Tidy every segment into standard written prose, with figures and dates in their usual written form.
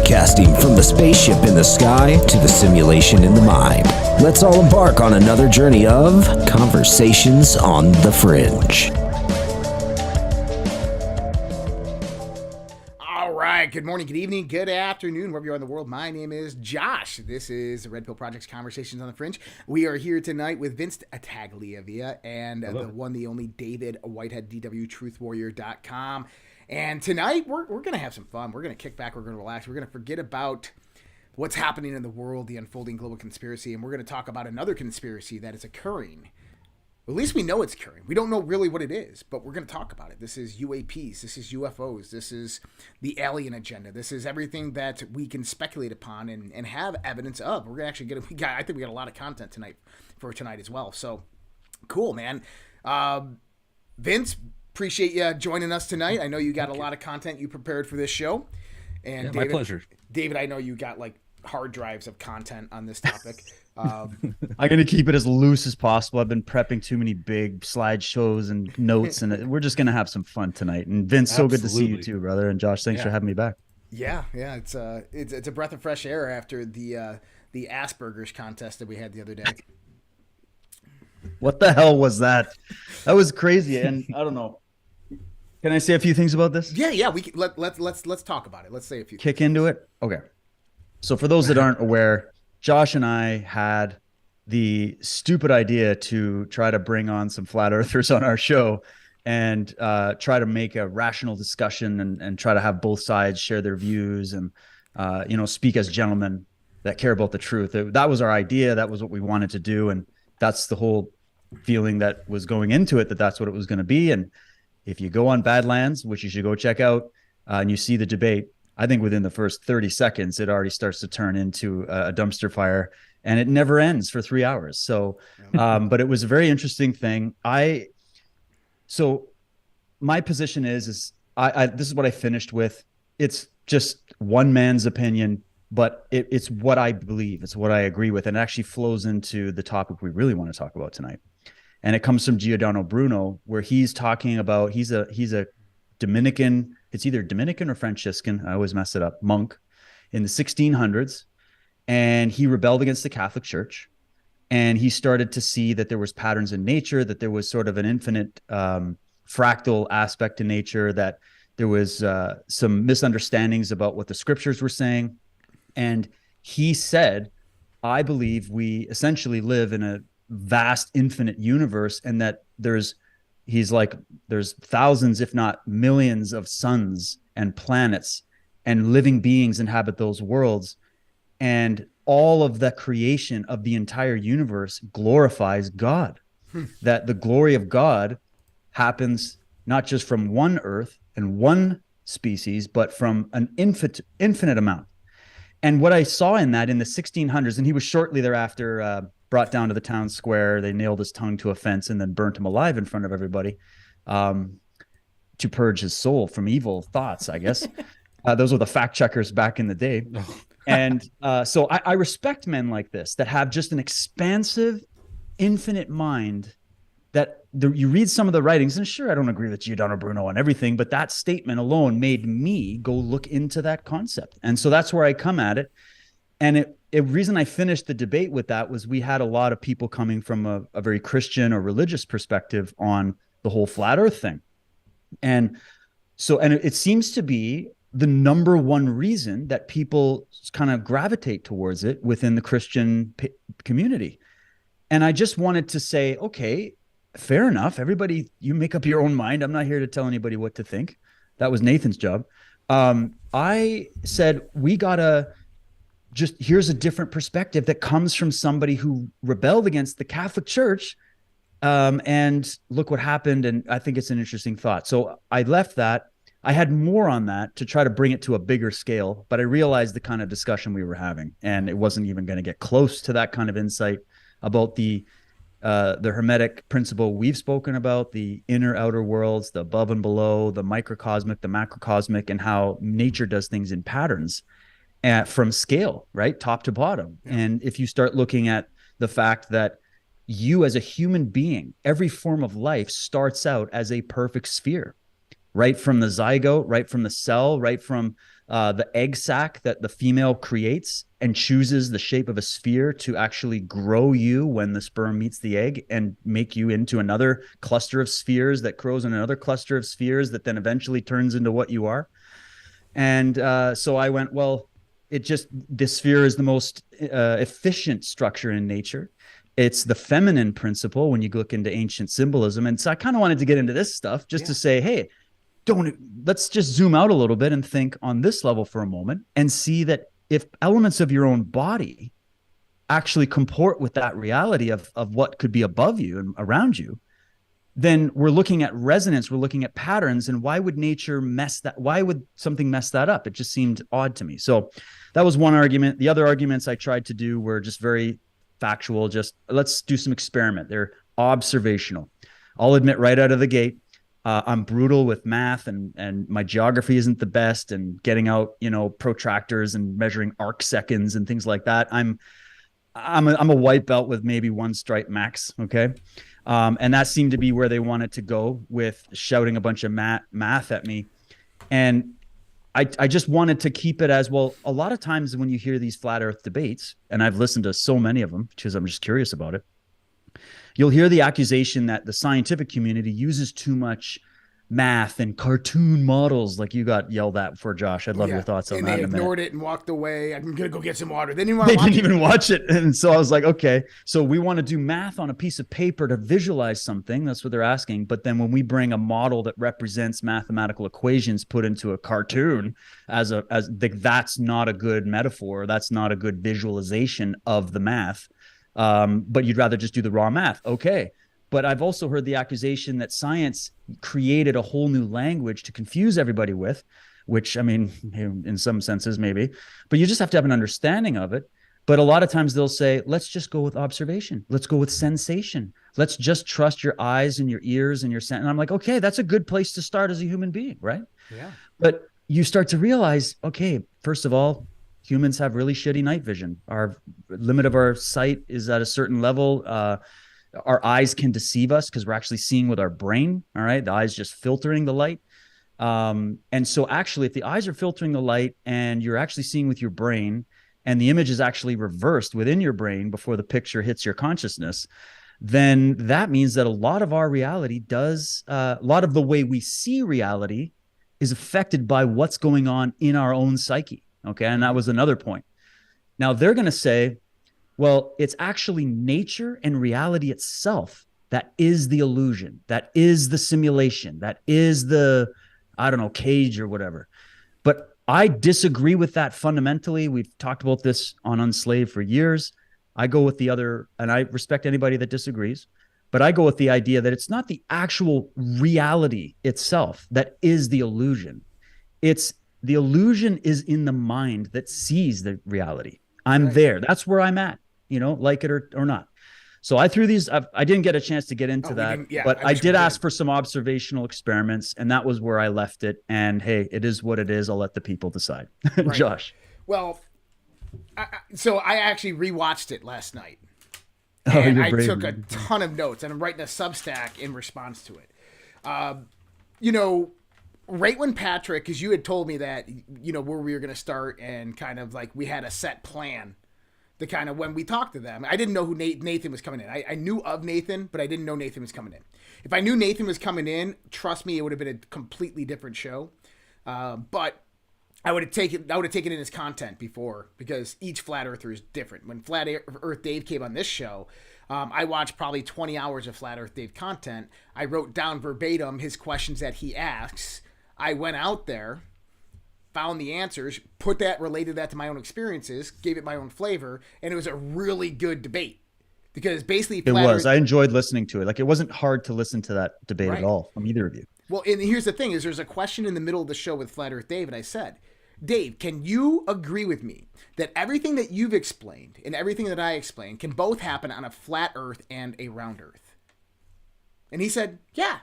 Broadcasting from the spaceship in the sky to the simulation in the mind. Let's all embark on another journey of Conversations on the Fringe. All right, good morning, good evening, good afternoon, wherever you are in the world. My name is Josh. This is the Repill Project's Conversations on the Fringe. We are here tonight with Vince Tagliavia and the one, the only David Whitehead, DWTruthWarrior.com. And tonight, we're going to have some fun. We're going to kick back. We're going to relax. We're going to forget about what's happening in the world, the unfolding global conspiracy, and we're going to talk about another conspiracy that is occurring. At least we know it's occurring. We don't know really what it is, but we're going to talk about it. This is UAPs. This is UFOs. This is the alien agenda. This is everything that we can speculate upon and have evidence of. We're actually going to, I think we got a lot of content tonight as well. So cool, man. Vince, appreciate you joining us tonight. I know you got a lot of content you prepared for this show. And yeah, David, my pleasure. David, I know you got like hard drives of content on this topic. I'm going to keep it as loose as possible. I've been prepping too many big slideshows and notes, and we're just going to have some fun tonight. And Vince, so good to see you too, brother. And Josh, thanks for having me back. Yeah. It's a breath of fresh air after the Asperger's contest that we had the other day. What the hell was that? That was crazy. And I don't know. Can I say a few things about this? Yeah. We can, let's talk about it. Let's say a few. Kick into it. Okay. So for those that aren't aware, Josh and I had the stupid idea to try to bring on some flat earthers on our show and try to make a rational discussion and try to have both sides share their views and speak as gentlemen that care about the truth. That was our idea. That was what we wanted to do, and that's the whole feeling that was going into it. That's what it was going to be. And if you go on Badlands, which you should go check out, and you see the debate, I think within the first 30 seconds, it already starts to turn into a dumpster fire, and it never ends for 3 hours. So, but it was a very interesting thing. So my position is this is what I finished with. It's just one man's opinion, but it's what I believe. It's what I agree with. And it actually flows into the topic we really want to talk about tonight. And it comes from Giordano Bruno, where he's talking about, he's a Dominican, it's either Dominican or Franciscan, I always mess it up, monk in the 1600s. And he rebelled against the Catholic Church. And he started to see that there was patterns in nature, that there was sort of an infinite fractal aspect to nature, that there was some misunderstandings about what the scriptures were saying. And he said, I believe we essentially live in a vast, infinite universe, and that there's thousands, if not millions of suns and planets, and living beings inhabit those worlds. And all of the creation of the entire universe glorifies God. That the glory of God happens not just from one earth and one species, but from an infinite amount. And what I saw in that in the 1600s, and he was shortly thereafter brought down to the town square. They nailed his tongue to a fence and then burnt him alive in front of everybody to purge his soul from evil thoughts, I guess. Those were the fact checkers back in the day. And so I respect men like this that have just an expansive, infinite mind, that you read some of the writings, and sure, I don't agree with Giordano Bruno on everything, but that statement alone made me go look into that concept. And so that's where I come at it. And the reason I finished the debate with that was we had a lot of people coming from a very Christian or religious perspective on the whole flat earth thing. And so, and it seems to be the number one reason that people kind of gravitate towards it within the Christian community. And I just wanted to say, okay, fair enough. Everybody, you make up your own mind. I'm not here to tell anybody what to think. That was Nathan's job. I said, here's a different perspective that comes from somebody who rebelled against the Catholic Church. And look what happened. And I think it's an interesting thought. So I left that. I had more on that to try to bring it to a bigger scale, but I realized the kind of discussion we were having, and it wasn't even going to get close to that kind of insight about the Hermetic principle we've spoken about, the inner outer worlds, the above and below, the microcosmic, the macrocosmic, and how nature does things in patterns from scale, right? Top to bottom. Yeah. And if you start looking at the fact that you as a human being, every form of life starts out as a perfect sphere, right from the zygote, right from the cell, right from the egg sac that the female creates and chooses the shape of a sphere to actually grow you when the sperm meets the egg and make you into another cluster of spheres that grows in another cluster of spheres that then eventually turns into what you are. And so I went, well, the sphere is the most efficient structure in nature. It's the feminine principle when you look into ancient symbolism. And so I kind of wanted to get into this stuff just to say, hey, let's just zoom out a little bit and think on this level for a moment and see that if elements of your own body actually comport with that reality of what could be above you and around you, then we're looking at resonance, we're looking at patterns. And why would nature why would something mess that up? It just seemed odd to me. So that was one argument. The other arguments I tried to do were just very factual. Just let's do some experiment. They're observational. I'll admit right out of the gate, I'm brutal with math and my geography isn't the best, and getting out, protractors and measuring arc seconds and things like that. I'm a white belt with maybe one stripe max. Okay. And that seemed to be where they wanted to go with shouting a bunch of math at me. And I just wanted to keep it as, well, a lot of times when you hear these flat earth debates, and I've listened to so many of them because I'm just curious about it, you'll hear the accusation that the scientific community uses too much math and cartoon models, like you got yelled at for, Josh. I'd love your thoughts on that. And they ignored it and walked away. I'm going to go get some water. They didn't even watch it. And so I was like, okay, so we want to do math on a piece of paper to visualize something. That's what they're asking. But then when we bring a model that represents mathematical equations put into a cartoon that's not a good metaphor. That's not a good visualization of the math. But you'd rather just do the raw math. Okay. But I've also heard the accusation that science created a whole new language to confuse everybody with, which, I mean, in some senses, maybe, but you just have to have an understanding of it. But a lot of times they'll say, let's just go with observation. Let's go with sensation. Let's just trust your eyes and your ears and your sense. And I'm like, okay, that's a good place to start as a human being, right? Yeah. But you start to realize, okay, first of all, humans have really shitty night vision. Our limit of our sight is at a certain level. Our eyes can deceive us because we're actually seeing with our brain. All right. The eyes just filtering the light. And so actually, if the eyes are filtering the light and you're actually seeing with your brain, and the image is actually reversed within your brain before the picture hits your consciousness, then that means that a lot of our reality a lot of the way we see reality is affected by what's going on in our own psyche. Okay. And that was another point. Now they're going to say, well, it's actually nature and reality itself that is the illusion, that is the simulation, that is the, cage or whatever. But I disagree with that fundamentally. We've talked about this on Unslaved for years. I go with the other, and I respect anybody that disagrees, but I go with the idea that it's not the actual reality itself that is the illusion. It's the illusion is in the mind that sees the reality. I'm there. That's where I'm at. Like it or not. So I threw these, I didn't get a chance to get into that, but I did ask for some observational experiments, and that was where I left it. And hey, it is what it is. I'll let the people decide. Right. Josh. Well, so I actually rewatched it last night. And I took a ton of notes, and I'm writing a Substack in response to it. Right when Patrick, because you had told me that, where we were going to start, and kind of like we had a set plan. The kind of when we talked to them, I didn't know who Nathan was coming in. I knew of Nathan, but I didn't know Nathan was coming in. If I knew Nathan was coming in, trust me, it would have been a completely different show. But I would have taken in his content before, because each flat earther is different. When Flat Earth Dave came on this show, I watched probably 20 hours of Flat Earth Dave content. I wrote down verbatim his questions that he asks. I went out there, found the answers, related that to my own experiences, gave it my own flavor, and it was a really good debate. Because basically, I enjoyed listening to it. Like, it wasn't hard to listen to that debate at all from either of you. Well, and here's the thing: is there's a question in the middle of the show with Flat Earth Dave, and I said, Dave, can you agree with me that everything that you've explained and everything that I explained can both happen on a flat Earth and a round Earth? And he said, yeah.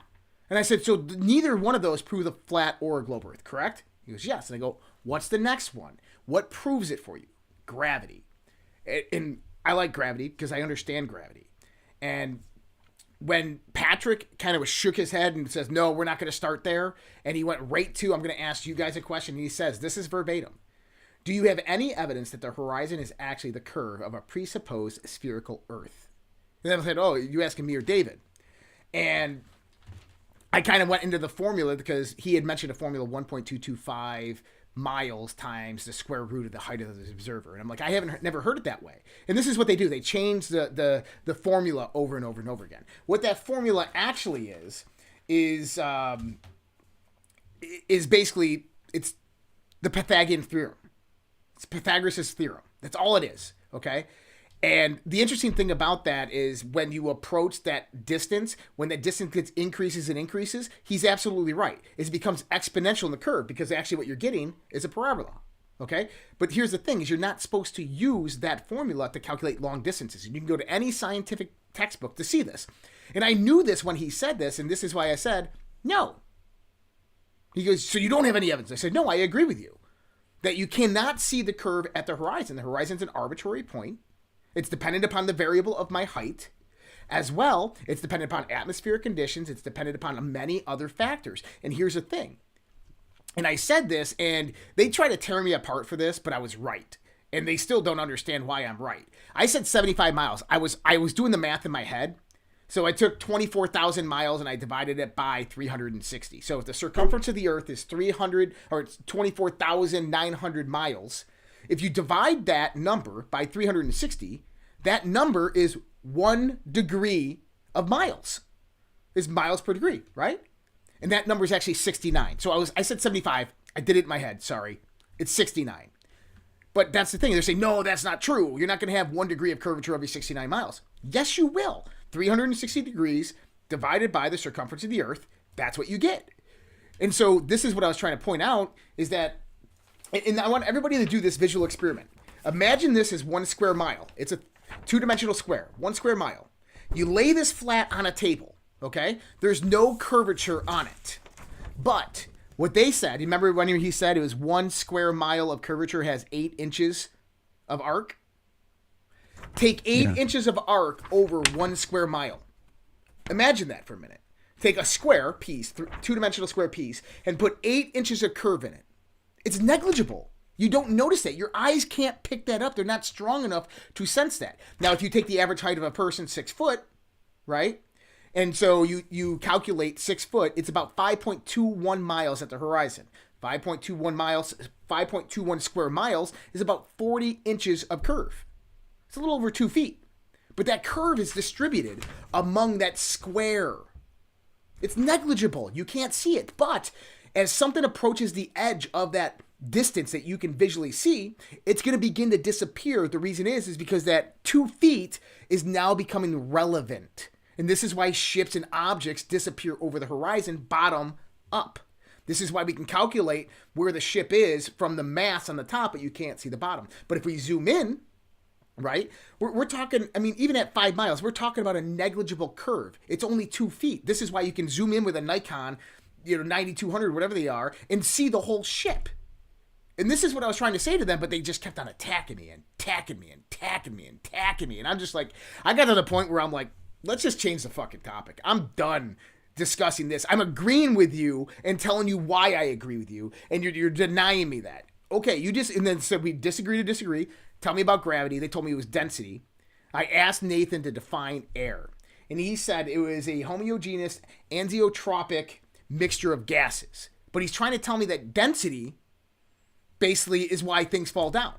And I said, so neither one of those proves a flat or a globe Earth, correct? He goes, yes. And I go, what's the next one? What proves it for you? Gravity. And I like gravity because I understand gravity. And when Patrick kind of shook his head and says, no, we're not going to start there, and he went right to, I'm going to ask you guys a question, and he says, this is verbatim. Do you have any evidence that the horizon is actually the curve of a presupposed spherical Earth? And then I said, oh, you asking me or David? And I kind of went into the formula because he had mentioned a formula 1.225 miles times the square root of the height of the observer. And I'm like, never heard it that way. And this is what they do. They change the formula over and over and over again. What that formula actually is basically, it's the Pythagorean theorem. It's Pythagoras' theorem. That's all it is. Okay. And the interesting thing about that is when you approach that distance, when that distance increases and increases, he's absolutely right. It becomes exponential in the curve because actually what you're getting is a parabola. Okay? But here's the thing is you're not supposed to use that formula to calculate long distances. And you can go to any scientific textbook to see this. And I knew this when he said this, and this is why I said, no. He goes, so you don't have any evidence. I said, no, I agree with you. That you cannot see the curve at the horizon. The horizon's an arbitrary point. It's dependent upon the variable of my height. As well, it's dependent upon atmospheric conditions. It's dependent upon many other factors. And here's the thing. And I said this, and they try to tear me apart for this, but I was right. And they still don't understand why I'm right. I said 75 miles. I was doing the math in my head. So I took 24,000 miles and I divided it by 360. So if the circumference of the Earth is 24,900 miles, if you divide that number by 360, that number is 1 degree of miles. Is miles per degree, right? And that number is actually 69. So I said 75. I did it in my head. Sorry. It's 69. But that's the thing. They're saying, no, that's not true. You're not going to have 1 degree of curvature every 69 miles. Yes, you will. 360 degrees divided by the circumference of the Earth. That's what you get. And so this is what I was trying to point out is that, and I want everybody to do this visual experiment. Imagine this as 1 square mile. It's a 2-dimensional square, 1 square mile. You lay this flat on a table, okay? There's no curvature on it. But what they said, remember when he said it was 1 square mile of curvature has 8 inches of arc? Take 8 inches of arc over 1 square mile. Imagine that for a minute. Take a square piece, 2-dimensional square piece, and put 8 inches of curve in it. It's negligible. You don't notice that. Your eyes can't pick that up. They're not strong enough to sense that. Now, if you take the average height of a person, 6 foot, right? And so you calculate 6 foot, it's about 5.21 miles at the horizon. 5.21 square miles is about 40 inches of curve. It's a little over 2 feet. But that curve is distributed among that square. It's negligible. You can't see it. But as something approaches the edge of that distance that you can visually see, it's going to begin to disappear. The reason is because that 2 feet is now becoming relevant. And this is why ships and objects disappear over the horizon bottom up. This is why we can calculate where the ship is from the mass on the top, but you can't see the bottom. But if we zoom in, right, we're talking, I mean, even at 5 miles, we're talking about a negligible curve. It's only 2 feet. This is why you can zoom in with a Nikon, 9200, whatever they are, and see the whole ship. And this is what I was trying to say to them, but they just kept on attacking me and attacking me and attacking me and attacking me. And I'm just like, I got to the point where I'm like, let's just change the fucking topic. I'm done discussing this. I'm agreeing with you and telling you why I agree with you, and you're denying me that. Okay, and then said we disagree to disagree. Tell me about gravity. They told me it was density. I asked Nathan to define air, and he said it was a homogeneous anesotropic mixture of gases. But he's trying to tell me that density basically is why things fall down.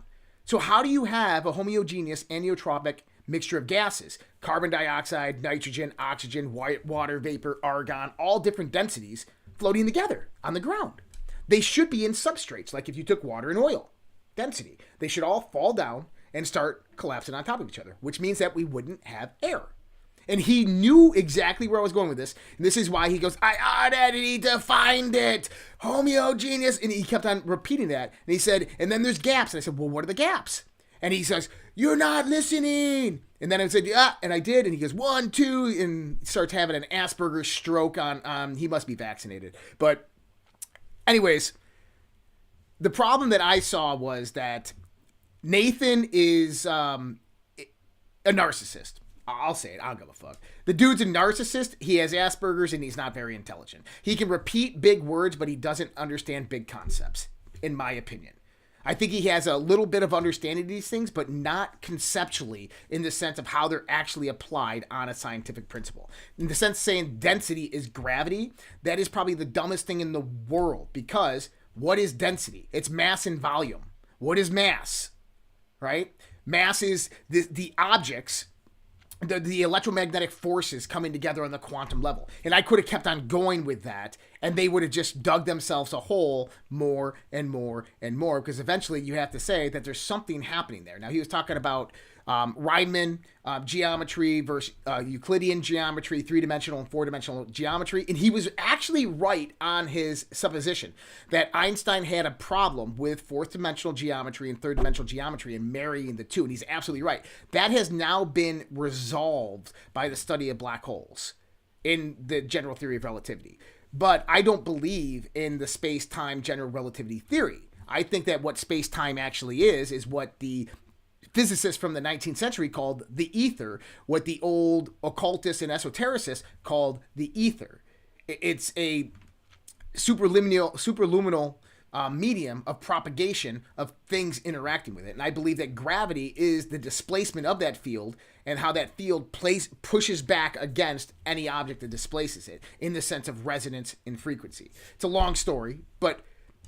So how do you have a homogeneous anesotropic mixture of gases? Carbon dioxide, nitrogen, oxygen, water vapor, argon, all different densities floating together on the ground. They should be in substrates, like if you took water and oil. Density. They should all fall down and start collapsing on top of each other, which means that we wouldn't have air. And he knew exactly where I was going with this. And this is why he goes, I already defined it. Homogeneous. And he kept on repeating that. And he said, and then there's gaps. And I said, well, what are the gaps? And he says, you're not listening. And then I said, yeah, and I did. And he goes, 1, 2, and starts having an Asperger's stroke on he must be vaccinated. But anyways, the problem that I saw was that Nathan is a narcissist. I'll say it. I don't give a fuck. The dude's a narcissist. He has Asperger's and he's not very intelligent. He can repeat big words, but he doesn't understand big concepts, in my opinion. I think he has a little bit of understanding of these things, but not conceptually in the sense of how they're actually applied on a scientific principle. In the sense of saying density is gravity, that is probably the dumbest thing in the world, because what is density? It's mass and volume. What is mass? Right? Mass is the objects, the electromagnetic forces coming together on the quantum level. And I could have kept on going with that, and they would have just dug themselves a hole more and more and more, because eventually you have to say that there's something happening there. Now, he was talking about Riemann geometry versus Euclidean geometry, three-dimensional and four-dimensional geometry, and he was actually right on his supposition that Einstein had a problem with fourth-dimensional geometry and third-dimensional geometry and marrying the two, and he's absolutely right. That has now been resolved by the study of black holes in the general theory of relativity. But I don't believe in the space-time general relativity theory. I think that what space-time actually is what the physicists from the 19th century called the ether, what the old occultists and esotericists called the ether. It's a superluminal medium of propagation of things interacting with it. And I believe that gravity is the displacement of that field, and how that field pushes back against any object that displaces it in the sense of resonance and frequency. It's a long story, but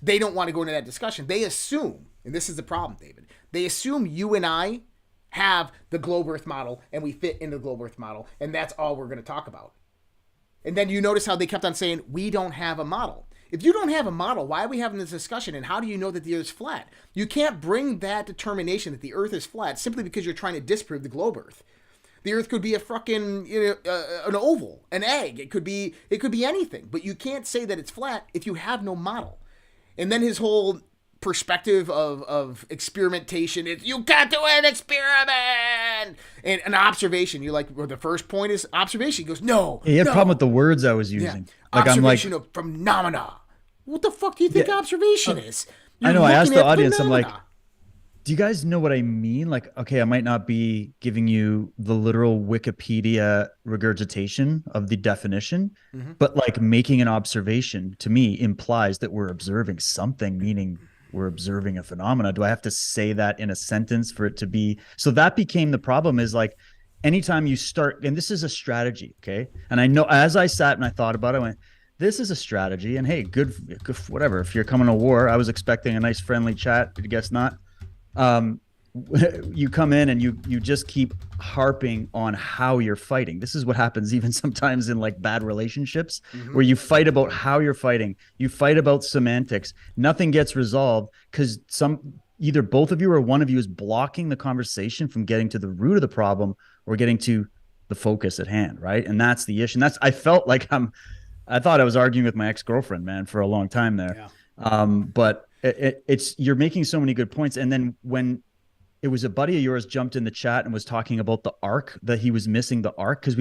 they don't want to go into that discussion. They assume, and this is the problem, David, they assume you and I have the globe earth model and we fit in the globe earth model, and that's all we're going to talk about. And then you notice how they kept on saying, we don't have a model. If you don't have a model, why are we having this discussion? And how do you know that the earth is flat? You can't bring that determination that the earth is flat simply because you're trying to disprove the globe earth. The earth could be a fucking, an oval, an egg. It could be anything, but you can't say that it's flat if you have no model. And then his whole perspective of experimentation is, you can't do an experiment, and an observation. You're like, well, the first point is observation. He goes, no. He had a problem with the words I was using. Yeah. Like, observation of phenomena. What the fuck do you think observation is? I know. I asked the audience, phenomena. I'm like, do you guys know what I mean? Like, okay, I might not be giving you the literal Wikipedia regurgitation of the definition, but like making an observation to me implies that we're observing something, meaning we're observing a phenomena. Do I have to say that in a sentence for it to be? So that became the problem, is like, anytime you start, and this is a strategy, okay? And I know, as I sat and I thought about it, I went, this is a strategy, and hey, good, whatever. If you're coming to war, I was expecting a nice friendly chat, I guess not. You come in and you just keep harping on how you're fighting. This is what happens even sometimes in like bad relationships, where you fight about how you're fighting. You fight about semantics. Nothing gets resolved because either both of you or one of you is blocking the conversation from getting to the root of the problem or getting to the focus at hand, right? And that's the issue. And I felt like I thought I was arguing with my ex-girlfriend, man, for a long time there. Yeah. But you're making so many good points. And then when it was a buddy of yours jumped in the chat and was talking about the arc, that he was missing the arc, because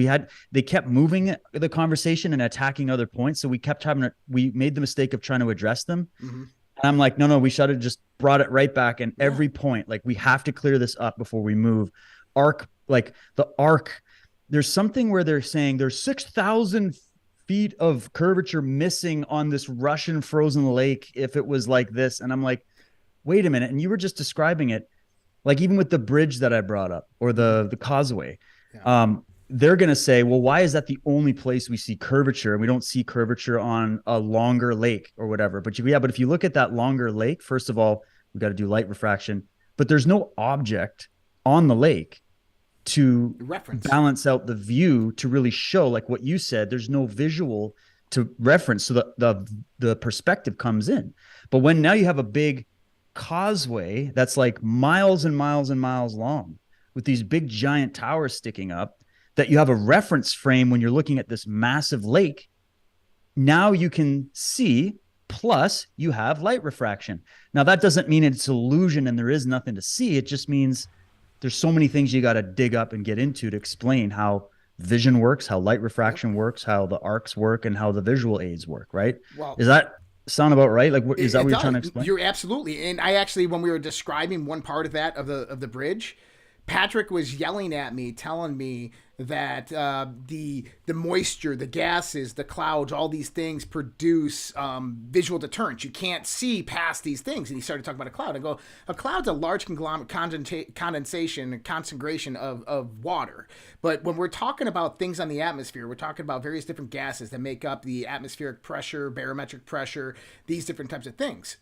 they kept moving the conversation and attacking other points. So we made the mistake of trying to address them. And I'm like, no, we should have just brought it right back. And every point, like, we have to clear this up before we move. Arc, like the arc, there's something where they're saying there's 6,000 feet of curvature missing on this Russian frozen lake if it was like this. And I'm like, wait a minute. And you were just describing it, like even with the bridge that I brought up, or the causeway, they're going to say, well, why is that the only place we see curvature and we don't see curvature on a longer lake or whatever? But but if you look at that longer lake, first of all, we got to do light refraction, but there's no object on the lake to balance out the view to really show, like what you said, there's no visual to reference. So the perspective comes in. But when now you have a big causeway that's like miles and miles and miles long with these big giant towers sticking up, that you have a reference frame when you're looking at this massive lake, now you can see, plus you have light refraction. Now that doesn't mean it's illusion and there is nothing to see. It just means there's so many things you got to dig up and get into to explain how vision works, how light refraction works, how the arcs work, and how the visual aids work, right? Well, does that sound about right? Like, is that what you're trying to explain? You're absolutely. And I actually, when we were describing one part of that, of the bridge, Patrick was yelling at me, telling me that the moisture, the gases, the clouds, all these things produce visual deterrence. You can't see past these things. And he started talking about a cloud. I go, a cloud's a large conglomerate condensation and concentration of water. But when we're talking about things on the atmosphere, we're talking about various different gases that make up the atmospheric pressure, barometric pressure, these different types of things.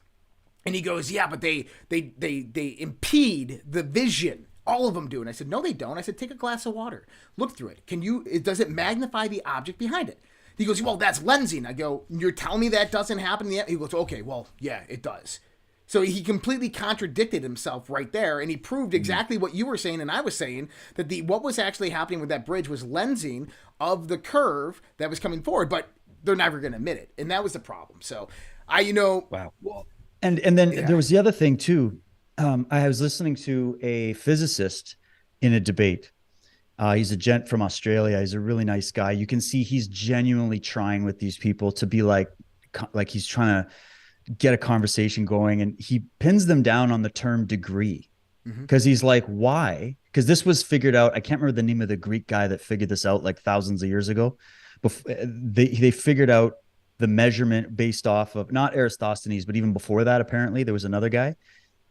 And he goes, yeah, but they impede the vision. All of them do. And I said, no, they don't. I said, take a glass of water. Look through it. Does it magnify the object behind it? He goes, well, that's lensing. I go, you're telling me that doesn't happen? He goes, okay, well, yeah, it does. So he completely contradicted himself right there. And he proved exactly what you were saying and I was saying, that what was actually happening with that bridge was lensing of the curve that was coming forward. But they're never going to admit it. And that was the problem. So Wow. Well, and then there was the other thing too. I was listening to a physicist in a debate. He's a gent from Australia. He's a really nice guy. You can see he's genuinely trying with these people to be like he's trying to get a conversation going. And he pins them down on the term degree because he's like, why? Because this was figured out. I can't remember the name of the Greek guy that figured this out like thousands of years ago. They figured out the measurement based off of not Eratosthenes, but even before that, apparently there was another guy.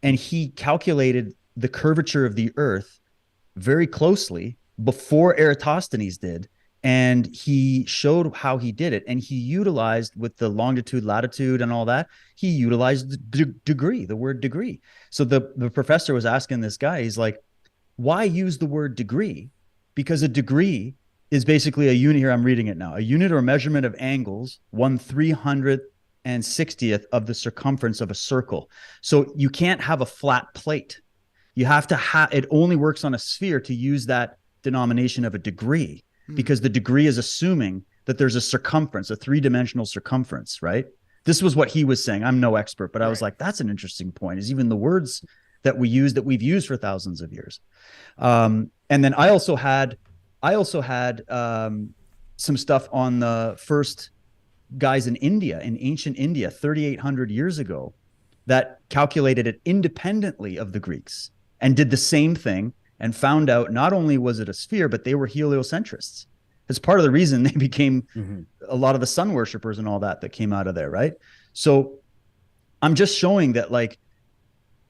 And he calculated the curvature of the Earth very closely before Eratosthenes did. And he showed how he did it. And he utilized, with the longitude, latitude, and all that, he utilized the degree, the word degree. So the professor was asking this guy, he's like, why use the word degree? Because a degree is basically a unit. Here, I'm reading it now. A unit or measurement of angles, 1/360th of the circumference of a circle. So you can't have a flat plate. You have to have, it only works on a sphere to use that denomination of a degree, because the degree is assuming that there's a circumference, a three-dimensional circumference, right? This was what he was saying. I'm no expert, but I was like, that's an interesting point, is even the words that we use, that we've used for thousands of years. And then I also had some stuff on the first guys in India, in ancient India, 3,800 years ago, that calculated it independently of the Greeks and did the same thing and found out not only was it a sphere, but they were heliocentrists. It's part of the reason they became a lot of the sun worshipers and all that came out of there, right? So I'm just showing that, like,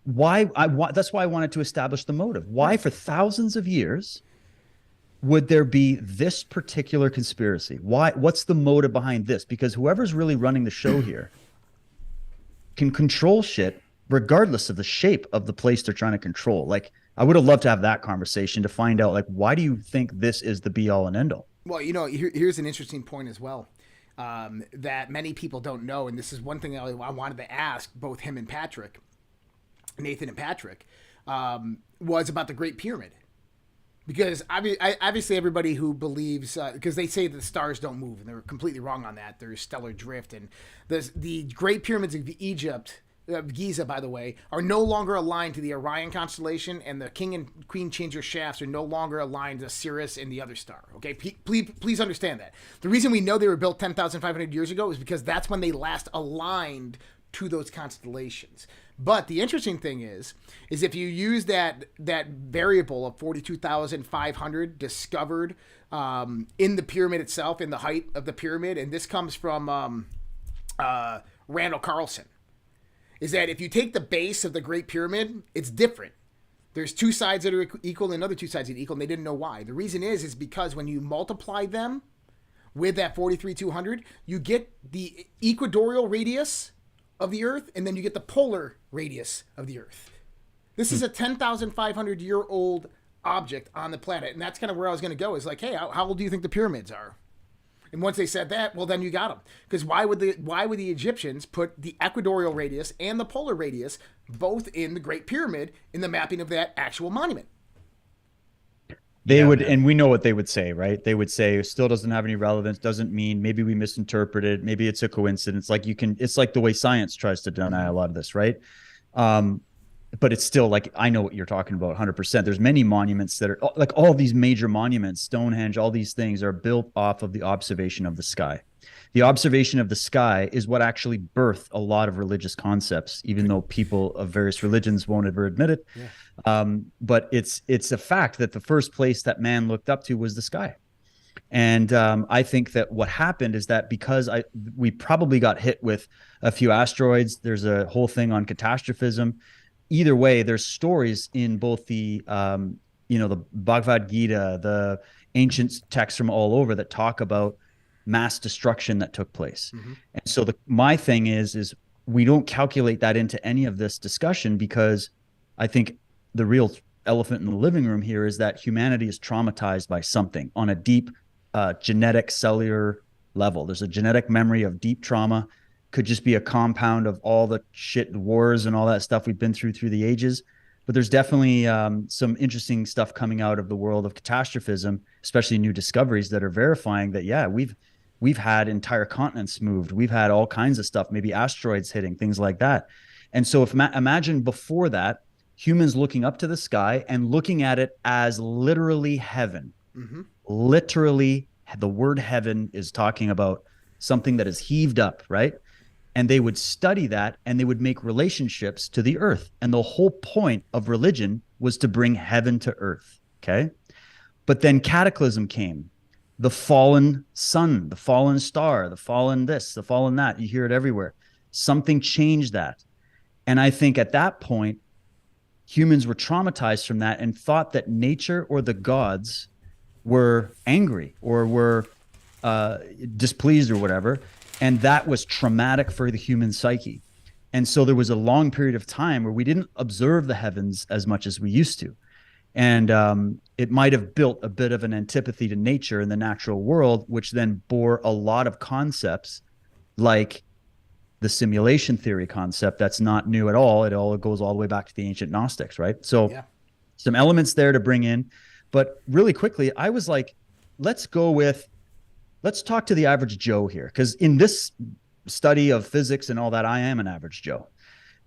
that's why I wanted to establish the motive. Why, for thousands of years, would there be this particular conspiracy? Why? What's the motive behind this? Because whoever's really running the show here can control shit regardless of the shape of the place they're trying to control. Like, I would have loved to have that conversation to find out, like, why do you think this is the be all and end all? Well, here's an interesting point as well, that many people don't know. And this is one thing I wanted to ask both him and Patrick, Nathan and Patrick, was about the Great Pyramid. Because obviously everybody who believes, because they say that the stars don't move, and they're completely wrong on that. There's stellar drift. And the Great Pyramids of Egypt, Giza, by the way, are no longer aligned to the Orion constellation, and the King and Queen Changer shafts are no longer aligned to Sirius and the other star. Okay, please understand that. The reason we know they were built 10,500 years ago is because that's when they last aligned to those constellations. But the interesting thing is if you use that variable of 42,500 discovered in the pyramid itself, in the height of the pyramid, and this comes from Randall Carlson, is that if you take the base of the Great Pyramid, it's different. There's two sides that are equal and another two sides that are equal, and they didn't know why. The reason is because when you multiply them with that 43,200, you get the equatorial radius of the Earth, and then you get the polar radius of the Earth. This is a 10,500-year-old object on the planet, and that's kind of where I was going to go, is like, hey, how old do you think the pyramids are? And once they said that, well, then you got them. Because why would the Egyptians put the equatorial radius and the polar radius both in the Great Pyramid in the mapping of that actual monument? They would, and we know what they would say, right? They would say, it still doesn't have any relevance, doesn't mean, maybe we misinterpreted, maybe it's a coincidence. Like, it's like the way science tries to deny a lot of this, right? But it's still, like, I know what you're talking about 100%. There's many monuments that are, like, all these major monuments, Stonehenge, all these things are built off of the observation of the sky. The observation of the sky is what actually birthed a lot of religious concepts, even though people of various religions won't ever admit it. Yeah. But it's a fact that the first place that man looked up to was the sky. And I think that what happened is that because we probably got hit with a few asteroids, there's a whole thing on catastrophism. Either way, there's stories in both the the Bhagavad Gita, the ancient texts from all over that talk about mass destruction that took place. Mm-hmm. And so my thing is we don't calculate that into any of this discussion, because I think the real elephant in the living room here is that humanity is traumatized by something on a deep genetic cellular level. There's a genetic memory of deep trauma. Could just be a compound of all the shit, the wars and all that stuff we've been through the ages. But there's definitely some interesting stuff coming out of the world of catastrophism, especially new discoveries that are verifying that, yeah, we've had entire continents moved. We've had all kinds of stuff, maybe asteroids hitting, things like that. And so imagine before that, humans looking up to the sky and looking at it as literally heaven. Mm-hmm. Literally, the word heaven is talking about something that is heaved up, right? And they would study that and they would make relationships to the earth. And the whole point of religion was to bring heaven to earth, okay? But then cataclysm came. The fallen sun, the fallen star, the fallen this, the fallen that. You hear it everywhere. Something changed that. And I think at that point, humans were traumatized from that and thought that nature or the gods were angry or were displeased or whatever. And that was traumatic for the human psyche. And so there was a long period of time where we didn't observe the heavens as much as we used to. And it might have built a bit of an antipathy to nature and the natural world, which then bore a lot of concepts like the simulation theory concept. That's not new at all. It all goes all the way back to the ancient Gnostics, right? So some elements there to bring in. But really quickly, I was like, let's talk to the average Joe here. Because in this study of physics and all that, I am an average Joe.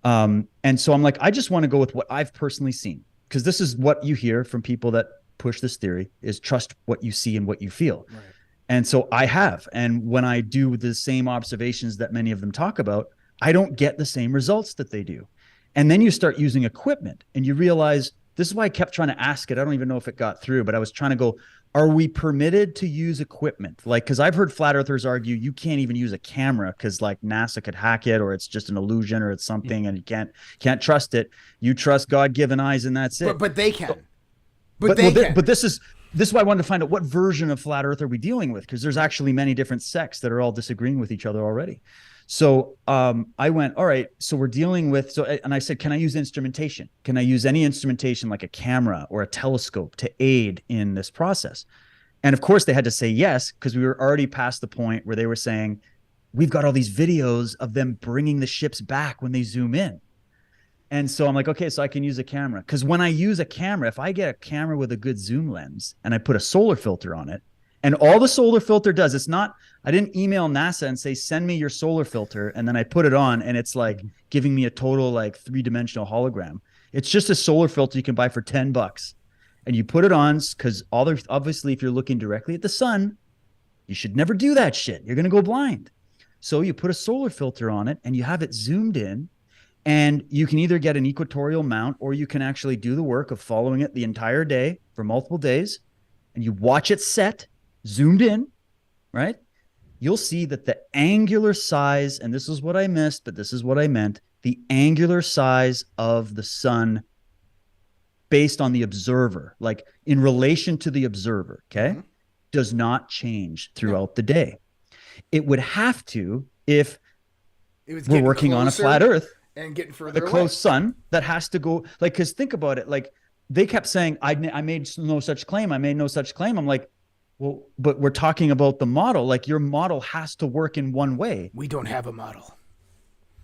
And so I'm like, I just want to go with what I've personally seen. Because this is what you hear from people that push this theory, is trust what you see and what you feel. Right. And so I have. And when I do the same observations that many of them talk about, I don't get the same results that they do. And then you start using equipment and you realize, this is why I kept trying to ask it. I don't even know if it got through, but I was trying to go, are we permitted to use equipment? Like, because I've heard flat earthers argue you can't even use a camera because like NASA could hack it, or it's just an illusion, or it's something and you can't trust it. You trust God-given eyes and that's it. But they can. But this is why I wanted to find out what version of flat earth are we dealing with, because there's actually many different sects that are all disagreeing with each other already. So I went, all right, so we're dealing with, and I said, can I use instrumentation? Can I use any instrumentation like a camera or a telescope to aid in this process? And of course they had to say yes, because we were already past the point where they were saying, we've got all these videos of them bringing the ships back when they zoom in. And so I'm like, okay, so I can use a camera. Because when I use a camera, if I get a camera with a good zoom lens and I put a solar filter on it, and all the solar filter does, it's not, I didn't email NASA and say, send me your solar filter. And then I put it on and it's like giving me a total like 3-dimensional hologram. It's just a solar filter you can buy for $10. And you put it on because obviously if you're looking directly at the sun, you should never do that shit. You're going to go blind. So you put a solar filter on it and you have it zoomed in, and you can either get an equatorial mount or you can actually do the work of following it the entire day for multiple days, and you watch it set zoomed in, right? You'll see that the angular size, and this is what I missed, but this is what I meant, the angular size of the sun based on the observer, like in relation to the observer, okay, does not change throughout the day. It would have to if we're working on a flat earth and getting further away. The close sun that has to go, like, because think about it, like they kept saying, I made no such claim. I made no such claim. I'm like, well, but we're talking about the model. Like your model has to work in one way. We don't have a model.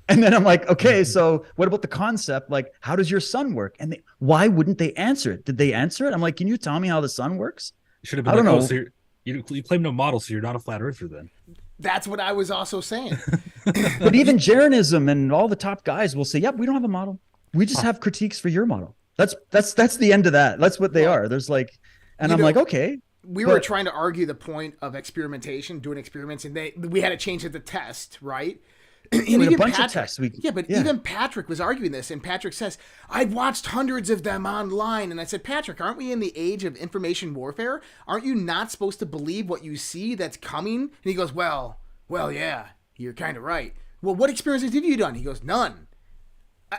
And then I'm like, okay, so what about the concept? Like, how does your sun work? And why wouldn't they answer it? Did they answer it? I'm like, can you tell me how the sun works? You should have been I don't know. So you claim no model, so you're not a flat earther then. That's what I was also saying. But even Jeranism and all the top guys will say, yep, we don't have a model. We just have critiques for your model. That's the end of that. That's what they are. There's like, and I'm like, okay. we were trying to argue the point of experimentation, doing experiments, and we had to change it to test, right? And even even a bunch Patrick, of tests. Even Patrick was arguing this, and Patrick says, I've watched hundreds of them online. And I said, Patrick, aren't we in the age of information warfare? Aren't you not supposed to believe what you see that's coming? And he goes, well, yeah, you're kind of right. Well, what experiments have you done? He goes, none.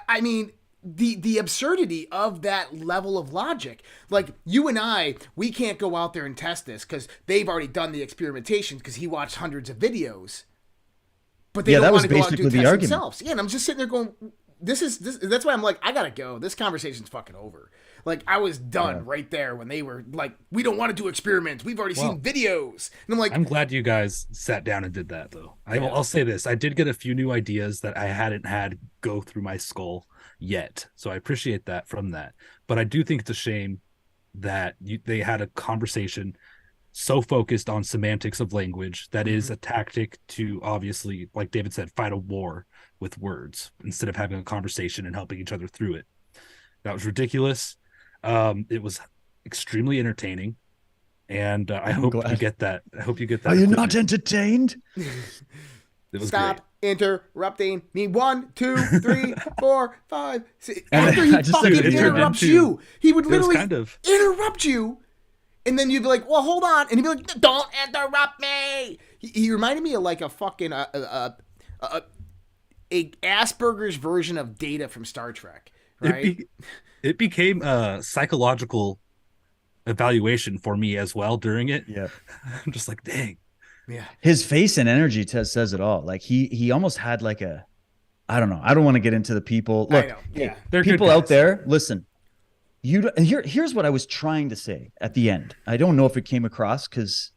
I mean, the absurdity of that level of logic. Like, you and I, we can't go out there and test this because they've already done the experimentation because he watched hundreds of videos. But they don't want to go out and do tests themselves. Yeah, and I'm just sitting there going, this. That's why I'm like, I gotta go. This conversation's fucking over. Like, I was done right there when they were like, we don't want to do experiments. We've already seen videos. And I'm like, I'm glad you guys sat down and did that, though. I'll say this. I did get a few new ideas that I hadn't had go through my skull yet. So I appreciate that from that. But I do think it's a shame that they had a conversation so focused on semantics of language that is a tactic to, obviously, like David said, fight a war with words instead of having a conversation and helping each other through it. That was ridiculous. It was extremely entertaining, and I hope you get that. I hope you get that. Are you not entertained? It was Stop interrupting me. 1, 2, 3, 4, 5, 6. After he fucking interrupts you, he would literally interrupt you, and then you'd be like, "Well, hold on," and he'd be like, "Don't interrupt me." He reminded me of like a fucking a Asperger's version of Data from Star Trek, right? It became a psychological evaluation for me as well during it. Yeah. I'm just like, dang. Yeah. His face and energy says it all. Like he almost had like I don't know. I don't want to get into the people. Look, They're people out there, listen, here's what I was trying to say at the end. I don't know if it came across because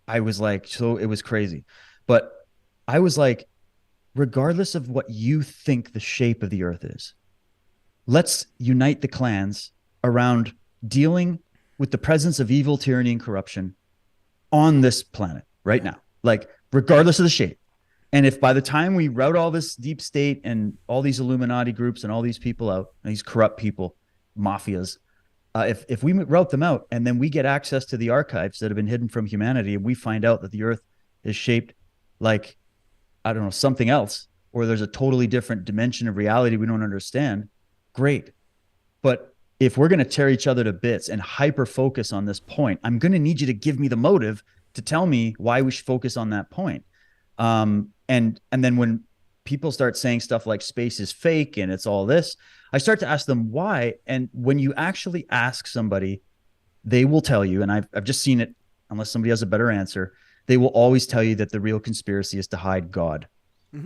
I was like, so it was crazy, but I was like, regardless of what you think the shape of the earth is, let's unite the clans around dealing with the presence of evil, tyranny, and corruption on this planet right now, like regardless of the shape. And if by the time we rout all this deep state and all these Illuminati groups and all these people out, these corrupt people, mafias, if we route them out and then we get access to the archives that have been hidden from humanity, and we find out that the earth is shaped like, I don't know, something else, or there's a totally different dimension of reality we don't understand, great. But if we're going to tear each other to bits and hyper focus on this point, I'm going to need you to give me the motive to tell me why we should focus on that point. And then when people start saying stuff like space is fake and it's all this, I start to ask them why. And when you actually ask somebody, they will tell you, and I've just seen it, unless somebody has a better answer, they will always tell you that the real conspiracy is to hide God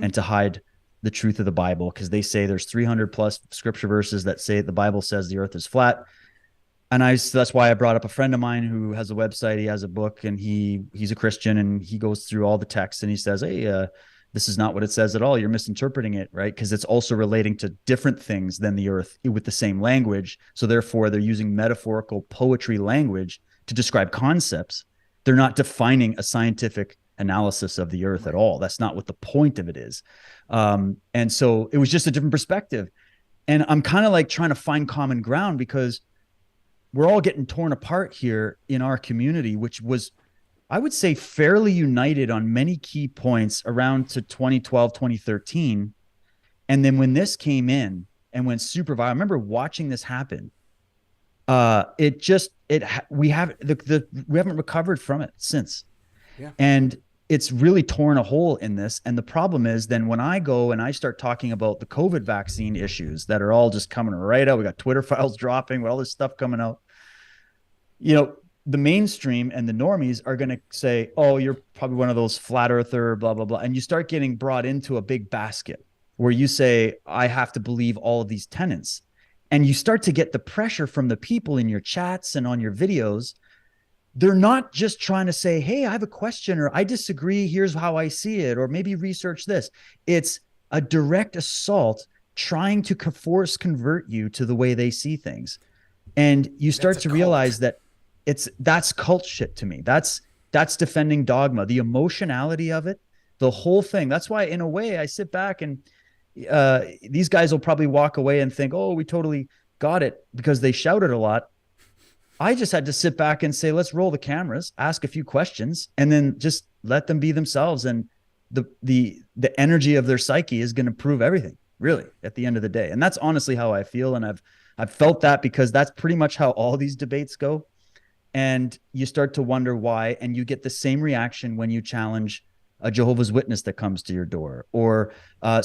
and to hide the truth of the Bible, because they say there's 300 plus scripture verses that say the Bible says the earth is flat. And that's why I brought up a friend of mine who has a website. He has a book, and he's a Christian, and he goes through all the texts and he says, hey, this is not what it says at all. You're misinterpreting it, right? Because it's also relating to different things than the earth with the same language. So therefore they're using metaphorical poetry language to describe concepts. They're not defining a scientific analysis of the earth at all. That's not what the point of it is. And so it was just a different perspective. And I'm kind of like trying to find common ground, because we're all getting torn apart here in our community, which was, I would say, fairly united on many key points around to 2012, 2013. And then when this came in and went super viral, I remember watching this happen. We haven't recovered from it since. Yeah. And it's really torn a hole in this. And the problem is then when I go and I start talking about the COVID vaccine issues that are all just coming right out, we got Twitter files dropping with all this stuff coming out, the mainstream and the normies are going to say, oh, you're probably one of those flat earther, blah, blah, blah. And you start getting brought into a big basket where you say, I have to believe all of these tenets. And you start to get the pressure from the people in your chats and on your videos. They're not just trying to say, hey, I have a question, or I disagree, here's how I see it, or maybe research this. It's a direct assault trying to force convert you to the way they see things. And you start to realize that that's cult shit to me. That's defending dogma, the emotionality of it, the whole thing. That's why, in a way, I sit back and these guys will probably walk away and think, oh, we totally got it because they shouted a lot. I just had to sit back and say, let's roll the cameras, ask a few questions, and then just let them be themselves. And the energy of their psyche is going to prove everything, really, at the end of the day. And that's honestly how I feel. And I've felt that because that's pretty much how all these debates go. And you start to wonder why, and you get the same reaction when you challenge a Jehovah's Witness that comes to your door, or a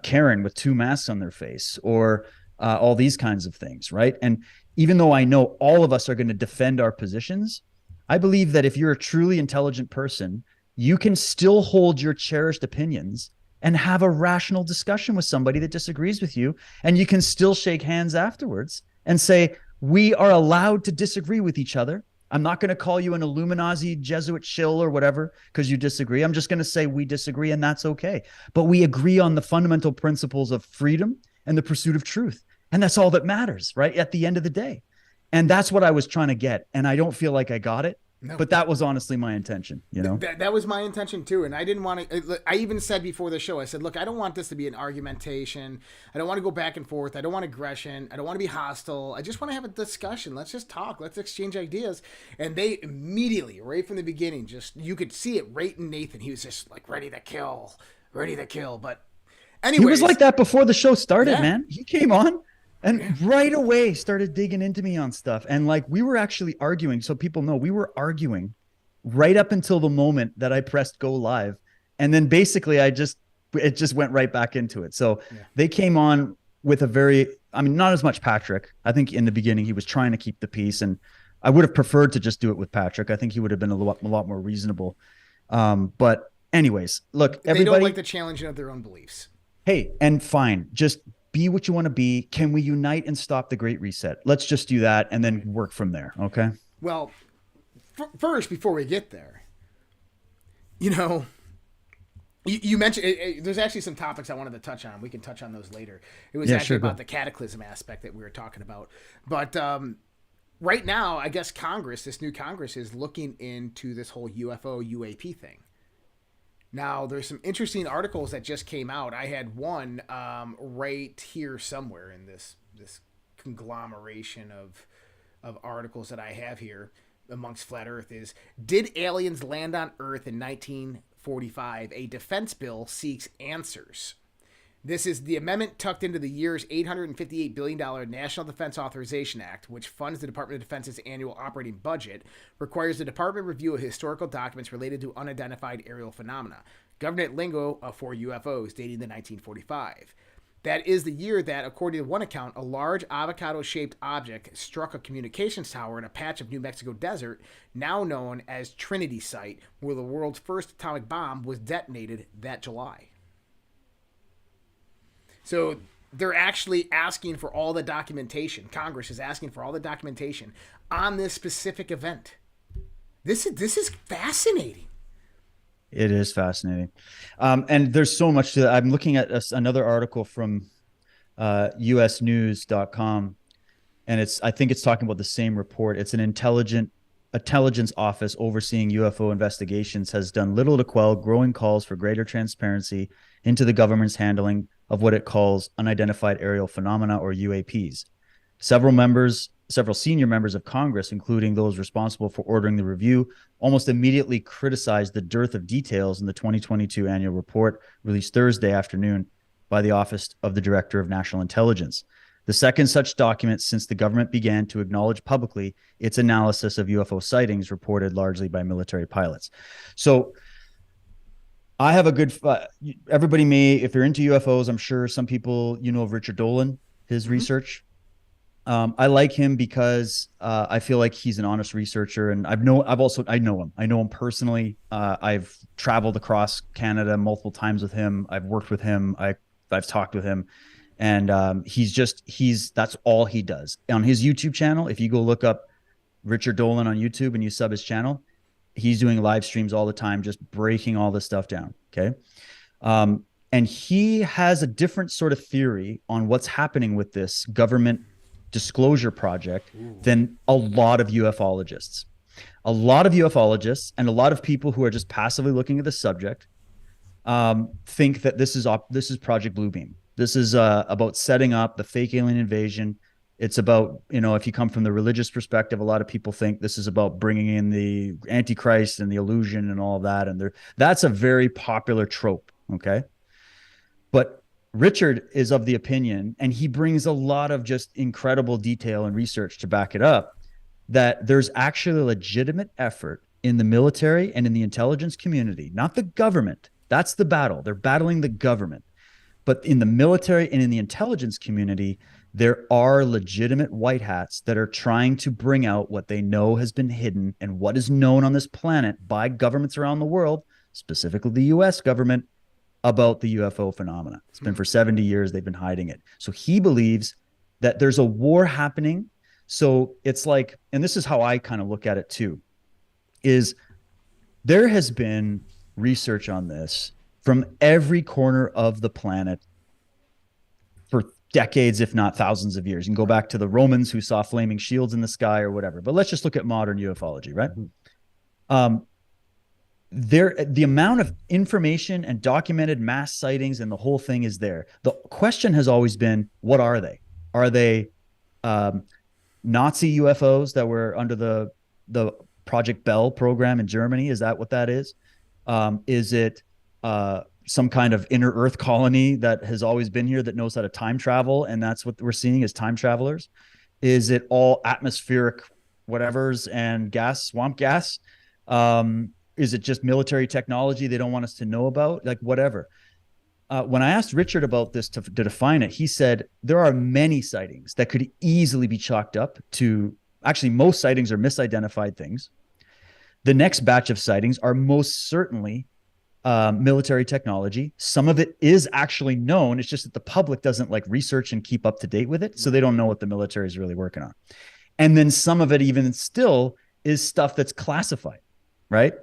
Karen with 2 masks on their face, or all these kinds of things, right? And even though I know all of us are going to defend our positions, I believe that if you're a truly intelligent person, you can still hold your cherished opinions and have a rational discussion with somebody that disagrees with you. And you can still shake hands afterwards and say, we are allowed to disagree with each other. I'm not going to call you an Illuminati Jesuit shill or whatever because you disagree. I'm just going to say we disagree, and that's okay. But we agree on the fundamental principles of freedom and the pursuit of truth. And that's all that matters, right? At the end of the day. And that's what I was trying to get. And I don't feel like I got it. No. But that was honestly my intention, you know? That was my intention too. And I didn't want to, I even said before the show, I said, look, I don't want this to be an argumentation. I don't want to go back and forth. I don't want aggression. I don't want to be hostile. I just want to have a discussion. Let's just talk. Let's exchange ideas. And they immediately, right from the beginning, just, you could see it right in Nathan. He was just like ready to kill. But anyway. He was like that before the show started, man. He came on and right away started digging into me on stuff. And like, we were actually arguing. So people know we were arguing right up until the moment that I pressed go live. And then basically it just went right back into it. So they came on with not as much Patrick. I think in the beginning he was trying to keep the peace, and I would have preferred to just do it with Patrick. I think he would have been a lot more reasonable. But anyways, look, everybody, they don't like the challenging of their own beliefs. Hey, and fine. Just be what you want to be. Can we unite and stop the Great Reset? Let's just do that and then work from there. Okay. Well, first, before we get there, you mentioned there's actually some topics I wanted to touch on. We can touch on those later. It was about the cataclysm aspect that we were talking about. But right now, I guess this new Congress is looking into this whole UFO UAP thing. Now, there's some interesting articles that just came out. I had one right here somewhere in this conglomeration of articles that I have here amongst Flat Earth is, did aliens land on Earth in 1945? A defense bill seeks answers. This is the amendment tucked into the year's $858 billion National Defense Authorization Act, which funds the Department of Defense's annual operating budget, requires the department review of historical documents related to unidentified aerial phenomena, government lingo for UFOs dating to 1945. That is the year that, according to one account, a large avocado-shaped object struck a communications tower in a patch of New Mexico desert, now known as Trinity Site, where the world's first atomic bomb was detonated that July. So they're actually asking for all the documentation. Congress is asking for all the documentation on this specific event. This is fascinating. It is fascinating. And there's so much to that. I'm looking at another article from usnews.com, and I think it's talking about the same report. It's an intelligence office overseeing UFO investigations has done little to quell growing calls for greater transparency into the government's handling of what it calls unidentified aerial phenomena, or UAPs. Several senior members of Congress, including those responsible for ordering the review, almost immediately criticized the dearth of details in the 2022 annual report released Thursday afternoon by the Office of the Director of National Intelligence, the second such document since the government began to acknowledge publicly its analysis of UFO sightings reported largely by military pilots. So I have everybody may, if you're into UFOs, I'm sure some people, of Richard Dolan, his research. I like him because I feel like he's an honest researcher, and I know him. I know him personally. I've traveled across Canada multiple times with him. I've worked with him. I've talked with him, and that's all he does. On his YouTube channel, if you go look up Richard Dolan on YouTube and you sub his channel, he's doing live streams all the time, just breaking all this stuff down. Okay. And he has a different sort of theory on what's happening with this government disclosure project than a lot of ufologists. A lot of ufologists and a lot of people who are just passively looking at the subject think that this is Project Bluebeam. This is about setting up the fake alien invasion It's about, if you come from the religious perspective, a lot of people think this is about bringing in the Antichrist and the illusion and all of that. And that's a very popular trope. Okay. But Richard is of the opinion, and he brings a lot of just incredible detail and research to back it up, that there's actually a legitimate effort in the military and in the intelligence community, not the government. That's the battle. They're battling the government. But in the military and in the intelligence community, there are legitimate white hats that are trying to bring out what they know has been hidden and what is known on this planet by governments around the world, specifically the US government, about the UFO phenomena. It's been for 70 years, they've been hiding it. So he believes that there's a war happening. So it's like, and this is how I kind of look at it too, is there has been research on this from every corner of the planet for decades, if not thousands of years. You can go back to the Romans who saw flaming shields in the sky or whatever, but let's just look at modern ufology, right? The amount of information and documented mass sightings and the whole thing is there. The question has always been, what are they? Are they Nazi UFOs that were under the Project Bell program in Germany? Is that what that is? Is it some kind of inner Earth colony that has always been here that knows how to time travel, and that's what we're seeing as time travelers? Is it all atmospheric whatevers and gas, swamp gas? Is it just military technology they don't want us to know about? Like, whatever. When I asked Richard about this to define it, he said there are many sightings that could easily be chalked up to, actually, most sightings are misidentified things. The next batch of sightings are most certainly military technology. Some of it is actually known. It's just that the public doesn't like research and keep up to date with it. So they don't know what the military is really working on. And then some of it even still is stuff that's classified, right?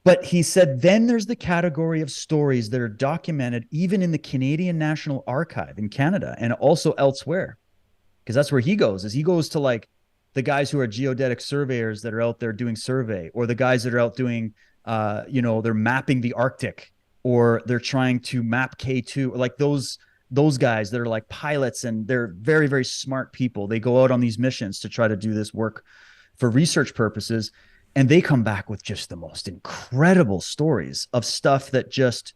But he said, then there's the category of stories that are documented even in the Canadian National Archive in Canada and also elsewhere. Because that's where he goes, is he goes to like the guys who are geodetic surveyors that are out there doing survey, or the guys that are out doing, they're mapping the Arctic, or they're trying to map K2, like those guys that are like pilots, and they're very, very smart people. They go out on these missions to try to do this work for research purposes. And they come back with just the most incredible stories of stuff that just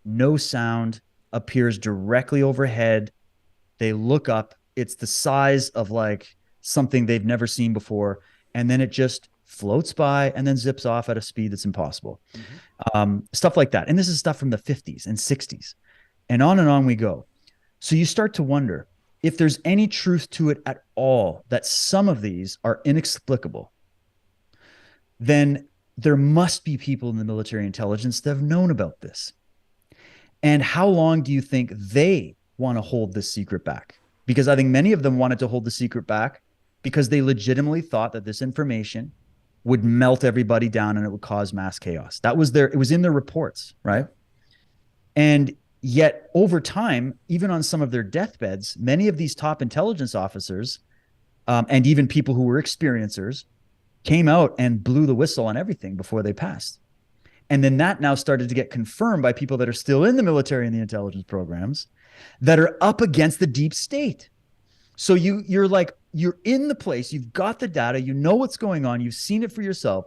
no sound, appears directly overhead. They look up. It's the size of like something they've never seen before. And then it just floats by and then zips off at a speed that's impossible. Stuff like that. And this is stuff from the 50s and 60s. And on we go. So you start to wonder if there's any truth to it at all, that some of these are inexplicable. Then there must be people in the military intelligence that have known about this. And how long do you think they want to hold this secret back? Because I think many of them wanted to hold the secret back because they legitimately thought that this information would melt everybody down and it would cause mass chaos. It was in their reports, right? And yet over time, even on some of their deathbeds, many of these top intelligence officers and even people who were experiencers came out and blew the whistle on everything before they passed. And then that now started to get confirmed by people that are still in the military and the intelligence programs that are up against the deep state. So you're in the place, you've got the data, you know what's going on, you've seen it for yourself.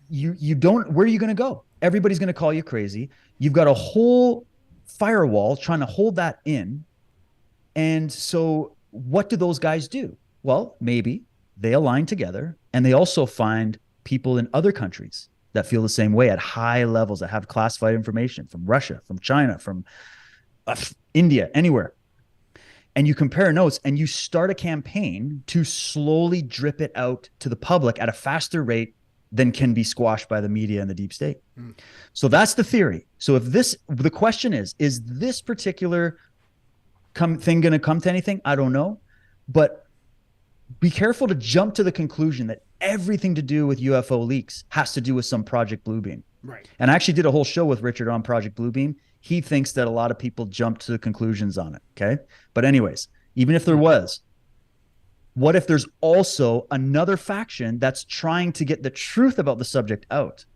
You don't, where are you going to go? Everybody's going to call you crazy. You've got a whole firewall trying to hold that in. And so what do those guys do? Well, maybe they align together, and they also find people in other countries that feel the same way at high levels, that have classified information from Russia, from China, from India, anywhere. And you compare notes and you start a campaign to slowly drip it out to the public at a faster rate than can be squashed by the media and the deep state. So that's the theory. So the question is this particular thing going to come to anything? I don't know. But be careful to jump to the conclusion that everything to do with UFO leaks has to do with some Project Bluebeam. Right. And I actually did a whole show with Richard on Project Bluebeam. He thinks that a lot of people jump to the conclusions on it. Okay. But anyways, even if there was, what if there's also another faction that's trying to get the truth about the subject out?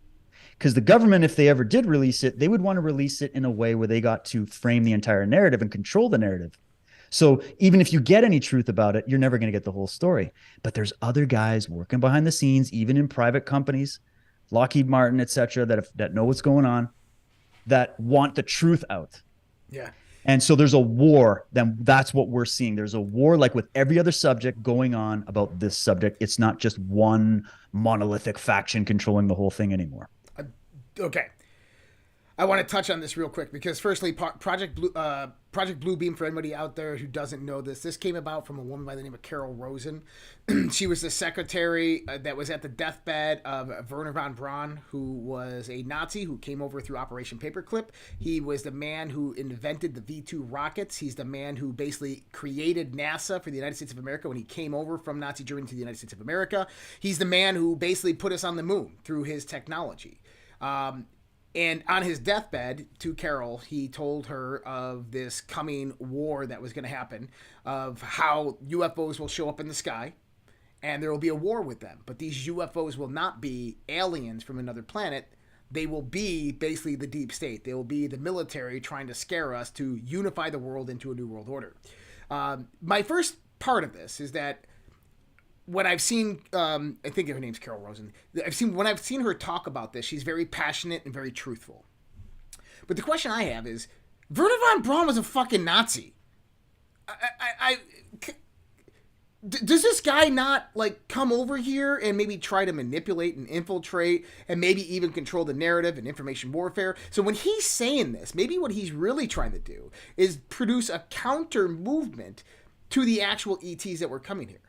Because the government, if they ever did release it, they would want to release it in a way where they got to frame the entire narrative and control the narrative. So even if you get any truth about it, you're never going to get the whole story. But there's other guys working behind the scenes, even in private companies, Lockheed Martin, et cetera, that know what's going on, that want the truth out. Yeah. And so there's a war. Then that's what we're seeing. There's a war, like with every other subject going on about this subject. It's not just one monolithic faction controlling the whole thing anymore. Okay. I want to touch on this real quick because, firstly, Project Bluebeam, for anybody out there who doesn't know this came about from a woman by the name of Carol Rosen. She was the secretary that was at the deathbed of Werner von Braun, who was a Nazi who came over through Operation Paperclip. He was the man who invented the V-2 rockets. He's the man who basically created NASA for the United States of America when he came over from Nazi Germany to the United States of America. He's the man who basically put us on the moon through his technology. And on his deathbed to Carol, he told her of this coming war that was going to happen, of how UFOs will show up in the sky, and there will be a war with them. But these UFOs will not be aliens from another planet. They will be basically the deep state. They will be the military trying to scare us to unify the world into a new world order. My first part of this is that when I've seen, I think her name's Carol Rosen. When I've seen her talk about this, she's very passionate and very truthful. But the question I have is, Werner von Braun was a fucking Nazi. Does this guy not like come over here and maybe try to manipulate and infiltrate and maybe even control the narrative and information warfare? So when he's saying this, maybe what he's really trying to do is produce a counter movement to the actual ETs that were coming here.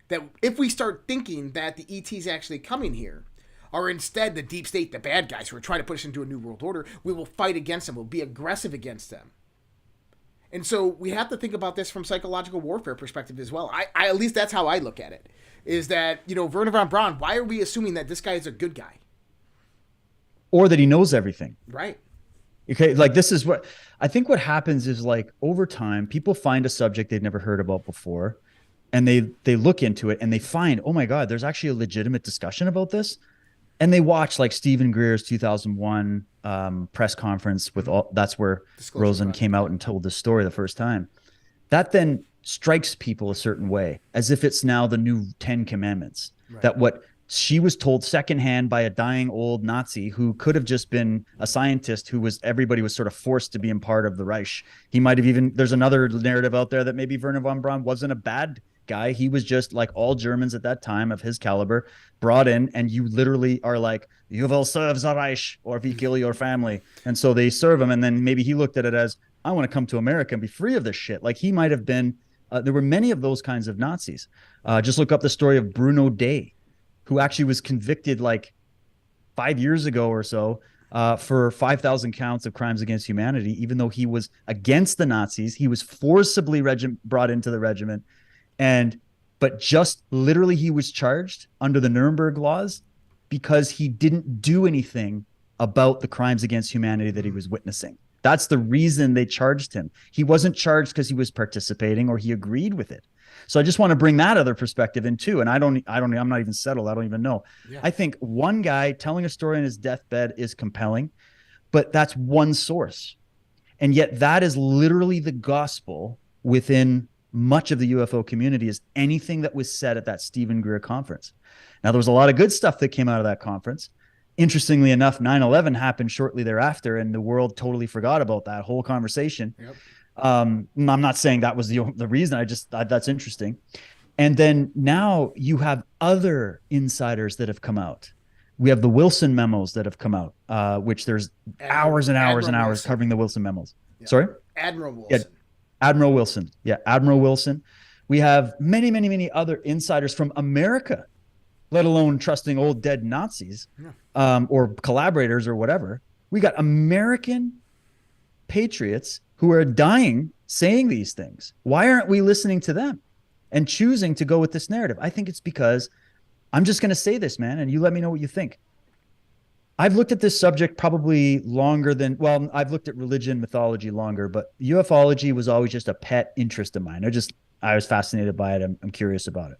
That if we start thinking that the ETs actually coming here are instead the deep state, the bad guys who are trying to push us into a new world order, we will fight against them. We'll be aggressive against them. And so we have to think about this from psychological warfare perspective as well. I at least that's how I look at it, is that, Werner von Braun, why are we assuming that this guy is a good guy? Or that he knows everything. Right. Okay, like this is what I think what happens is, like, over time, people find a subject they've never heard about before, and they look into it and they find, oh my God, there's actually a legitimate discussion about this. And they watch like Stephen Greer's 2001 press conference with all, that's where Rosen came out and told this story the first time. That then strikes people a certain way, as if it's now the new 10 commandments, right. That what she was told secondhand by a dying old Nazi who could have just been a scientist everybody was sort of forced to be in part of the Reich. He might have even, there's another narrative out there that maybe Werner von Braun wasn't a bad guy. He was just like all Germans at that time of his caliber brought in, and you literally are like, you will serve the Reich or we kill your family. And so they serve him. And then maybe he looked at it as, I want to come to America and be free of this shit. Like he might've been, there were many of those kinds of Nazis. Just look up the story of Bruno Day, who actually was convicted like 5 years ago or so for 5,000 counts of crimes against humanity, even though he was against the Nazis. He was forcibly brought into the regiment. But just literally he was charged under the Nuremberg laws because he didn't do anything about the crimes against humanity that he was witnessing. That's the reason they charged him. He wasn't charged because he was participating or he agreed with it. So I just want to bring that other perspective in too. And I'm not even settled. I don't even know. Yeah. I think one guy telling a story on his deathbed is compelling, but that's one source. And yet that is literally the gospel within much of the UFO community, is anything that was said at that Stephen Greer conference. Now, there was a lot of good stuff that came out of that conference. Interestingly enough, 9/11 happened shortly thereafter, and the world totally forgot about that whole conversation. Yep. I'm not saying that was the reason. That's interesting. And then now you have other insiders that have come out. We have the Wilson memos that have come out, which there's hours and hours and hours covering the Wilson memos. Yep. Sorry? Admiral Wilson. Yeah. Admiral Wilson. Yeah, Admiral Wilson. We have many, many, many other insiders from America, let alone trusting old dead Nazis or collaborators or whatever. We got American patriots who are dying saying these things. Why aren't we listening to them and choosing to go with this narrative? I think it's because, I'm just going to say this, man, and you let me know what you think. I've looked at this subject probably longer than, well, I've looked at religion, mythology longer, but ufology was always just a pet interest of mine. I was fascinated by it. I'm curious about it.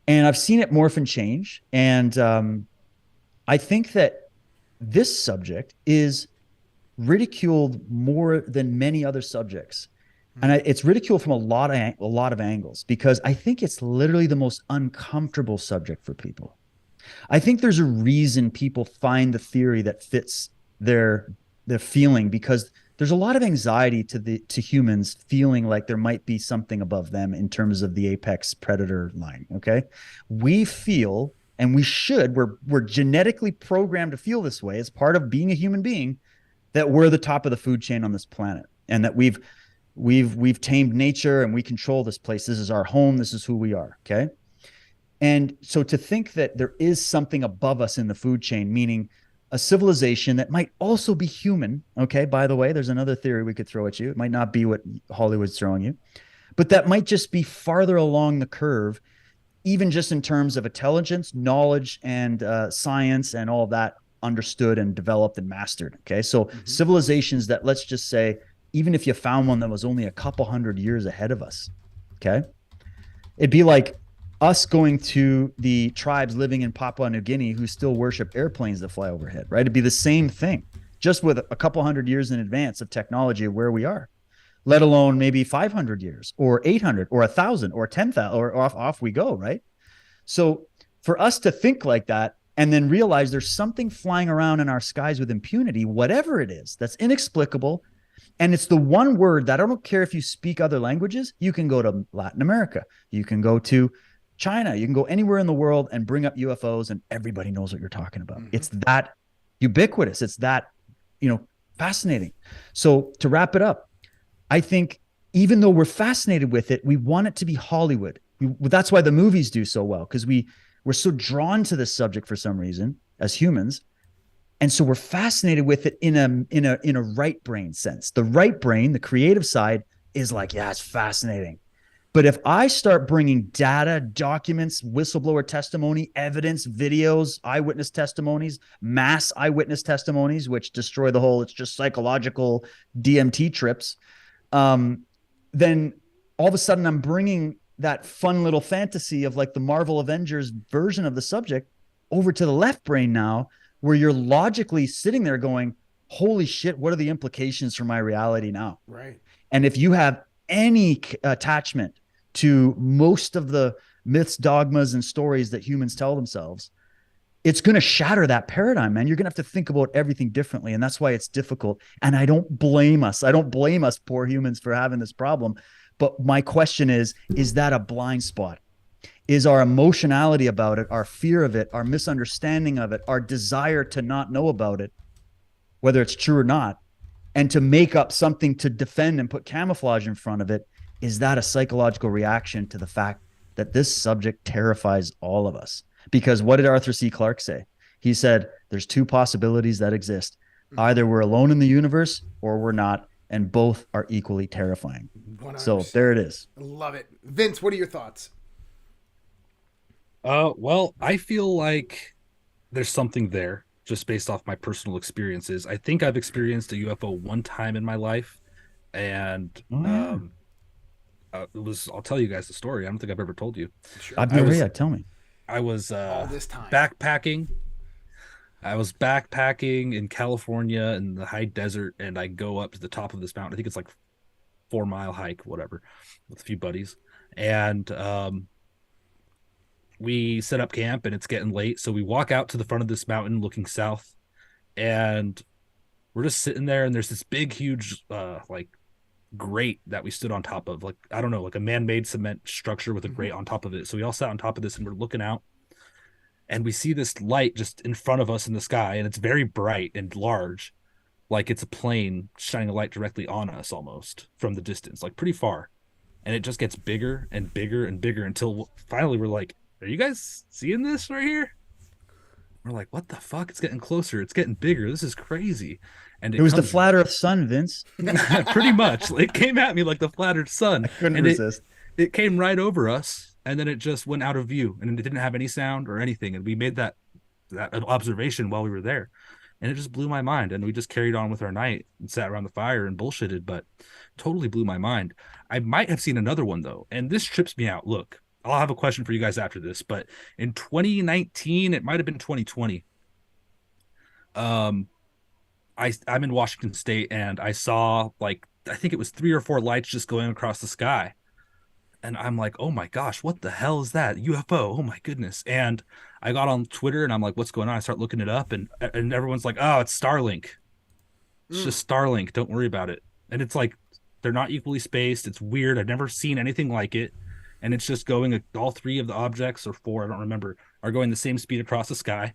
And I've seen it morph and change. And I think that this subject is ridiculed more than many other subjects. And it's ridiculed from a lot of angles, because I think it's literally the most uncomfortable subject for people. I think there's a reason people find the theory that fits their feeling, because there's a lot of anxiety to humans feeling like there might be something above them in terms of the apex predator line. Okay, we feel, and we're genetically programmed to feel this way as part of being a human being, that we're the top of the food chain on this planet, and that we've tamed nature and we control this place. This is our home. This is who we are. Okay. And so to think that there is something above us in the food chain, meaning a civilization that might also be human. Okay. By the way, there's another theory we could throw at you. It might not be what Hollywood's throwing you, but that might just be farther along the curve, even just in terms of intelligence, knowledge, and science, and all of that understood and developed and mastered. Okay. So civilizations that, let's just say, even if you found one that was only a couple hundred years ahead of us, okay, it'd be like us going to the tribes living in Papua New Guinea who still worship airplanes that fly overhead, right? It'd be the same thing, just with a couple hundred years in advance of technology of where we are, let alone maybe 500 years or 800 or 1,000 or 10,000, or off we go, right? So for us to think like that and then realize there's something flying around in our skies with impunity, whatever it is, that's inexplicable. And it's the one word that, I don't care if you speak other languages, you can go to Latin America, you can go to China, you can go anywhere in the world and bring up UFOs and everybody knows what you're talking about. It's that ubiquitous. It's that, fascinating. So to wrap it up, I think even though we're fascinated with it, we want it to be Hollywood. That's why the movies do so well, because we're so drawn to this subject for some reason as humans. And so we're fascinated with it in a right brain sense. The right brain, the creative side, is like, yeah, it's fascinating. But if I start bringing data, documents, whistleblower testimony, evidence, videos, eyewitness testimonies, mass eyewitness testimonies, which destroy the whole, it's just psychological DMT trips, then all of a sudden I'm bringing that fun little fantasy of like the Marvel Avengers version of the subject over to the left brain now, where you're logically sitting there going, holy shit, what are the implications for my reality now? Right. And if you have any attachment to most of the myths, dogmas, and stories that humans tell themselves, it's going to shatter that paradigm, man. You're going to have to think about everything differently. And that's why it's difficult. And I don't blame us. I don't blame us poor humans for having this problem. But my question is that a blind spot? Is our emotionality about it, our fear of it, our misunderstanding of it, our desire to not know about it, whether it's true or not, and to make up something to defend and put camouflage in front of it, is that a psychological reaction to the fact that this subject terrifies all of us? Because what did Arthur C. Clarke say? He said, there's two possibilities that exist. Either we're alone in the universe or we're not, and both are equally terrifying. 100%. So there it is. I love it. Vince, what are your thoughts? Well, I feel like there's something there just based off my personal experiences. I think I've experienced a UFO one time in my life, and I'll tell you guys the story. I don't think I've ever told you. Sure. I've never yet. Tell me. I was all this time backpacking. I was backpacking in California in the high desert, and I go up to the top of this mountain. I think it's like 4-mile hike, whatever, with a few buddies. And we set up camp, and it's getting late. So we walk out to the front of this mountain looking south, and we're just sitting there, and there's this big, huge, like grate that we stood on top of, like, I don't know, like a man-made cement structure with a grate on top of it. So we all sat on top of this, and we're looking out, and we see this light just in front of us in the sky, and it's very bright and large, like it's a plane shining a light directly on us almost from the distance, like pretty far. And it just gets bigger and bigger and bigger until finally we're like, are you guys seeing this right here? We're like, what the fuck? It's getting closer. It's getting bigger. This is crazy. And it was the flat earth sun, Vince. Pretty much. It came at me like the flat earth sun. I couldn't resist. It came right over us, and then it just went out of view, and it didn't have any sound or anything. And we made that observation while we were there, and it just blew my mind. And we just carried on with our night and sat around the fire and bullshitted, but totally blew my mind. I might have seen another one, though, and this trips me out. Look, I'll have a question for you guys after this, but in 2019, it might have been 2020. I'm in Washington State, and I saw like I think it was 3 or 4 lights just going across the sky. And I'm like, oh my gosh, what the hell is that? UFO. Oh my goodness. And I got on Twitter and I'm like, what's going on? I start looking it up and everyone's like, oh, it's Starlink. It's just Starlink. Don't worry about it. And it's like, they're not equally spaced. It's weird. I've never seen anything like it. And it's just going, all 3 of the objects, or 4, I don't remember, are going the same speed across the sky.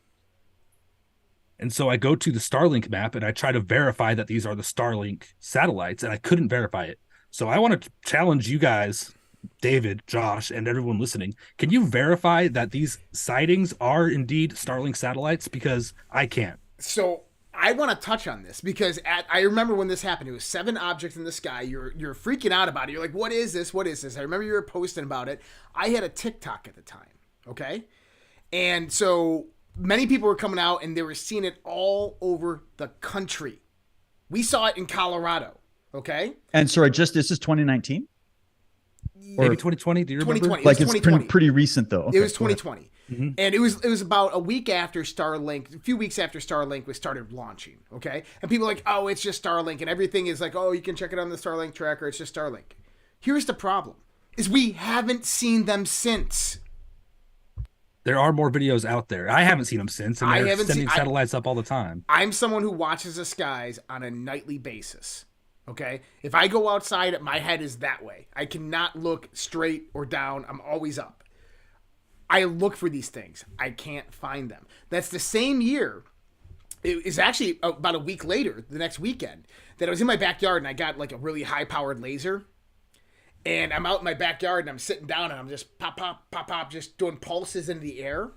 And so I go to the Starlink map and I try to verify that these are the Starlink satellites, and I couldn't verify it. So I want to challenge you guys, David, Josh, and everyone listening. Can you verify that these sightings are indeed Starlink satellites? Because I can't. So I want to touch on this because I remember when this happened. It was 7 objects in the sky. You're freaking out about it. You're like, what is this? What is this? I remember you were posting about it. I had a TikTok at the time, okay? And so many people were coming out and they were seeing it all over the country. We saw it in Colorado, okay? And sorry, this is 2019? Maybe 2020. Do you remember? 2020. Like it's pretty recent though. Okay, it was 2020. Mm-hmm. And it was about a week after Starlink, a few weeks after Starlink was started launching, okay? And people are like, oh, it's just Starlink, and everything is like, oh, you can check it on the Starlink tracker, it's just Starlink. Here's the problem, is we haven't seen them since. There are more videos out there. I haven't seen them since, and they're sending satellites up all the time. I'm someone who watches the skies on a nightly basis. Okay, if I go outside, my head is that way. I cannot look straight or down. I'm always up. I look for these things. I can't find them. That's the same year. It is actually about a week later, the next weekend, that I was in my backyard and I got like a really high-powered laser. And I'm out in my backyard and I'm sitting down and I'm just pop, pop, pop, pop, just doing pulses into the air.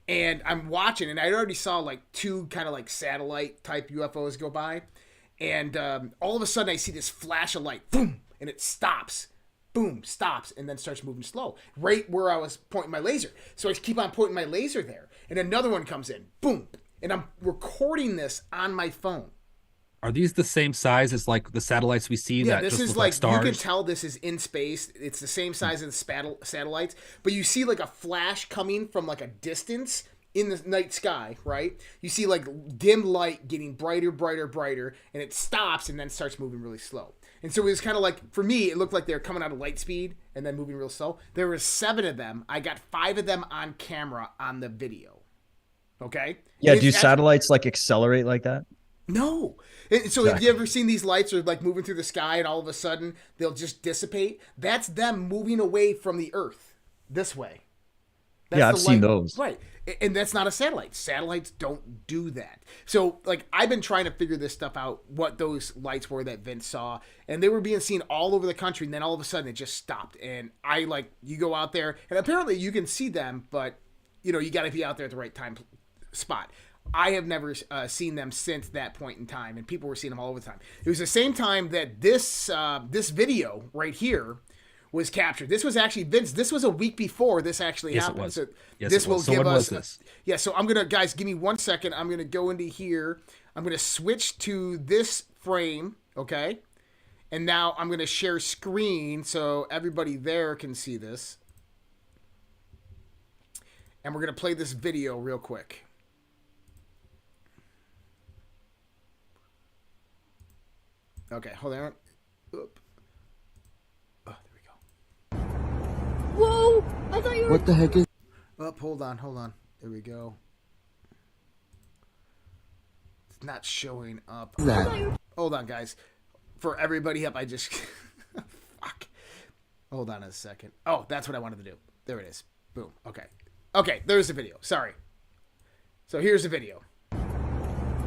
And I'm watching, and I already saw like 2 kind of like satellite type UFOs go by. And all of a sudden, I see this flash of light, boom, and it stops, boom, stops, and then starts moving slow, right where I was pointing my laser. So I keep on pointing my laser there, and another one comes in, boom, and I'm recording this on my phone. Are these the same size as like the satellites we see? Yeah, that this just is look like stars? You can tell this is in space. It's the same size as satellites, but you see like a flash coming from like a distance in the night sky, right? You see like dim light getting brighter, brighter, brighter, and it stops and then starts moving really slow. And so it was kind of like, for me, it looked like they were coming out of light speed and then moving real slow. There were 7 of them. I got 5 of them on camera on the video. Okay? Yeah, do satellites like accelerate like that? No. And so Have you ever seen these lights are like moving through the sky and all of a sudden they'll just dissipate? That's them moving away from the Earth this way. That's I've seen those. Right. And that's not a satellite. Satellites don't do that. So, like, I've been trying to figure this stuff out, what those lights were that Vince saw. And they were being seen all over the country. And then all of a sudden, it just stopped. And you go out there, and apparently you can see them, but, you got to be out there at the right time spot. I have never seen them since that point in time. And people were seeing them all over the time. It was the same time that this video right here was captured. This was actually Vince. This was a week before this actually happened. It was. So yes, this it was. will give when us. Was this? So I'm gonna, guys, give me 1 second. I'm gonna go into here. I'm gonna switch to this frame, okay? And now I'm gonna share screen so everybody there can see this. And we're gonna play this video real quick. Okay, hold on. Oop. Whoa! I thought you were. What the heck is? Oh, hold on. There we go. It's not showing up. That? Hold on, guys. For everybody up, I just fuck. Hold on a second. Oh, that's what I wanted to do. There it is. Boom. Okay. There's the video. Sorry. So here's the video.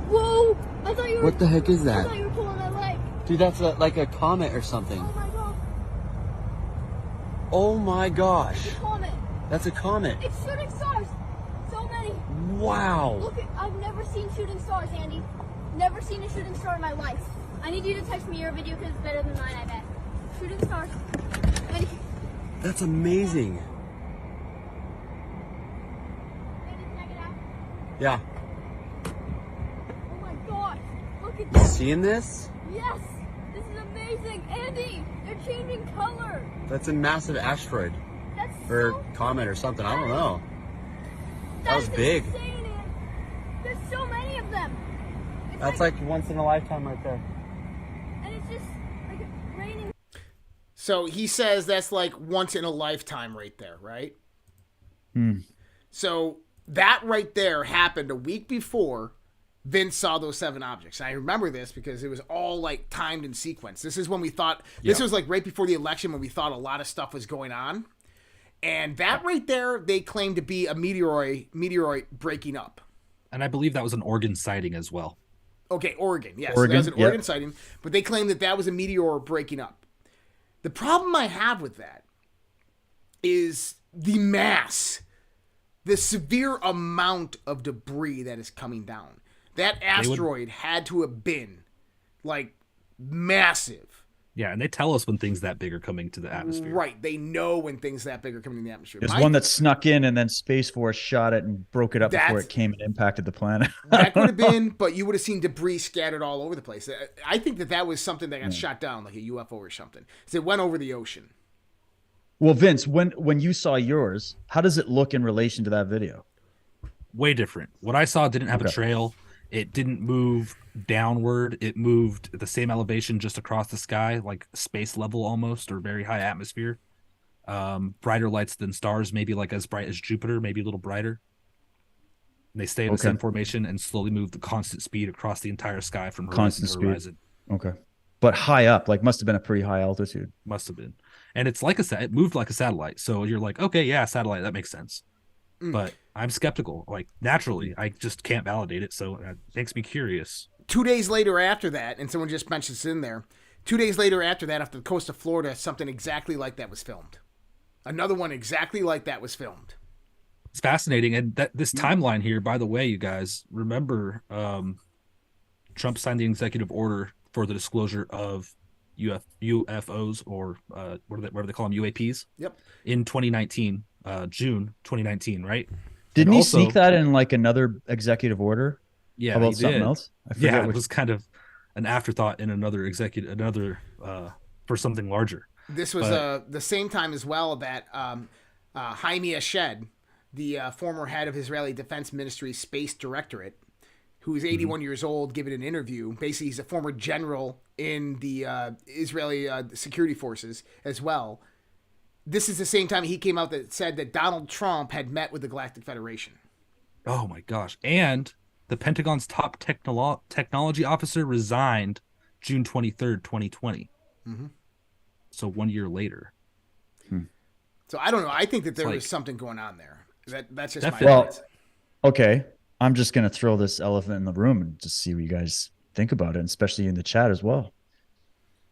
Whoa! I thought you were. What the heck is I that? thought you were pulling my leg. Dude, that's like a comet or something. Oh my god! Oh my gosh. It's a comet. That's a comet. It's shooting stars. So many. Wow. Look, I've never seen shooting stars, Andy. Never seen a shooting star in my life. I need you to text me your video because it's better than mine, I bet. Shooting stars. Andy. That's amazing. Andy, can I get out? Yeah. Oh my god. Look at this. Seeing this? Yes. This is amazing. Andy, they're changing color. That's a massive asteroid. That's Or so... comet or something. I don't know. That was is big. Insane, Andy. There's so many of them. It's That's like once in a lifetime right there. And it's just like So he says that's like once in a lifetime right there, right? So that right there happened a week before Vince saw those 7 objects. And I remember this because it was all like timed in sequence. This is when we thought, this was like right before the election when we thought a lot of stuff was going on. And that right there, they claimed to be a meteoroid breaking up. And I believe that was an Oregon sighting as well. Okay, Oregon, yes. Oregon, That was an Oregon sighting. But they claimed that was a meteor breaking up. The problem I have with that is the mass, the severe amount of debris that is coming down. That asteroid had to have been like massive. Yeah, and they tell us when things that big are coming to the atmosphere. Right. They know when things that big are coming to the atmosphere. There's one that snuck in and then Space Force shot it and broke it up before it came and impacted the planet. That could have been, but you would have seen debris scattered all over the place. I think that was something that got shot down, like a UFO or something. So it went over the ocean. Well, Vince, when you saw yours, how does it look in relation to that video? Way different. What I saw didn't have a trail. It didn't move downward. It moved at the same elevation just across the sky, like space level almost, or very high atmosphere. Brighter lights than stars, maybe like as bright as Jupiter, maybe a little brighter. And they stay in the same formation and slowly move the constant speed across the entire sky from horizon to horizon. Okay. But high up, like must have been a pretty high altitude. Must have been. And it's like it moved like a satellite. So you're like, okay, yeah, satellite, that makes sense. But I'm skeptical. Like, naturally, I just can't validate it. So it makes me curious. 2 days later after that, and someone just mentioned this in there, 2 days later after that, off the coast of Florida, something exactly like that was filmed. Another one exactly like that was filmed. It's fascinating. And this timeline here, by the way, you guys, remember Trump signed the executive order for the disclosure of UFOs, or whatever they call them, UAPs. Yep. In 2019. June 2019, right? Didn't he sneak that in like another executive order? Yeah, about something else? I forget it was kind of an afterthought in another for something larger. This was the same time as well that Jaime Ashed, the former head of Israeli Defense Ministry Space Directorate, who is 81 years old, giving an interview. Basically, he's a former general in the Israeli security forces as well. This is the same time he came out that said that Donald Trump had met with the Galactic Federation. Oh my gosh. And the Pentagon's top technology officer resigned June 23rd, 2020. So 1 year later. So I don't know. I think that there was something going on there. That's just definitely. my opinion. Okay. I'm just going to throw this elephant in the room and just see what you guys think about it, and especially in the chat as well.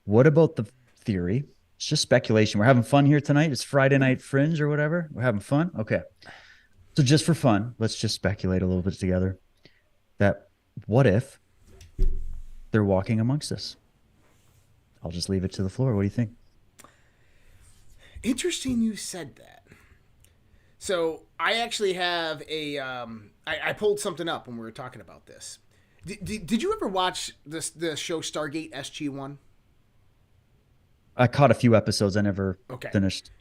What about the theory? It's just speculation. We're having fun here tonight. It's Friday Night Fringe or whatever. We're having fun. Okay. So just for fun, let's just speculate a little bit together that what if they're walking amongst us? I'll just leave it to the floor. What do you think? Interesting you said that. So I actually have I pulled something up when we were talking about this. Did you ever watch the show Stargate SG-1? I caught a few episodes. I never finished.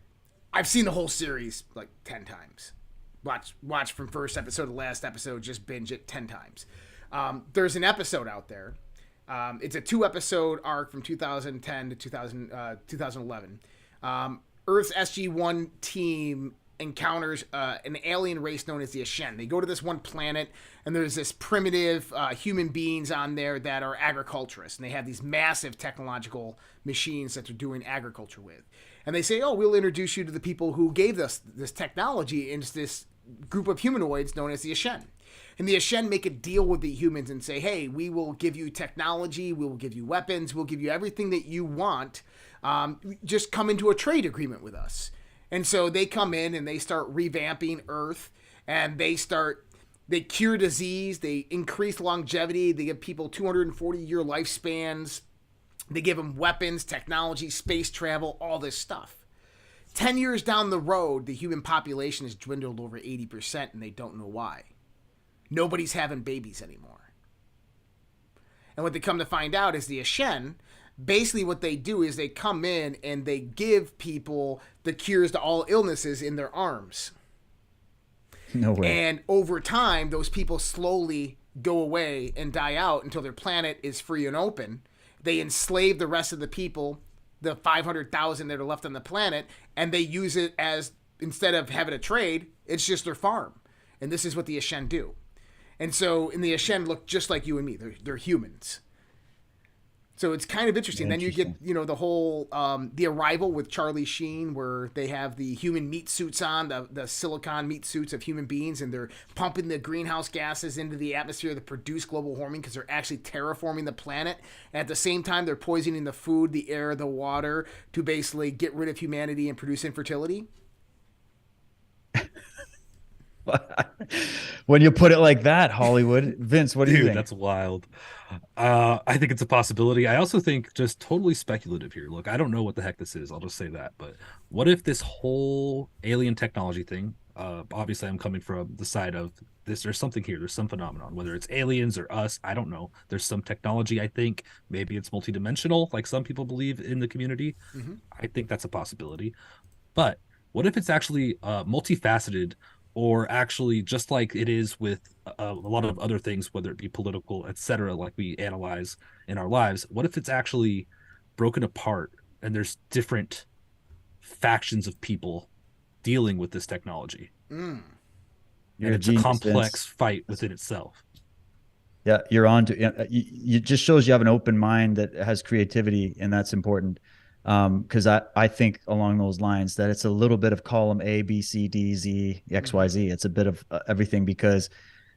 I've seen the whole series like 10 times. Watch from first episode to last episode, just binge it 10 times. There's an episode out there. It's a 2-episode arc from 2010 to 2011. Earth's SG-1 team encounters an alien race known as the Ashen. They go to this one planet, and there's this primitive human beings on there that are agriculturists, and they have these massive technological machines that they're doing agriculture with. And they say, oh, we'll introduce you to the people who gave us this technology into this group of humanoids known as the Ashen. And the Ashen make a deal with the humans and say, hey, we will give you technology, we will give you weapons, we'll give you everything that you want. Just come into a trade agreement with us. And so they come in and they start revamping Earth, and they cure disease, they increase longevity, they give people 240-year lifespans, they give them weapons, technology, space travel, all this stuff. 10 years down the road, the human population has dwindled over 80%, and they don't know why. Nobody's having babies anymore. And what they come to find out is the Ashen, basically what they do is they come in and they give people the cures to all illnesses in their arms. No way. And over time, those people slowly go away and die out until their planet is free and open. They enslave the rest of the people the 500,000 that are left on the planet, and they use it as, instead of having a trade, it's just their farm. And this is what the Ashen do. And so, and the Ashen look just like you and me. They're humans. So it's kind of interesting. Then you get, the whole, the Arrival with Charlie Sheen, where they have the human meat suits on, the silicon meat suits of human beings, and they're pumping the greenhouse gases into the atmosphere that produce global warming because they're actually terraforming the planet. And at the same time, they're poisoning the food, the air, the water to basically get rid of humanity and produce infertility. When you put it like that, Hollywood, Vince, what do you think? That's wild. I think it's a possibility. I also think, just totally speculative here. Look, I don't know what the heck this is. I'll just say that. But what if this whole alien technology thing, obviously I'm coming from the side of this, there's something here, there's some phenomenon, whether it's aliens or us, I don't know. There's some technology, I think. Maybe it's multidimensional, like some people believe in the community. Mm-hmm. I think that's a possibility. But what if it's actually multifaceted, or actually just like it is with a lot of other things, whether it be political, etc., like we analyze in our lives? What if it's actually broken apart and there's different factions of people dealing with this technology? And it's a complex fight within itself. Yeah, you're on to it. Just shows you have an open mind that has creativity, and that's important. Because I think along those lines that it's a little bit of column A, B, C, D, Z, X, Y, Z. It's a bit of everything, because,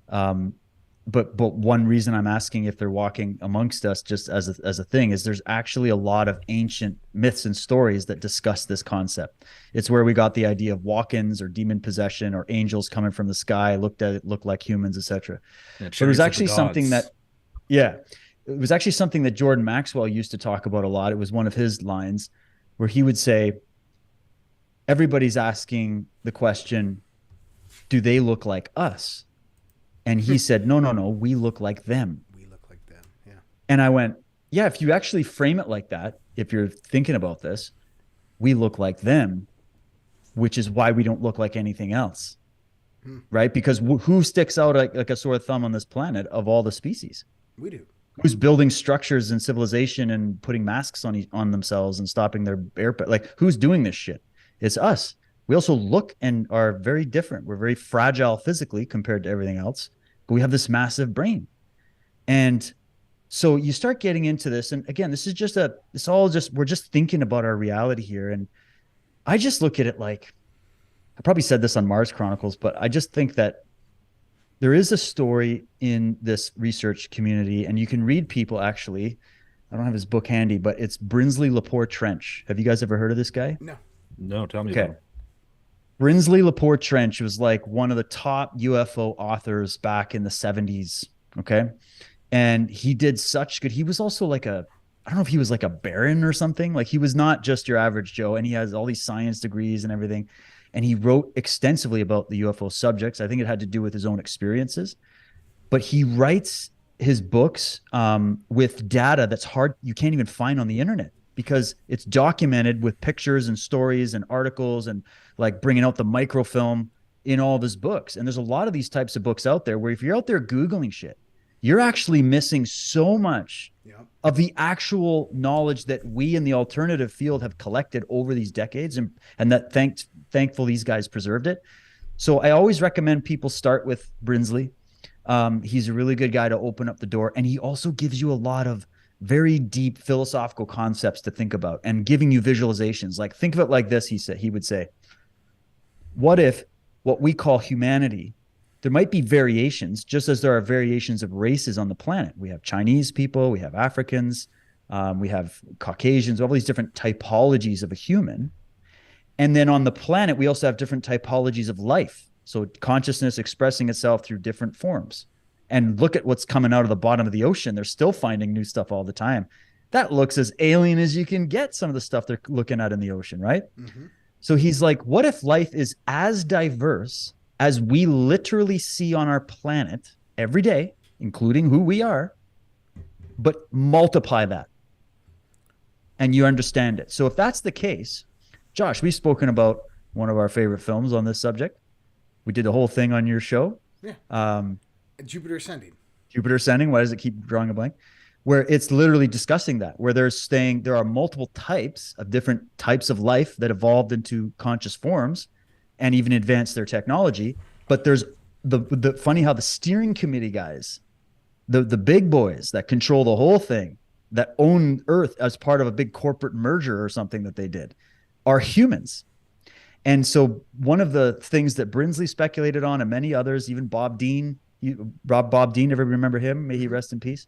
but one reason I'm asking if they're walking amongst us just as a thing is there's actually a lot of ancient myths and stories that discuss this concept. It's where we got the idea of walk-ins or demon possession or angels coming from the sky, looked like humans, etc. But it was actually something that, it was actually something that Jordan Maxwell used to talk about a lot. It was one of his lines where he would say, everybody's asking the question, do they look like us? And he said, no, we look like them. We look like them, yeah. And I went, yeah, if you actually frame it like that, if you're thinking about this, we look like them, which is why we don't look like anything else, right? Because who sticks out like a sore thumb on this planet of all the species? We do. Who's building structures and civilization and putting masks on themselves and stopping their air? Like, who's doing this shit? It's us. We also look and are very different. We're very fragile physically compared to everything else, but we have this massive brain. And so you start getting into this. And again, we're just thinking about our reality here. And I just look at it like, I probably said this on Mars Chronicles, but I just think that there is a story in this research community, and you can read people actually. I don't have his book handy, but it's Brinsley Lepore Trench. Have you guys ever heard of this guy? No, tell me about it. Brinsley Lepore Trench was like one of the top UFO authors back in the 70s. Okay. And he did such good. He was also like I don't know if he was like a baron or something. Like, he was not just your average Joe, and he has all these science degrees and everything. And he wrote extensively about the UFO subjects. I think it had to do with his own experiences. But he writes his books with data that's hard. You can't even find on the internet, because it's documented with pictures and stories and articles, and like bringing out the microfilm in all of his books. And there's a lot of these types of books out there where if you're out there Googling shit, you're actually missing so much of the actual knowledge that we in the alternative field have collected over these decades, and that thankful these guys preserved it. So I always recommend people start with Brinsley. He's a really good guy to open up the door, and he also gives you a lot of very deep philosophical concepts to think about, and giving you visualizations. Like, think of it like this. He would say, what if what we call humanity, there might be variations, just as there are variations of races on the planet. We have Chinese people, we have Africans, we have Caucasians, all these different typologies of a human. And then on the planet, we also have different typologies of life. So consciousness expressing itself through different forms. And look at what's coming out of the bottom of the ocean. They're still finding new stuff all the time. That looks as alien as you can get, some of the stuff they're looking at in the ocean, right? Mm-hmm. So he's like, what if life is as diverse as we literally see on our planet every day, including who we are, but multiply that and you understand it. So if that's the case, Josh, we've spoken about one of our favorite films on this subject. We did the whole thing on your show. Yeah. Jupiter Ascending. Jupiter Ascending. Why does it keep drawing a blank? where it's literally discussing that, where they're saying there are multiple types of different types of life that evolved into conscious forms and even advanced their technology. But there's the funny how the steering committee guys, the big boys that control the whole thing, that own Earth as part of a big corporate merger or something that they did, are humans. And so one of the things that Brinsley speculated on, and many others, even Bob Dean, Bob Dean, ever remember him? May he rest in peace.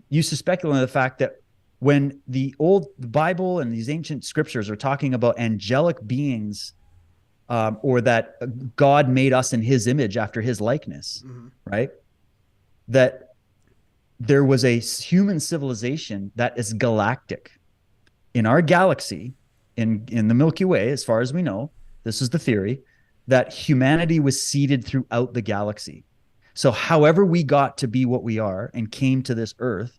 Used to speculate on the fact that when the Bible and these ancient scriptures are talking about angelic beings, or that God made us in his image after his likeness, right? That there was a human civilization that is galactic in our galaxy, in the Milky Way, as far as we know. This is the theory, that humanity was seeded throughout the galaxy. So however we got to be what we are and came to this Earth,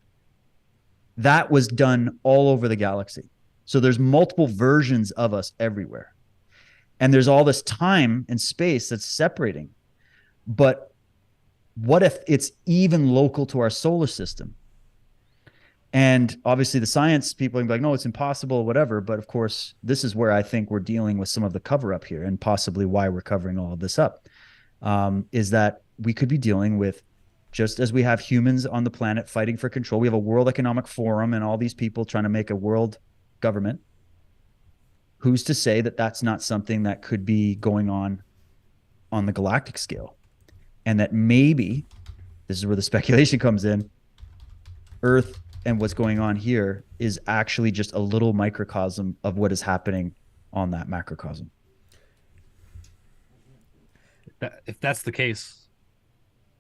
that was done all over the galaxy. So there's multiple versions of us everywhere. And there's all this time and space that's separating. But what if it's even local to our solar system? And obviously the science people are like, no, it's impossible, whatever. But of course, this is where I think we're dealing with some of the cover up here, and possibly why we're covering all of this up, is that we could be dealing with, just as we have humans on the planet fighting for control, we have a World Economic Forum and all these people trying to make a world government. Who's to say that that's not something that could be going on the galactic scale? And that maybe, this is where the speculation comes in, Earth and what's going on here is actually just a little microcosm of what is happening on that macrocosm. If that's the case,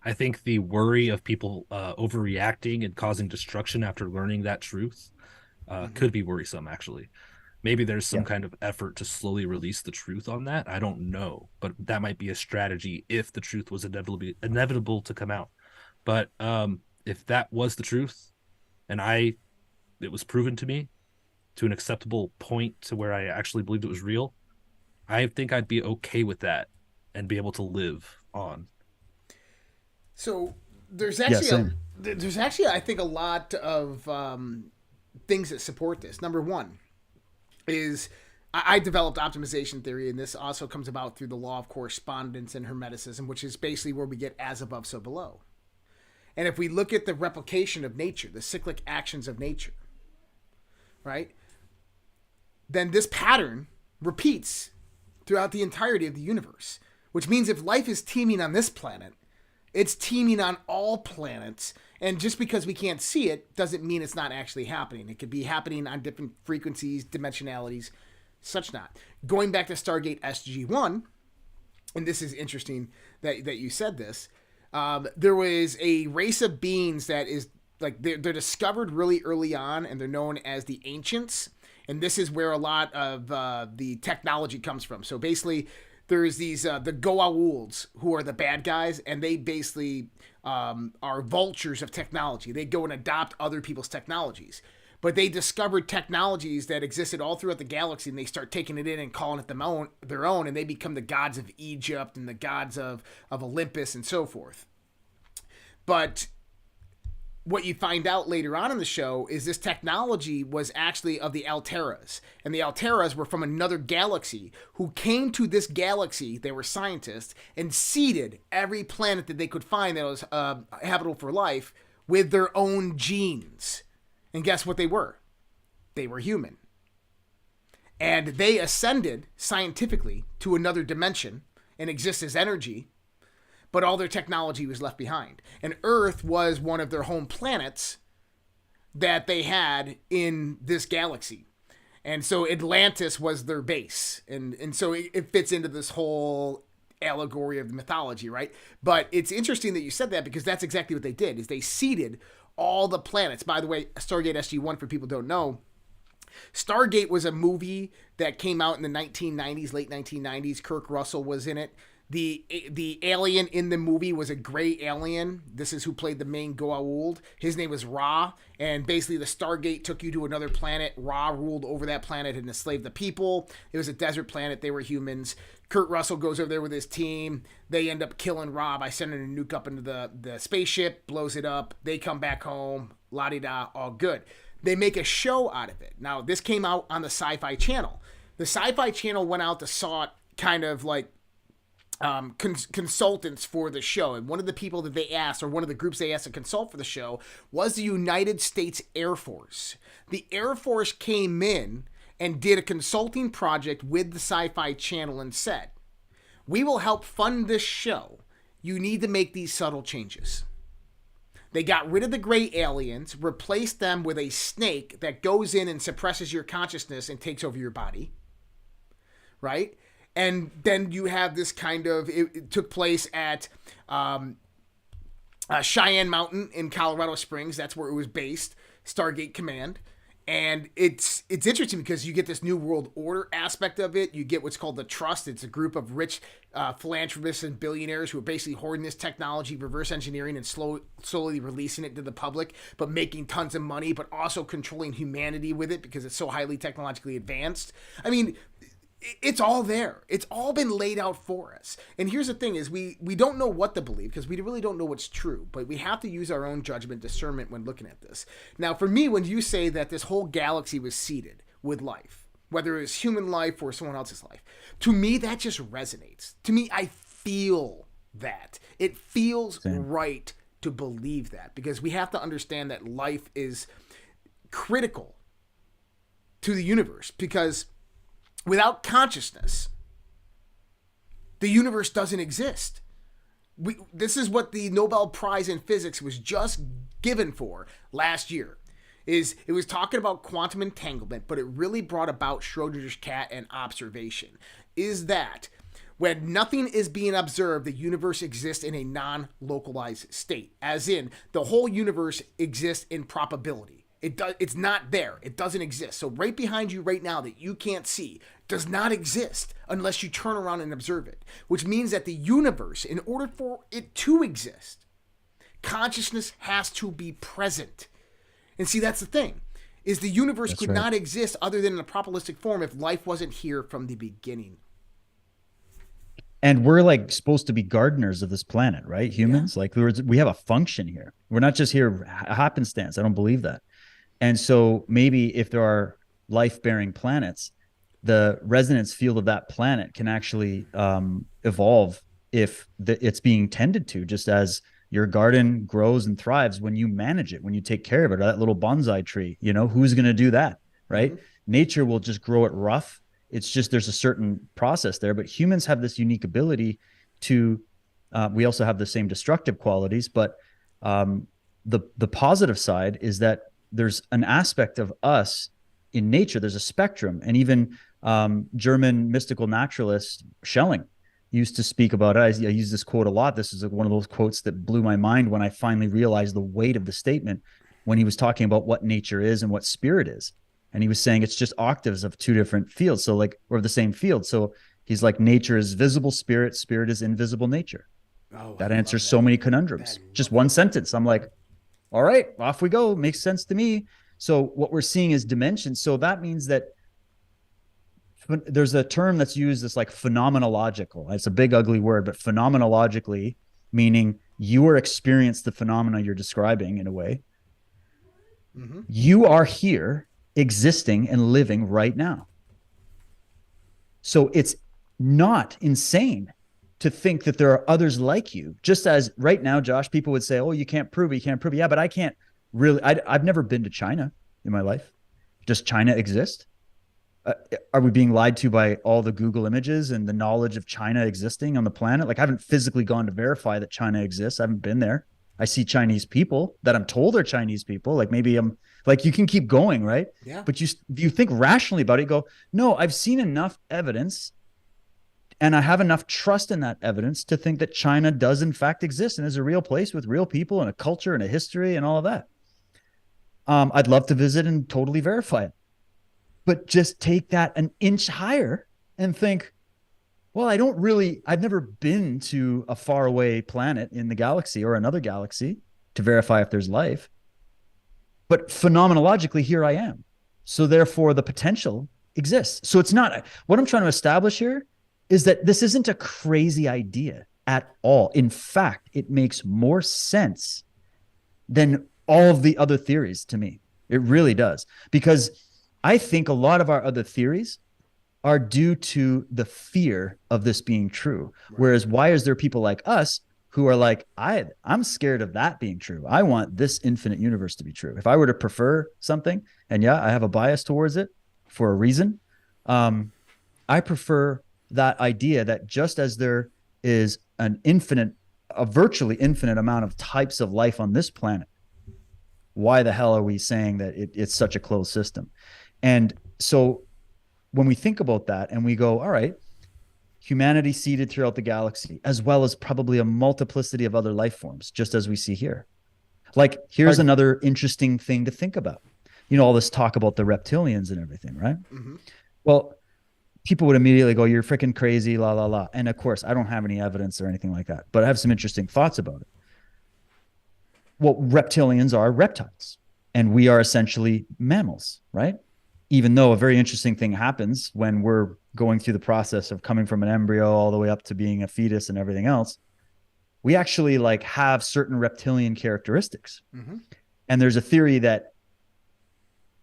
I think the worry of people overreacting and causing destruction after learning that truth could be worrisome, actually. Maybe there's some kind of effort to slowly release the truth on that. I don't know, but that might be a strategy if the truth was inevitable to come out. But if that was the truth, and it was proven to me to an acceptable point to where I actually believed it was real, I think I'd be okay with that and be able to live on. So there's actually I think a lot of things that support this. Number one is I developed optimization theory, and this also comes about through the law of correspondence and Hermeticism, which is basically where we get as above, so below. And if we look at the replication of nature, the cyclic actions of nature, right, then this pattern repeats throughout the entirety of the universe, which means if life is teeming on this planet, it's teeming on all planets. And just because we can't see it doesn't mean it's not actually happening. It could be happening on different frequencies, dimensionalities, such not. Going back to Stargate SG-1, and this is interesting that you said this, there was a race of beings that is like they're discovered really early on, and they're known as the Ancients. And this is where a lot of the technology comes from. So basically, there's these the Goa'ulds, who are the bad guys, and they basically are vultures of technology. They go and adopt other people's technologies. But they discovered technologies that existed all throughout the galaxy, and they start taking it in and calling it their own, and they become the gods of Egypt and the gods of Olympus and so forth. But what you find out later on in the show is this technology was actually of the Alteras. And the Alteras were from another galaxy who came to this galaxy, they were scientists, and seeded every planet that they could find that was habitable for life with their own genes. And guess what they were? They were human. And they ascended scientifically to another dimension and exist as energy, but all their technology was left behind. And Earth was one of their home planets that they had in this galaxy. And so Atlantis was their base. And so it fits into this whole allegory of the mythology, right? But it's interesting that you said that, because that's exactly what they did, is they seeded all the planets. By the way, Stargate SG-1, for people who don't know, Stargate was a movie that came out in the 1990s, late 1990s. Kirk Russell was in it. The alien in the movie was a gray alien. This is who played the main Goa'uld. His name was Ra, and basically the Stargate took you to another planet. Ra ruled over that planet and enslaved the people. It was a desert planet. They were humans. Kurt Russell goes over there with his team. They end up killing Ra by sending a nuke up into the spaceship, blows it up. They come back home. la-di-da, all good. They make a show out of it. Now, this came out on the Sci-Fi Channel. The Sci-Fi Channel went out to sought kind of like consultants for the show. And one of the people that they asked, or one of the groups they asked to consult for the show, was the United States Air Force. The Air Force came in and did a consulting project with the Sci-Fi Channel and said, we will help fund this show. You need to make these subtle changes. They got rid of the gray aliens, replaced them with a snake that goes in and suppresses your consciousness and takes over your body. Right? And then you have this kind of, it took place at Cheyenne Mountain in Colorado Springs. That's where it was based, Stargate Command. And it's interesting because you get this new world order aspect of it. You get what's called the Trust. It's a group of rich philanthropists and billionaires who are basically hoarding this technology, reverse engineering, and slowly releasing it to the public, but making tons of money, but also controlling humanity with it because it's so highly technologically advanced. I mean, it's all there. It's all been laid out for us. And here's the thing is we don't know what to believe because we really don't know what's true, but we have to use our own judgment, discernment when looking at this. Now, for me, when you say that this whole galaxy was seeded with life, whether it's human life or someone else's life, to me, that just resonates. To me, I feel that. It feels right to believe that because we have to understand that life is critical to the universe because without consciousness, the universe doesn't exist. This is what the Nobel Prize in Physics was just given for last year. It was talking about quantum entanglement, but it really brought about Schrodinger's cat and observation. Is that when nothing is being observed, the universe exists in a non-localized state, as in the whole universe exists in probability. It's not there. It doesn't exist. So right behind you right now that you can't see does not exist unless you turn around and observe it, which means that the universe, in order for it to exist, consciousness has to be present. And see, that's the thing, is the universe could not exist other than in a probabilistic form if life wasn't here from the beginning. And we're like supposed to be gardeners of this planet, right? Humans, like we have a function here. We're not just here happenstance. I don't believe that. And so maybe if there are life-bearing planets, the resonance field of that planet can actually evolve if it's being tended to, just as your garden grows and thrives when you manage it, when you take care of it, or that little bonsai tree, who's going to do that, right? Mm-hmm. Nature will just grow it rough. It's just there's a certain process there, but humans have this unique ability to, we also have the same destructive qualities, but the positive side is that there's an aspect of us in nature. There's a spectrum. And even German mystical naturalist Schelling used to speak about it. I use this quote a lot. This is one of those quotes that blew my mind when I finally realized the weight of the statement when he was talking about what nature is and what spirit is. And he was saying it's just octaves of two different fields. So or the same field. So he's like, nature is visible spirit, spirit is invisible nature. Oh, that answers so many conundrums. Just one sentence. I'm like, all right, off we go. Makes sense to me. So what we're seeing is dimensions. So that means that there's a term that's used that's like phenomenological. It's a big, ugly word, but phenomenologically, meaning you are experiencing the phenomena you're describing in a way. Mm-hmm. You are here existing and living right now. So it's not insane to think that there are others like you. Just as right now, Josh, people would say, oh, you can't prove it, you can't prove it. Yeah, but I can't really, I've never been to China in my life. Does China exist? Are we being lied to by all the Google images and the knowledge of China existing on the planet? Like, I haven't physically gone to verify that China exists. I haven't been there. I see Chinese people that I'm told are Chinese people. Like, maybe I'm like, you can keep going, right? Yeah. But you think rationally about it, you go, no, I've seen enough evidence and I have enough trust in that evidence to think that China does in fact exist and is a real place with real people and a culture and a history and all of that. I'd love to visit and totally verify it. But just take that an inch higher and think, well, I've never been to a faraway planet in the galaxy or another galaxy to verify if there's life. But phenomenologically, here I am. So therefore, the potential exists. So it's not, what I'm trying to establish here is that this isn't a crazy idea at all. In fact, it makes more sense than all of the other theories to me. It really does. Because I think a lot of our other theories are due to the fear of this being true. Right. Whereas why is there people like us who are like, I'm scared of that being true. I want this infinite universe to be true. If I were to prefer something, and yeah, I have a bias towards it for a reason, I prefer that idea that just as there is a virtually infinite amount of types of life on this planet, why the hell are we saying that it's such a closed system? And so when we think about that and we go, all right, humanity seeded throughout the galaxy, as well as probably a multiplicity of other life forms, just as we see here. Like, here's another interesting thing to think about. You know, all this talk about the reptilians and everything, right? Mm-hmm. Well, people would immediately go, you're freaking crazy, la, la, la. And of course, I don't have any evidence or anything like that, but I have some interesting thoughts about it. Well, reptilians are reptiles, and we are essentially mammals, right? Even though a very interesting thing happens when we're going through the process of coming from an embryo all the way up to being a fetus and everything else, we actually like have certain reptilian characteristics. Mm-hmm. And there's a theory that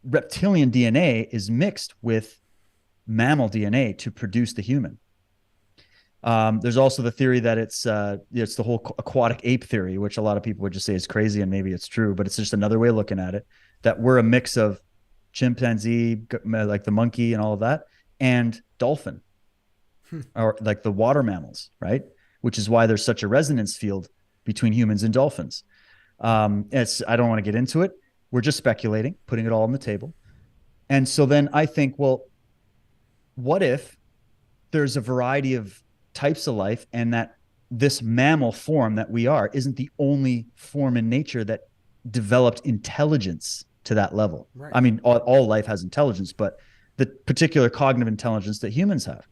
reptilian DNA is mixed with mammal DNA to produce the human. There's also the theory that it's the whole aquatic ape theory, which a lot of people would just say is crazy, and maybe it's true, but it's just another way of looking at it, that we're a mix of chimpanzee, like the monkey and all of that, and dolphin, or like the water mammals, right? Which is why there's such a resonance field between humans and dolphins. I don't want to get into it. We're just speculating, putting it all on the table. And so then I think, well, what if there's a variety of types of life, and that this mammal form that we are isn't the only form in nature that developed intelligence to that level? Right. I mean, all life has intelligence, but the particular cognitive intelligence that humans have.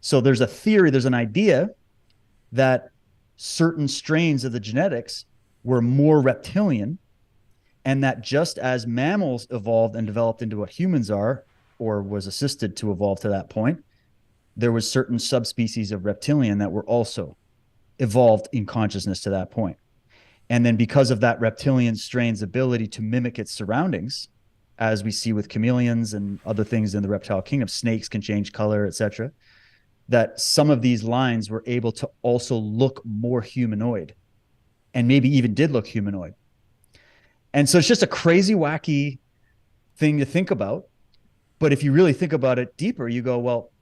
So there's a theory, there's an idea that certain strains of the genetics were more reptilian, and that just as mammals evolved and developed into what humans are, or was assisted to evolve to that point, there was certain subspecies of reptilian that were also evolved in consciousness to that point. And then because of that reptilian strain's ability to mimic its surroundings, as we see with chameleons and other things in the reptile kingdom, snakes can change color, etc., that some of these lines were able to also look more humanoid, and maybe even did look humanoid. And so it's just a crazy, wacky thing to think about. But if you really think about it deeper, you go, well,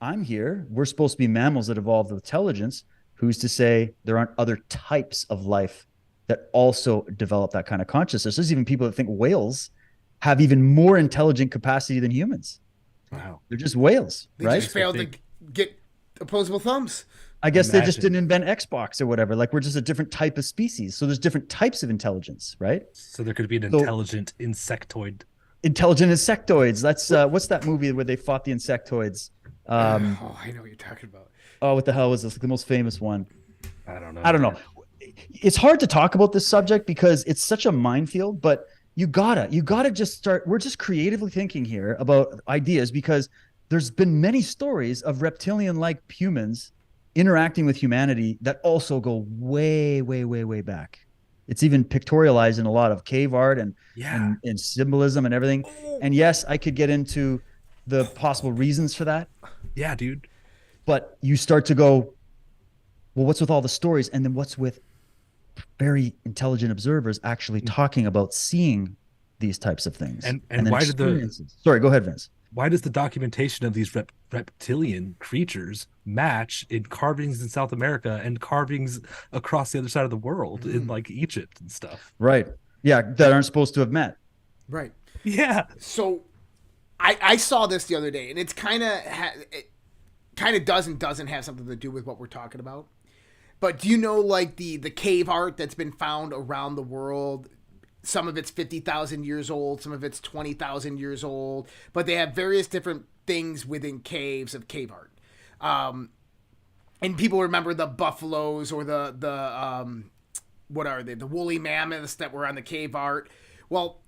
I'm here. We're supposed to be mammals that evolved with intelligence. Who's to say there aren't other types of life that also develop that kind of consciousness? There's even people that think whales have even more intelligent capacity than humans. Wow. They're just whales, they right? They just failed to get opposable thumbs. I guess they just didn't invent Xbox or whatever. Like, we're just a different type of species. So there's different types of intelligence, right? So there could be an intelligent insectoid. Intelligent insectoids. That's what's that movie where they fought the insectoids? I know what you're talking about. Oh, what the hell was this? The most famous one. I don't know. It's hard to talk about this subject because it's such a minefield, but you gotta just start. We're just creatively thinking here about ideas, because there's been many stories of reptilian-like humans interacting with humanity that also go way, way, way, way back. It's even pictorialized in a lot of cave art and symbolism and everything. And yes, I could get into the possible reasons for that. Yeah, dude. But you start to go, well, what's with all the stories? And then what's with very intelligent observers actually talking about seeing these types of things? And why did Sorry, go ahead, Vince. Why does the documentation of these reptilian creatures match in carvings in South America and carvings across the other side of the world in like Egypt and stuff? Right. Yeah, that aren't supposed to have met. Right. Yeah. So I saw this the other day, and it's kind of does and doesn't have something to do with what we're talking about. But do you know, like, the cave art that's been found around the world? Some of it's 50,000 years old, some of it's 20,000 years old, but they have various different things within caves of cave art. And people remember the buffaloes or the what are they? The woolly mammoths that were on the cave art. Well,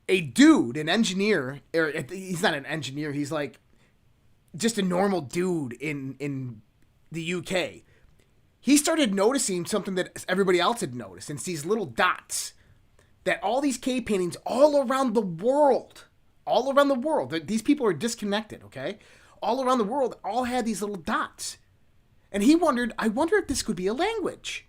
a dude, an engineer, or he's not an engineer, he's like just a normal dude in the UK. He started noticing something that everybody else had noticed, and it's these little dots that all these cave paintings all around the world, these people are disconnected, okay? All around the world, all had these little dots. And he wondered, I wonder if this could be a language.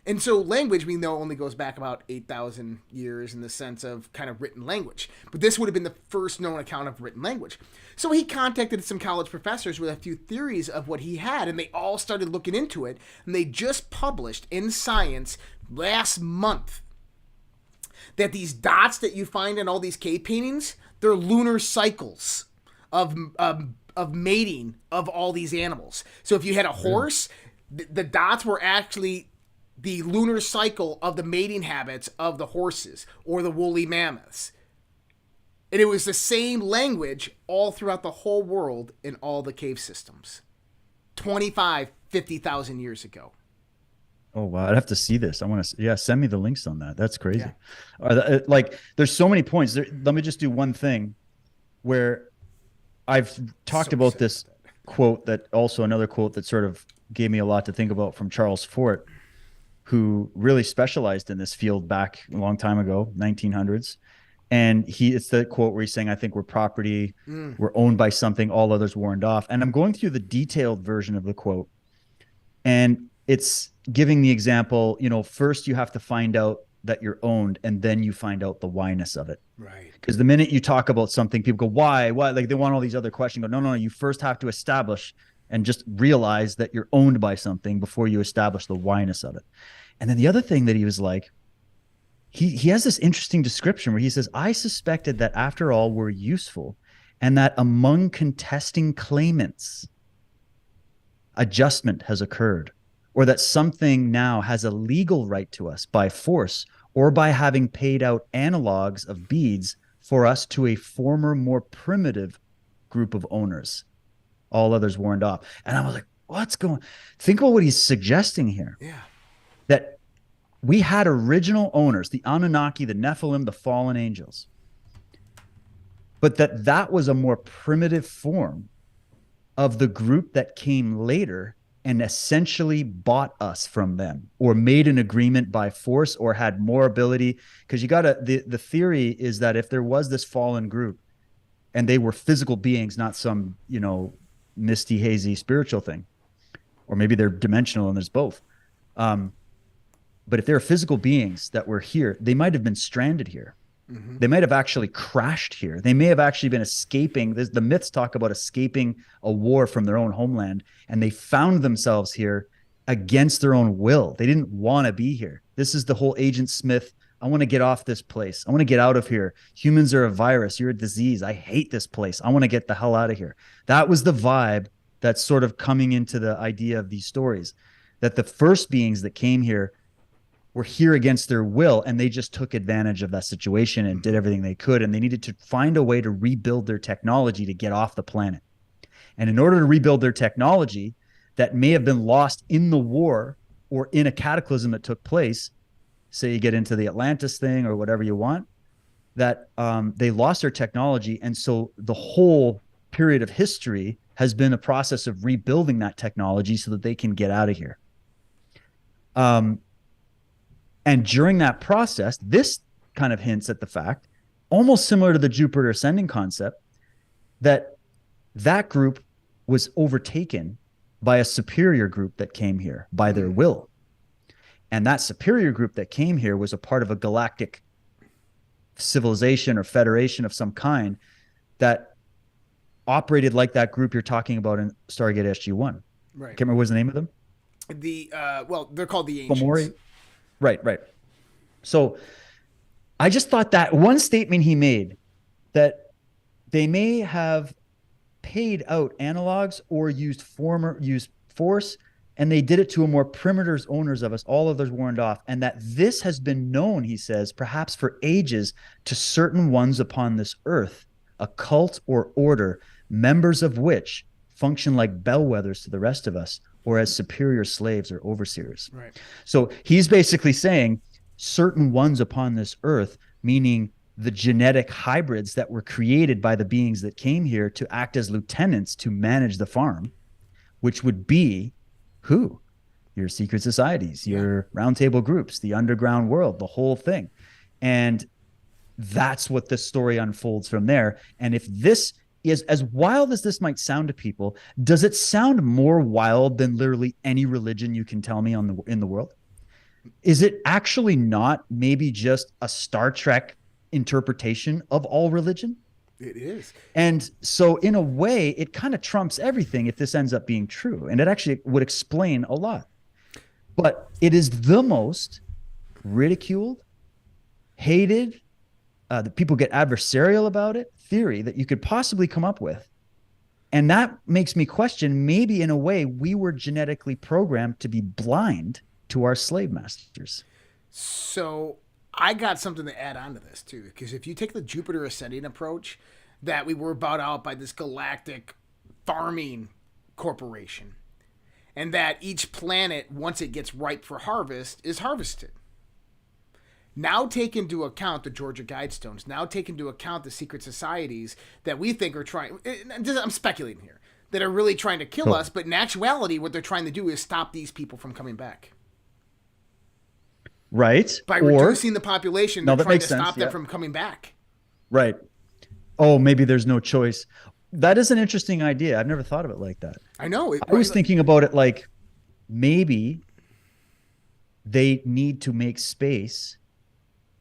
And so language, we know, only goes back about 8,000 years in the sense of kind of written language. But this would have been the first known account of written language. So he contacted some college professors with a few theories of what he had, and they all started looking into it. And they just published in Science last month that these dots that you find in all these cave paintings, they're lunar cycles of mating of all these animals. So if you had a horse, the dots were actually the lunar cycle of the mating habits of the horses or the woolly mammoths. And it was the same language all throughout the whole world in all the cave systems. 50,000 years ago. Oh, wow. I'd have to see this. I want to, send me the links on that. That's crazy. Yeah. Like, there's so many points. Let me just do one thing where I've talked about this quote, that also another quote that sort of gave me a lot to think about, from Charles Fort, who really specialized in this field back a long time ago, 1900s. And it's the quote where he's saying, I think we're property, we're owned by something, all others warned off. And I'm going through the detailed version of the quote, and it's giving the example, first you have to find out that you're owned, and then you find out the whyness of it. Right. Because the minute you talk about something, people go, why? Like, they want all these other questions. Go, no, you first have to establish and just realize that you're owned by something before you establish the whyness of it. And then the other thing that he was like, he has this interesting description where he says, I suspected that after all we're useful, and that among contesting claimants, adjustment has occurred, or that something now has a legal right to us by force, or by having paid out analogs of beads for us to a former more primitive group of owners, all others warned off. And I was like, think about what he's suggesting here. Yeah. That we had original owners, the Anunnaki, the Nephilim, the fallen angels, but that was a more primitive form of the group that came later and essentially bought us from them, or made an agreement by force, or had more ability. Because the theory is that if there was this fallen group and they were physical beings, not some, misty, hazy spiritual thing, or maybe they're dimensional and there's both. But if they're physical beings that were here, they might have been stranded here. Mm-hmm. They might have actually crashed here. They may have actually been escaping. The myths talk about escaping a war from their own homeland, and they found themselves here against their own will. They didn't want to be here. This is the whole Agent Smith, I want to get off this place. I want to get out of here. Humans are a virus. You're a disease. I hate this place. I want to get the hell out of here. That was the vibe that's sort of coming into the idea of these stories, that the first beings that came here were here against their will, and they just took advantage of that situation and did everything they could, and they needed to find a way to rebuild their technology to get off the planet. And in order to rebuild their technology that may have been lost in the war or in a cataclysm that took place, say you get into the Atlantis thing or whatever you want, that they lost their technology, and so the whole period of history has been a process of rebuilding that technology so that they can get out of here. And during that process, this kind of hints at the fact, almost similar to the Jupiter ascending concept, that group was overtaken by a superior group that came here by their will. And that superior group that came here was a part of a galactic civilization or federation of some kind that operated like that group you're talking about in Stargate SG-1. Right. Can't remember what's the name of them? They're called the Ancients. Fomori? Right. So I just thought that one statement he made, that they may have paid out analogs or used force, and they did it to a more primitive owners of us, all others warned off, and that this has been known, he says, perhaps for ages, to certain ones upon this earth, a cult or order, members of which function like bellwethers to the rest of us, or as superior slaves or overseers. Right. So he's basically saying certain ones upon this earth, meaning the genetic hybrids that were created by the beings that came here to act as lieutenants to manage the farm, which would be who? your secret societies, your roundtable groups, the underground world, the whole thing. And that's what the story unfolds from there. And if this is as wild as this might sound to people, does it sound more wild than literally any religion you can tell me in the world? Is it actually not maybe just a Star Trek interpretation of all religion? It is. And so in a way, it kind of trumps everything if this ends up being true. And it actually would explain a lot. But it is the most ridiculed, hated, that people get adversarial about it, theory that you could possibly come up with. And that makes me question, maybe in a way, we were genetically programmed to be blind to our slave masters. So I got something to add on to this too, because if you take the Jupiter ascending approach, that we were bought out by this galactic farming corporation, and that each planet, once it gets ripe for harvest, is harvested. Now take into account the Georgia Guidestones, now take into account the secret societies that we think are trying, I'm speculating here, that are really trying to kill us, but in actuality, what they're trying to do is stop these people from coming back. Right. By reducing the population, they're trying to stop them from coming back. Right. Oh, maybe there's no choice. That is an interesting idea. I've never thought of it like that. I know. I was thinking about it like maybe they need to make space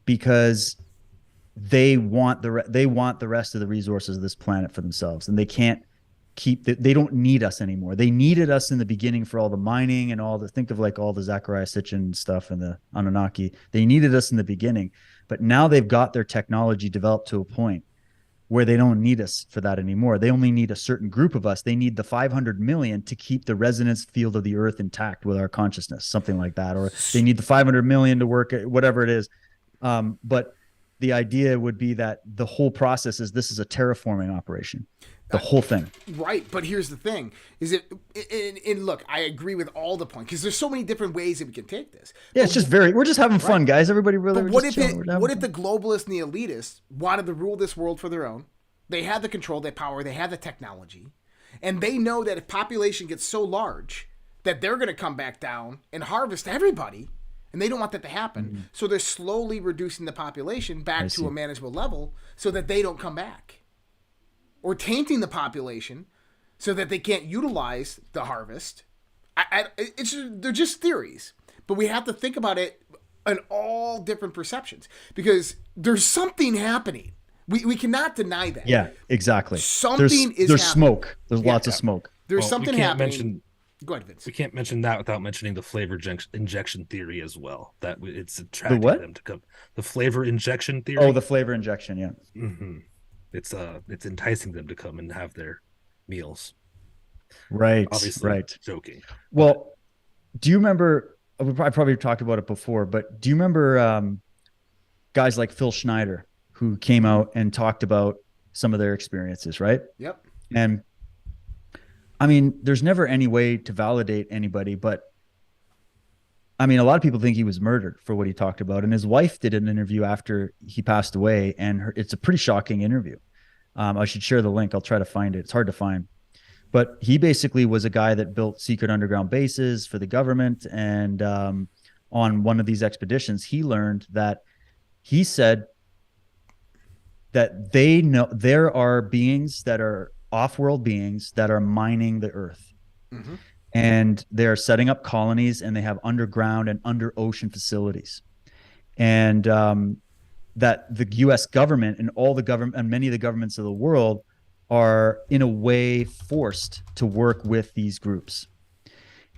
because they want the rest of the resources of this planet for themselves, and they can't they don't need us anymore. They needed us in the beginning for all the mining and all the, think of like all the Zachariah Sitchin stuff and the Anunnaki. They needed us in the beginning, but now they've got their technology developed to a point where they don't need us for that anymore. They only need a certain group of us. They need the 500 million to keep the resonance field of the earth intact with our consciousness, something like that. Or they need the 500 million to work, whatever it is. But the idea would be that the whole process is, this is a terraforming operation. The whole thing. Right. But here's the thing is and look, I agree with all the points because there's so many different ways that we can take this. Yeah. It's just we're just having fun, guys. Everybody really, but what if the globalists and the elitists wanted to rule this world for their own? They had the control, the power, they had the technology, and they know that if population gets so large that they're going to come back down and harvest everybody, and they don't want that to happen. Mm-hmm. So they're slowly reducing the population back to a manageable level so that they don't come back. Or tainting the population so that they can't utilize the harvest. They're just theories. But we have to think about it in all different perceptions. Because there's something happening. We cannot deny that. Yeah, exactly. There's happening. Smoke. There's lots of smoke. There's something happening. Go ahead, Vince. We can't mention that without mentioning the flavor injection theory as well. That it's attracting them to come. The flavor injection theory. Oh, the flavor injection, yeah. Mm-hmm. It's enticing them to come and have their meals. Right. Obviously, right. Joking. Well, do you remember? I probably talked about it before, but do you remember guys like Phil Schneider who came out and talked about some of their experiences? Right. Yep. And I mean, there's never any way to validate anybody, but I mean, a lot of people think he was murdered for what he talked about. And his wife did an interview after he passed away, and it's a pretty shocking interview. I should share the link. I'll try to find it. It's hard to find. But he basically was a guy that built secret underground bases for the government. And on one of these expeditions, he learned that he said that they know there are beings that are off-world beings that are mining the earth. Mm-hmm. And they're setting up colonies, and they have underground and under ocean facilities. And that the U.S. government and all the government and many of the governments of the world are in a way forced to work with these groups.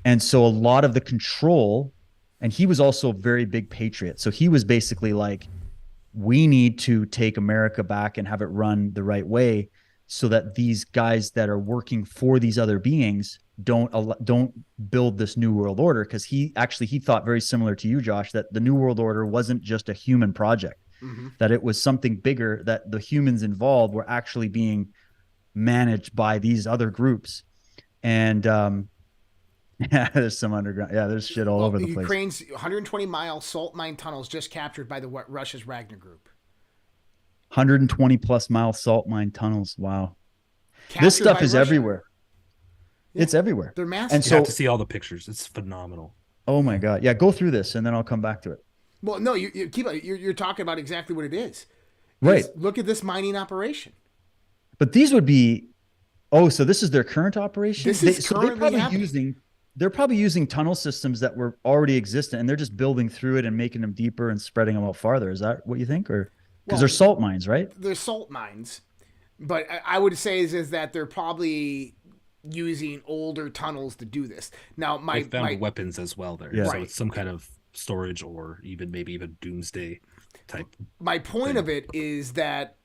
And so a lot of the control, and he was also a very big patriot. So he was basically like, we need to take America back and have it run the right way so that these guys that are working for these other beings don't build this new world order. Because he thought very similar to you, Josh, that the new world order wasn't just a human project, that it was something bigger, that the humans involved were actually being managed by these other groups. And yeah, there's some underground. Yeah, there's shit all over the place. Ukraine's 120-mile salt mine tunnels just captured by Russia's Wagner Group. 120 plus mile salt mine tunnels. Wow. This stuff is everywhere. Yeah. It's everywhere. They're massive. And so you have to see all the pictures. It's phenomenal. Oh my God. Yeah, go through this and then I'll come back to it. Well, no, you keep you're talking about exactly what it is. Right. Look at this mining operation. But these would be, oh, so this is their current operation? This is so currently happening. They're probably using tunnel systems that were already existent, and they're just building through it and making them deeper and spreading them out farther. Is that what you think? Or because they're salt mines, right? They're salt mines. But I would say is that they're probably using older tunnels to do this. Now, they found weapons as well there. Yeah. So Right. it's some kind of storage or maybe even doomsday type. My point of it is that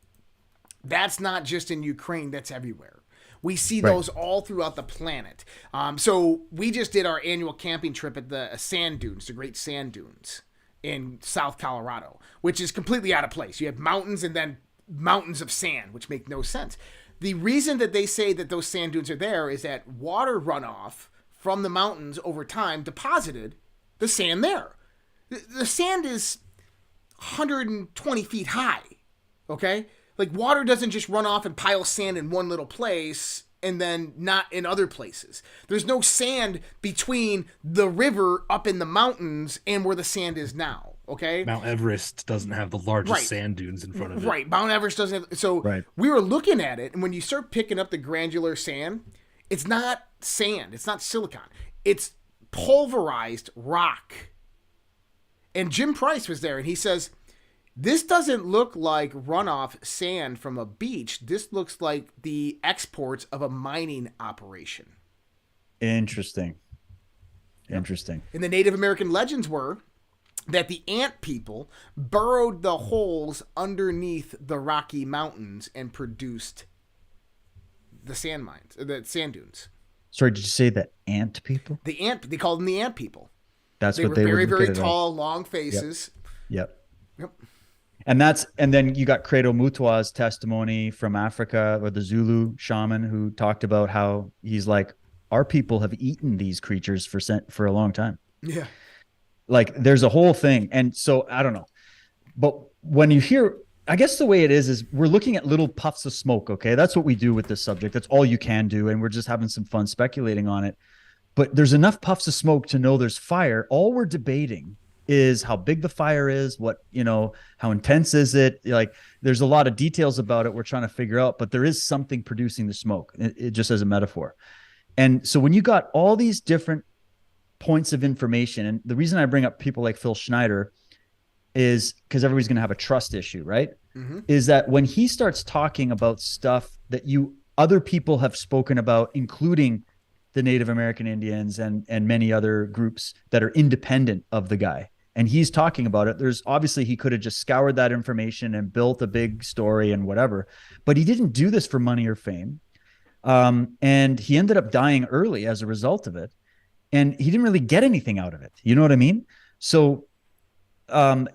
that's not just in Ukraine, that's everywhere. We see those all throughout the planet. So we just did our annual camping trip at the sand dunes, the Great Sand Dunes in South Colorado, which is completely out of place. You have mountains and then mountains of sand, which make no sense. The reason that they say that those sand dunes are there is that water runoff from the mountains over time deposited the sand there. The sand is 120 feet high, okay? Like, water doesn't just run off and pile sand in one little place and then not in other places. There's no sand between the river up in the mountains and where the sand is now, okay? Mount Everest doesn't have the largest sand dunes in front of it. Right, Mount Everest doesn't have... So we were looking at it, and when you start picking up the granular sand, it's not sand, it's not silicon. It's pulverized rock. And Jim Price was there, and he says... This doesn't look like runoff sand from a beach. This looks like the exports of a mining operation. Interesting. And the Native American legends were that the ant people burrowed the holes underneath the Rocky Mountains and produced the sand mines, the sand dunes. Sorry, did you say the ant people? They called them the ant people. That's they what were they very, were very tall, long faces. Yep. And then you got Credo Mutwa's testimony from Africa, or the Zulu shaman, who talked about how he's like, our people have eaten these creatures for a long time. Yeah. Like, there's a whole thing. And so I don't know, but when you hear, I guess the way it is we're looking at little puffs of smoke. Okay. That's what we do with this subject. That's all you can do. And we're just having some fun speculating on it, but there's enough puffs of smoke to know there's fire. All we're debating is how big the fire is, how intense is it? Like, there's a lot of details about it we're trying to figure out, but there is something producing the smoke, it just as a metaphor. And so when you got all these different points of information, and the reason I bring up people like Phil Schneider is because everybody's going to have a trust issue, right? Mm-hmm. Is that when he starts talking about stuff that other people have spoken about, including the Native American Indians and many other groups that are independent of the guy, and he's talking about it, there's obviously, he could have just scoured that information and built a big story and whatever, but he didn't do this for money or fame. And he ended up dying early as a result of it. And he didn't really get anything out of it. You know what I mean? So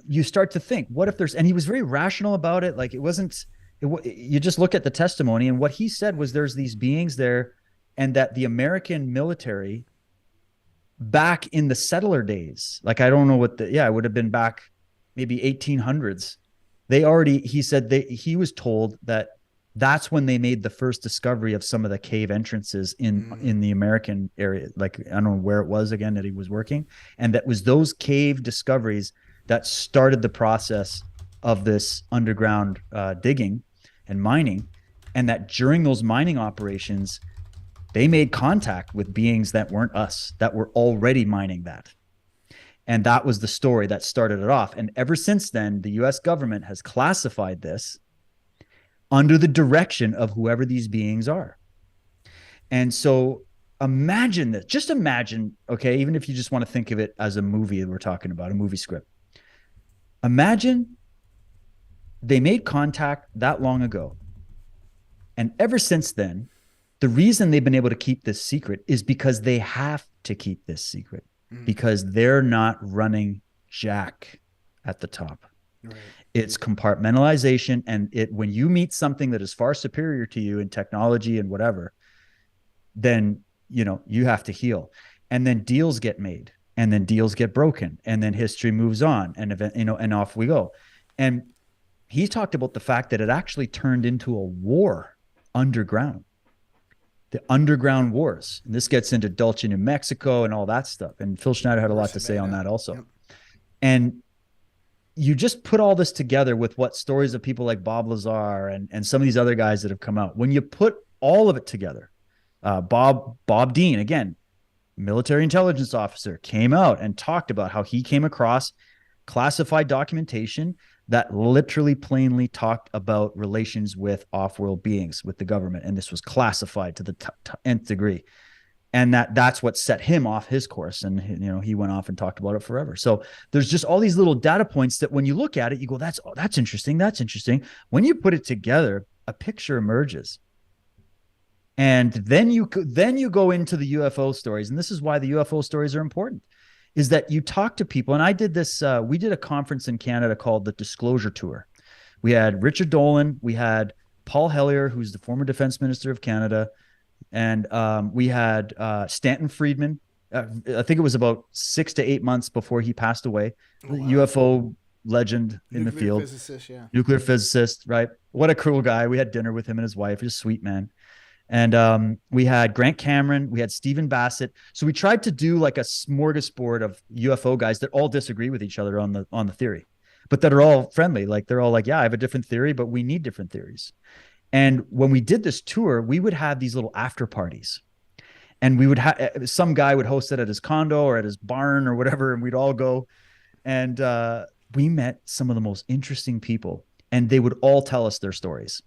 you start to think, what if and he was very rational about it. Like, you just look at the testimony, and what he said was there's these beings there, and that the American military back in the settler days, like, I don't know it would have been back maybe 1800s. He said he was told that that's when they made the first discovery of some of the cave entrances in the American area. Like, I don't know where it was again that he was working. And that was those cave discoveries that started the process of this underground digging and mining. And that during those mining operations, they made contact with beings that weren't us, that were already mining that. And that was the story that started it off. And ever since then, the US government has classified this under the direction of whoever these beings are. And so imagine this, just imagine, okay, even if you just want to think of it as a movie that we're talking about, a movie script. Imagine they made contact that long ago. And ever since then, the reason they've been able to keep this secret is because they have to keep this secret, because they're not running jack at the top. Right. It's compartmentalization. And when you meet something that is far superior to you in technology and whatever, then, you have to heal. And then deals get made, and then deals get broken, and then history moves on, and and off we go. And he talked about the fact that it actually turned into a war underground. the underground wars. And this gets into Dulce, New Mexico and all that stuff. And Phil Schneider had a lot to say on that also. Yep. And you just put all this together with what stories of people like Bob Lazar and some of these other guys that have come out. When you put all of it together, Bob Dean, again, military intelligence officer, came out and talked about how he came across classified documentation that literally plainly talked about relations with off-world beings, with the government. And this was classified to the nth degree. And that's what set him off his course. And, you know, he went off and talked about it forever. So there's just all these little data points that when you look at it, you go, that's interesting. That's interesting. When you put it together, a picture emerges. And then you go into the UFO stories. And this is why the UFO stories are important, is that you talk to people. And I did this, we did a conference in Canada called the Disclosure Tour. We had Richard Dolan, we had Paul Hellyer, who's the former defense minister of Canada. And we had Stanton Friedman. I think it was about 6 to 8 months before he passed away. Oh, wow. UFO legend in the field. Nuclear physicist, right? What a cool guy. We had dinner with him and his wife. He's a sweet man. And we had Grant Cameron. We had Stephen Bassett. So we tried to do like a smorgasbord of UFO guys that all disagree with each other on the theory, but that are all friendly. Like they're all like, yeah, I have a different theory, but we need different theories. And when we did this tour, we would have these little after parties, and we would have some guy would host it at his condo or at his barn or whatever. And we'd all go, and we met some of the most interesting people, and they would all tell us their stories.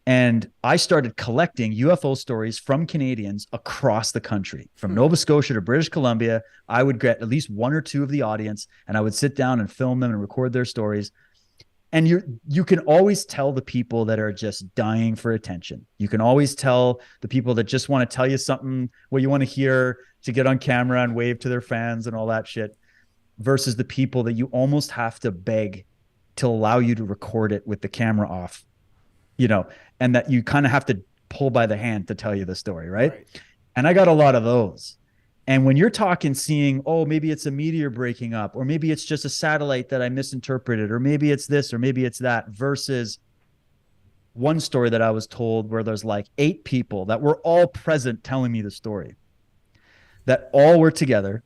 And I started collecting UFO stories from Canadians across the country, from Nova Scotia to British Columbia. I would get at least one or two of the audience, and I would sit down and film them and record their stories. And you can always tell the people that are just dying for attention. You can always tell the people that just want to tell you something, what you want to hear, to get on camera and wave to their fans and all that shit, versus the people that you almost have to beg to allow you to record it with the camera off, you know, and that you kind of have to pull by the hand to tell you the story, right? And I got a lot of those. And when you're talking, seeing, oh, maybe it's a meteor breaking up, or maybe it's just a satellite that I misinterpreted, or maybe it's this, or maybe it's that, versus one story that I was told where there's like 8 people that were all present telling me the story, that all were together,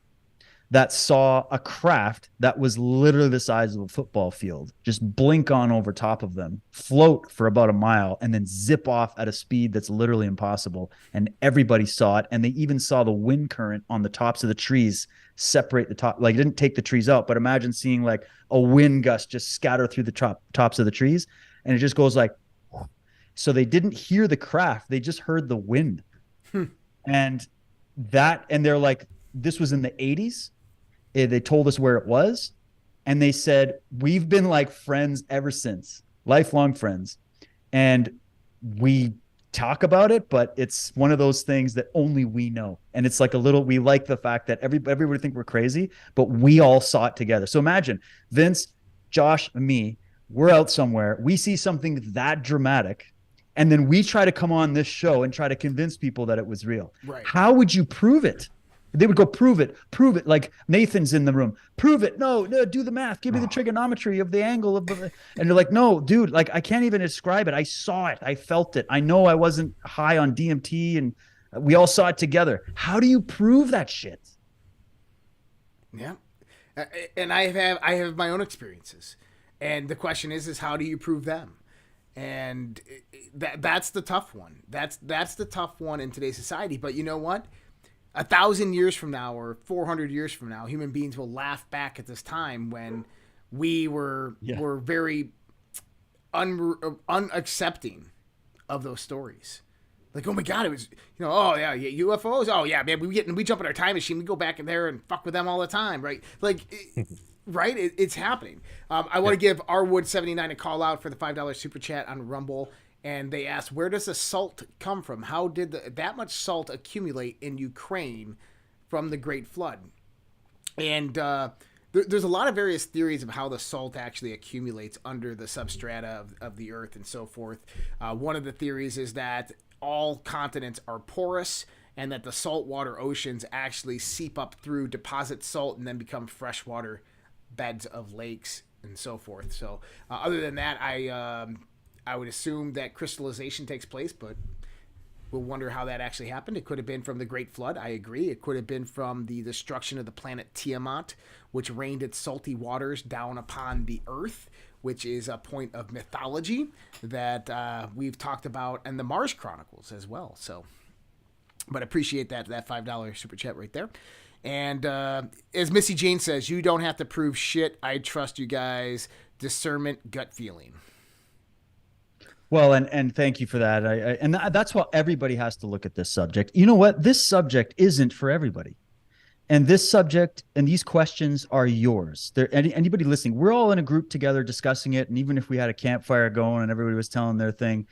that saw a craft that was literally the size of a football field just blink on over top of them, float for about a mile, and then zip off at a speed that's literally impossible. And everybody saw it. And they even saw the wind current on the tops of the trees separate the top. Like, it didn't take the trees out, but imagine seeing like a wind gust just scatter through the tops of the trees. And it just goes like, so they didn't hear the craft. They just heard the wind. And they're like, this was in the 80s. They told us where it was, and they said, we've been like friends ever since, lifelong friends. And we talk about it, but it's one of those things that only we know. And it's like we like the fact that everybody think we're crazy, but we all saw it together. So imagine Vince, Josh, and me, we're out somewhere. We see something that dramatic, and then we try to come on this show and try to convince people that it was real. Right. How would you prove it? They would go, prove it. Like Nathan's in the room. Prove it. No, do the math. Give me the trigonometry of the angle of the, and they're like, no, dude, like I can't even describe it. I saw it. I felt it. I know I wasn't high on DMT, and we all saw it together. How do you prove that shit? Yeah. And I have my own experiences. And the question is how do you prove them? And that's the tough one. That's the tough one in today's society. But you know what? 1,000 years from now, or 400 years from now, human beings will laugh back at this time when we were very unaccepting of those stories. Like, oh my God, it was, you know, oh yeah, UFOs. Oh yeah, man, we jump in our time machine, we go back in there and fuck with them all the time, right? Like, right? It's happening. I want to give Rwood79 a call out for the $5 super chat on Rumble. And they asked, where does the salt come from? How did that much salt accumulate in Ukraine from the Great Flood? And there's a lot of various theories of how the salt actually accumulates under the substrata of the earth and so forth. One of the theories is that all continents are porous, and that the saltwater oceans actually seep up through, deposit salt, and then become freshwater beds of lakes and so forth. So other than that, I would assume that crystallization takes place, but We'll wonder how that actually happened. It could have been from the Great Flood. I agree. It could have been from the destruction of the planet Tiamat, which rained its salty waters down upon the earth, which is a point of mythology that we've talked about in the Mars Chronicles as well. So, but appreciate that $5 super chat right there. And as Missy Jane says, you don't have to prove shit. I trust you guys. Discernment, gut feeling. Well, and thank you for that. And that's how everybody has to look at this subject. You know what? This subject isn't for everybody. And this subject and these questions are yours. Anybody listening, we're all in a group together discussing it. And even if we had a campfire going and everybody was telling their thing,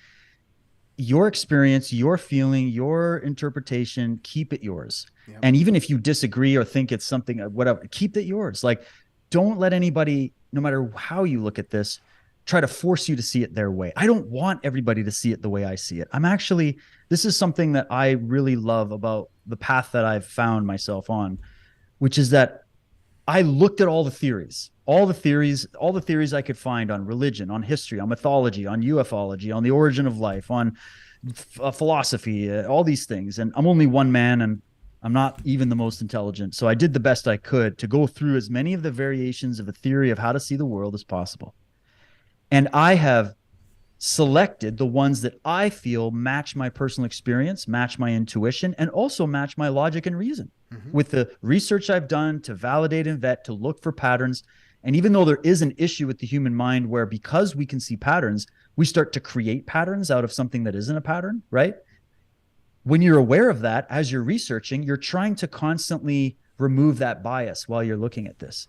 your experience, your feeling, your interpretation, keep it yours. Yep. And even if you disagree or think it's something, whatever, keep it yours. Like, don't let anybody, no matter how you look at this, try to force you to see it their way. I don't want everybody to see it the way I see it. This is something that I really love about the path that I've found myself on, which is that I looked at all the theories I could find on religion, on history, on mythology, on ufology, on the origin of life, on philosophy, all these things. And I'm only one man and I'm not even the most intelligent. So I did the best I could to go through as many of the variations of a theory of how to see the world as possible. And I have selected the ones that I feel match my personal experience, match my intuition, and also match my logic and reason. Mm-hmm. With the research I've done to validate and vet, to look for patterns. And even though there is an issue with the human mind where because we can see patterns, we start to create patterns out of something that isn't a pattern, right? When you're aware of that, as you're researching, you're trying to constantly remove that bias while you're looking at this.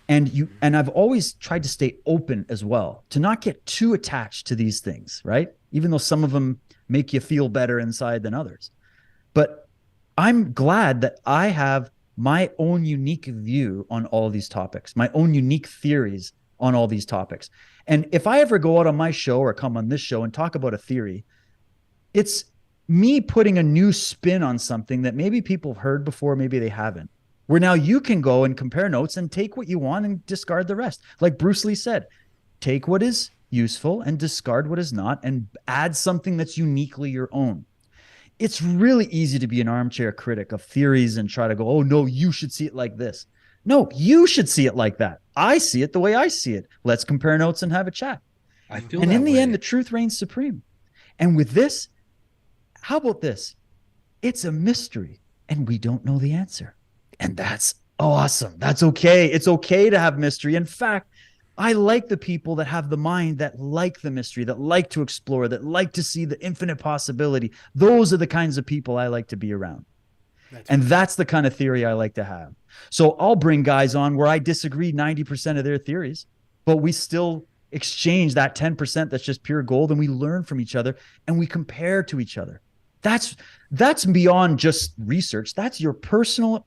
And I've always tried to stay open as well, to not get too attached to these things, right? Even though some of them make you feel better inside than others. But I'm glad that I have my own unique view on all these topics, my own unique theories on all these topics. And if I ever go out on my show or come on this show and talk about a theory, it's me putting a new spin on something that maybe people have heard before, maybe they haven't. Where now you can go and compare notes and take what you want and discard the rest. Like Bruce Lee said, take what is useful and discard what is not and add something that's uniquely your own. It's really easy to be an armchair critic of theories and try to go, oh, no, you should see it like this. No, you should see it like that. I see it the way I see it. Let's compare notes and have a chat. I feel and that in the way. end, the truth reigns supreme. And with this, how about this? It's a mystery and we don't know the answer. And that's awesome. That's okay. It's okay to have mystery. In fact, I like the people that have the mind that like the mystery, that like to explore, that like to see the infinite possibility. Those are the kinds of people I like to be around. That's the kind of theory I like to have. So I'll bring guys on where I disagree 90% of their theories, but we still exchange that 10% that's just pure gold, and we learn from each other and we compare to each other. That's beyond just research. That's your personal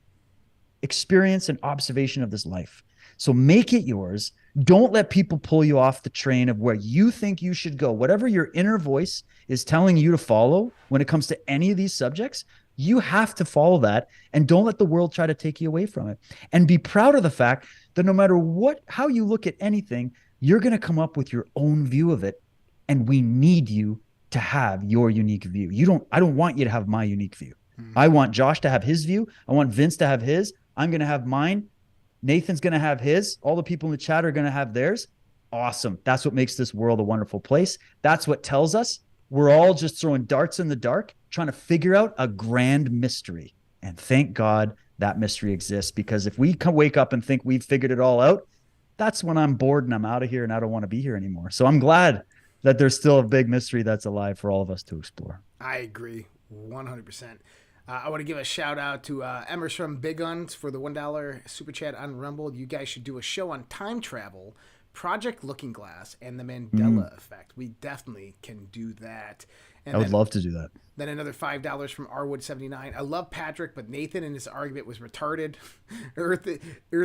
experience and observation of this life. So make it yours. Don't let people pull you off the train of where you think you should go. Whatever your inner voice is telling you to follow when it comes to any of these subjects, you have to follow that, and don't let the world try to take you away from it. And be proud of the fact that no matter how you look at anything, you're going to come up with your own view of it. And we need you to have your unique view. I don't want you to have my unique view. Mm-hmm. I want Josh to have his view. I want Vince to have his. I'm going to have mine. Nathan's going to have his. All the people in the chat are going to have theirs. Awesome. That's what makes this world a wonderful place. That's what tells us we're all just throwing darts in the dark, trying to figure out a grand mystery. And thank God that mystery exists, because if we can wake up and think we've figured it all out, that's when I'm bored and I'm out of here and I don't want to be here anymore. So I'm glad that there's still a big mystery that's alive for all of us to explore. I agree 100%. I want to give a shout out to Emmers from Big Guns for the $1 super chat on Rumble. You guys should do a show on time travel, Project Looking Glass, and the Mandela effect. We definitely can do that. And I would love to do that. Then another $5 from Arwood79. I love Patrick, but Nathan in his argument was retarded. Earth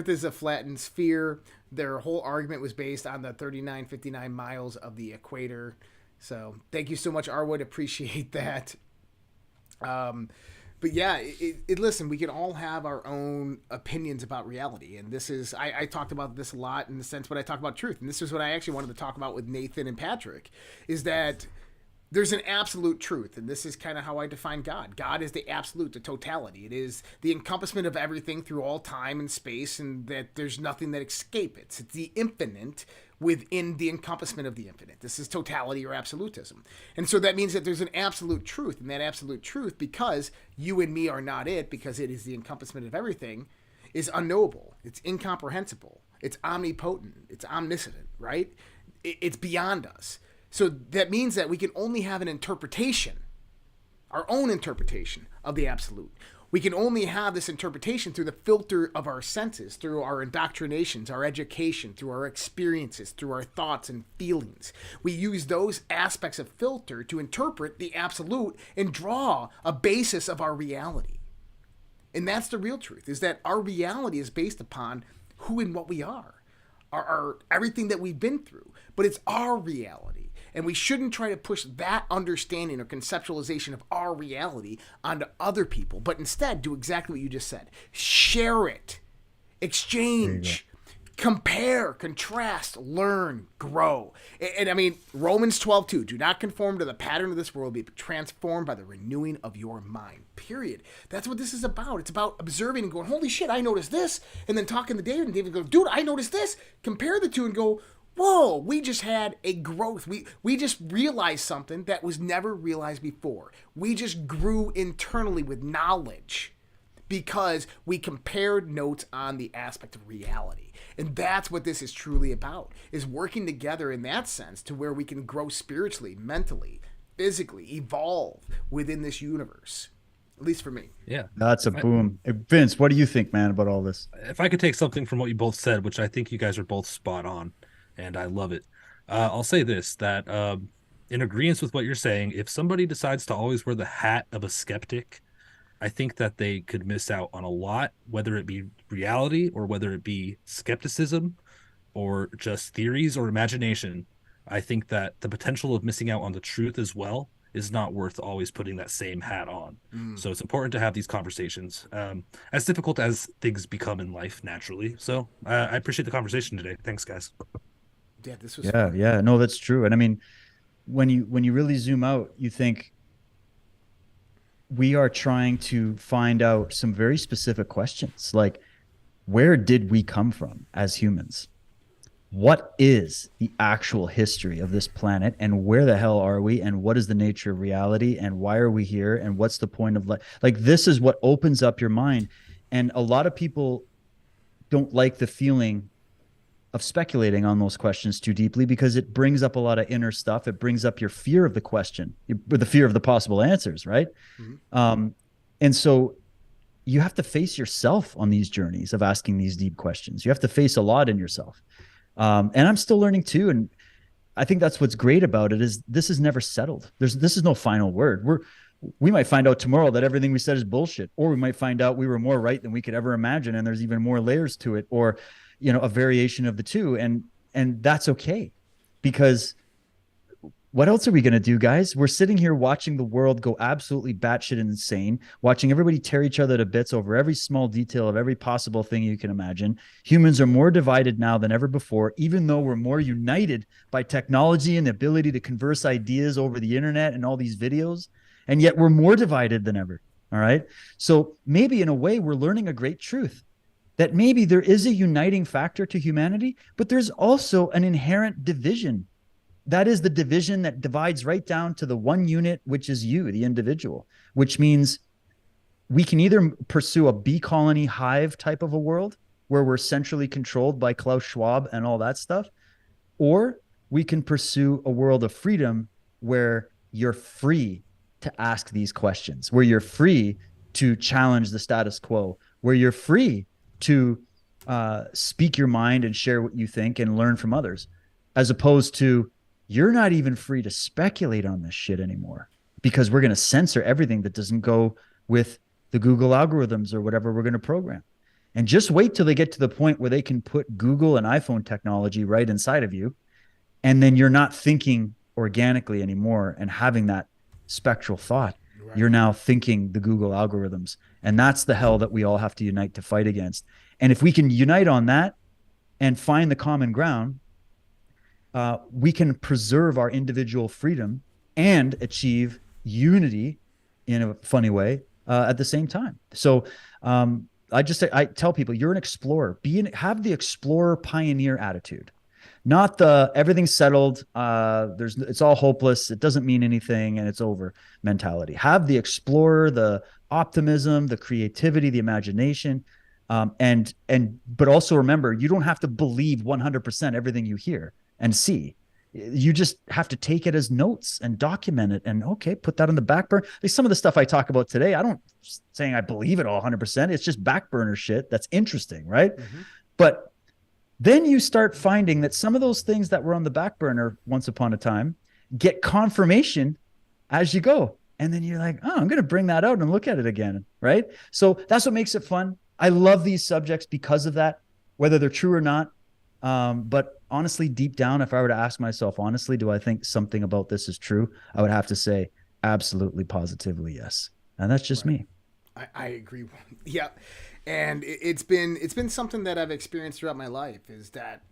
is a flattened sphere. Their whole argument was based on the 3959 miles of the equator. So thank you so much, Arwood. Appreciate that. But yeah, listen, we can all have our own opinions about reality. And this is, I talked about this a lot in the sense when I talk about truth. And this is what I actually wanted to talk about with Nathan and Patrick, is that there's an absolute truth, and this is kind of how I define God. God is the absolute, the totality. It is the encompassment of everything through all time and space, and that there's nothing that escapes it. It's the infinite within the encompassment of the infinite. This is totality or absolutism. And so that means that there's an absolute truth, and that absolute truth, because you and me are not it, because it is the encompassment of everything, is unknowable. It's incomprehensible. It's omnipotent. It's omniscient, right? It's beyond us. So that means that we can only have an interpretation, our own interpretation of the absolute. We can only have this interpretation through the filter of our senses, through our indoctrinations, our education, through our experiences, through our thoughts and feelings. We use those aspects of filter to interpret the absolute and draw a basis of our reality. And that's the real truth, is that our reality is based upon who and what we are, our everything that we've been through. But it's our reality. And we shouldn't try to push that understanding or conceptualization of our reality onto other people, but instead do exactly what you just said. Share it, exchange, compare, contrast, learn, grow. And I mean, Romans 12:2, do not conform to the pattern of this world, be transformed by the renewing of your mind, period. That's what this is about. It's about observing and going, holy shit, I noticed this. And then talking to David, and David goes, dude, I noticed this. Compare the two and go, whoa, we just had a growth. We just realized something that was never realized before. We just grew internally with knowledge because we compared notes on the aspect of reality. And that's what this is truly about, is working together in that sense to where we can grow spiritually, mentally, physically, evolve within this universe. At least for me. Yeah. That's a boom. Vince, what do you think, man, about all this? If I could take something from what you both said, which I think you guys are both spot on, and I love it. I'll say this, that in agreement with what you're saying, if somebody decides to always wear the hat of a skeptic, I think that they could miss out on a lot, whether it be reality or whether it be skepticism or just theories or imagination. I think that the potential of missing out on the truth as well is not worth always putting that same hat on. So it's important to have these conversations, as difficult as things become in life naturally. So I appreciate the conversation today. Thanks, guys. Yeah, this was fun. Yeah, no, that's true. And I mean, when you really zoom out, you think we are trying to find out some very specific questions, like, where did we come from as humans? What is the actual history of this planet, and where the hell are we, and what is the nature of reality, and why are we here, and what's the point of life? Like, this is what opens up your mind. And a lot of people don't like the feeling of speculating on those questions too deeply, because it brings up a lot of inner stuff. It brings up your fear of the question, the fear of the possible answers, right? And so you have to face yourself on these journeys of asking these deep questions. You have to face a lot in yourself. And I'm still learning too. And I think that's what's great about it, is this is never settled. This is no final word. We might find out tomorrow that everything we said is bullshit, or we might find out we were more right than we could ever imagine, and there's even more layers to it, or a variation of the two, and that's okay, because what else are we going to do, guys? We're sitting here watching the world go absolutely batshit insane, watching everybody tear each other to bits over every small detail of every possible thing you can imagine. Humans are more divided now than ever before, even though we're more united by technology and the ability to converse ideas over the internet and all these videos, and yet we're more divided than ever. All right. So maybe in a way we're learning a great truth, that maybe there is a uniting factor to humanity, but there's also an inherent division. That is the division that divides right down to the one unit, which is you, the individual, which means we can either pursue a bee colony hive type of a world where we're centrally controlled by Klaus Schwab and all that stuff, or we can pursue a world of freedom where you're free to ask these questions, where you're free to challenge the status quo, where you're free to speak your mind and share what you think and learn from others, as opposed to you're not even free to speculate on this shit anymore, because we're going to censor everything that doesn't go with the Google algorithms or whatever we're going to program. And just wait till they get to the point where they can put Google and iPhone technology right inside of you, and then you're not thinking organically anymore and having that spectral thought. Right. You're now thinking the Google algorithms. And that's the hell that we all have to unite to fight against. And if we can unite on that and find the common ground, we can preserve our individual freedom and achieve unity in a funny way at the same time. So I tell people, you're an explorer. Have the explorer pioneer attitude, not the everything's settled. It's all hopeless. It doesn't mean anything and it's over mentality. Have the explorer, the optimism, the creativity, the imagination. But also remember, you don't have to believe 100% everything you hear and see. You just have to take it as notes and document it and put that on the back burner. Like some of the stuff I talk about today, I don't saying I believe it all 100%. It's just back burner shit. That's interesting. Right. Mm-hmm. But then you start finding that some of those things that were on the back burner once upon a time get confirmation as you go. And then you're like, oh, I'm going to bring that out and look at it again. Right. So that's what makes it fun. I love these subjects because of that, whether they're true or not. But honestly, deep down, if I were to ask myself, honestly, do I think something about this is true? I would have to say absolutely, positively, yes. And that's just me. I agree. Yeah. And it's been something that I've experienced throughout my life is that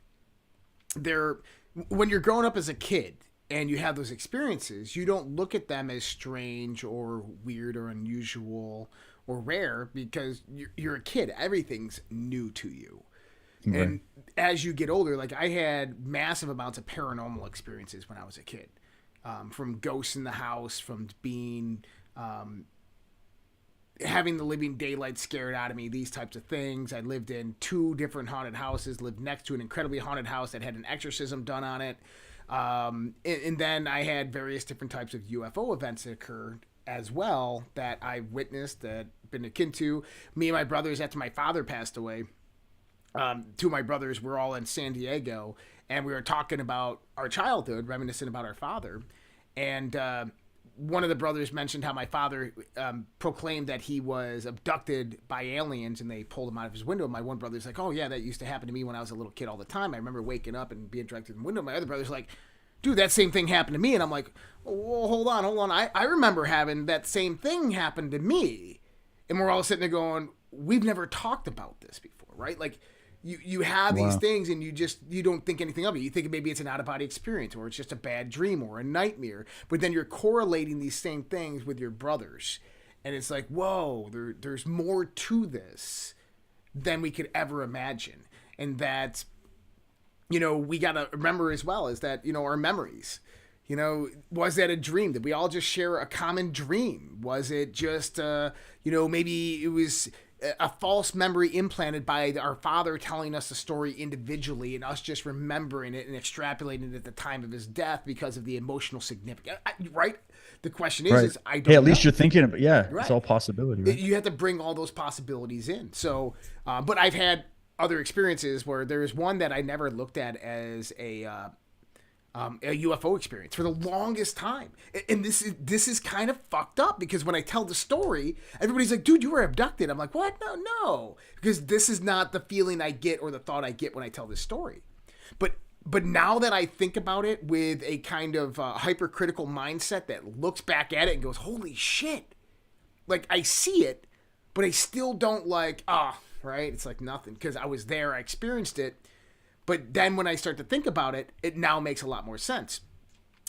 when you're growing up as a kid and you have those experiences, you don't look at them as strange or weird or unusual or rare because you're a kid. Everything's new to you. Right. And as you get older, like I had massive amounts of paranormal experiences when I was a kid, from ghosts in the house, from being, having the living daylight scared out of me, these types of things. I lived in 2 different haunted houses, lived next to an incredibly haunted house that had an exorcism done on it. And then I had various different types of UFO events that occurred as well that I witnessed, that been akin to. Me and my brothers, after my father passed away, 2 of my brothers were all in San Diego, and we were talking about our childhood, reminiscent about our father. And one of the brothers mentioned how my father proclaimed that he was abducted by aliens, and they pulled him out of his window. My one brother's like, oh, yeah, that used to happen to me when I was a little kid all the time. I remember waking up and being dragged through the window. My other brother's like, dude, that same thing happened to me. And I'm like, well, hold on. I remember having that same thing happen to me. And we're all sitting there going, we've never talked about this before, right? Like, you have these things and you don't think anything of it. You think maybe it's an out-of-body experience or it's just a bad dream or a nightmare. But then you're correlating these same things with your brothers. And it's like, whoa, there's more to this than we could ever imagine. And that, we got to remember as well is that, our memories. Was that a dream? Did we all just share a common dream? Was it just, maybe it was a false memory implanted by our father telling us the story individually and us just remembering it and extrapolating it at the time of his death because of the emotional significance, right? The question is I don't know. At least you're thinking about right. It's all possibility, right? You have to bring all those possibilities in. So, but I've had other experiences where there's one that I never looked at as a UFO experience for the longest time. And this is kind of fucked up because when I tell the story, everybody's like, dude, you were abducted. I'm like, what? No. Because this is not the feeling I get or the thought I get when I tell this story. But now that I think about it with a kind of hypercritical mindset that looks back at it and goes, holy shit. Like, I see it, but I still don't right? It's like nothing because I was there, I experienced it. But then when I start to think about it, it now makes a lot more sense.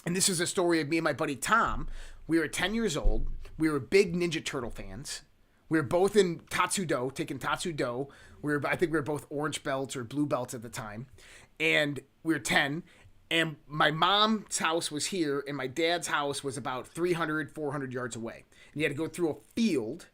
And this is a story of me and my buddy Tom. We were 10 years old. We were big Ninja Turtle fans. We were both in Tatsudo, taking Tatsudo. I think we were both orange belts or blue belts at the time. And we were 10. And my mom's house was here, and my dad's house was about 300, 400 yards away. And you had to go through a field,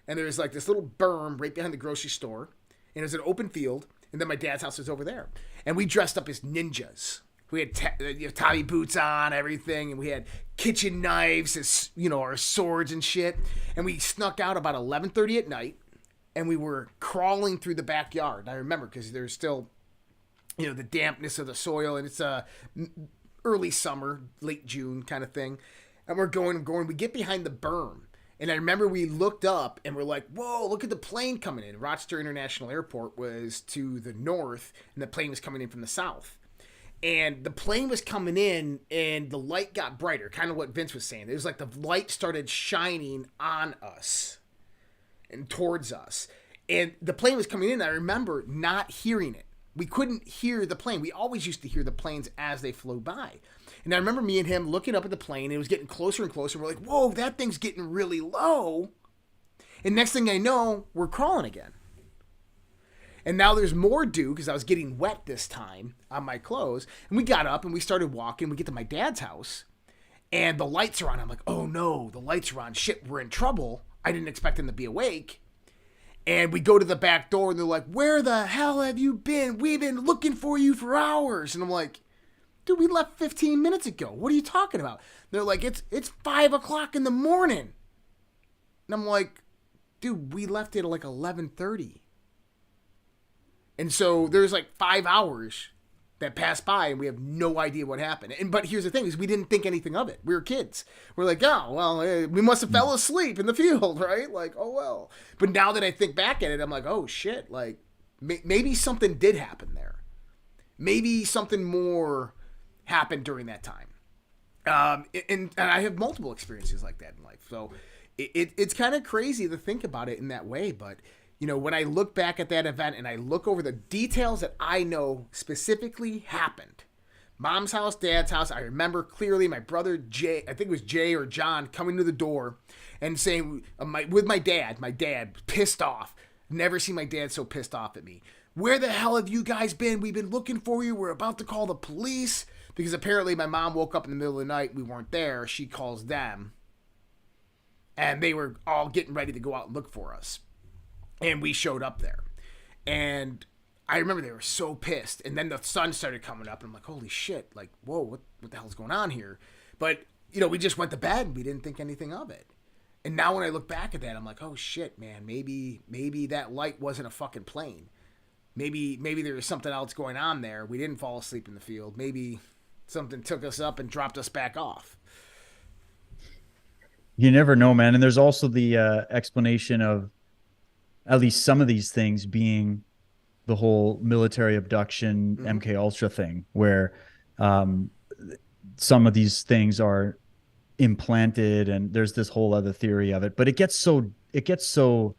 and there was like this little berm right behind the grocery store. And it was an open field. And then my dad's house was over there. And we dressed up as ninjas. We had Tommy boots on, everything. And we had kitchen knives as, our swords and shit. And we snuck out about 11:30 at night. And we were crawling through the backyard. I remember because there's still, the dampness of the soil. And it's early summer, late June kind of thing. And we're going. We get behind the berm. And I remember we looked up and we're like, whoa, look at the plane coming in. Rochester International Airport was to the north and the plane was coming in from the south. And the plane was coming in and the light got brighter, kind of what Vince was saying. It was like the light started shining on us and towards us. And the plane was coming in. I remember not hearing it. We couldn't hear the plane. We always used to hear the planes as they flew by. And I remember me and him looking up at the plane. And it was getting closer and closer. We're like, whoa, that thing's getting really low. And next thing I know, we're crawling again. And now there's more dew because I was getting wet this time on my clothes. And we got up and we started walking. We get to my dad's house. And the lights are on. I'm like, oh no, the lights are on. Shit, we're in trouble. I didn't expect him to be awake. And we go to the back door and they're like, where the hell have you been? We've been looking for you for hours. And I'm like, dude, we left 15 minutes ago. What are you talking about? They're like, it's 5 o'clock in the morning. And I'm like, dude, we left it at like 11:30. And so there's like 5 hours that passed by and we have no idea what happened. But here's the thing is we didn't think anything of it. We were kids. We're like, oh, well, we must have fell asleep in the field, right? Like, oh, well. But now that I think back at it, I'm like, oh, shit. Like, maybe something did happen there. Maybe something more happened during that time. And I have multiple experiences like that in life. So it's kind of crazy to think about it in that way. But, you know, when I look back at that event and I look over the details that I know specifically happened, mom's house, dad's house, I remember clearly my brother Jay, I think it was Jay or John, coming to the door and saying, with my dad, pissed off. Never seen my dad so pissed off at me. Where the hell have you guys been? We've been looking for you. We're about to call the police. Because apparently my mom woke up in the middle of the night. We weren't there. She calls them. And they were all getting ready to go out and look for us. And we showed up there. And I remember they were so pissed. And then the sun started coming up. And I'm like, holy shit. Like, whoa, what the hell's going on here? But, you know, we just went to bed. And we didn't think anything of it. And now when I look back at that, I'm like, oh shit, man. Maybe that light wasn't a fucking plane. Maybe there was something else going on there. We didn't fall asleep in the field. Maybe something took us up and dropped us back off. You never know, man. And there's also the explanation of at least some of these things being the whole military abduction, MK Ultra thing, where some of these things are implanted, and there's this whole other theory of it. But it gets so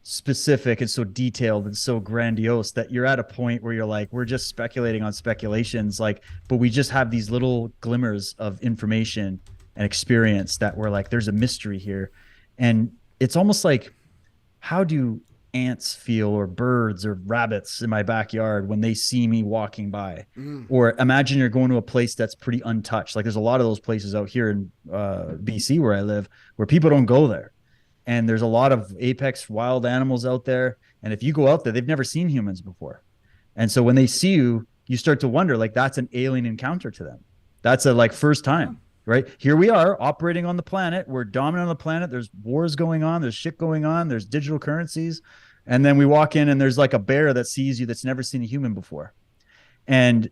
specific and so detailed and so grandiose that you're at a point where you're like, we're just speculating on speculations, like, but we just have these little glimmers of information and experience that we're like, there's a mystery here. And it's almost like, how do ants feel, or birds or rabbits in my backyard when they see me walking by? Or imagine you're going to a place that's pretty untouched. Like there's a lot of those places out here in BC where I live where people don't go there. And there's a lot of apex wild animals out there. And if you go out there, they've never seen humans before. And so when they see you, you start to wonder, like, that's an alien encounter to them. That's a like first time, right? Here we are operating on the planet. We're dominant on the planet. There's wars going on. There's shit going on. There's digital currencies. And then we walk in and there's like a bear that sees you that's never seen a human before. And,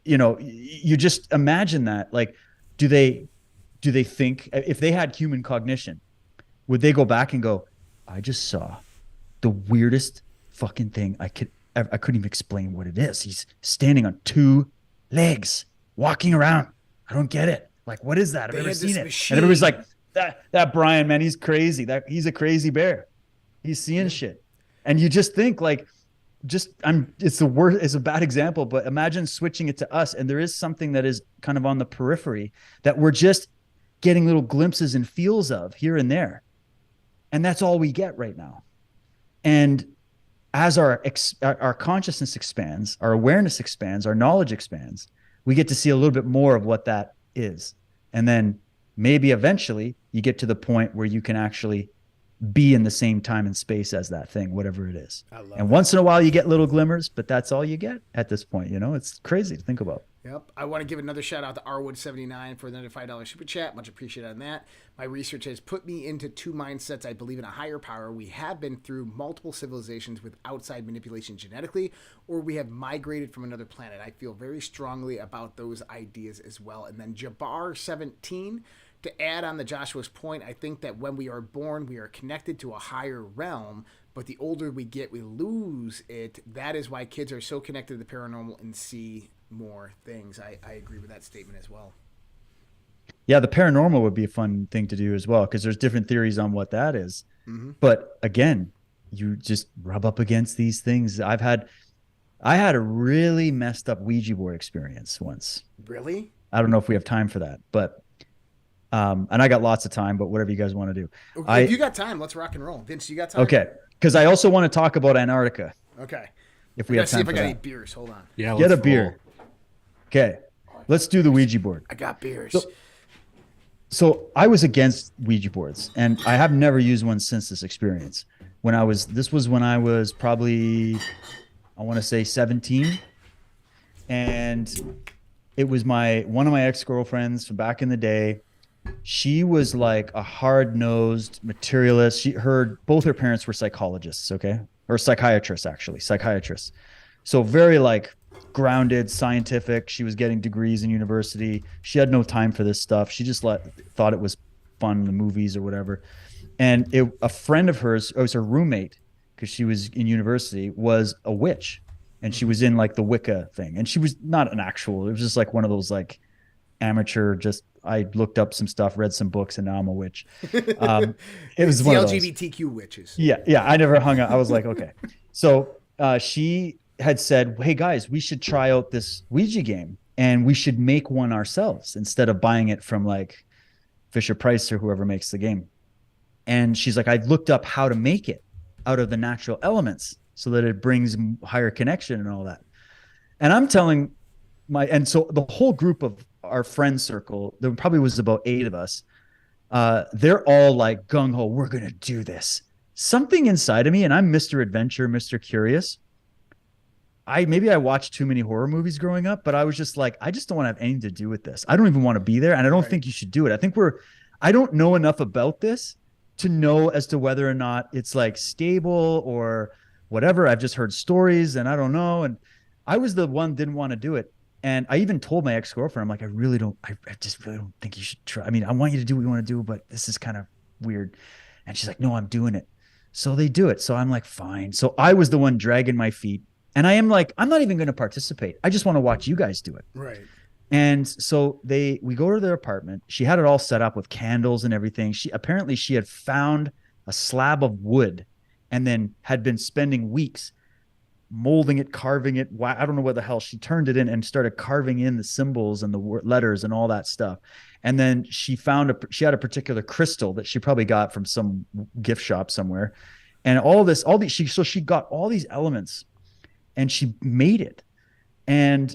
you know, you just imagine that. Like, do they think, if they had human cognition, would they go back and go, I just saw the weirdest fucking thing I couldn't even explain what it is. He's standing on 2 legs, walking around. I don't get it. Like, what is that? I've never seen it. Machine. And everybody's like, that Brian, man, he's crazy. He's a crazy bear. He's seeing shit. And you just think like, it's the worst, it's a bad example, but imagine switching it to us. And there is something that is kind of on the periphery that we're just getting little glimpses and feels of here and there. And that's all we get right now. And as our consciousness expands, our awareness expands, our knowledge expands, we get to see a little bit more of what that is. And then maybe eventually you get to the point where you can actually be in the same time and space as that thing, whatever it is. And once in a while you get little glimmers, but that's all you get at this point. You know, it's crazy to think about. Yep. I want to give another shout out to Rwood79 for another $5 super chat. Much appreciated on that. My research has put me into 2 mindsets. I believe in a higher power. We have been through multiple civilizations with outside manipulation genetically, or we have migrated from another planet. I feel very strongly about those ideas as well. And then Jabbar17, to add on to Joshua's point, I think that when we are born, we are connected to a higher realm, but the older we get, we lose it. That is why kids are so connected to the paranormal and see more things. I agree with that statement as well. Yeah, the paranormal would be a fun thing to do as well, because there's different theories on what that is. But again, you just rub up against these things. I've had I had a really messed up Ouija board experience once. Really? I don't know if we have time for that, but and I got lots of time, but whatever you guys want to do. If you got time, let's rock and roll. Vince, you got time? Okay, because I also want to talk about Antarctica. Okay. If we have time see if I got that. any beers. Hold on. Yeah, Get a beer. Okay, let's do the Ouija board. I got beers. So I was against Ouija boards, and I have never used one since this experience. This was when I was probably, I want to say 17, and it was one of my ex-girlfriends from back in the day. She was like a hard-nosed materialist. Both her parents were psychologists, okay? Or psychiatrists, actually. Psychiatrists. So very like grounded, scientific. She was getting degrees in university. She had no time for this stuff. She just thought it was fun, the movies or whatever. And a friend of hers, it was her roommate, because she was in university, was a witch. And she was in like the Wicca thing. And she was not an actual, it was just like one of those like amateur, I looked up some stuff, read some books, and now I'm a witch. It was the one of LGBTQ witches. Yeah. I never hung out. I was like, okay. So she had said, hey guys, we should try out this Ouija game, and we should make one ourselves instead of buying it from like Fisher Price or whoever makes the game. And she's like, I looked up how to make it out of the natural elements so that it brings higher connection and all that. And I'm telling and so the whole group of our friend circle, there probably was about 8 of us. They're all like gung ho, we're going to do this. Something inside of me, and I'm Mr. Adventure, Mr. Curious. Maybe I watched too many horror movies growing up, but I was just like, I just don't want to have anything to do with this. I don't even want to be there. And I don't think you should do it. I don't know enough about this to know as to whether or not it's like stable or whatever. I've just heard stories and I don't know. And I was the one didn't want to do it. And I even told my ex-girlfriend, I'm like, I just really don't think you should try. I mean, I want you to do what you want to do, but this is kind of weird. And she's like, no, I'm doing it. So they do it. So I'm like, fine. So I was the one dragging my feet. And I am like, I'm not even going to participate. I just want to watch you guys do it. Right. And so we go to their apartment. She had it all set up with candles and everything. She had found a slab of wood and then had been spending weeks molding it, carving it. I don't know what the hell. She turned it in and started carving in the symbols and the letters and all that stuff. And then she had a particular crystal that she probably got from some gift shop somewhere. And she got all these elements and she made it. And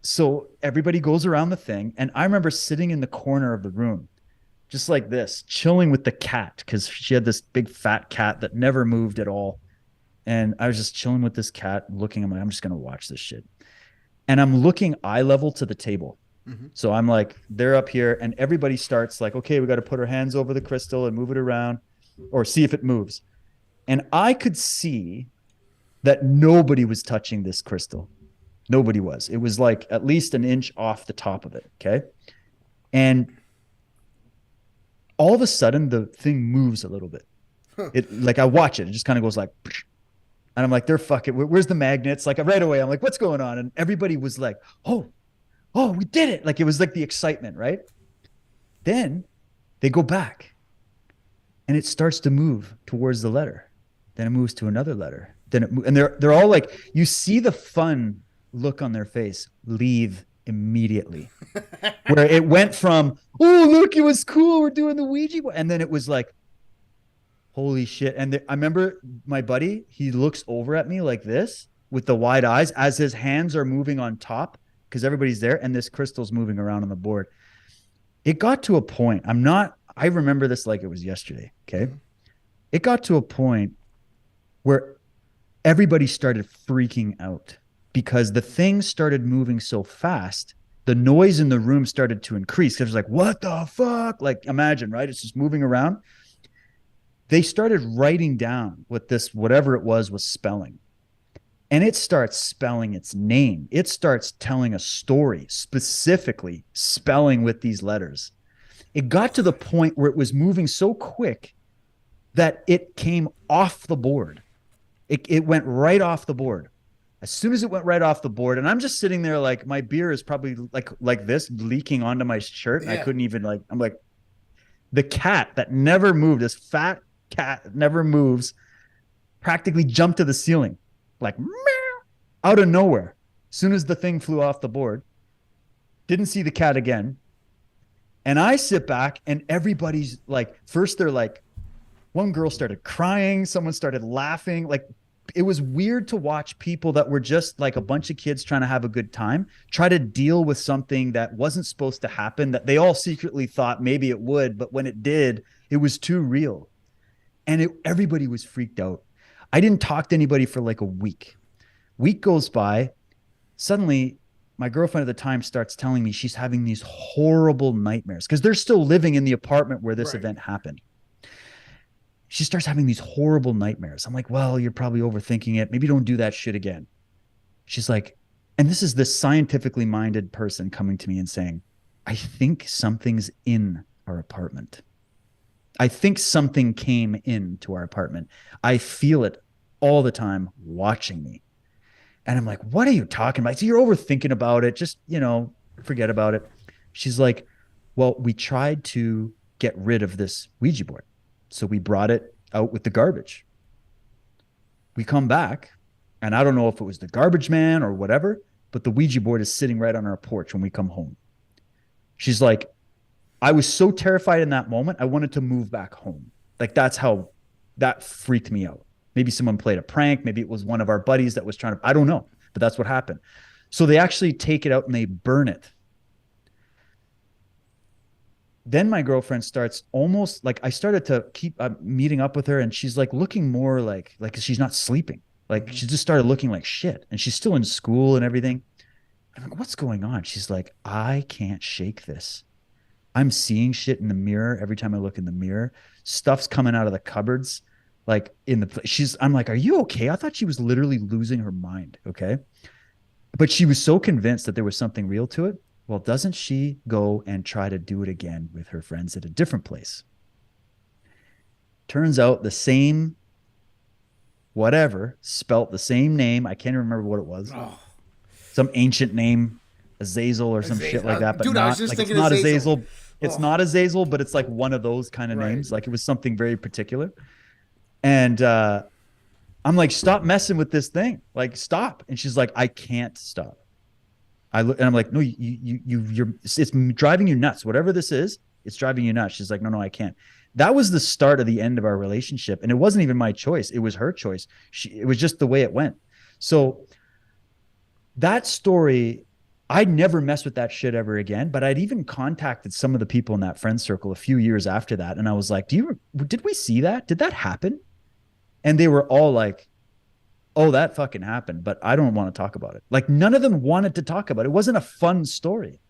so everybody goes around the thing. And I remember sitting in the corner of the room, just like this, chilling with the cat, because she had this big fat cat that never moved at all. And I was just chilling with this cat, looking. I'm like, I'm just going to watch this shit. And I'm looking eye level to the table. Mm-hmm. So I'm like, they're up here and everybody starts like, okay, we got to put our hands over the crystal and move it around or see if it moves. And I could see that nobody was touching this crystal. Nobody was. It was like at least an inch off the top of it. Okay. And all of a sudden the thing moves a little bit. It like, I watch it. It just kind of goes like, and I'm like, they're fucking, where's the magnets? Like right away, I'm like, what's going on? And everybody was like, oh, we did it. Like, it was like the excitement, right? Then they go back and it starts to move towards the letter. Then it moves to another letter. And they're all like, you see the fun look on their face leave immediately. Where it went from, oh, look, it was cool, we're doing the Ouija board. And then it was like, holy shit. And I remember my buddy, he looks over at me like this with the wide eyes as his hands are moving on top because everybody's there and this crystal's moving around on the board. It got to a point, I remember this like it was yesterday, okay? It got to a point where everybody started freaking out because the thing started moving so fast. The noise in the room started to increase because it was like, what the fuck? Like, imagine, right? It's just moving around. They started writing down what this, whatever it was spelling. And it starts spelling its name. It starts telling a story, specifically spelling with these letters. It got to the point where it was moving so quick that it came off the board. It went right off the board. As soon as it went right off the board, and I'm just sitting there like my beer is probably like this leaking onto my shirt. And I couldn't even I'm like, the cat that never moved, this fat cat that never moves, practically jumped to the ceiling. Like, meow. out of nowhere. As soon as the thing flew off the board, didn't see the cat again. And I sit back and everybody's like, first they're like, one girl started crying. Someone started laughing. Like, it was weird to watch people that were just like a bunch of kids trying to have a good time, try to deal with something that wasn't supposed to happen, that they all secretly thought maybe it would, but when it did, it was too real. And everybody was freaked out. I didn't talk to anybody for like a week. Week goes by. Suddenly, my girlfriend at the time starts telling me she's having these horrible nightmares because they're still living in the apartment where this event happened. She starts having these horrible nightmares. I'm like, well, you're probably overthinking it. Maybe don't do that shit again. She's like, and this is this scientifically minded person coming to me and saying, I think something's in our apartment. I think something came into our apartment. I feel it all the time watching me. And I'm like, what are you talking about? So you're overthinking about it. Just, forget about it. She's like, well, we tried to get rid of this Ouija board. So we brought it out with the garbage. We come back, and I don't know if it was the garbage man or whatever, but the Ouija board is sitting right on our porch when we come home. She's like, I was so terrified in that moment, I wanted to move back home. Like, that's how that freaked me out. Maybe someone played a prank. Maybe it was one of our buddies that was trying to, I don't know, but that's what happened. So they actually take it out and they burn it. Then my girlfriend starts almost like, I started to keep meeting up with her, and she's like looking more like she's not sleeping. Like, she just started looking like shit, and she's still in school and everything. I'm like, what's going on? She's like, I can't shake this. I'm seeing shit in the mirror. Every time I look in the mirror, stuff's coming out of the cupboards. Like I'm like, are you okay? I thought she was literally losing her mind. Okay. But she was so convinced that there was something real to it. Well, doesn't she go and try to do it again with her friends at a different place? Turns out the same whatever, spelt the same name. I can't remember what it was. Oh. Some ancient name, Azazel or some shit like that. But dude, I was just like, thinking it's not Azazel. It's not Azazel, but it's like one of those kind of names. Like, it was something very particular. And I'm like, stop messing with this thing. Like, stop. And she's like, I can't stop. And I'm like, no, it's driving you nuts. Whatever this is, it's driving you nuts. She's like, no, I can't. That was the start of the end of our relationship. And it wasn't even my choice. It was her choice. It was just the way it went. So that story, I'd never mess with that shit ever again, but I'd even contacted some of the people in that friend circle a few years after that. And I was like, did we see that? Did that happen? And they were all like, oh, that fucking happened, but I don't want to talk about it. Like, none of them wanted to talk about it. It wasn't a fun story.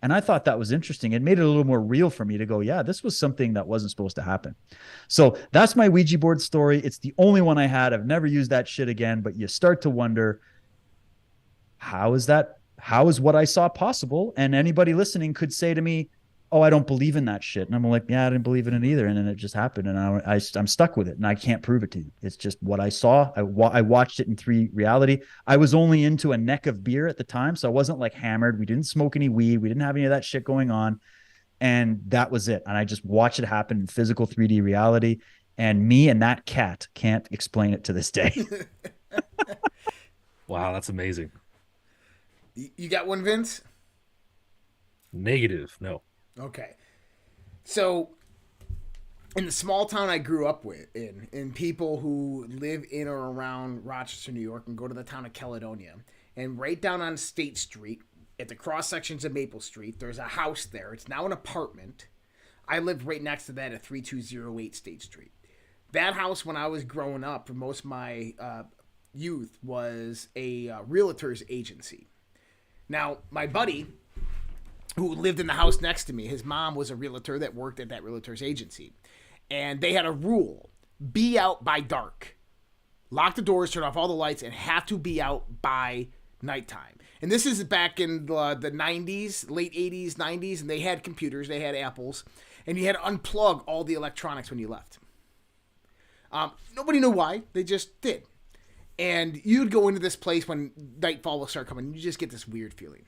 And I thought that was interesting. It made it a little more real for me to go, yeah, this was something that wasn't supposed to happen. So that's my Ouija board story. It's the only one I had. I've never used that shit again, but you start to wonder, how is what I saw possible? And anybody listening could say to me, oh, I don't believe in that shit. And I'm like, yeah, I didn't believe in it either. And then it just happened. And I'm stuck with it, and I can't prove it to you. It's just what I saw. I watched it in 3 reality. I was only into a neck of beer at the time. So I wasn't like hammered. We didn't smoke any weed. We didn't have any of that shit going on. And that was it. And I just watched it happen in physical 3D reality. And me and that cat can't explain it to this day. Wow, that's amazing. You got one, Vince? Negative. No. Okay. So, in the small town I grew up in people who live in or around Rochester, New York, and go to the town of Caledonia, and right down on State Street, at the cross sections of Maple Street, there's a house there. It's now an apartment. I lived right next to that at 3208 State Street. That house, when I was growing up, for most of my youth, was a realtor's agency. Now, my buddy, who lived in the house next to me, his mom was a realtor that worked at that realtor's agency. And they had a rule: be out by dark. Lock the doors, turn off all the lights, and have to be out by nighttime. And this is back in the 90s, late 80s, 90s, and they had computers, they had Apples, and you had to unplug all the electronics when you left. Nobody knew why. They just did. And you'd go into this place when nightfall will start coming, and you just get this weird feeling.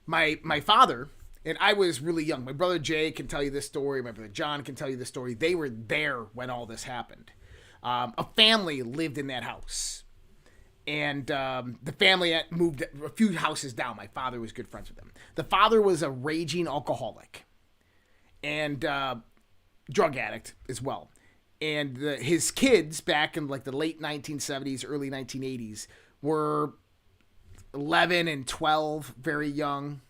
My father, and I was really young. My brother Jay can tell you this story. My brother John can tell you this story. They were there when all this happened. A family lived in that house. And the family moved a few houses down. My father was good friends with them. The father was a raging alcoholic and drug addict as well. And his kids back in like the late 1970s, early 1980s were 11 and 12, very young.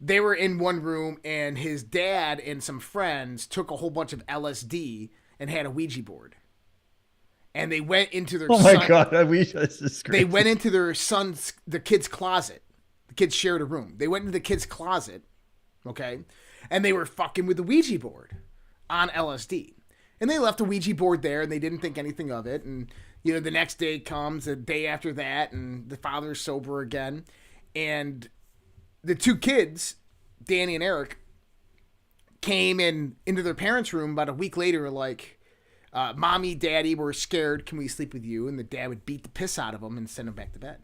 They were in one room, and his dad and some friends took a whole bunch of LSD and had a Ouija board. And they went into their this is crazy. They went into the kid's closet. The kids shared a room. They went into the kid's closet, okay? And they were fucking with the Ouija board on LSD. And they left the Ouija board there, and they didn't think anything of it. And, you know, the next day comes, the day after that, and the father's sober again. And the two kids, Danny and Eric, came into their parents' room about a week later, like, Mommy, Daddy, we're scared. Can we sleep with you? And the dad would beat the piss out of them and send them back to bed.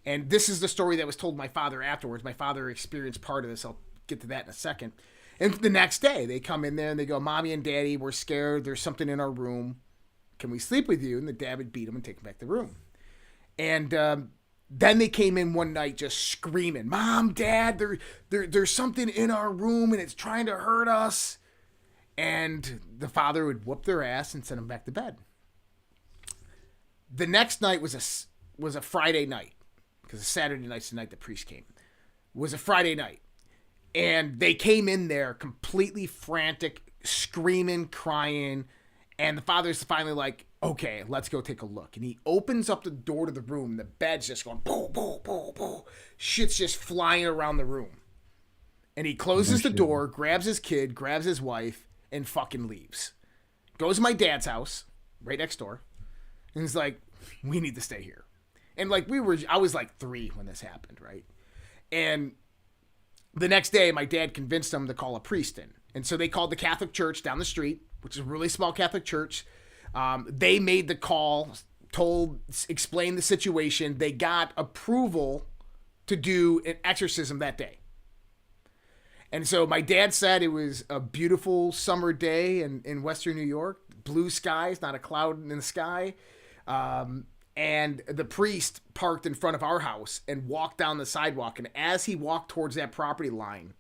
And this is the story that was told my father afterwards. My father experienced part of this. I'll get to that in a second. And the next day, they come in there and they go, Mommy and Daddy, we're scared. There's something in our room. Can we sleep with you? And the dad would beat them and take them back to the room. And then they came in one night just screaming, Mom, Dad, there's something in our room and it's trying to hurt us. And the father would whoop their ass and send them back to bed. The next night was a Friday night, because a Saturday night's the night the priest came. It was a Friday night. And they came in there completely frantic, screaming, crying. And the father's finally like, okay, let's go take a look. And he opens up the door to the room. The bed's just going, boom, boom, boom, boom. Shit's just flying around the room. And he closes the door, grabs his kid, grabs his wife, and fucking leaves. Goes to my dad's house, right next door. And he's like, we need to stay here. And like I was like 3 when this happened, right? And the next day, my dad convinced them to call a priest in. And so they called the Catholic Church down the street, which is a really small Catholic church. They made the call, explained the situation. They got approval to do an exorcism that day. And so my dad said it was a beautiful summer day in Western New York, blue skies, not a cloud in the sky. And the priest parked in front of our house and walked down the sidewalk. And as he walked towards that property line,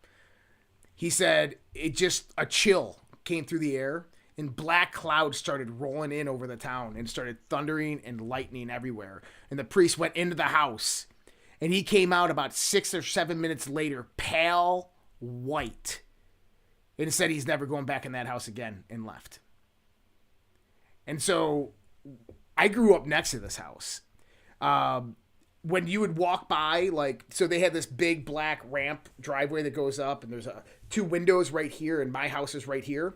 he said a chill came through the air and black clouds started rolling in over the town and started thundering and lightning everywhere. And the priest went into the house and he came out about 6 or 7 minutes later, pale white, and said he's never going back in that house again, and left. And so I grew up next to this house. When you would walk by, so they had this big black ramp driveway that goes up, and there's 2 windows right here, and my house is right here.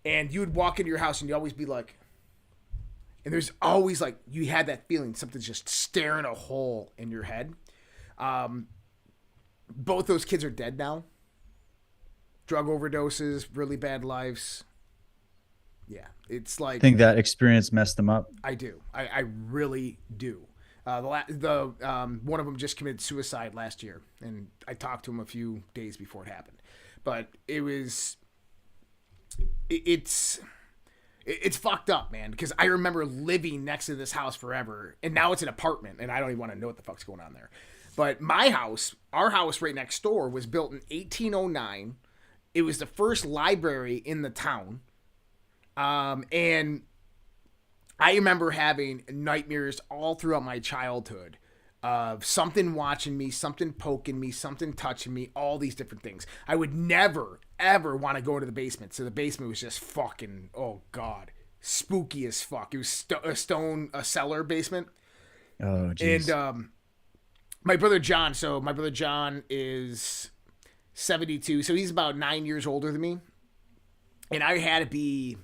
And you would walk into your house, and you'd always be like, and there's always you had that feeling something's just staring a hole in your head. Both those kids are dead now. Drug overdoses, really bad lives. Yeah, it's like... I think that experience messed them up. I do. I really do. One of them just committed suicide last year, and I talked to him a few days before it happened. But it's fucked up, man, because I remember living next to this house forever, and now it's an apartment, and I don't even want to know what the fuck's going on there. But our house right next door, was built in 1809. It was the first library in the town. And I remember having nightmares all throughout my childhood of something watching me, something poking me, something touching me, all these different things. I would never, ever want to go to the basement. So the basement was just fucking, oh God, spooky as fuck. It was a cellar basement. Oh, geez. And my brother John is 72, so he's about 9 years older than me. And I had to be...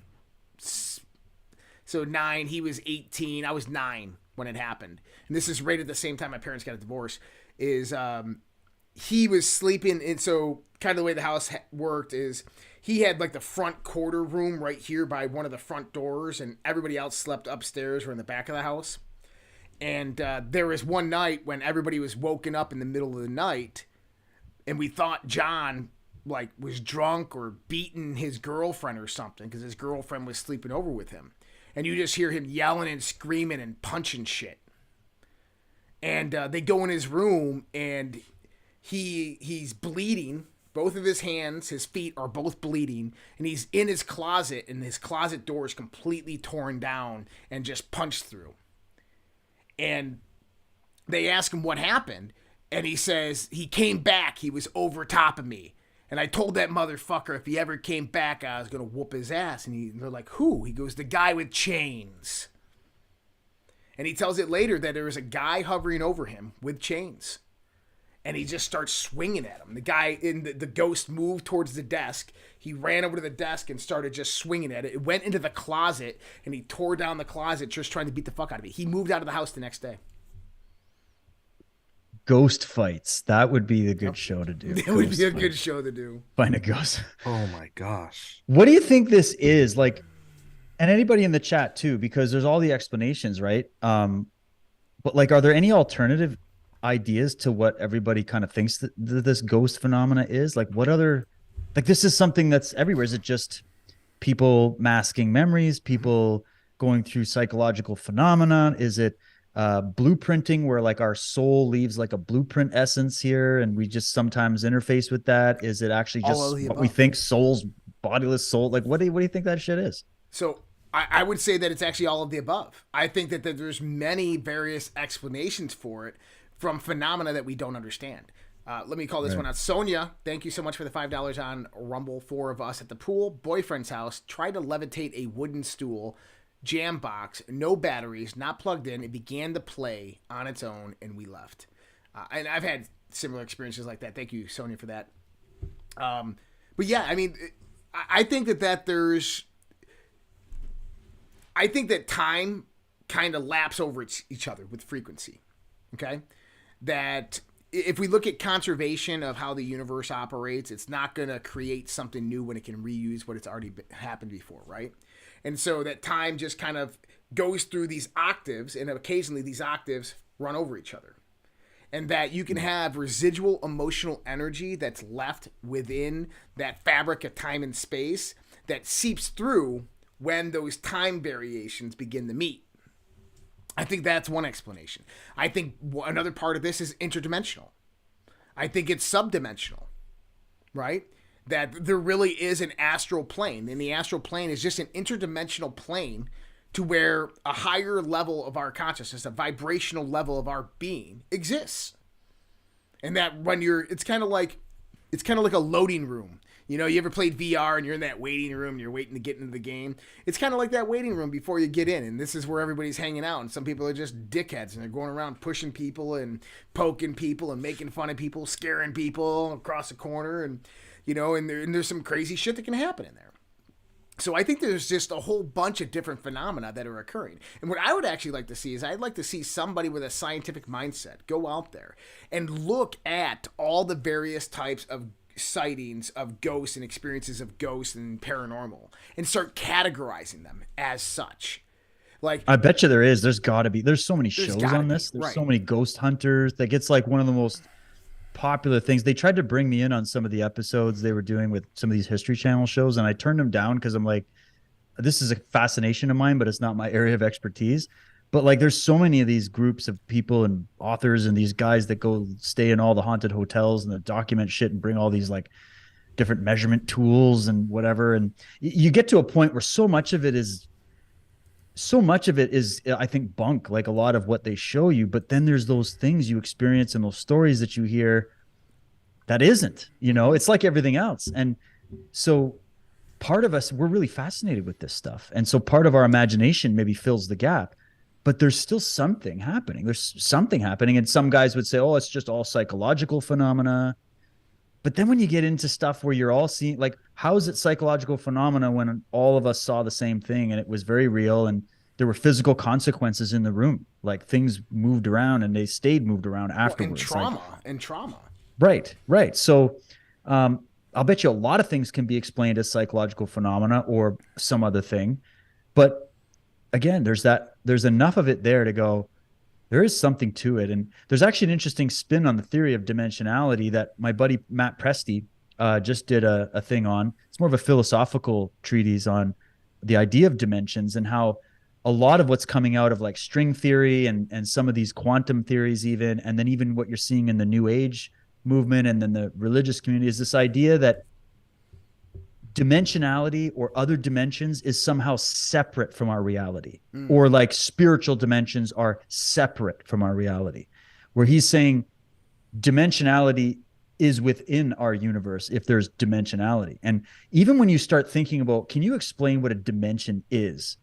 So 9, he was 18, I was 9 when it happened. And this is right at the same time my parents got a divorce. He was sleeping, and so kind of the way the house worked is he had the front quarter room right here by one of the front doors, and everybody else slept upstairs or in the back of the house. And there was one night when everybody was woken up in the middle of the night, and we thought John was drunk or beating his girlfriend or something, because his girlfriend was sleeping over with him. and you just hear him yelling and screaming and punching shit. And they go in his room, and he's bleeding. Both of his hands, his feet are both bleeding, and he's in his closet, and his closet door is completely torn down and just punched through. And they ask him what happened, and he says, he came back, he was over top of me. And I told that motherfucker if he ever came back, I was going to whoop his ass. And they're like, who? He goes, the guy with chains. And he tells it later that there was a guy hovering over him with chains. And he just starts swinging at him. The guy in the ghost moved towards the desk. He ran over to the desk and started just swinging at it. It went into the closet, and he tore down the closet just trying to beat the fuck out of it. He moved out of the house the next day. Ghost fights. That would be a good show to do. That would be a good show to do. Find a ghost. Oh my gosh. What do you think this is? Like, and anybody in the chat too, because there's all the explanations, right? But like, are there any alternative ideas to what everybody kind of thinks that this ghost phenomena is? Like, what other, like, this is something that's everywhere. Is it just people masking memories, people going through psychological phenomena? Is it blueprinting, where like our soul leaves like a blueprint essence here and we just sometimes interface with that? Is it actually just what we think, soul's bodiless soul? Like, what do you think that shit is? So I would say that it's actually all of the above. I think that there's many various explanations for it from phenomena that we don't understand. Let me call this one out. Sonia, thank you so much for the $5 on Rumble. 4 of us at the pool, boyfriend's house, tried to levitate a wooden stool, jam box, no batteries, not plugged in. It began to play on its own, and we left. And I've had similar experiences like that. Thank you, Sonia, for that. But yeah, I mean, I think that there's... I think that time kind of laps over each other with frequency, okay? That if we look at conservation of how the universe operates, it's not going to create something new when it can reuse what it's already happened before, right? And so that time just kind of goes through these octaves, and occasionally these octaves run over each other. And that you can have residual emotional energy that's left within that fabric of time and space that seeps through when those time variations begin to meet. I think that's one explanation. I think another part of this is interdimensional. I think it's subdimensional, right? That there really is an astral plane, and the astral plane is just an interdimensional plane to where a higher level of our consciousness, a vibrational level of our being exists. And that when it's kind of like a loading room. You know, you ever played VR and you're in that waiting room and you're waiting to get into the game? It's kind of like that waiting room before you get in, and this is where everybody's hanging out, and some people are just dickheads, and they're going around pushing people and poking people and making fun of people, scaring people across the corner, and, you know, and there's some crazy shit that can happen in there. So I think there's just a whole bunch of different phenomena that are occurring. And what I would actually like to see is I'd like to see somebody with a scientific mindset go out there and look at all the various types of sightings of ghosts and experiences of ghosts and paranormal and start categorizing them as such. Like, I bet you there's got to be, there's so many shows on this. There's so many ghost hunters. That gets like one of the most popular things. They tried to bring me in on some of the episodes they were doing with some of these History Channel shows, and I turned them down because I'm like, this is a fascination of mine, but it's not my area of expertise. But like, there's so many of these groups of people and authors and these guys that go stay in all the haunted hotels and document shit and bring all these like different measurement tools and whatever. And you get to a point where so much of it is, I think, bunk, like a lot of what they show you. But then there's those things you experience and those stories that you hear that isn't, you know, it's like everything else. And so part of us, we're really fascinated with this stuff. And so part of our imagination maybe fills the gap. But there's still something happening. There's something happening. And some guys would say, oh, it's just all psychological phenomena. But then when you get into stuff where you're all seeing, like, how is it psychological phenomena when all of us saw the same thing and it was very real and there were physical consequences in the room? Like, things moved around and they stayed moved around afterwards. And trauma. Right. So I'll bet you a lot of things can be explained as psychological phenomena or some other thing. But again, there's enough of it there to go, there is something to it. And there's actually an interesting spin on the theory of dimensionality that my buddy Matt Presti just did a thing on. It's more of a philosophical treatise on the idea of dimensions and how a lot of what's coming out of like string theory and some of these quantum theories even, and then even what you're seeing in the New Age movement and then the religious community is this idea that dimensionality or other dimensions is somehow separate from our reality, or like spiritual dimensions are separate from our reality, where he's saying dimensionality is within our universe if there's dimensionality. And even when you start thinking about, can you explain what a dimension is?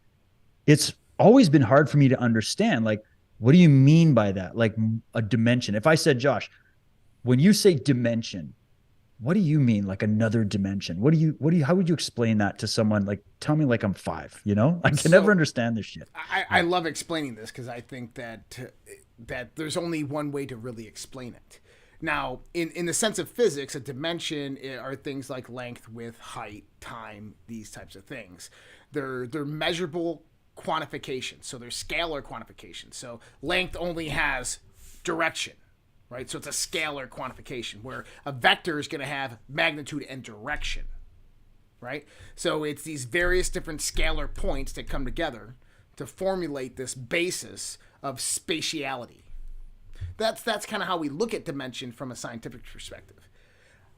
It's always been hard for me to understand. Like, what do you mean by that? Like a dimension. If I said, Josh, when you say dimension, what do you mean? Like another dimension? How would you explain that to someone? Like, tell me like I'm 5, you know? I can never understand this shit. I love explaining this because I think that there's only one way to really explain it. Now, in the sense of physics, a dimension are things like length, width, height, time, these types of things. They're measurable quantifications. So they're scalar quantifications. So length only has direction, right? So it's a scalar quantification where a vector is going to have magnitude and direction, right? So it's these various different scalar points that come together to formulate this basis of spatiality. That's kind of how we look at dimension from a scientific perspective.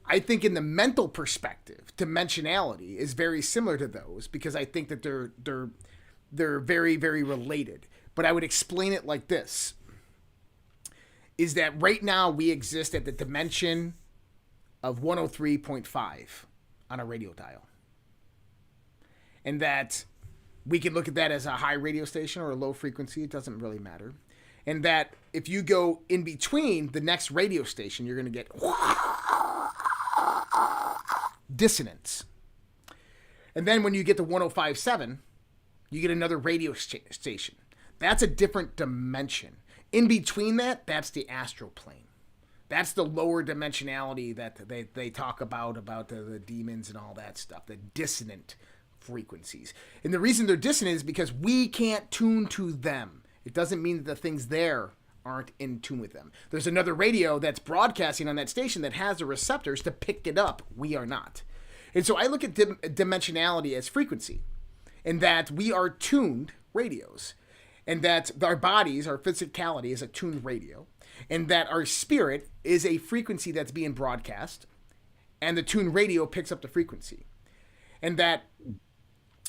I think in the mental perspective, dimensionality is very similar to those because I think that they're very, very related. But I would explain it like this, is that right now we exist at the dimension of 103.5 on a radio dial. And that we can look at that as a high radio station or a low frequency. It doesn't really matter. And that if you go in between the next radio station, you're going to get dissonance. And then when you get to 105.7, you get another radio station. That's a different dimension. In between that, that's the astral plane. That's the lower dimensionality that they talk about the demons and all that stuff, the dissonant frequencies. And the reason they're dissonant is because we can't tune to them. It doesn't mean that the things there aren't in tune with them. There's another radio that's broadcasting on that station that has the receptors to pick it up. We are not. And so I look at dimensionality as frequency, and that we are tuned radios, and that our bodies, our physicality is a tuned radio, and that our spirit is a frequency that's being broadcast, and the tuned radio picks up the frequency. And that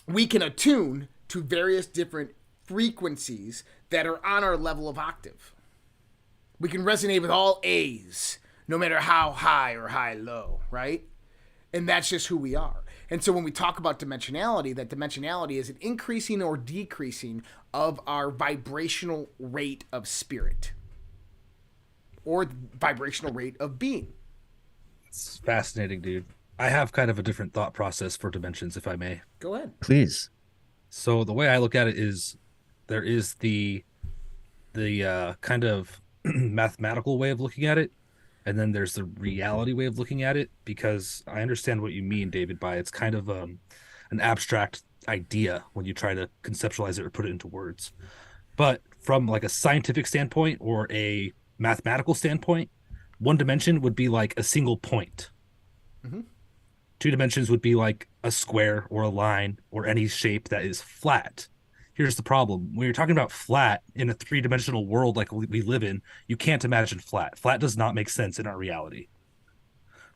we can attune to various different frequencies that are on our level of octave. We can resonate with all A's, no matter how high or high-low, right? And that's just who we are. And so when we talk about dimensionality, that dimensionality is an increasing or decreasing of our vibrational rate of spirit or vibrational rate of being. It's fascinating, dude. I have kind of a different thought process for dimensions, if I may. Go ahead. Please. So the way I look at it is there is the kind of mathematical way of looking at it, and then there's the reality way of looking at it, because I understand what you mean, David, by it's kind of an abstract idea when you try to conceptualize it or put it into words. But from like a scientific standpoint or a mathematical standpoint, one dimension would be like a single point. Mm-hmm. 2 dimensions would be like a square or a line or any shape that is flat. Here's the problem. When you're talking about flat in a 3-dimensional world like we live in, you can't imagine flat. Flat does not make sense in our reality.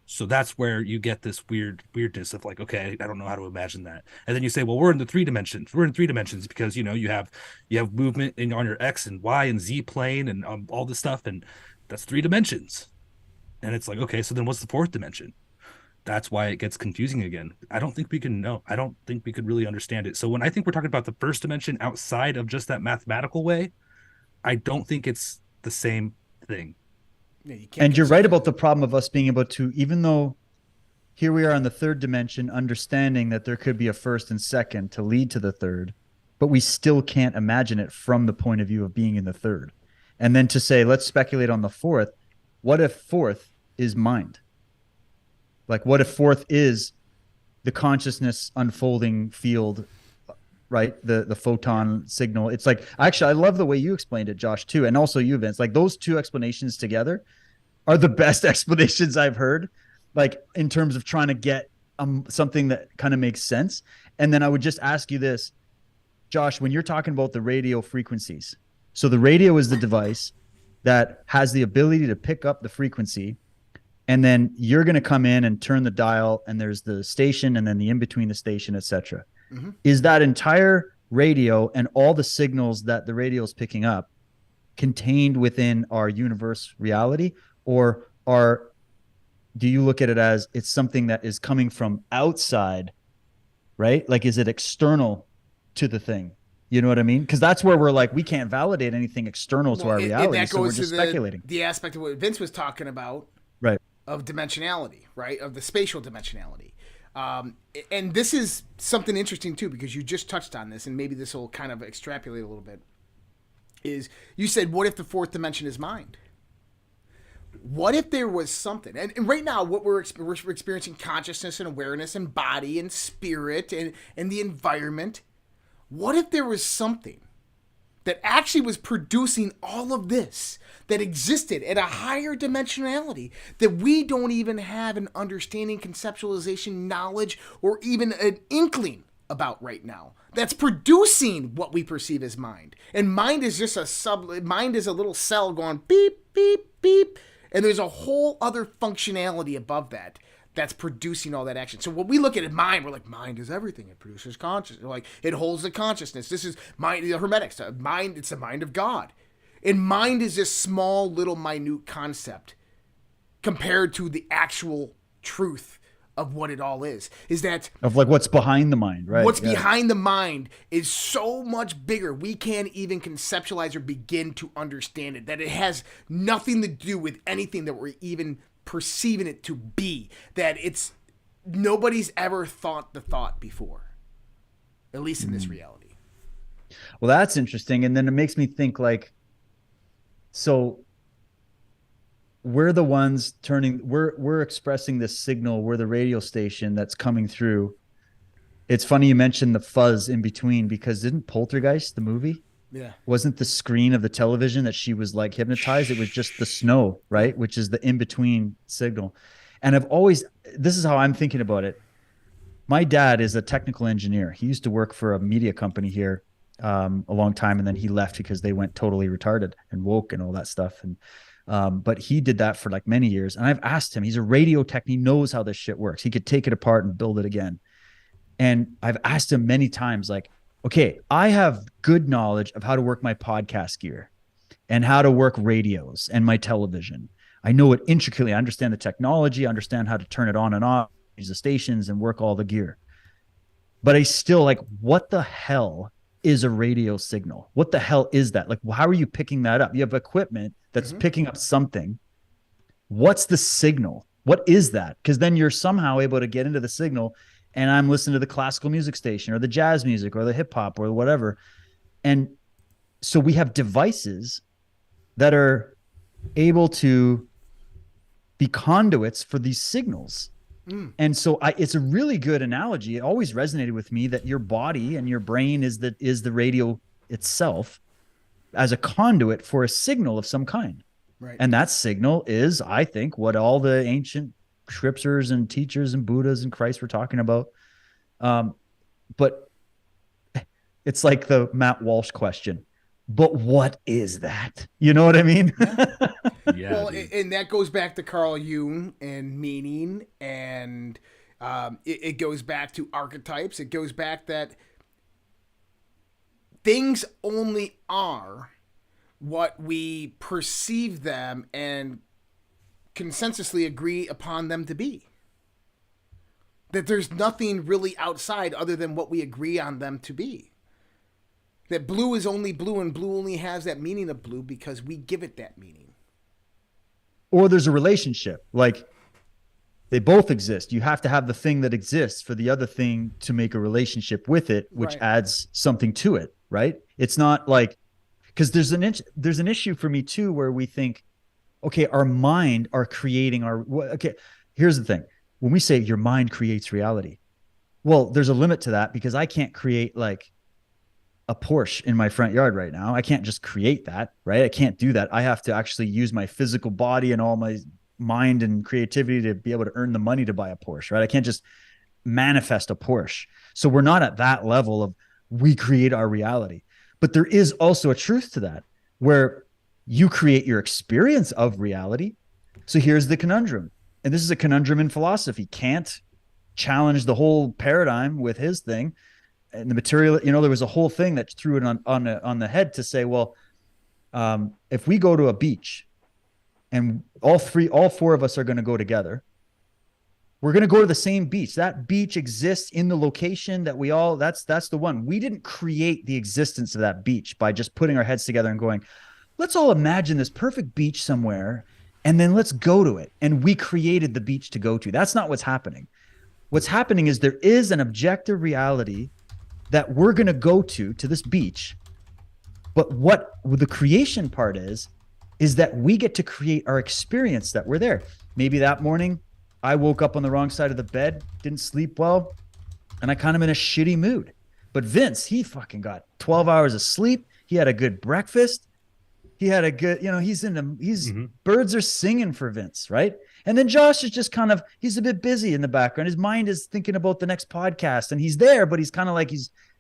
So that's where you get this weirdness of like, okay, I don't know how to imagine that. And then you say, well, we're in the 3 dimensions. We're in 3 dimensions because, you know, you have movement on your X and Y and Z plane and all this stuff. And that's 3 dimensions. And it's like, okay, so then what's the 4th dimension? That's why it gets confusing again. I don't think we can know. I don't think we could really understand it. So when I think we're talking about the 1st dimension outside of just that mathematical way, I don't think it's the same thing. Yeah, you're right about the problem of us being able to, even though here we are on the 3rd dimension, understanding that there could be a 1st and 2nd to lead to the 3rd, but we still can't imagine it from the point of view of being in the 3rd. And then to say, let's speculate on the 4th. What if 4th is mind? Like, what if 4th is the consciousness unfolding field, right? The photon signal. It's like, actually, I love the way you explained it, Josh, too. And also you, Vince. Like, those 2 explanations together are the best explanations I've heard, like, in terms of trying to get something that kind of makes sense. And then I would just ask you this. Josh, when you're talking about the radio frequencies, so the radio is the device that has the ability to pick up the frequency, and then you're going to come in and turn the dial, and there's the station and then the in between the station, etc. Mm-hmm. Is that entire radio and all the signals that the radio is picking up contained within our universe reality, or do you look at it as it's something that is coming from outside, right? Like, is it external to the thing? You know what I mean? Because that's where we're like, we can't validate anything external to our reality, so we're just speculating. The aspect of what Vince was talking about, right, of dimensionality, right, of the spatial dimensionality. And this is something interesting too, because you just touched on this, and maybe this will kind of extrapolate a little bit. Is you said, what if the fourth dimension is mind? What if there was something, and right now what we're experiencing consciousness and awareness and body and spirit and the environment. What if there was something that actually was producing all of this, that existed at a higher dimensionality that we don't even have an understanding, conceptualization, knowledge, or even an inkling about right now, that's producing what we perceive as mind? And mind is just mind is a little cell going beep, beep, beep. And there's a whole other functionality above that that's producing all that action. So when we look at it, mind, we're like, mind is everything. It produces consciousness. Like, it holds the consciousness. This is mind, the Hermetics. Mind, it's the mind of God. And mind is this small, little, minute concept compared to the actual truth of what it all is that of like what's behind the mind, right? What's behind the mind is so much bigger. We can't even conceptualize or begin to understand it, that it has nothing to do with anything that we're even perceiving it to be, that it's nobody's ever thought the thought before, at least in this reality. Well, that's interesting. And then it makes me think, like, so we're the ones we're expressing this signal. We're the radio station that's coming through. It's funny you mentioned the fuzz in between, because didn't Poltergeist, the movie, wasn't the screen of the television that she was like hypnotized? It was just the snow, right? Which is the in-between signal. And this is how I'm thinking about it. My dad is a technical engineer. He used to work for a media company here a long time, and then he left because they went totally retarded and woke and all that stuff. And but he did that for like many years. And I've asked him, he's a radio tech, he knows how this shit works. He could take it apart and build it again. And I've asked him many times, like, okay, I have good knowledge of how to work my podcast gear and how to work radios and my television. I know it intricately. I understand the technology, I understand how to turn it on and off, use the stations and work all the gear. But I still, like, what the hell is a radio signal? What the hell is that? Like, how are you picking that up? You have equipment that's picking up something. What's the signal? What is that? Because then you're somehow able to get into the signal, and I'm listening to the classical music station or the jazz music or the hip hop or whatever. And so we have devices that are able to be conduits for these signals. And so it's a really good analogy. It always resonated with me that your body and your brain is the radio itself as a conduit for a signal of some kind. Right. And that signal is, I think, what all the ancient scriptures and teachers and Buddhas and Christ were talking about. But it's like the Matt Walsh question. But what is that? You know what I mean? Yeah, well, and that goes back to Carl Jung and meaning, and it goes back to archetypes. It goes back that things only are what we perceive them and consensusly agree upon them to be. That there's nothing really outside other than what we agree on them to be. That blue is only blue, and blue only has that meaning of blue because we give it that meaning. Or there's a relationship. Like, they both exist. You have to have the thing that exists for the other thing to make a relationship with it, which adds something to it, right? It's not like, because there's an issue for me too, where we think, okay, our mind are creating okay, here's the thing. When we say your mind creates reality, well, there's a limit to that, because I can't create like a Porsche in my front yard right now. I can't just create that, right? I can't do that. I have to actually use my physical body and all my mind and creativity to be able to earn the money to buy a Porsche, right? I can't just manifest a Porsche. So we're not at that level of, we create our reality. But there is also a truth to that, where you create your experience of reality. So here's the conundrum. And this is a conundrum in philosophy. Kant challenged the whole paradigm with his thing. And the material, there was a whole thing that threw it on the head to say, well, if we go to a beach and all four of us are going to go together, we're going to go to the same beach. That beach exists in the location that that's the one. We didn't create the existence of that beach by just putting our heads together and going, let's all imagine this perfect beach somewhere, and then let's go to it. And we created the beach to go to. That's not what's happening. What's happening is there is an objective reality that we're going to go to this beach. But what the creation part is that we get to create our experience that we're there. Maybe that morning I woke up on the wrong side of the bed, didn't sleep well, and I kind of in a shitty mood. But Vince, he fucking got 12 hours of sleep. He had a good breakfast. He had a good, birds are singing for Vince, right? And then Josh is just he's a bit busy in the background. His mind is thinking about the next podcast, and he's there, but he's kind of like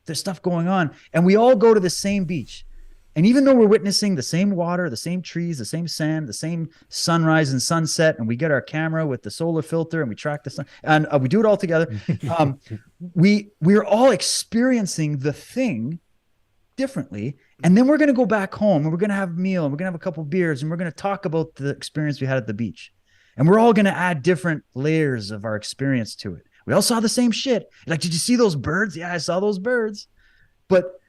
there's stuff going on. And we all go to the same beach. And even though we're witnessing the same water, the same trees, the same sand, the same sunrise and sunset, and we get our camera with the solar filter and we track the sun, and we do it all together, we're all experiencing the thing differently. And then we're going to go back home and we're going to have a meal and we're going to have a couple of beers and we're going to talk about the experience we had at the beach. And we're all going to add different layers of our experience to it. We all saw the same shit. Like, did you see those birds? Yeah, I saw those birds. But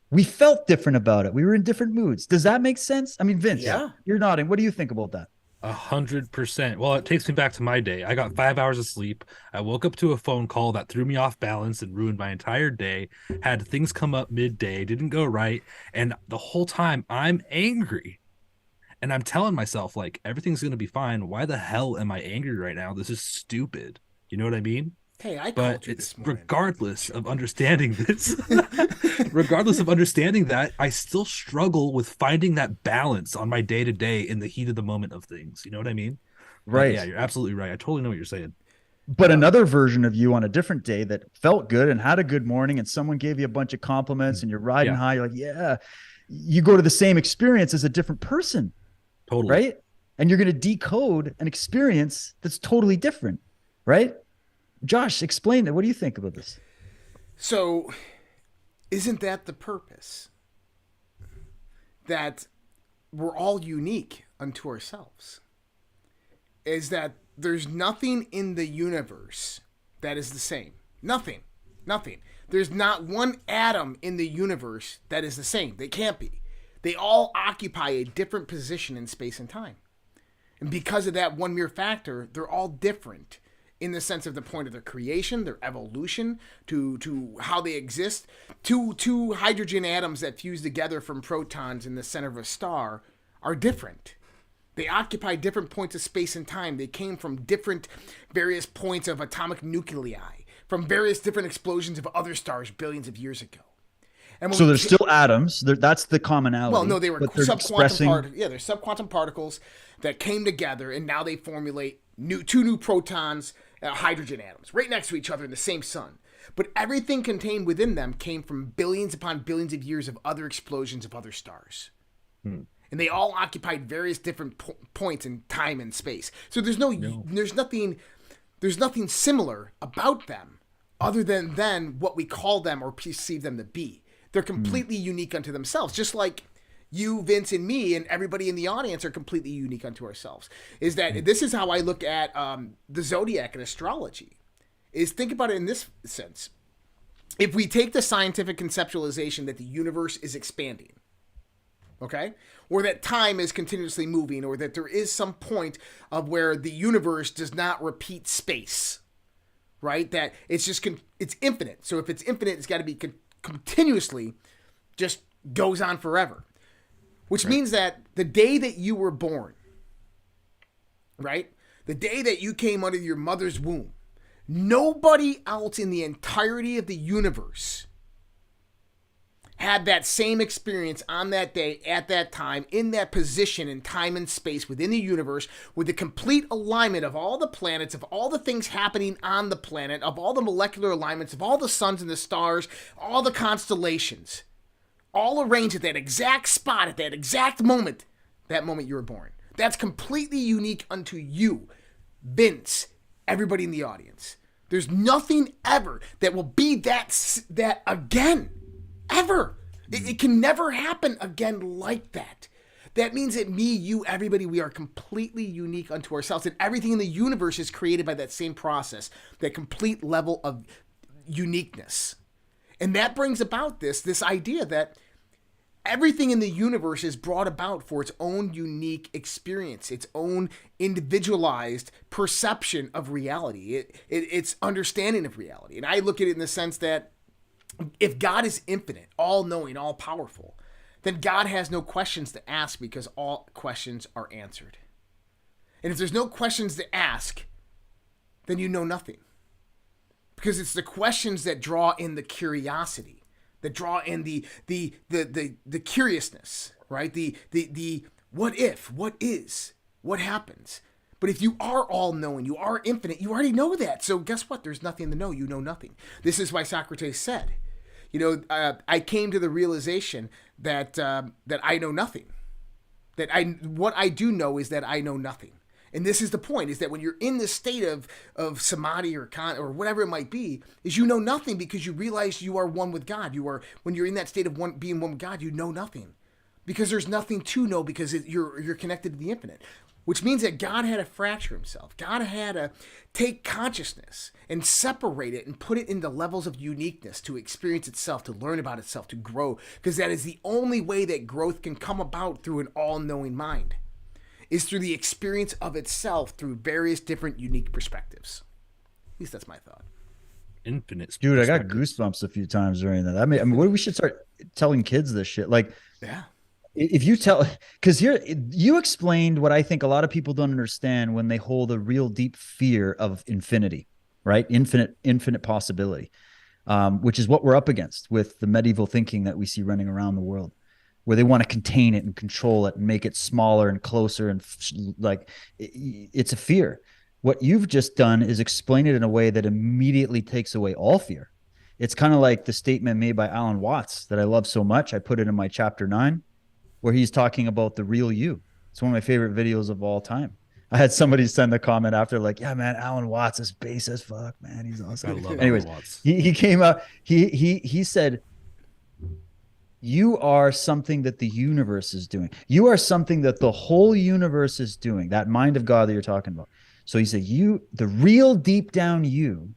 we felt different about it. We were in different moods. Does that make sense? I mean, Vince, you're nodding. What do you think about that? 100%. Well, it takes me back to my day. I got 5 hours of sleep. I woke up to a phone call that threw me off balance and ruined my entire day. Had things come up midday, didn't go right. And the whole time I'm angry. And I'm telling myself, like, everything's going to be fine. Why the hell am I angry right now? This is stupid. You know what I mean? Hey, I called you this morning. Regardless of understanding this, regardless of understanding that, I still struggle with finding that balance on my day to day in the heat of the moment of things. You know what I mean? Right. Yeah, you're absolutely right. I totally know what you're saying. But another version of you on a different day that felt good and had a good morning, and someone gave you a bunch of compliments and you're riding high. You're like, yeah, you go to the same experience as a different person. Totally. Right. And you're going to decode an experience that's totally different. Right. Josh, explain it. What do you think about this? So, isn't that the purpose? That we're all unique unto ourselves. Is that there's nothing in the universe that is the same. Nothing. There's not one atom in the universe that is the same. They can't be. They all occupy a different position in space and time. And because of that one mere factor, they're all different in the sense of the point of their creation, their evolution, to how they exist. Two hydrogen atoms that fuse together from protons in the center of a star are different. They occupy different points of space and time. They came from different various points of atomic nuclei, from various different explosions of other stars billions of years ago. And so there's still atoms. That's the commonality. Well, no, they were they're subquantum particles that came together, and now they formulate two new protons, hydrogen atoms, right next to each other in the same sun. But everything contained within them came from billions upon billions of years of other explosions of other stars. And they all occupied various different points in time and space. So there's nothing similar about them other than what we call them or perceive them to be. They're completely unique unto themselves, just like you, Vince, and me, and everybody in the audience are completely unique unto ourselves. Is that this is how I look at the zodiac and astrology. Is think about it in this sense. If we take the scientific conceptualization that the universe is expanding, okay, or that time is continuously moving, or that there is some point of where the universe does not repeat space, right? That it's just it's infinite. So if it's infinite, it's got to be continuously just goes on forever. Which means that the day that you were born, right? The day that you came out of your mother's womb, nobody else in the entirety of the universe had that same experience on that day, at that time, in that position in time and space within the universe, with the complete alignment of all the planets, of all the things happening on the planet, of all the molecular alignments, of all the suns and the stars, all the constellations, all arranged at that exact spot, at that exact moment, that moment you were born. That's completely unique unto you, Vince, everybody in the audience. There's nothing ever that will be that again. Ever. It can never happen again like that. That means that me, you, everybody, we are completely unique unto ourselves. And everything in the universe is created by that same process, that complete level of uniqueness. And that brings about this idea that everything in the universe is brought about for its own unique experience, its own individualized perception of reality, its understanding of reality. And I look at it in the sense that if God is infinite, all-knowing, all-powerful, then God has no questions to ask because all questions are answered. And if there's no questions to ask, then you know nothing. Because it's the questions that draw in the curiosity, that draw in the curiousness, right? The what if, what is, what happens. But if you are all-knowing, you are infinite, you already know that. So guess what? There's nothing to know. You know nothing. This is why Socrates said, I came to the realization that I know nothing. What I do know is that I know nothing. And this is the point, is that when you're in this state of samadhi or whatever it might be, is you know nothing because you realize you are one with God. When you're in that state of being one with God, you know nothing. Because there's nothing to know because you're connected to the infinite. Which means that God had to fracture himself. God had to take consciousness and separate it and put it into levels of uniqueness to experience itself, to learn about itself, to grow. Because that is the only way that growth can come about through an all-knowing mind, is through the experience of itself through various different unique perspectives. At least that's my thought. Infinite. Dude, I got goosebumps a few times during that. I mean, what we should start telling kids this shit. Like, yeah. If you because here you explained what I think a lot of people don't understand when they hold a real deep fear of infinity, right? Infinite possibility, which is what we're up against with the medieval thinking that we see running around the world, where they want to contain it and control it and make it smaller and closer. And it's a fear. What you've just done is explain it in a way that immediately takes away all fear. It's kind of like the statement made by Alan Watts that I love so much. I put it in my chapter 9. Where he's talking about the real you. It's one of my favorite videos of all time. I had somebody send a comment after, like, yeah, man, Alan Watts is bass as fuck, man. He's awesome. I love Anyways, Alan Watts. he came out, he said, you are something that the universe is doing. You are something that the whole universe is doing, that mind of God that you're talking about. So he said, the real deep down you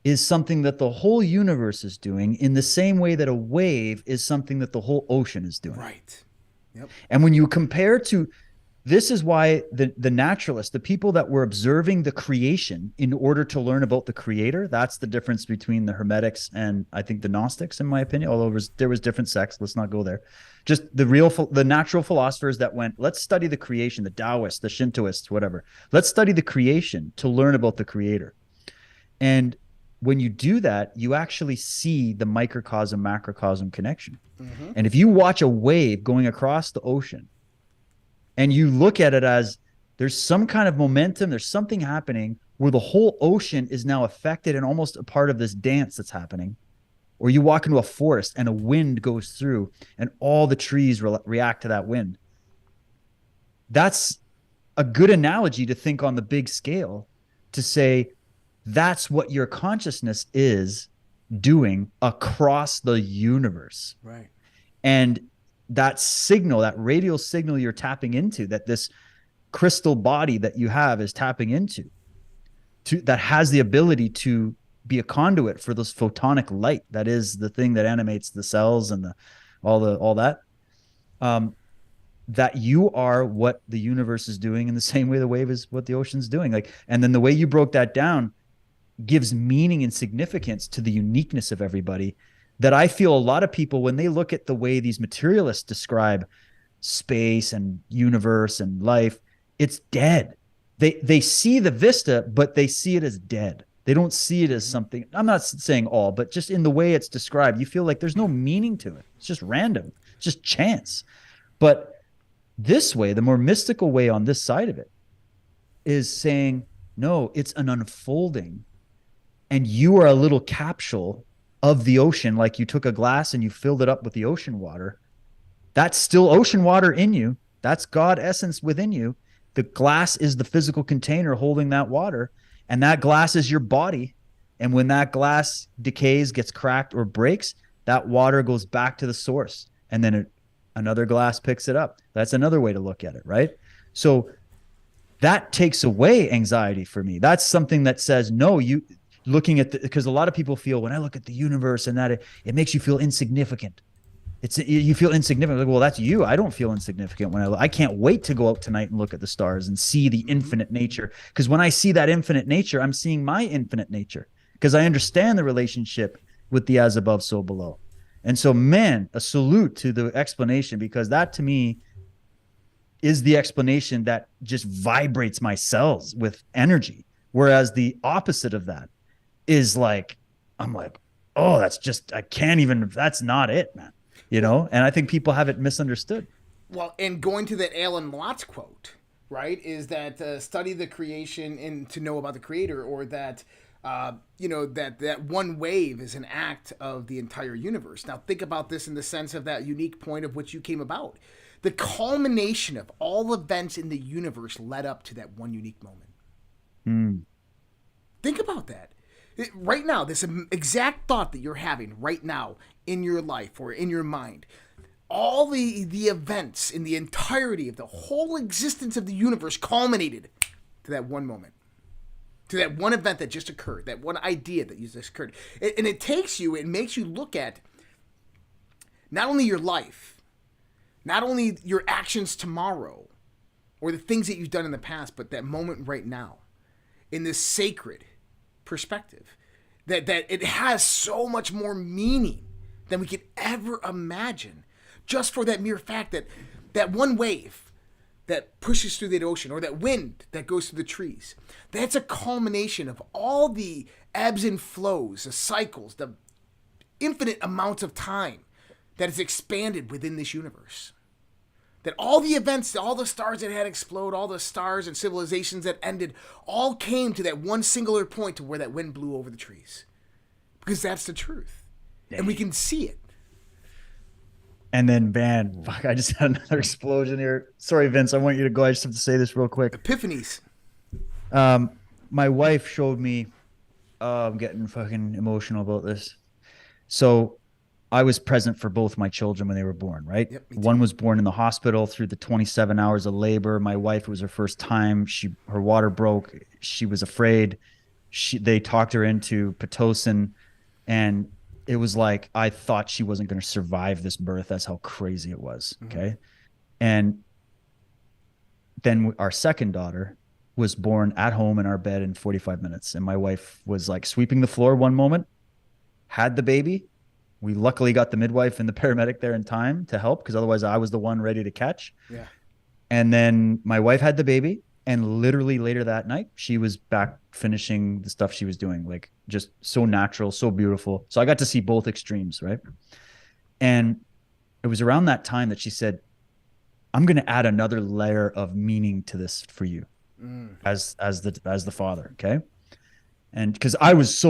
is something that the whole universe is doing in the same way that a wave is something that the whole ocean is doing. Right. Yep. And when you compare to, this is why the naturalists, the people that were observing the creation in order to learn about the creator, that's the difference between the Hermetics and I think the Gnostics, in my opinion, although there was different sects. Let's not go there. Just the natural philosophers that went, let's study the creation, the Taoists, the Shintoists, whatever. Let's study the creation to learn about the creator. And when you do that, you actually see the microcosm, macrocosm connection. Mm-hmm. And if you watch a wave going across the ocean and you look at it as there's some kind of momentum, there's something happening where the whole ocean is now affected and almost a part of this dance that's happening, or you walk into a forest and a wind goes through and all the trees react to that wind. That's a good analogy to think on the big scale, to say, that's what your consciousness is doing across the universe. Right. And that signal, that radial signal you're tapping into, that this crystal body that you have is tapping into, that has the ability to be a conduit for this photonic light. That is the thing that animates the cells and all that. That you are what the universe is doing in the same way the wave is what the ocean's doing. And then the way you broke that down gives meaning and significance to the uniqueness of everybody, that I feel a lot of people, when they look at the way these materialists describe space and universe and life, it's dead. They see the vista, but they see it as dead. They don't see it as something. I'm not saying all, but just in the way it's described, you feel like there's no meaning to it. It's just random. It's just chance. But this way, the more mystical way on this side of it is saying, no, it's an unfolding. And you are a little capsule of the ocean. Like you took a glass and you filled it up with the ocean water. That's still ocean water in you. That's God essence within you. The glass is the physical container holding that water. And that glass is your body. And when that glass decays, gets cracked or breaks, that water goes back to the source. And then another glass picks it up. That's another way to look at it, right? So that takes away anxiety for me. That's something that says, no, you looking at because a lot of people feel when I look at the universe and that it makes you feel insignificant. You feel insignificant. Like, well, that's you. I don't feel insignificant when I can't wait to go out tonight and look at the stars and see the infinite nature. Because when I see that infinite nature, I'm seeing my infinite nature because I understand the relationship with the as above, so below. And so, man, a salute to the explanation, because that to me is the explanation that just vibrates my cells with energy. Whereas the opposite of that is like, I'm like, oh, that's just, I can't even, that's not it, man. You know, and I think people have it misunderstood. Well, and going to that Alan Watts quote, right, is that study the creation and to know about the creator, or that, that one wave is an act of the entire universe. Now, think about this in the sense of that unique point of which you came about. The culmination of all events in the universe led up to that one unique moment. Think about that. Right now, this exact thought that you're having right now in your life or in your mind, all the events in the entirety of the whole existence of the universe culminated to that one moment, to that one event that just occurred, that one idea that just occurred. And it takes you, it makes you look at not only your life, not only your actions tomorrow or the things that you've done in the past, but that moment right now in this sacred perspective, that it has so much more meaning than we could ever imagine, just for that mere fact that one wave that pushes through that ocean, or that wind that goes through the trees, that's a culmination of all the ebbs and flows, the cycles, the infinite amounts of time that is expanded within this universe. That all the events, all the stars that had exploded, all the stars and civilizations that ended, all came to that one singular point to where that wind blew over the trees. Because that's the truth. Dang. And we can see it. And then, man, fuck, I just had another explosion here. Sorry, Vince, I want you to go. I just have to say this real quick. Epiphanies. My wife showed me, I'm getting fucking emotional about this. So I was present for both my children when they were born, right? Yep, one was born in the hospital through the 27 hours of labor. My wife, it was her first time. Her water broke. She was afraid. They talked her into Pitocin, and it was like, I thought she wasn't going to survive this birth. That's how crazy it was. Mm-hmm. Okay. And then our second daughter was born at home in our bed in 45 minutes. And my wife was like sweeping the floor one moment, had the baby. We luckily got the midwife and the paramedic there in time to help, because otherwise I was the one ready to catch. Yeah. And then my wife had the baby, and literally later that night, she was back finishing the stuff she was doing, like just so natural, so beautiful. So I got to see both extremes, right? And it was around that time that she said, I'm going to add another layer of meaning to this for you as the father. Okay. And because I was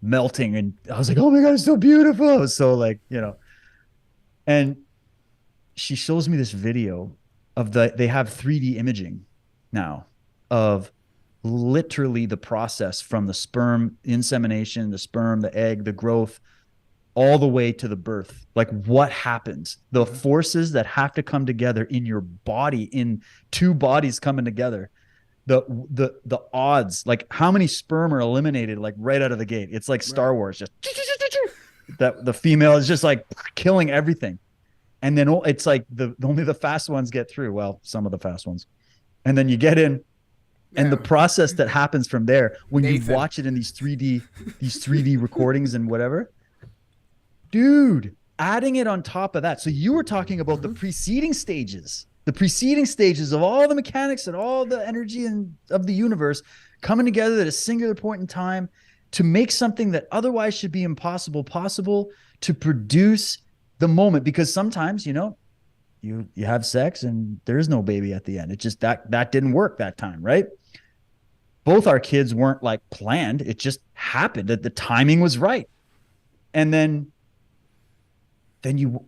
melting, and I was like, oh my God, it's so beautiful. I was so like, and she shows me this video of they have 3D imaging now of literally the process from the sperm insemination, the sperm, the egg, the growth, all the way to the birth. Like what happens, the forces that have to come together in your body, in two bodies coming together, the odds, like how many sperm are eliminated like right out of the gate. It's like Star Wars, just that the female is just like killing everything, and then it's like only the fast ones get through. Well, some of the fast ones, and then you get in, and the process that happens from there when you watch it in these 3D recordings and whatever, dude. Adding it on top of that, so you were talking about the preceding stages the preceding stages of all the mechanics and all the energy and of the universe coming together at a singular point in time to make something that otherwise should be impossible possible, to produce the moment. Because sometimes, you know, you have sex and there is no baby at the end. It just that didn't work that time, right? Both our kids weren't like planned. It just happened that the timing was right. And then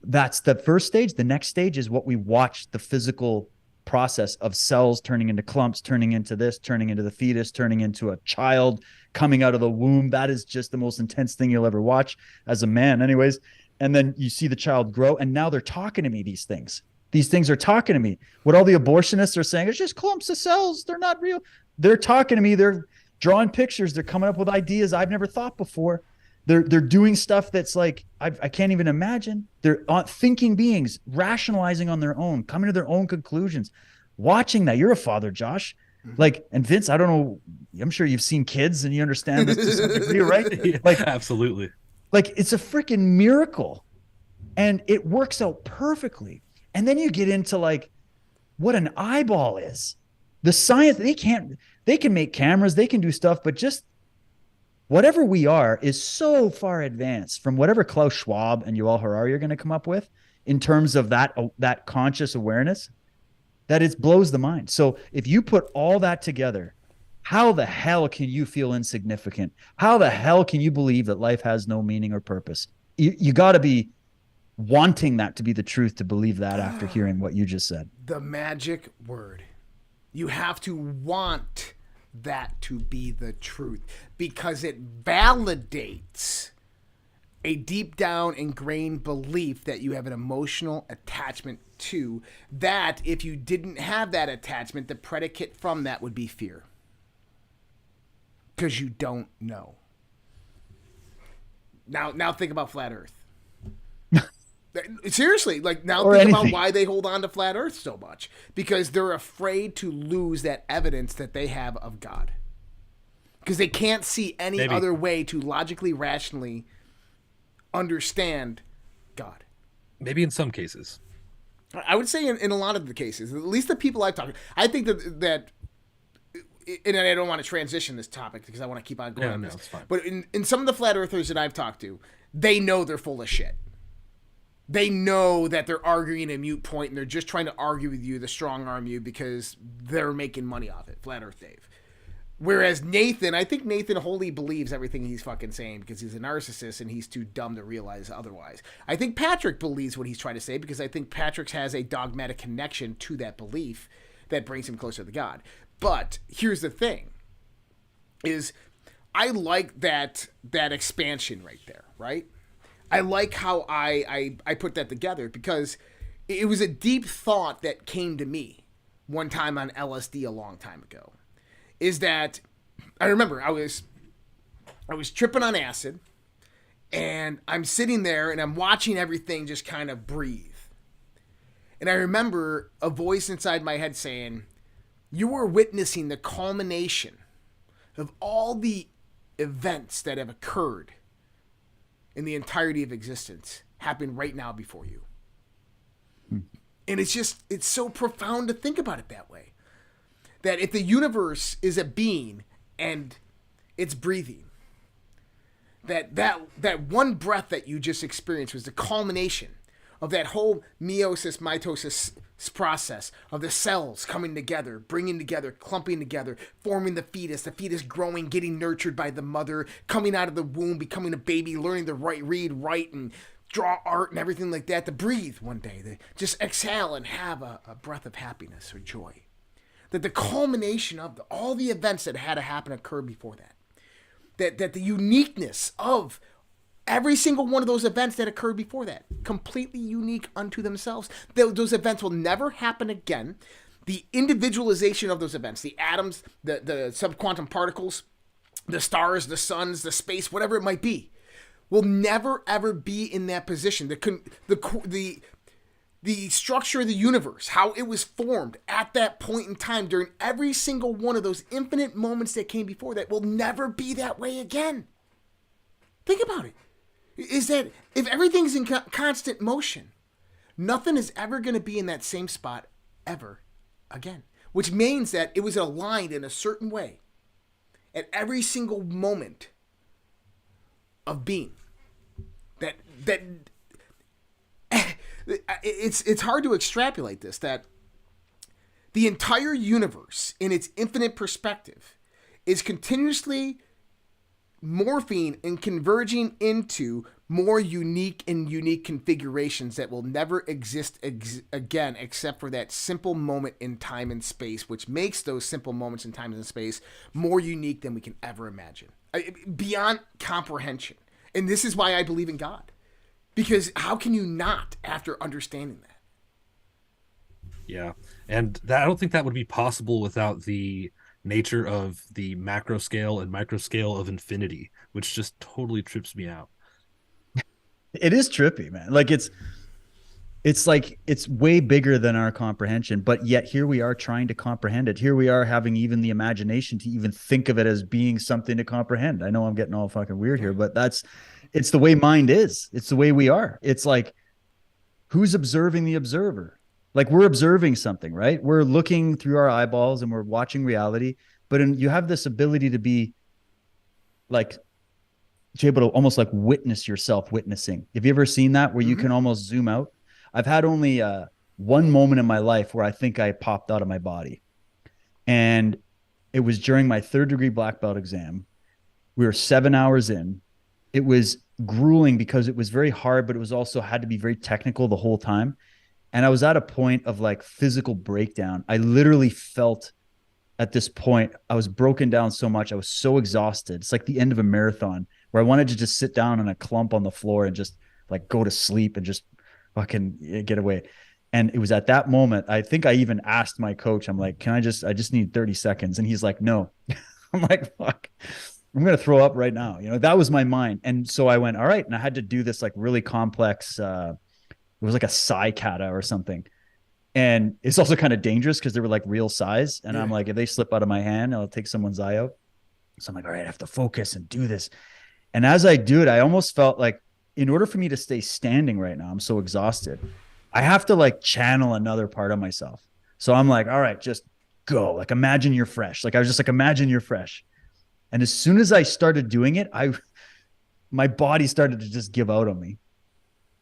that's the first stage. The next stage is what we watch, the physical process of cells turning into clumps, turning into this, turning into the fetus, turning into a child coming out of the womb. That is just the most intense thing you'll ever watch as a man anyways. And then you see the child grow, and now they're talking to me. These things are talking to me. What all the abortionists are saying, it's just clumps of cells. They're not real. They're talking to me. They're drawing pictures. They're coming up with ideas I've never thought before. They're doing stuff that's like, I can't even imagine. They're thinking beings, rationalizing on their own, coming to their own conclusions. Watching that, you're a father, Josh. Like, and Vince, I don't know, I'm sure you've seen kids and you understand this to some degree, right? Like, absolutely. Like, it's a freaking miracle, and it works out perfectly. And then you get into like what an eyeball is. The science, they can make cameras, they can do stuff, but just whatever we are is so far advanced from whatever Klaus Schwab and Yuval Harari are going to come up with in terms of that conscious awareness, that it blows the mind. So if you put all that together, how the hell can you feel insignificant? How the hell can you believe that life has no meaning or purpose? You got to be wanting that to be the truth to believe that after hearing what you just said. The magic word. You have to want that to be the truth, because it validates a deep down ingrained belief that you have an emotional attachment to, that if you didn't have that attachment, the predicate from that would be fear, because you don't know. Now think about flat earth. Seriously, like, now think about why they hold on to flat earth so much, because they're afraid to lose that evidence that they have of God, because they can't see any other way to logically, rationally understand God. Maybe in some cases. I would say in a lot of the cases, at least the people I've talked to, I think that and I don't want to transition this topic because I want to keep on going on this. It's fine. But in some of the flat earthers that I've talked to, they know they're full of shit. They know that they're arguing a mute point, and they're just trying to argue with you, the strong arm you, because they're making money off it. Flat Earth Dave. Whereas Nathan, I think Nathan wholly believes everything he's fucking saying because he's a narcissist and he's too dumb to realize otherwise. I think Patrick believes what he's trying to say because I think Patrick has a dogmatic connection to that belief that brings him closer to God. But here's the thing, is I like that expansion right there, right? I like how I put that together, because it was a deep thought that came to me one time on LSD a long time ago. Is that I remember I was tripping on acid, and I'm sitting there and I'm watching everything just kind of breathe. And I remember a voice inside my head saying, you were witnessing the culmination of all the events that have occurred in the entirety of existence happen right now before you. And it's so profound to think about it that way. That if the universe is a being and it's breathing, that one breath that you just experienced was the culmination of that whole meiosis, mitosis process of the cells coming together, bringing together, clumping together, forming the fetus growing, getting nurtured by the mother, coming out of the womb, becoming a baby, learning to read, write, and draw art and everything like that, to breathe one day, to just exhale and have a breath of happiness or joy. That the culmination of all the events that had to happen occurred before that. That the uniqueness of every single one of those events that occurred before that, completely unique unto themselves. Those events will never happen again. The individualization of those events, the atoms, the subquantum particles, the stars, the suns, the space, whatever it might be, will never ever be in that position. The structure of the universe, how it was formed at that point in time during every single one of those infinite moments that came before that, will never be that way again. Think about it. Is that if everything's in constant motion, nothing is ever going to be in that same spot ever again. Which means that it was aligned in a certain way at every single moment of being. That it's hard to extrapolate this, that the entire universe in its infinite perspective is continuously morphing and converging into more unique configurations that will never exist again except for that simple moment in time and space, which makes those simple moments in time and space more unique than we can ever imagine. Beyond comprehension. And this is why I believe in God. Because how can you not after understanding that? Yeah. And that, I don't think that would be possible without the nature of the macro scale and micro scale of infinity, which just totally trips me out. It is trippy, man. Like it's like it's way bigger than our comprehension, but yet here we are trying to comprehend it. Here we are having even the imagination to even think of it as being something to comprehend. I know I'm getting all fucking weird here, but it's the way mind is. It's the way we are. It's like, who's observing the observer? Like, we're observing something, right? We're looking through our eyeballs and we're watching reality, but you have this ability to be like, to be able to almost like witness yourself witnessing. Have you ever seen that where you can almost zoom out? I've had only one moment in my life where I think I popped out of my body. And it was during my 3rd degree black belt exam. We were 7 hours in. It was grueling because it was very hard, but it was also had to be very technical the whole time. And I was at a point of like physical breakdown. I literally felt at this point, I was broken down so much. I was so exhausted. It's like the end of a marathon where I wanted to just sit down in a clump on the floor and just like go to sleep and just fucking get away. And it was at that moment, I think I even asked my coach, I'm like, I just need 30 seconds. And he's like, no. I'm like, fuck, I'm going to throw up right now. You know, that was my mind. And so I went, all right. And I had to do this like really complex, it was like a psi kata or something. And it's also kind of dangerous because they were like real size. And I'm like, if they slip out of my hand, I'll take someone's eye out. So I'm like, all right, I have to focus and do this. And as I do it, I almost felt like in order for me to stay standing right now, I'm so exhausted. I have to like channel another part of myself. So I'm like, all right, just go. Like, imagine you're fresh. Like, I was just like, imagine you're fresh. And as soon as I started doing it, my body started to just give out on me.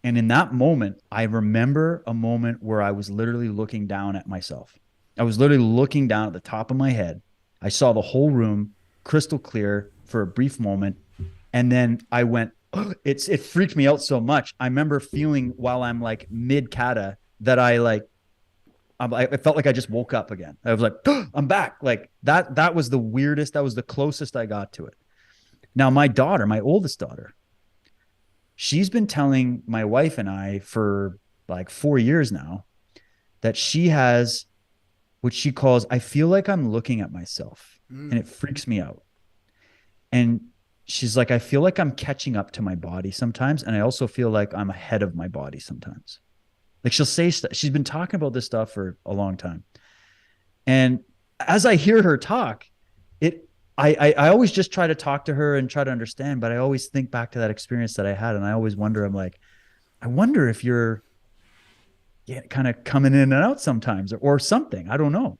And in that moment, I remember a moment where I was literally looking down at myself. I was literally looking down at the top of my head. I saw the whole room crystal clear for a brief moment. And then I went, oh, it freaked me out so much. I remember feeling while I'm like mid kata that I felt like I just woke up again. I was like, oh, I'm back. Like that was the weirdest. That was the closest I got to it. Now, my daughter, my oldest daughter, she's been telling my wife and I for like 4 years now that she has what she calls, I feel like I'm looking at myself and it freaks me out. And she's like, I feel like I'm catching up to my body sometimes. And I also feel like I'm ahead of my body sometimes. Like, she'll say stuff. She's been talking about this stuff for a long time. And as I hear her talk, I always just try to talk to her and try to understand, but I always think back to that experience that I had. And I always wonder, I'm like, I wonder if you're kind of coming in and out sometimes or something. I don't know.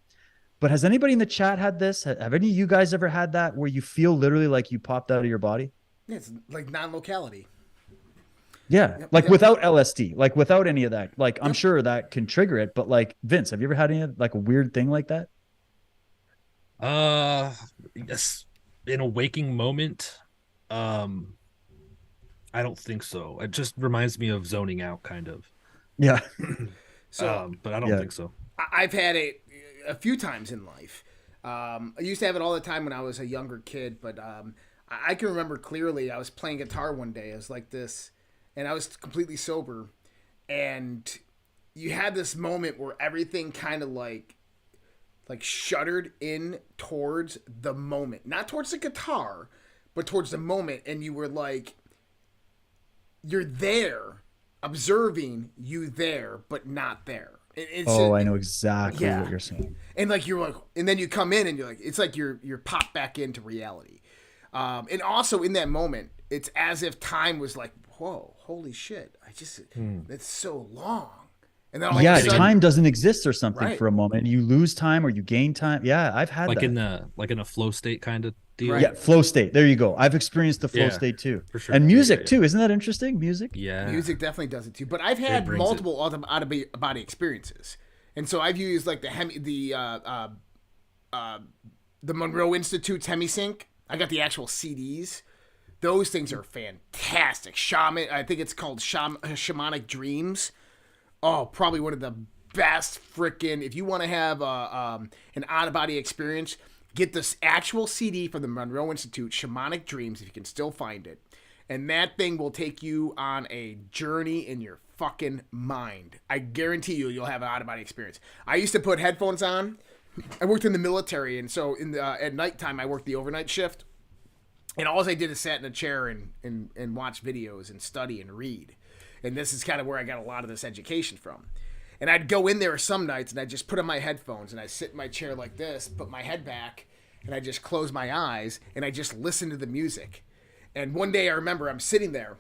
But has anybody in the chat had this? Have any of you guys ever had that where you feel literally like you popped out of your body? Yeah, it's like non-locality. Yeah. Yep, like yep. Without LSD, like without any of that. Like, I'm sure that can trigger it, but like, Vince, have you ever had any like a weird thing like that? Yes, in a waking moment, I don't think so. It just reminds me of zoning out, kind of. Yeah. So, but I don't think so. I've had it a few times in life. I used to have it all the time when I was a younger kid, but I can remember clearly I was playing guitar one day. I was like this, and I was completely sober, and you had this moment where everything kind of like shuddered in towards the moment, not towards the guitar, but towards the moment. And you were like, you're there observing you there, but not there. I know exactly what you're saying. And like, you're like, and then you come in and you're like, it's like you're popped back into reality. And also in that moment, it's as if time was like, whoa, holy shit. That's so long. And then all yeah, of a sudden, time doesn't exist or something Right. for a moment. You lose time or you gain time. Yeah, I've had like that. in a flow state kind of deal. Right. Yeah, flow state. There you go. I've experienced the flow Yeah, state too. for sure. And Yeah, music yeah, yeah. too. Isn't that interesting? Music? Yeah. music definitely does it too. But I've had brings multiple out of body experiences, and so I've used like the Monroe Institute's HemiSync. I got the actual CDs. Those things are fantastic. I think it's called Shamanic Dreams. Oh, probably one of the best freaking. If you want to have an out of body experience, get this actual CD from the Monroe Institute, Shamanic Dreams, if you can still find it. And that thing will take you on a journey in your fucking mind. I guarantee you'll have an out of body experience. I used to put headphones on. I worked in the military, and so at nighttime I worked the overnight shift. And all I did is sat in a chair and watch videos and study and read. And this is kind of where I got a lot of this education from. And I'd go in there some nights and I'd just put on my headphones and I'd sit in my chair like this, put my head back, and I just close my eyes and I just listen to the music. And one day I remember I'm sitting there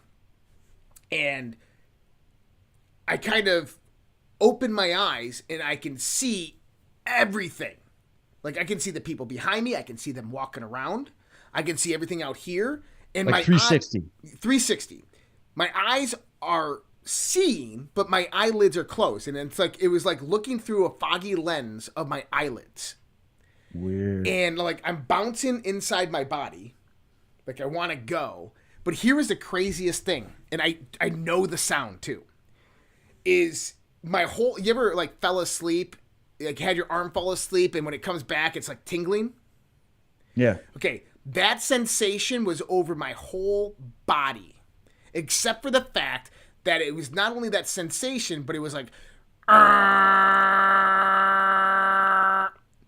and I kind of open my eyes and I can see everything. Like I can see the people behind me. I can see them walking around. I can see everything out here. And Like 360. 360. My eyes are seeing, but my eyelids are closed. And it was like looking through a foggy lens of my eyelids. Weird. And like I'm bouncing inside my body. Like I want to go. But here is the craziest thing. And I know the sound too. Is my whole, you ever like fell asleep, like had your arm fall asleep, and when it comes back, it's like tingling? Yeah. Okay. That sensation was over my whole body, except for the fact that it was not only that sensation, but it was like,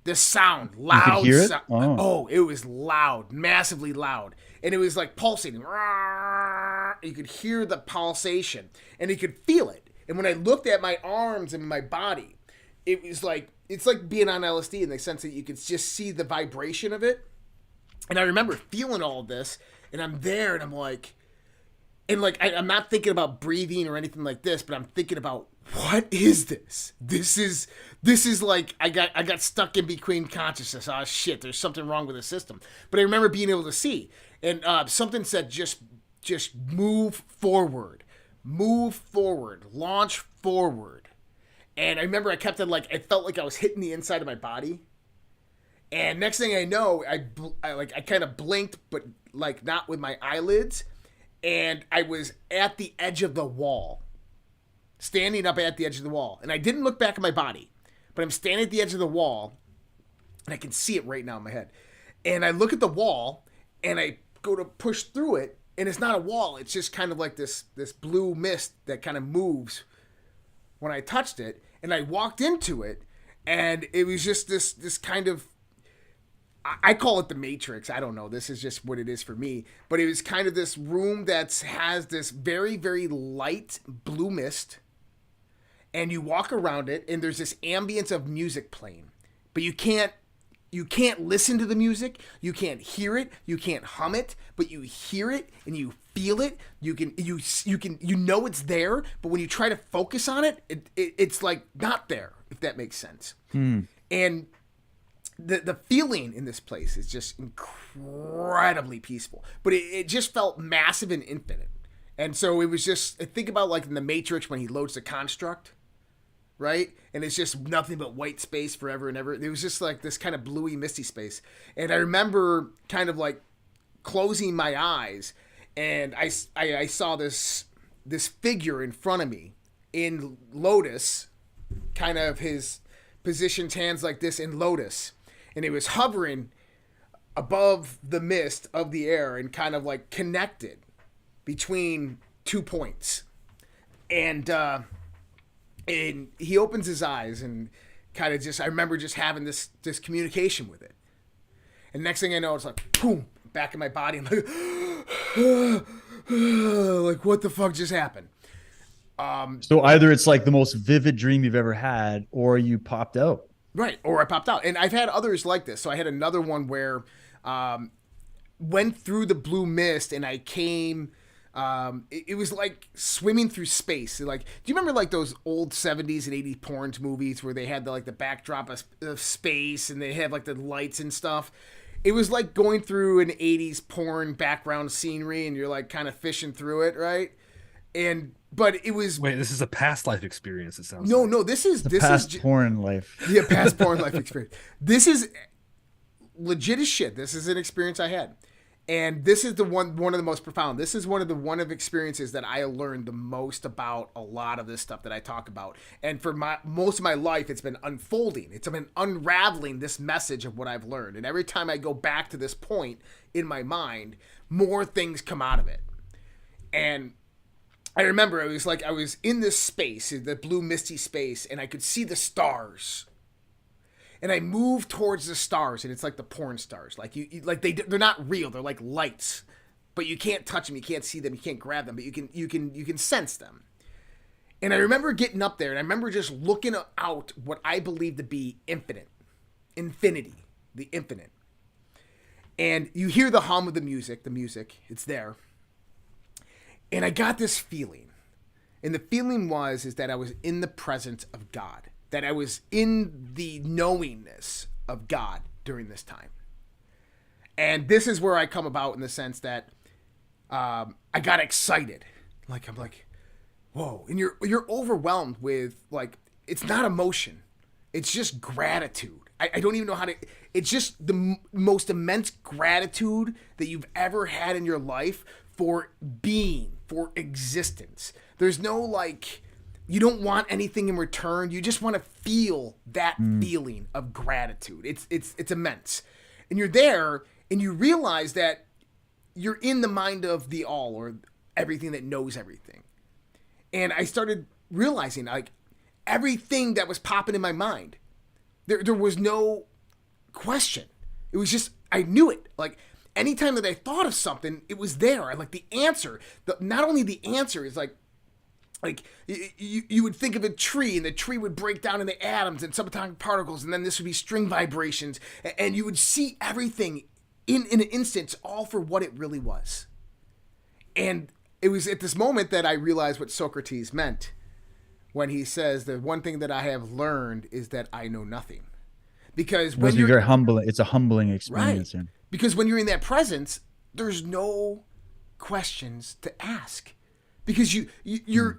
this sound, loud. You could hear it? Oh, it was loud, massively loud. And it was like pulsating. You could hear the pulsation, and you could feel it. And when I looked at my arms and my body, it was like, it's like being on LSD in the sense that you could just see the vibration of it. And I remember feeling all of this, and I'm there, and I'm like, I'm not thinking about breathing or anything like this, but I'm thinking about, what is this? This is like, I got stuck in between consciousness. Oh shit, there's something wrong with the system. But I remember being able to see, and something said, just move forward, launch forward. And I remember I kept it like, I felt like I was hitting the inside of my body. And next thing I know, I kind of blinked, but like not with my eyelids. And I was at the edge of the wall, standing up at the edge of the wall. And I didn't look back at my body, but I'm standing at the edge of the wall, and I can see it right now in my head. And I look at the wall, and I go to push through it, and it's not a wall. It's just kind of like this blue mist that kind of moves when I touched it. And I walked into it, and it was just this kind of, I call it the Matrix. I don't know. This is just what it is for me. But it was kind of this room that has this very, very light blue mist. And you walk around it, and there's this ambience of music playing. But you can't listen to the music. You can't hear it. You can't hum it. But you hear it, and you feel it. You know it's there. But when you try to focus on it, it's like not there, if that makes sense. And the feeling in this place is just incredibly peaceful, but it just felt massive and infinite. And so it was just, think about like in the Matrix when he loads the construct, right? And it's just nothing but white space forever and ever. It was just like this kind of bluey, misty space. And I remember kind of like closing my eyes, and I saw this figure in front of me in lotus, kind of his positioned hands like this in lotus. And it was hovering above the mist of the air and kind of like connected between 2 points. And he opens his eyes and kind of just, I remember just having this communication with it. And next thing I know, it's like, boom, back in my body. I'm like, like, what the fuck just happened? So either it's like the most vivid dream you've ever had, or you popped out. Right, or I popped out. And I've had others like this. So I had another one where went through the blue mist, and I came It was like swimming through space. Like, do you remember like those old 70s and 80s porn movies where they had the backdrop of space and they have like the lights and stuff? It was like going through an 80s porn background scenery and you're like kind of fishing through it, right? But it was this is a past life experience. It sounds no, this is past porn life. Yeah, past porn life experience. This is legit as shit. This is an experience I had, and this is one of the most profound. This is one of experiences that I learned the most about a lot of this stuff that I talk about. And for most of my life, it's been unfolding. It's been unraveling this message of what I've learned. And every time I go back to this point in my mind, more things come out of it. And I remember it was like I was in this space, the blue misty space, and I could see the stars. And I moved towards the stars, and it's like the porn stars. Like they're not real. They're like lights, but you can't touch them, you can't see them, you can't grab them, but you can sense them. And I remember getting up there, and I remember just looking out what I believe to be infinity, the infinite. And you hear the hum of the music, it's there. And I got this feeling. And the feeling is that I was in the presence of God. That I was in the knowingness of God during this time. And this is where I come about in the sense that I got excited. Like, I'm like, whoa. And you're overwhelmed with, like, it's not emotion. It's just gratitude. I don't even know how to... It's just the most immense gratitude that you've ever had in your life for being, for existence. There's no, like, you don't want anything in return. You just want to feel that feeling of gratitude. It's immense. And you're there, and you realize that you're in the mind of the all, or everything that knows everything. And I started realizing, like, everything that was popping in my mind, there was no question. It was just, I knew it. Like, anytime that I thought of something, it was there. Like the answer, not only the answer is like you would think of a tree, and the tree would break down into atoms and subatomic particles, and then this would be string vibrations, and you would see everything in an instant, all for what it really was. And it was at this moment that I realized what Socrates meant when he says, the one thing that I have learned is that I know nothing. Because when you're very humbling, it's a humbling experience. Right. Because when you're in that presence, there's no questions to ask. Because you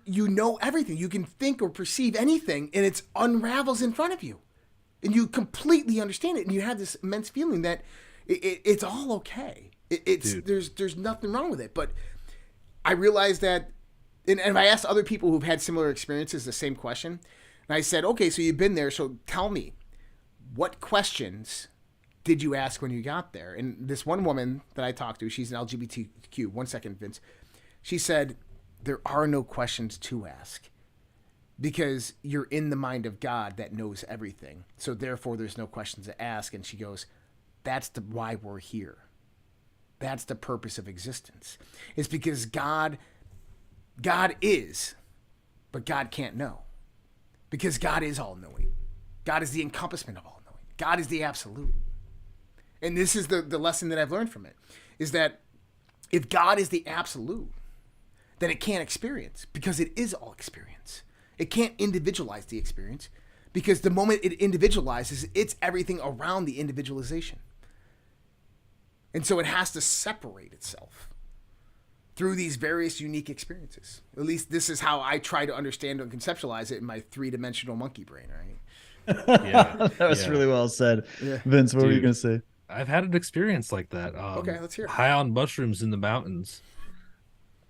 know everything. You can think or perceive anything, and it unravels in front of you. And you completely understand it, and you have this immense feeling that it's all okay. There's nothing wrong with it. But I realized that, and I asked other people who've had similar experiences the same question, and I said, okay, so you've been there, so tell me, what questions did you ask when you got there? And this one woman that I talked to, she's an LGBTQ. 1 second, Vince. She said, there are no questions to ask because you're in the mind of God that knows everything. So therefore, there's no questions to ask. And she goes, that's why we're here. That's the purpose of existence. It's because God is, but God can't know. Because God is all-knowing. God is the encompassment of all-knowing. God is the absolute. And this is the lesson that I've learned from it, is that if God is the absolute, then it can't experience, because it is all experience. It can't individualize the experience, because the moment it individualizes, it's everything around the individualization. And so it has to separate itself through these various unique experiences. At least this is how I try to understand and conceptualize it in my three-dimensional monkey brain, right? Yeah, that was really well said. Yeah. Vince, what were you going to say? I've had an experience like that. Okay, let's hear it. High on mushrooms in the mountains.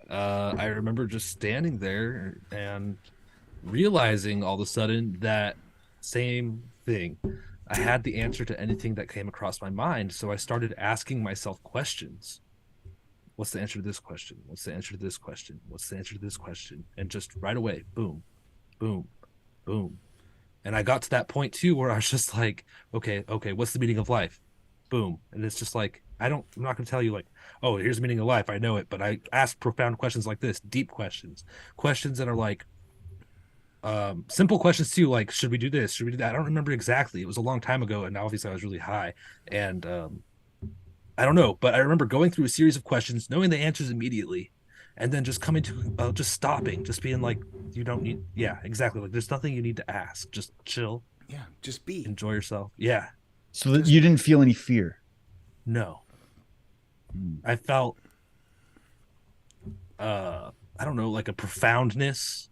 I remember just standing there and realizing all of a sudden that same thing. I had the answer to anything that came across my mind, so I started asking myself questions. What's the answer to this question? What's the answer to this question? What's the answer to this question? And just right away, boom, boom, boom. And I got to that point too where I was just like, okay, what's the meaning of life? Boom. And it's just like, I'm not going to tell you like, oh, here's the meaning of life. I know it. But I ask profound questions like this, deep questions that are like, simple questions too. Like, should we do this? Should we do that? I don't remember exactly. It was a long time ago. And obviously I was really high. And I don't know. But I remember going through a series of questions, knowing the answers immediately. and then just coming to just stopping, just being like, you don't need, yeah, exactly, like there's nothing you need to ask, just chill, Yeah, just be. enjoy yourself. Yeah. So that you didn't feel any fear? No. I felt I don't know, like a profoundness,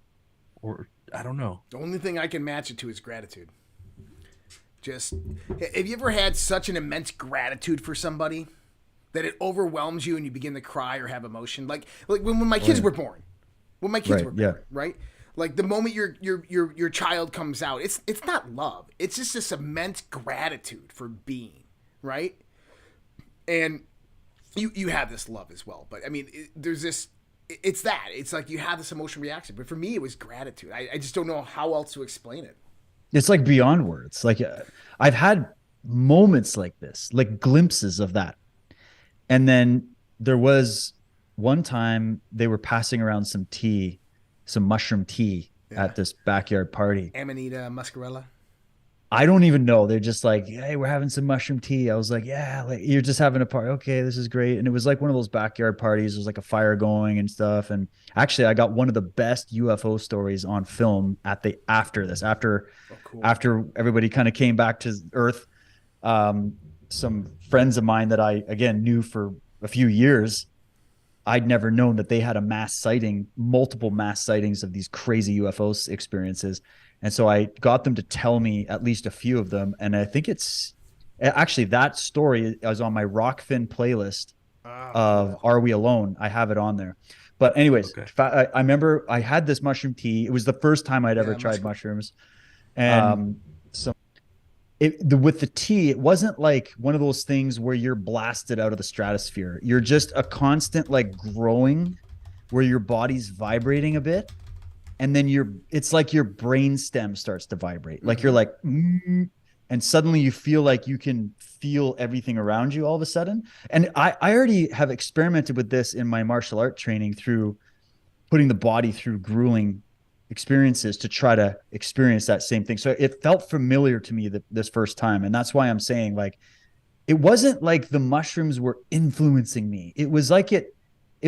or I don't know. The only thing I can match it to is gratitude. Just, have you ever had such an immense gratitude for somebody that it overwhelms you and you begin to cry or have emotion? Like when my kids were born. When my kids were born, right? Like the moment your child comes out, it's not love. It's just this immense gratitude for being, right? And you have this love as well, but I mean, there's this. It's that. It's like you have this emotional reaction. But for me, it was gratitude. I just don't know how else to explain it. It's like beyond words. Like I've had moments like this, like glimpses of that. And then there was one time they were passing around some tea, some mushroom tea at this backyard party. Amanita muscarella. I don't even know. They're just like, hey, we're having some mushroom tea. I was like, yeah, like you're just having a party. Okay, this is great. And it was like one of those backyard parties. There's like a fire going and stuff. And actually, I got one of the best UFO stories on film after everybody kind of came back to Earth. Some friends of mine that I again knew for a few years, I'd never known that they had multiple mass sightings of these crazy UFO experiences. And so I got them to tell me at least a few of them. And I think it's actually that story is on my Rockfin playlist of Are We Alone? I have it on there. But anyways, I remember I had this mushroom tea. It was the first time I'd ever tried mushrooms. And with the tea, it wasn't like one of those things where you're blasted out of the stratosphere. You're just a constant like growing where your body's vibrating a bit. And then it's like your brain stem starts to vibrate. Like you're like, and suddenly you feel like you can feel everything around you all of a sudden. And I already have experimented with this in my martial art training through putting the body through grueling experiences to try to experience that same thing. So it felt familiar to me this first time. And that's why I'm saying like, it wasn't like the mushrooms were influencing me. It was like it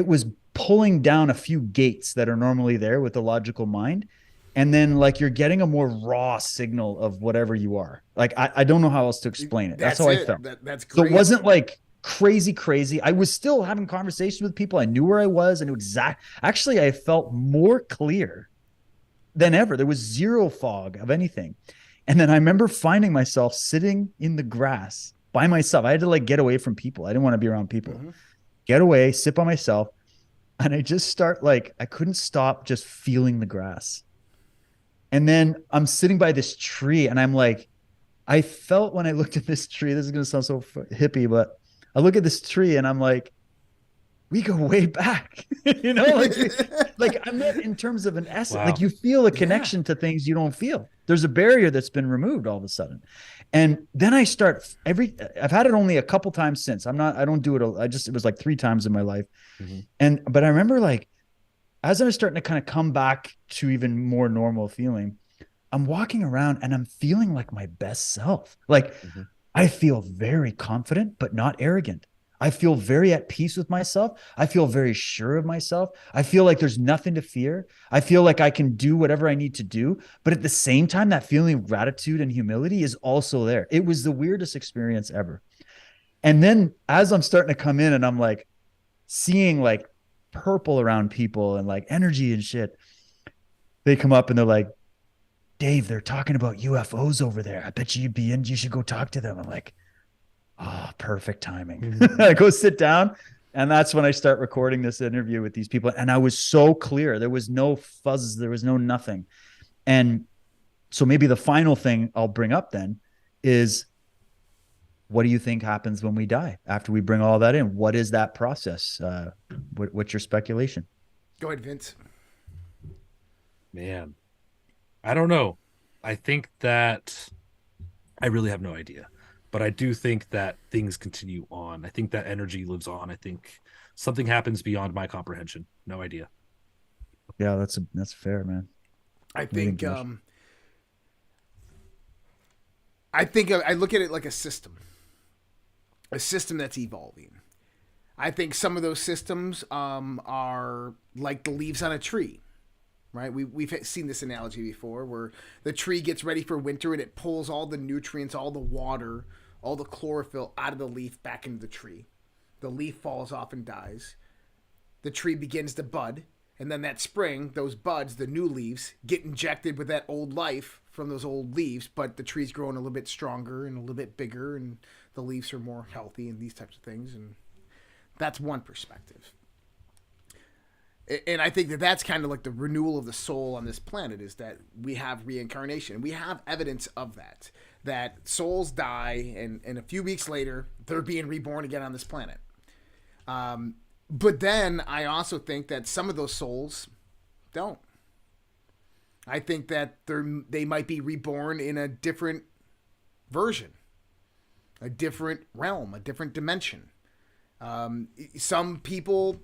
was pulling down a few gates that are normally there with the logical mind. And then like you're getting a more raw signal of whatever you are. Like, I don't know how else to explain it. That's how I felt. That's great. So it wasn't like crazy. I was still having conversations with people. I knew where I was and actually I felt more clear than ever. There was zero fog of anything. And then I remember finding myself sitting in the grass by myself. I had to like get away from people. I didn't want to be around people. Get away, sit by myself. And I just start like, I couldn't stop just feeling the grass. And then I'm sitting by this tree and I'm like, I felt when I looked at this tree, this is going to sound so hippie, but I look at this tree and I'm like, we go way back, you know, like I'm not in terms of an essence, like you feel a connection to things you don't feel. There's a barrier that's been removed all of a sudden. And then I start I've had it only a couple times since. I don't do it. It was like 3 times in my life. But I remember like, as I was starting to kind of come back to even more normal feeling, I'm walking around and I'm feeling like my best self. Like I feel very confident, but not arrogant. I feel very at peace with myself. I feel very sure of myself. I feel like there's nothing to fear. I feel like I can do whatever I need to do. But at the same time, that feeling of gratitude and humility is also there. It was the weirdest experience ever. And then as I'm starting to come in and I'm like seeing like purple around people and like energy and shit, they come up and they're like, Dave, they're talking about UFOs over there. I bet you'd be in. You should go talk to them. I'm like, oh, perfect timing. I go sit down. And that's when I start recording this interview with these people. And I was so clear. There was no fuzz. There was no nothing. And so maybe the final thing I'll bring up then is, what do you think happens when we die after we bring all that in? What is that process? What's your speculation? Go ahead, Vince. Man, I don't know. I think that I really have no idea. But I do think that things continue on. I think that energy lives on. I think something happens beyond my comprehension. No idea. Yeah, that's fair, man. I think I look at it like a system that's evolving. I think some of those systems are like the leaves on a tree, right? We've seen this analogy before where the tree gets ready for winter and it pulls all the nutrients, all the water, all the chlorophyll out of the leaf back into the tree. The leaf falls off and dies. The tree begins to bud. And then that spring, those buds, the new leaves, get injected with that old life from those old leaves, but the tree's growing a little bit stronger and a little bit bigger, and the leaves are more healthy and these types of things. And that's one perspective. And I think that that's kind of like the renewal of the soul on this planet, is that we have reincarnation. We have evidence of that, that souls die, and a few weeks later, they're being reborn again on this planet. But then I also think that some of those souls don't. I think that they might be reborn in a different version, a different realm, a different dimension. Some people,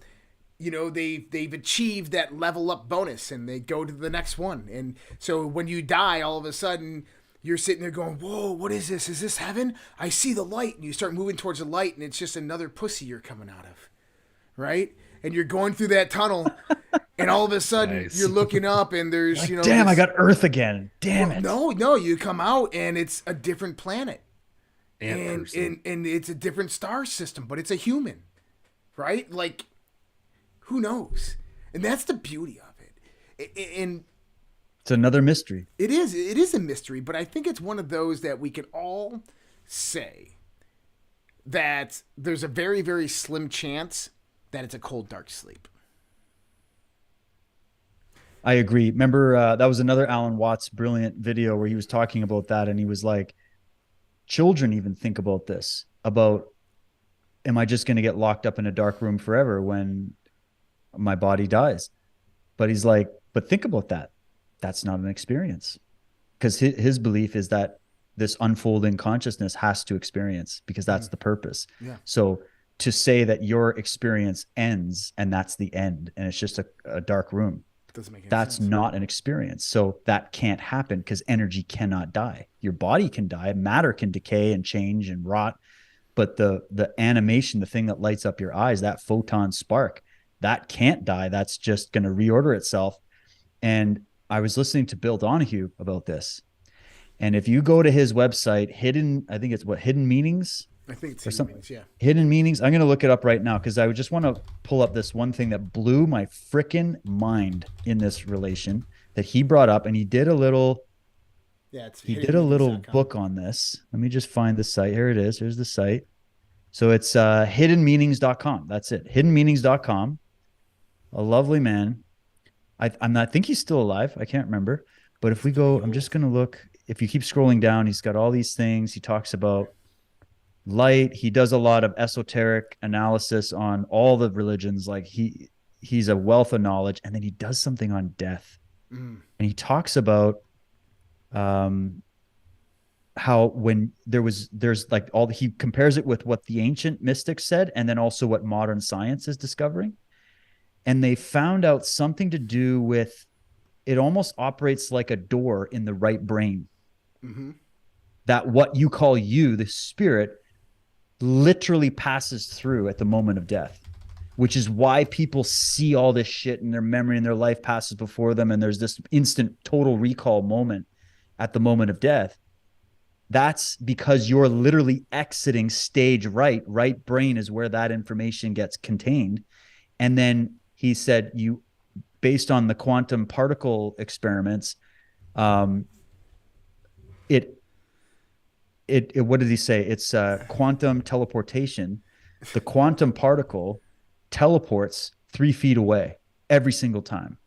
they've achieved that level up bonus and they go to the next one. And so when you die, all of a sudden you're sitting there going, whoa, what is this? Is this heaven? I see the light. And you start moving towards the light and it's just another pussy you're coming out of. Right? And you're going through that tunnel and all of a sudden you're looking up and there's, like, damn, I got Earth again. Damn it. No, you come out and it's a different planet. And it's a different star system, but it's a human. Right? Like, who knows? And that's the beauty of it. And it's another mystery. It is a mystery, but I think it's one of those that we can all say that there's a very, very slim chance that it's a cold, dark sleep. I agree. Remember, that was another Alan Watts brilliant video where he was talking about that. And he was like, children even think about this, about, am I just going to get locked up in a dark room forever when my body dies? But he's like, but think about that. That's not an experience. Because his belief is that this unfolding consciousness has to experience, because that's the purpose. Yeah. So to say that your experience ends and that's the end and it's just a dark room, doesn't make any sense. That's not an experience. So that can't happen because energy cannot die. Your body can die, matter can decay and change and rot, but the animation, the thing that lights up your eyes, that photon spark, that can't die. That's just going to reorder itself. And I was listening to Bill Donahue about this. And if you go to his website, Hidden Meanings? I think it's Hidden Meanings, yeah. Hidden Meanings. I'm going to look it up right now because I just want to pull up this one thing that blew my freaking mind in this relation that he brought up. And he did a little, book on this. Let me just find the site. Here it is. Here's the site. So it's hiddenmeanings.com. That's it. Hiddenmeanings.com. A lovely man. I think he's still alive. I can't remember. But if we go, I'm just going to look. If you keep scrolling down, he's got all these things. He talks about light. He does a lot of esoteric analysis on all the religions. Like he's a wealth of knowledge. And then he does something on death. And he talks about how when he compares it with what the ancient mystics said and then also what modern science is discovering. And they found out something to do with, it almost operates like a door in the right brain. Mm-hmm. That what you call you, the spirit, literally passes through at the moment of death, which is why people see all this shit in their memory and their life passes before them. And there's this instant total recall moment at the moment of death. That's because you're literally exiting stage right. Right brain is where that information gets contained. And then he said, based on the quantum particle experiments, what did he say? It's quantum teleportation. The quantum particle teleports 3 feet away every single time.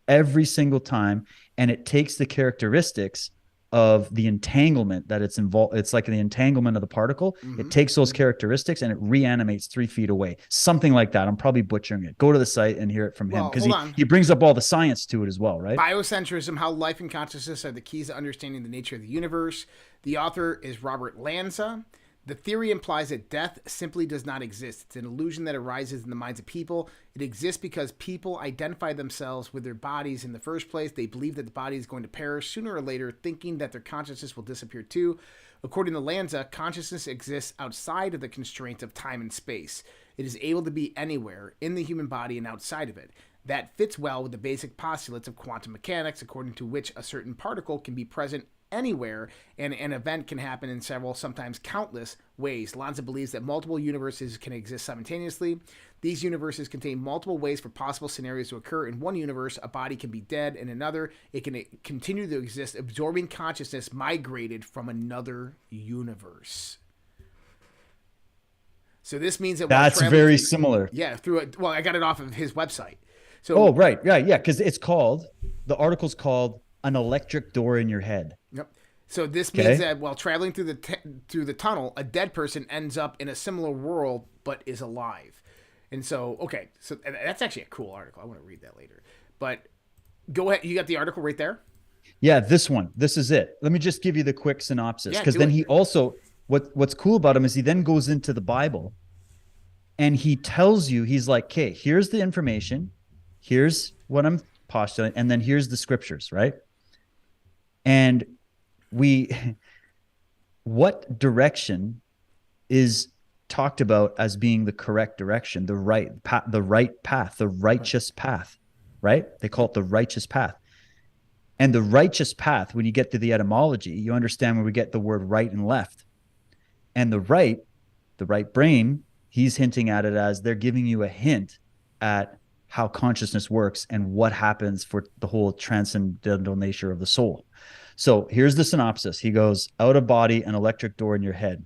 And it takes the characteristics of the entanglement that it's involved. It's like the entanglement of the particle. Mm-hmm. It takes those characteristics and it reanimates 3 feet away. Something like that. I'm probably butchering it. Go to the site and hear it from him because he brings up all the science to it as well, right? Biocentrism, How Life and Consciousness Are the Keys to Understanding the Nature of the Universe. The author is Robert Lanza. The theory implies that death simply does not exist. It's an illusion that arises in the minds of people. It exists because people identify themselves with their bodies in the first place. They believe that the body is going to perish sooner or later, thinking that their consciousness will disappear too. According to Lanza, consciousness exists outside of the constraints of time and space. It is able to be anywhere in the human body and outside of it. That fits well with the basic postulates of quantum mechanics, according to which a certain particle can be present anywhere, and an event can happen in several, sometimes countless, ways. Lanza believes that multiple universes can exist simultaneously. These universes contain multiple ways for possible scenarios to occur. In one universe, a body can be dead. In another, it can continue to exist, absorbing consciousness migrated from another universe. So this means that that's very similar. Yeah, well, I got it off of his website. So, right, yeah, because the article's called "An Electric Door in Your Head." Yep. So this means that while traveling through the tunnel, a dead person ends up in a similar world but is alive. And so, okay, so that's actually a cool article. I want to read that later. But go ahead. You got the article right there? Yeah, this one. This is it. Let me just give you the quick synopsis, because then he also what's cool about him is he then goes into the Bible and he tells you, he's like, okay, here's the information. Here's what I'm postulating, and then here's the scriptures, right? And what direction is talked about as being the correct direction, the right path, the righteous path, right? They call it the righteous path. And the righteous path, when you get to the etymology, you understand where we get the word right and left. And the right brain, he's hinting at it as they're giving you a hint at how consciousness works and what happens for the whole transcendental nature of the soul. So here's the synopsis. He goes, out of body, an electric door in your head.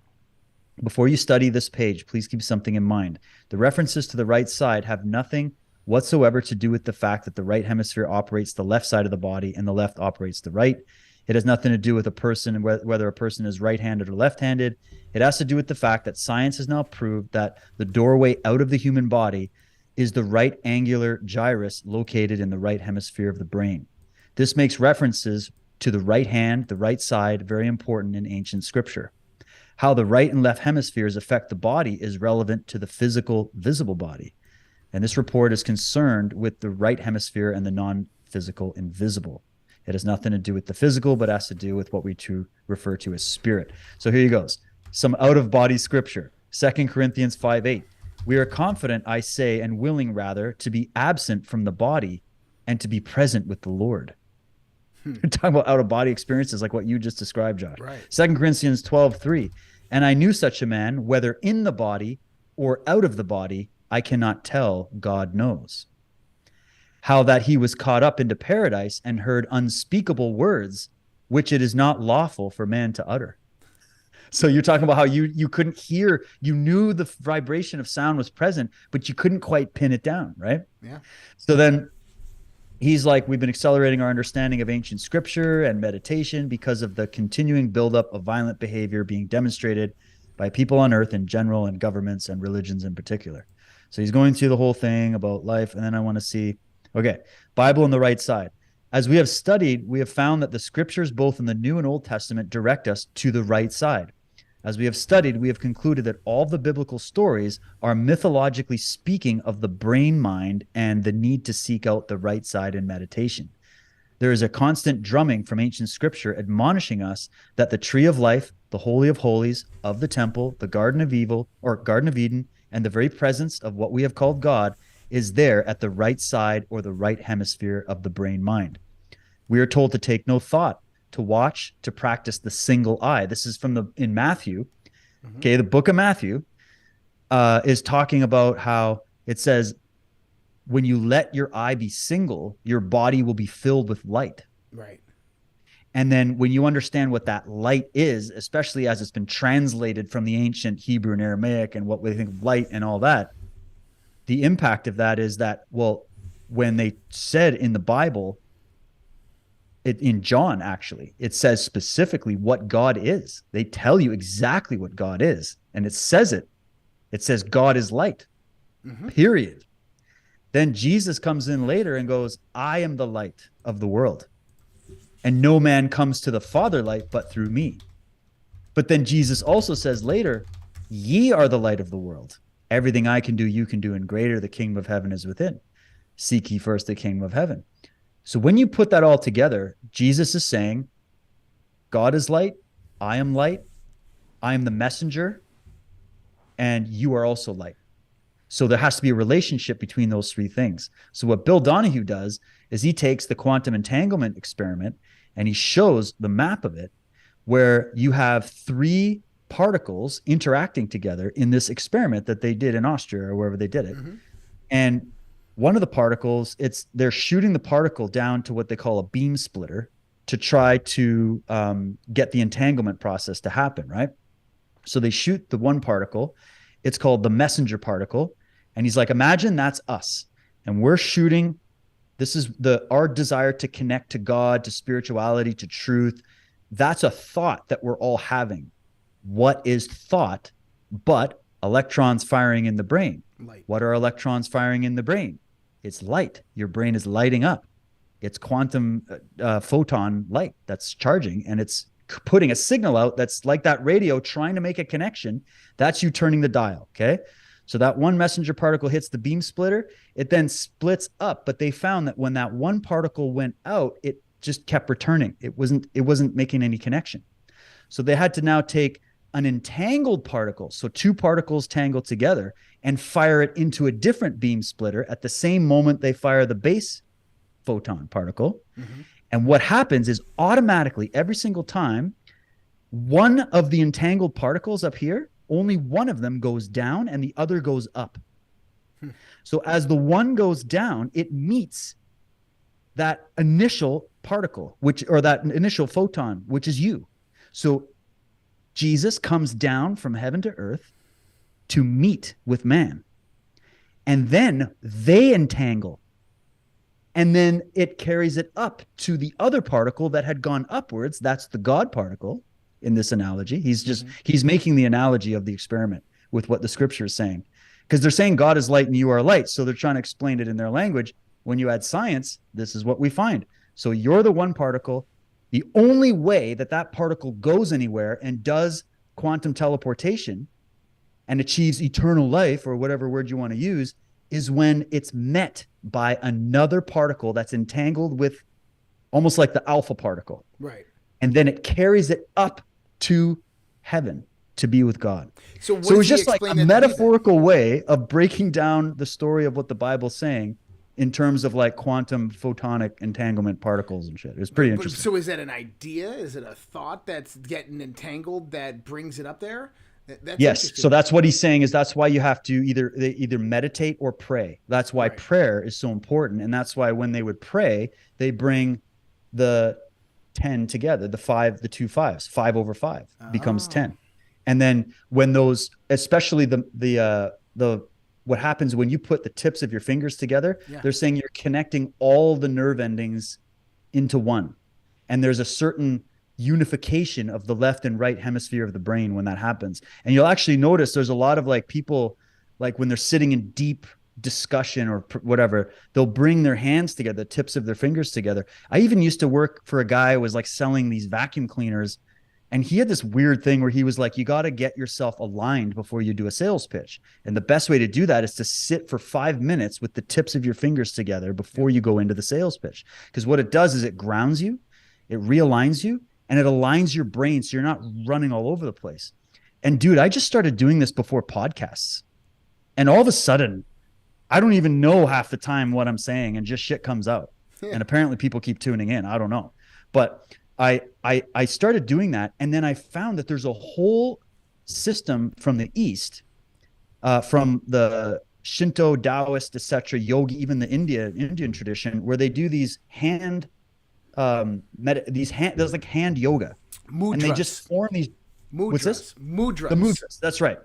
Before you study this page, please keep something in mind. The references to the right side have nothing whatsoever to do with the fact that the right hemisphere operates the left side of the body and the left operates the right. It has nothing to do with a person, whether a person is right-handed or left-handed. It has to do with the fact that science has now proved that the doorway out of the human body is the right angular gyrus located in the right hemisphere of the brain. This makes references to the right hand, the right side, very important in ancient scripture. How the right and left hemispheres affect the body is relevant to the physical, visible body. And this report is concerned with the right hemisphere and the non-physical, invisible. It has nothing to do with the physical, but has to do with what we refer to as spirit. So here he goes. Some out-of-body scripture. 2 Corinthians 5:8. We are confident, I say, and willing rather, to be absent from the body and to be present with the Lord. You're talking about out-of-body experiences like what you just described, Josh. Right. 2 Corinthians 12:3. And I knew such a man, whether in the body or out of the body, I cannot tell, God knows. How that he was caught up into paradise and heard unspeakable words, which it is not lawful for man to utter. So you're talking about how you couldn't hear, you knew the vibration of sound was present, but you couldn't quite pin it down, right? Yeah. So then he's like, we've been accelerating our understanding of ancient scripture and meditation because of the continuing buildup of violent behavior being demonstrated by people on earth in general and governments and religions in particular. So he's going through the whole thing about life. And then I want to see, okay, Bible on the right side. As we have studied, we have found that the scriptures, both in the New and Old Testament, direct us to the right side. As we have studied, we have concluded that all the biblical stories are mythologically speaking of the brain mind and the need to seek out the right side in meditation. There is a constant drumming from ancient scripture admonishing us that the tree of life, the holy of holies, of the temple, the garden of evil or garden of Eden, and the very presence of what we have called God is there at the right side or the right hemisphere of the brain mind. We are told to take no thought, to watch, to practice the single eye. This is in Matthew. Mm-hmm. Okay, the book of Matthew is talking about how it says, when you let your eye be single, your body will be filled with light. Right. And then when you understand what that light is, especially as it's been translated from the ancient Hebrew and Aramaic and what we think of light and all that, the impact of that is that, well, when they said in the Bible, in John, actually, it says specifically what God is. They tell you exactly what God is. And it says it. It says God is light, period. Then Jesus comes in later and goes, I am the light of the world. And no man comes to the Father light but through me. But then Jesus also says later, ye are the light of the world. Everything I can do, you can do, and greater the kingdom of heaven is within. Seek ye first the kingdom of heaven. So when you put that all together, Jesus is saying, God is light, I am the messenger, and you are also light. So there has to be a relationship between those three things. So what Bill Donahue does is he takes the quantum entanglement experiment and he shows the map of it, where you have three particles interacting together in this experiment that they did in Austria or wherever they did it. Mm-hmm. And one of the particles, they're shooting the particle down to what they call a beam splitter to try to get the entanglement process to happen, right? So they shoot the one particle. It's called the messenger particle. And he's like, imagine that's us. And we're shooting. This is our desire to connect to God, to spirituality, to truth. That's a thought that we're all having. What is thought but electrons firing in the brain? Light. What are electrons firing in the brain? It's light. Your brain is lighting up. It's quantum photon light that's charging, and it's putting a signal out that's like that radio trying to make a connection. That's you turning the dial, okay? So that one messenger particle hits the beam splitter. It then splits up, but they found that when that one particle went out, it just kept returning. It wasn't making any connection. So they had to now take an entangled particle, so two particles tangled together, and fire it into a different beam splitter at the same moment they fire the base photon particle. Mm-hmm. And what happens is automatically every single time, one of the entangled particles up here, only one of them goes down and the other goes up. So as the one goes down, it meets that initial particle, that initial photon, which is you. So Jesus comes down from heaven to earth to meet with man. And then they entangle. And then it carries it up to the other particle that had gone upwards. That's the God particle in this analogy. He's making the analogy of the experiment with what the scripture is saying. Because they're saying God is light and you are light. So they're trying to explain it in their language. When you add science, this is what we find. So you're the one particle. The only way that particle goes anywhere and does quantum teleportation and achieves eternal life, or whatever word you want to use, is when it's met by another particle that's entangled with almost like the alpha particle. Right. And then it carries it up to heaven to be with God. So it was just like a metaphorical way of breaking down the story of what the Bible's saying in terms of like quantum photonic entanglement particles and shit. It was pretty interesting. So is that an idea? Is it a thought that's getting entangled that brings it up there? Yes. So that's what he's saying, is that's why you have to either meditate or pray. That's why prayer is so important. And that's why when they would pray, they bring the 10 together, the two fives, 5 over 5 becomes 10. And then when those, especially the what happens when you put the tips of your fingers together, they're saying you're connecting all the nerve endings into one. And there's a certain unification of the left and right hemisphere of the brain when that happens. And you'll actually notice there's a lot of like people, like when they're sitting in deep discussion or whatever, they'll bring their hands together, the tips of their fingers together. I even used to work for a guy who was like selling these vacuum cleaners. And he had this weird thing where he was like, you got to get yourself aligned before you do a sales pitch. And the best way to do that is to sit for 5 minutes with the tips of your fingers together before you go into the sales pitch. Because what it does is it grounds you, it realigns you, and it aligns your brain so you're not running all over the place. And dude, I just started doing this before podcasts. And all of a sudden, I don't even know half the time what I'm saying, and just shit comes out. And apparently people keep tuning in. I don't know. But I started doing that, and then I found that there's a whole system from the East, from the Shinto, Taoist, etc., yogi, even the Indian tradition, where they do these there's like hand yoga, mudras. And they just form these mudras. What's this? Mudras. The mudras. That's right.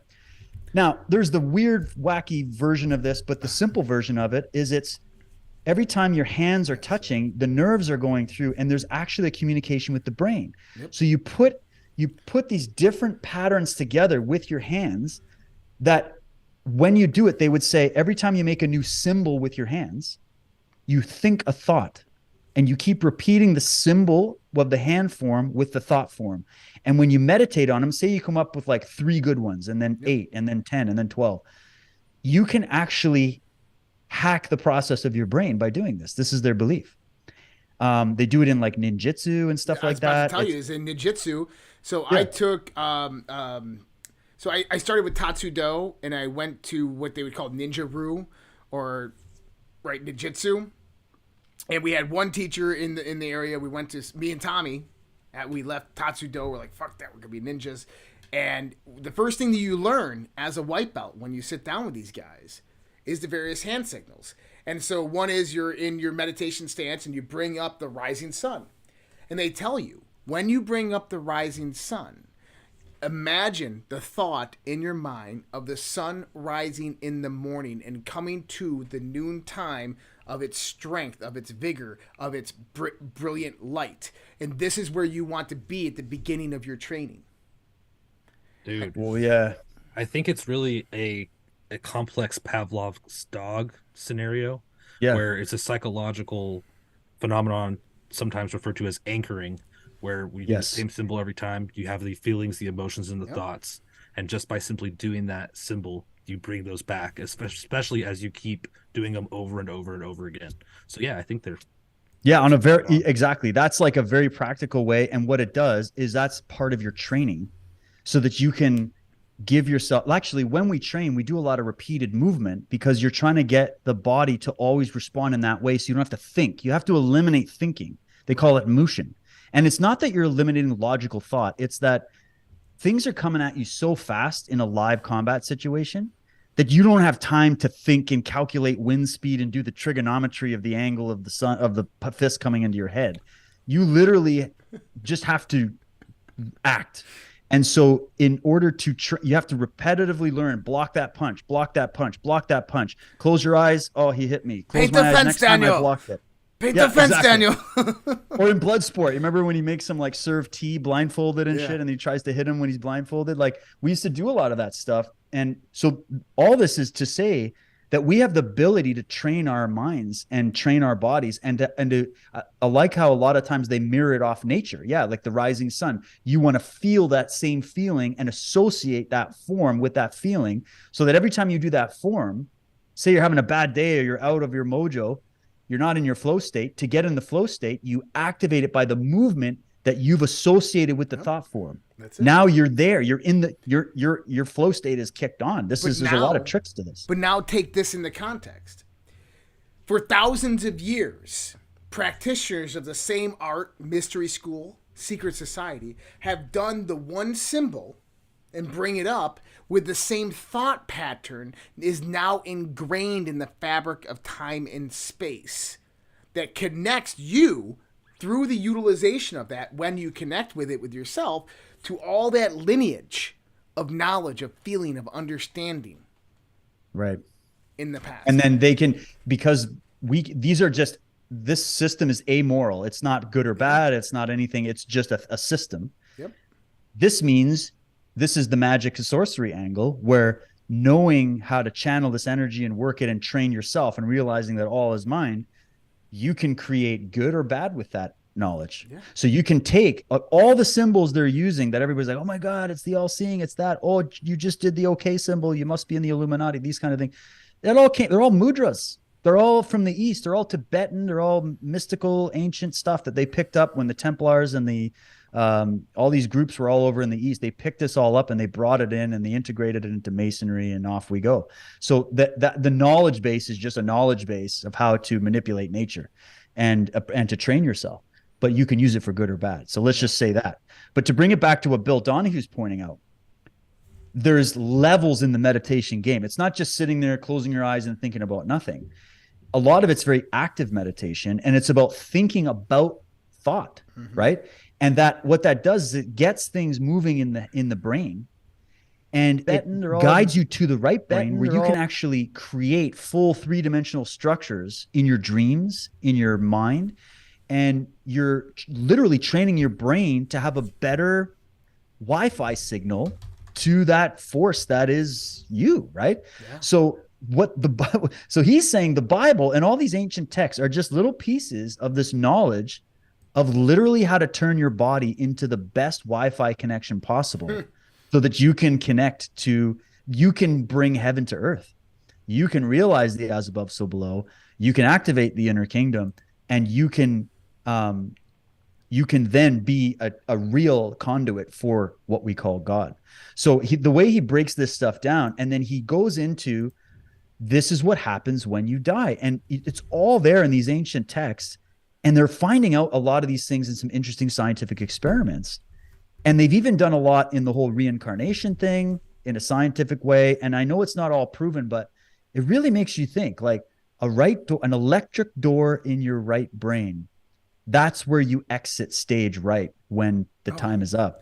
Now, there's the weird, wacky version of this, but the simple version of it is it's every time your hands are touching, the nerves are going through, and there's actually a communication with the brain. Yep. So you put these different patterns together with your hands that when you do it, they would say every time you make a new symbol with your hands, you think a thought. And you keep repeating the symbol of the hand form with the thought form. And when you meditate on them, say you come up with like 3 good ones, and then 8, and then 10, and then 12, you can actually hack the process of your brain by doing this. This is their belief. They do it in like ninjutsu and stuff like that. I was about to tell you, it's in ninjutsu. So I took So I started with Tatsudo, and I went to what they would call Ninja-Ryu, or right Ninjutsu. And we had one teacher in the area. We went to me and Tommy. We left Tatsudo. We're like, fuck that, we're gonna be ninjas. And the first thing that you learn as a white belt when you sit down with these guys is the various hand signals. And so one is you're in your meditation stance and you bring up the rising sun. And they tell you, when you bring up the rising sun, imagine the thought in your mind of the sun rising in the morning and coming to the noon time of its strength, of its vigor, of its brilliant light. And this is where you want to be at the beginning of your training. Dude. Well, yeah. I think it's really a complex Pavlov's dog scenario, where it's a psychological phenomenon, sometimes referred to as anchoring, where we do the same symbol every time. You have the feelings, the emotions, and the thoughts. And just by simply doing that symbol, you bring those back, especially as you keep doing them over and over and over again. So yeah, I think they're on a very exactly. That's like a very practical way. And what it does is that's part of your training, so that you can give yourself. Actually, when we train, we do a lot of repeated movement because you're trying to get the body to always respond in that way. So you don't have to think. You have to eliminate thinking. They call it motion. And it's not that you're eliminating logical thought. It's that things are coming at you so fast in a live combat situation that you don't have time to think and calculate wind speed and do the trigonometry of the angle of the sun, of the fist coming into your head. You literally just have to act. And so in order to, you have to repetitively learn, block that punch, block that punch, block that punch, close your eyes. Oh, he hit me. Close Paint my the eyes. fence, Next Daniel. time I blocked it. Paint the fence, exactly. Daniel. Or in Bloodsport, you remember when he makes him like serve tea blindfolded and shit, and he tries to hit him when he's blindfolded? Like, we used to do a lot of that stuff. And so all this is to say that we have the ability to train our minds and train our bodies, I like how a lot of times they mirror it off nature. Yeah, like the rising sun. You want to feel that same feeling and associate that form with that feeling, so that every time you do that form, say you're having a bad day or you're out of your mojo, you're not in your flow state. To get in the flow state, you activate it by the movement that you've associated with the thought form. That's it. Now you're there. You're in the your flow state is kicked on. There's a lot of tricks to this. But now take this into context. For thousands of years, practitioners of the same art, mystery school, secret society, have done the one symbol and bring it up with the same thought pattern is now ingrained in the fabric of time and space that connects you through the utilization of that when you connect with it with yourself to all that lineage of knowledge, of feeling, of understanding. Right. In the past. And then they can, because this system is amoral. It's not good or bad. It's not anything. It's just a system. Yep. This means this is the magic and sorcery angle, where knowing how to channel this energy and work it and train yourself and realizing that all is mind, you can create good or bad with that knowledge. Yeah. So you can take all the symbols they're using that everybody's like, oh my God, it's the all-seeing, it's that. Oh, you just did the okay symbol. You must be in the Illuminati, these kind of things. They're all mudras. They're all from the East. They're all Tibetan. They're all mystical, ancient stuff that they picked up when the Templars and the all these groups were all over in the East. They picked this all up and they brought it in and they integrated it into Masonry, and off we go. So that the knowledge base is just a knowledge base of how to manipulate nature and to train yourself, but you can use it for good or bad. So let's just say that. But to bring it back to what Bill Donahue's pointing out, there's levels in the meditation game. It's not just sitting there, closing your eyes and thinking about nothing. A lot of it's very active meditation, and it's about thinking about thought, right? And what that does is it gets things moving in the brain, and it guides you to the right brain where you can actually create full 3-dimensional structures in your dreams, in your mind, and you're literally training your brain to have a better Wi-Fi signal to that force that is you, right? Yeah. So he's saying the Bible and all these ancient texts are just little pieces of this knowledge of literally how to turn your body into the best Wi-Fi connection possible so that you can you can bring heaven to earth. You can realize the as above, so below. You can activate the inner kingdom, and you can you can then be a real conduit for what we call God. So the way he breaks this stuff down, and then he goes into, this is what happens when you die. And it's all there in these ancient texts. And they're finding out a lot of these things in some interesting scientific experiments. And they've even done a lot in the whole reincarnation thing in a scientific way. And I know it's not all proven, but it really makes you think, like an electric door in your right brain. That's where you exit stage right when the time is up.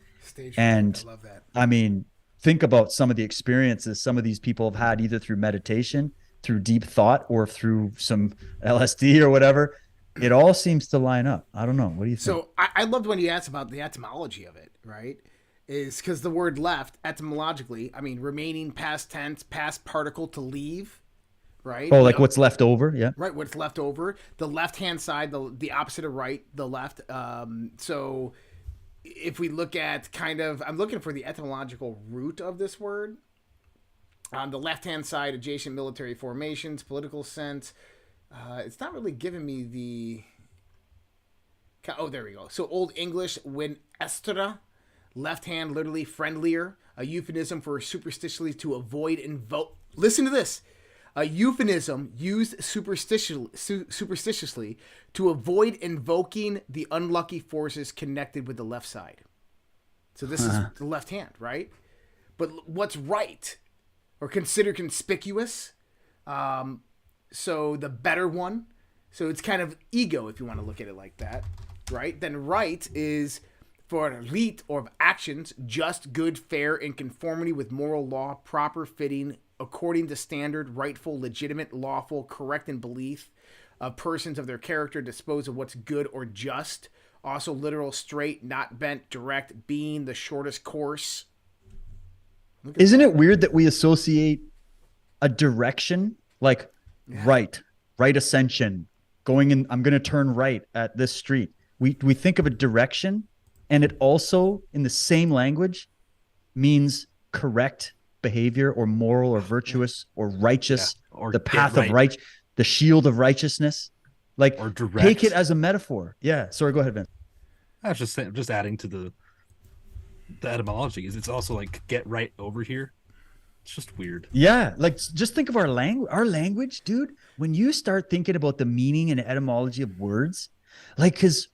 And I love that. I mean, think about some of the experiences some of these people have had, either through meditation, through deep thought, or through some LSD or whatever. It all seems to line up. I don't know. What do you think? So I loved when you asked about the etymology of it, right? Is because the word left, etymologically, I mean, remaining, past tense, past particle, to leave, right? Oh, like what's left over? Yeah. Right, what's left over. The left-hand side, the opposite of right, the left. So if we look at I'm looking for the etymological root of this word. On the left-hand side, adjacent military formations, political sense. It's not really giving me the... Oh, there we go. So Old English, when estra, left hand, literally friendlier, a euphemism for superstitiously to avoid invoke. Listen to this. A euphemism used superstitiously to avoid invoking the unlucky forces connected with the left side. So this is the left hand, right? But what's right or considered conspicuous? So the better one. So it's kind of ego, if you want to look at it like that, right? Then right is for an elite or of actions, just, good, fair, in conformity with moral law, proper, fitting, according to standard, rightful, legitimate, lawful, correct in belief of persons of their character, dispose of what's good or just. Also literal, straight, not bent, direct, being the shortest course. Isn't it weird that we associate a direction like right ascension, going in, I'm going to turn right at this street. We think of a direction, and it also in the same language means correct behavior or moral or virtuous or righteous, or the path of right, the shield of righteousness. Like, or direct. Take it as a metaphor. Yeah. Sorry, go ahead, Vince. I was just adding to the etymology is it's also like get right over here. It's just weird. Yeah, like just think of our language. Our language, dude. When you start thinking about the meaning and etymology of words, like, because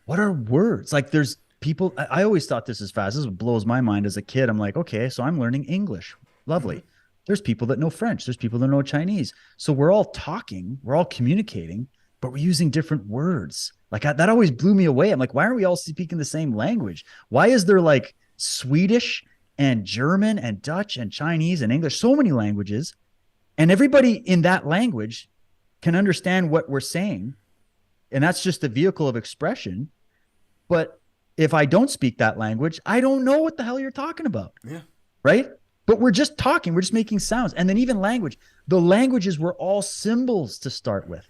what are words? Like, there's people. I always thought this is fast. This blows my mind as a kid. I'm like, okay, so I'm learning English. Lovely. Mm-hmm. There's people that know French. There's people that know Chinese. So we're all talking. We're all communicating, but we're using different words. Like that always blew me away. I'm like, why aren't we all speaking the same language? Why is there like Swedish and German and Dutch and Chinese and English, so many languages, and everybody in that language can understand what we're saying, and that's just a vehicle of expression. But if I don't speak that language, I don't know what the hell you're talking about. Yeah. Right? But we're just talking, we're just making sounds. And then even language, the languages were all symbols to start with.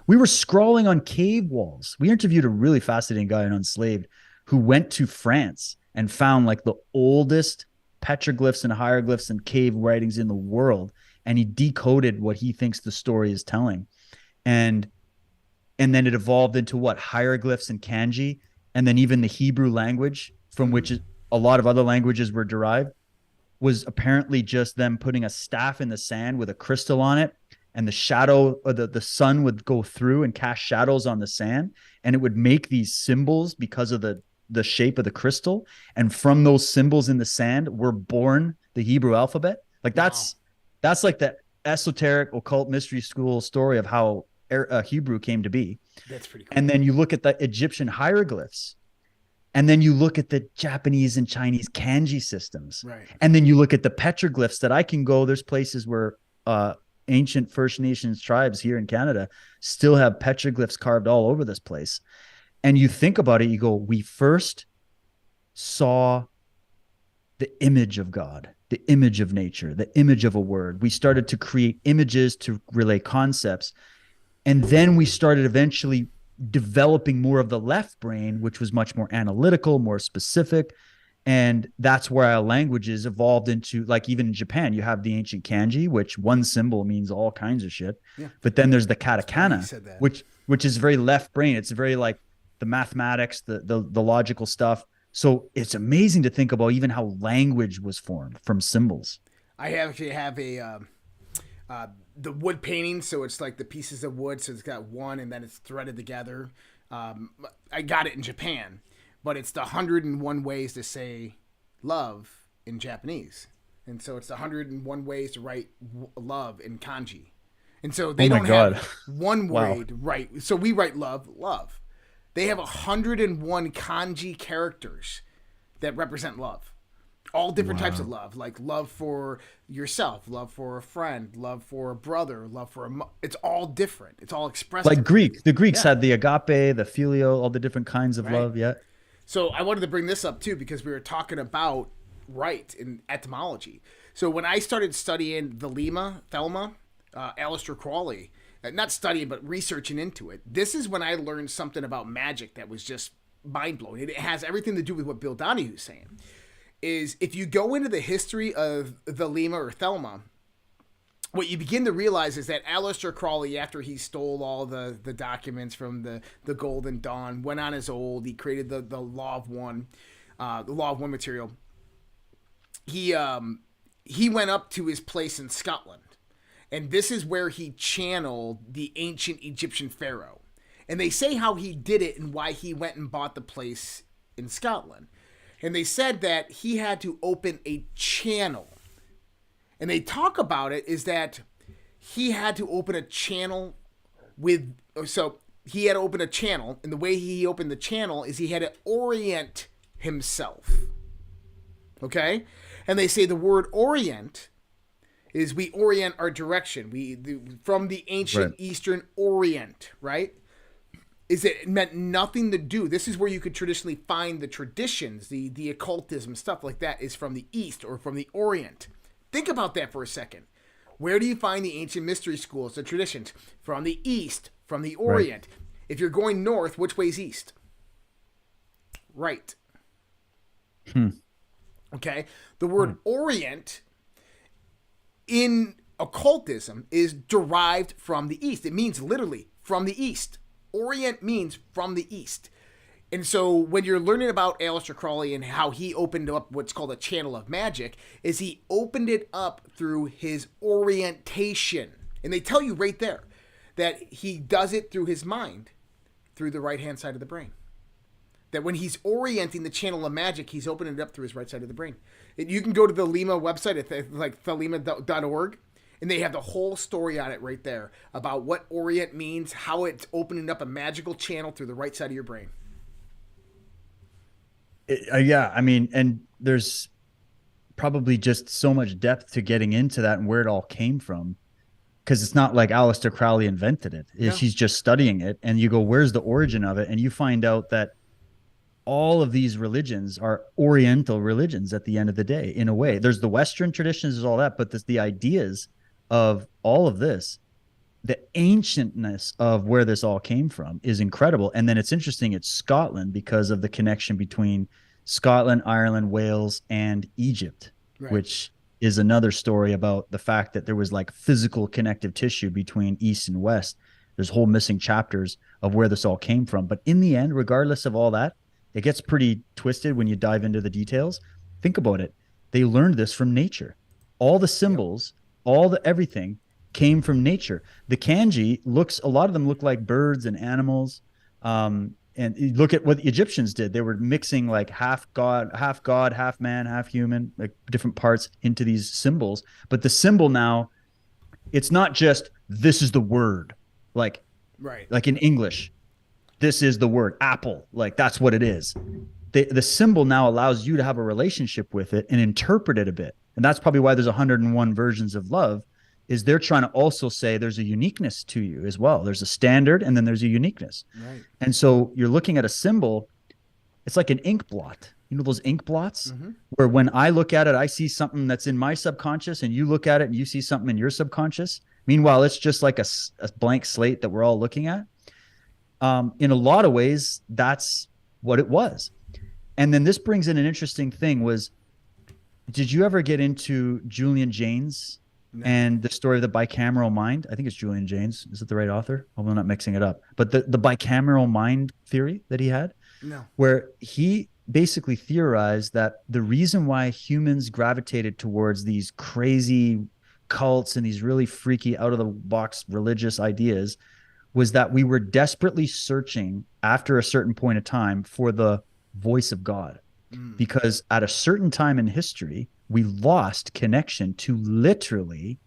We were scrawling on cave walls. We interviewed a really fascinating guy on Unslaved who went to France and found like the oldest petroglyphs and hieroglyphs and cave writings in the world. And he decoded what he thinks the story is telling. And then it evolved into what? Hieroglyphs and kanji. And then even the Hebrew language, from which a lot of other languages were derived, was apparently just them putting a staff in the sand with a crystal on it. And the shadow or the sun would go through and cast shadows on the sand. And it would make these symbols because of the shape of the crystal. And from those symbols in the sand were born the Hebrew alphabet. Like that's like the esoteric occult mystery school story of how Hebrew came to be. That's pretty cool. And then you look at the Egyptian hieroglyphs, and then you look at the Japanese and Chinese kanji systems. Right. And then you look at the petroglyphs that I can go. There's places where ancient First Nations tribes here in Canada still have petroglyphs carved all over this place. And you think about it, you go, we first saw the image of God, the image of nature, the image of a word. We started to create images to relay concepts. And then we started eventually developing more of the left brain, which was much more analytical, more specific. And that's where our languages evolved into, like, even in Japan, you have the ancient kanji, which one symbol means all kinds of shit. Yeah. But then there's the katakana, which is very left brain. It's very like the mathematics, the logical stuff. So it's amazing to think about even how language was formed from symbols. I actually have the wood painting, so it's like the pieces of wood, so it's got one and then it's threaded together. I got it in Japan, but it's the 101 ways to say love in Japanese. And so it's the 101 ways to write love in kanji. And so they don't have one way to write. So we write love. They have 101 kanji characters that represent love. All different types of love, like love for yourself, love for a friend, love for a brother, love for it's all different. It's all expressed. Like Greek. The Greeks had the agape, the filial, all the different kinds of love. Yeah. So I wanted to bring this up too, because we were talking about right in etymology. So when I started studying Thelema, Aleister Crowley, not studying, but researching into it, this is when I learned something about magic that was just mind-blowing. It has everything to do with what Bill Donahue's saying. Is if you go into the history of Thelema or Thelma, what you begin to realize is that Aleister Crowley, after he stole all the documents from the Golden Dawn, went on his old, he created the Law of One, material. He went up to his place in Scotland. And this is where he channeled the ancient Egyptian pharaoh. And they say how he did it and why he went and bought the place in Scotland. And they said that he had to open a channel. And they talk about it is that he had to open a channel and the way he opened the channel is he had to orient himself. Okay? And they say the word orient is we orient our direction. From the ancient Eastern Orient, right? Is it meant nothing to do. This is where you could traditionally find the traditions, the occultism, stuff like that is from the East or from the Orient. Think about that for a second. Where do you find the ancient mystery schools, the traditions? From the East, from the Orient. Right. If you're going north, which way's east? Right. Okay? The word Orient in occultism is derived from the East. It means literally from the East. Orient means from the East. And so when you're learning about Aleister Crowley and how he opened up what's called a channel of magic, is he opened it up through his orientation. And they tell you right there that he does it through his mind, through the right-hand side of the brain. That when he's orienting the channel of magic, he's opening it up through his right side of the brain. You can go to the Thelema website at like thelema.org, and they have the whole story on it right there about what orient means, how it's opening up a magical channel through the right side of your brain. Yeah, I mean, and there's probably just so much depth to getting into that and where it all came from, because it's not like Aleister Crowley invented it. He's just studying it, and you go, where's the origin of it? And you find out that all of these religions are Oriental religions at the end of the day, in a way. There's the Western traditions, there's all that, but there's the ideas of all of this, the ancientness of where this all came from is incredible. And then it's interesting, it's Scotland because of the connection between Scotland, Ireland, Wales, and Egypt, which is another story about the fact that there was like physical connective tissue between East and West. There's whole missing chapters of where this all came from. But in the end, regardless of all that, it gets pretty twisted when you dive into the details. Think about it. They learned this from nature. All the symbols, all the everything came from nature. The kanji a lot of them look like birds and animals. And you look at what the Egyptians did. They were mixing like half god, half man, half human, like different parts into these symbols. But the symbol now, it's not just, this is the word, like in English. This is the word apple. Like that's what it is. The symbol now allows you to have a relationship with it and interpret it a bit. And that's probably why there's 101 versions of love, is they're trying to also say there's a uniqueness to you as well. There's a standard and then there's a uniqueness. Right. And so you're looking at a symbol, it's like an ink blot. You know those ink blots where when I look at it, I see something that's in my subconscious and you look at it and you see something in your subconscious. Meanwhile, it's just like a blank slate that we're all looking at. In a lot of ways, that's what it was. And then this brings in an interesting thing was, did you ever get into Julian Jaynes No. and the story of the bicameral mind. I think it's Julian Jaynes. Is it the right author? Hope I'm not mixing it up. But the bicameral mind theory that he had, No. where he basically theorized that the reason why humans gravitated towards these crazy cults and these really freaky out of the box religious ideas was that we were desperately searching after a certain point of time for the voice of God. Because at a certain time in history, we lost connection to literally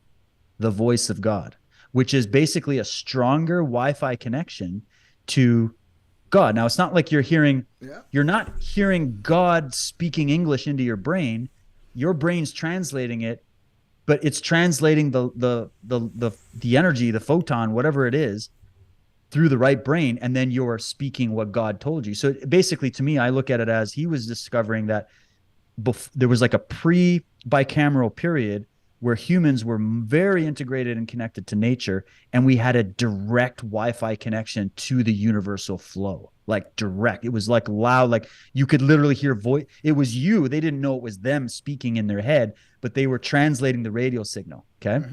the voice of God, which is basically a stronger Wi-Fi connection to God. Now, it's not like you're not hearing God speaking English into your brain. Your brain's translating it, but it's translating the energy, the photon, whatever it is, through the right brain, and then you're speaking what God told you. So basically, to me, I look at it as he was discovering that there was like a pre-bicameral period where humans were very integrated and connected to nature, and we had a direct Wi-Fi connection to the universal flow, like direct. It was like loud, like you could literally hear voice. It was you. They didn't know it was them speaking in their head, but they were translating the radio signal. Okay.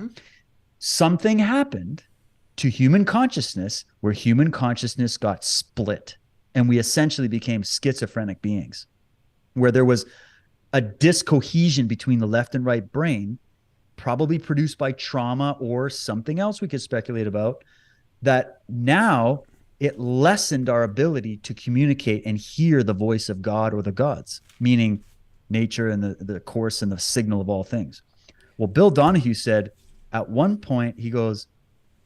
Something happened to human consciousness where human consciousness got split, and we essentially became schizophrenic beings, where there was a discohesion between the left and right brain, probably produced by trauma or something else we could speculate about, that now it lessened our ability to communicate and hear the voice of God or the gods, meaning nature and the course and the signal of all things. Well, Bill Donahue said at one point, he goes,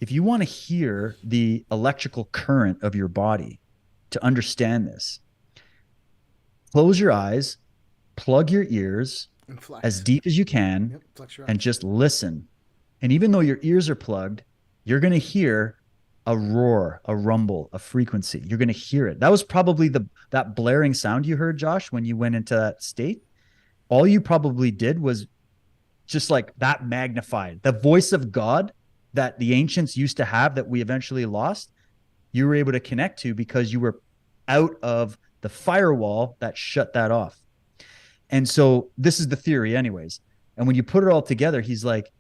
if you want to hear the electrical current of your body, to understand this, close your eyes, plug your ears as deep as you can, and just listen. And even though your ears are plugged, you're going to hear a roar, a rumble, a frequency. You're going to hear it. That was probably that blaring sound you heard, Josh, when you went into that state. All you probably did was just like that magnified. The voice of God that the ancients used to have that we eventually lost, you were able to connect to because you were out of the firewall that shut that off. And so this is the theory anyways. And when you put it all together, he's like,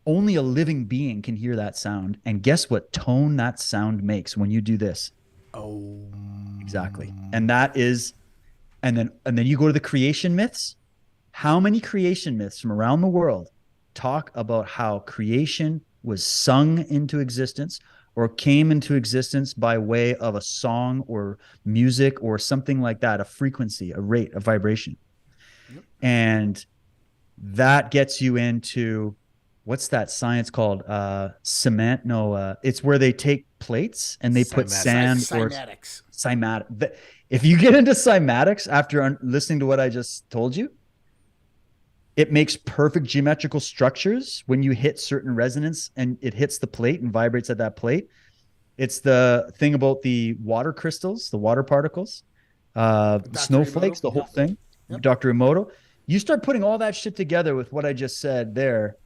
only a living being can hear that sound. And guess what tone that sound makes when you do this? Oh, exactly. And that is, and then you go to the creation myths. How many creation myths from around the world talk about how creation was sung into existence or came into existence by way of a song or music or something like that, a frequency, a rate, a vibration. Yep. And that gets you into, what's that science called? Cement? No, it's where they take plates and they put sand or cymatic. If you get into cymatics after listening to what I just told you, it makes perfect geometrical structures when you hit certain resonance and it hits the plate and vibrates at that plate. It's the thing about the water crystals, the water particles, snowflakes, the whole thing. Yep. Dr. Emoto. You start putting all that shit together with what I just said there,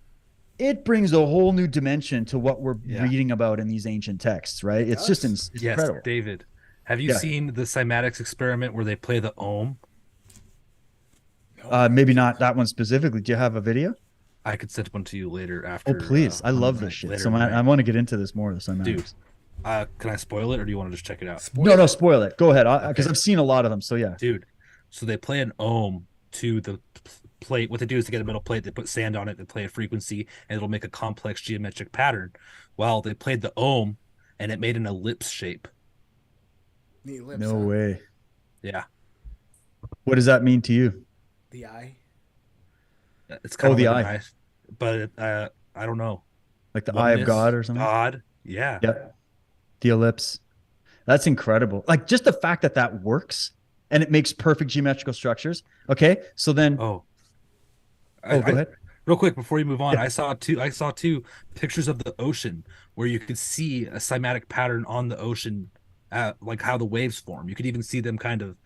it brings a whole new dimension to what we're reading about in these ancient texts, right? It's just incredible. David, have you seen the cymatics experiment where they play the ohm? Maybe not that one specifically. Do you have a video? I could send one to you later after. Oh, please. I love this shit. So I want to get into this more. The cymatics. Dude, can I spoil it or do you want to just check it out? No, spoil it. Go ahead. Because I've seen a lot of them. So yeah. Dude, so they play an ohm to the plate. What they do is to get a metal plate, they put sand on it, they play a frequency, and it'll make a complex geometric pattern. Well, they played the ohm, and it made an ellipse shape. No way. Yeah. What does that mean to you? The eye. It's kind of the like eye. But I don't know. Like the eye of God or something? God. Yeah. Yep. The ellipse. That's incredible. Like just the fact that works and it makes perfect geometrical structures. Okay. So then. Go ahead. Real quick before you move on, I saw two pictures of the ocean where you could see a cymatic pattern on the ocean, like how the waves form. You could even see them kind of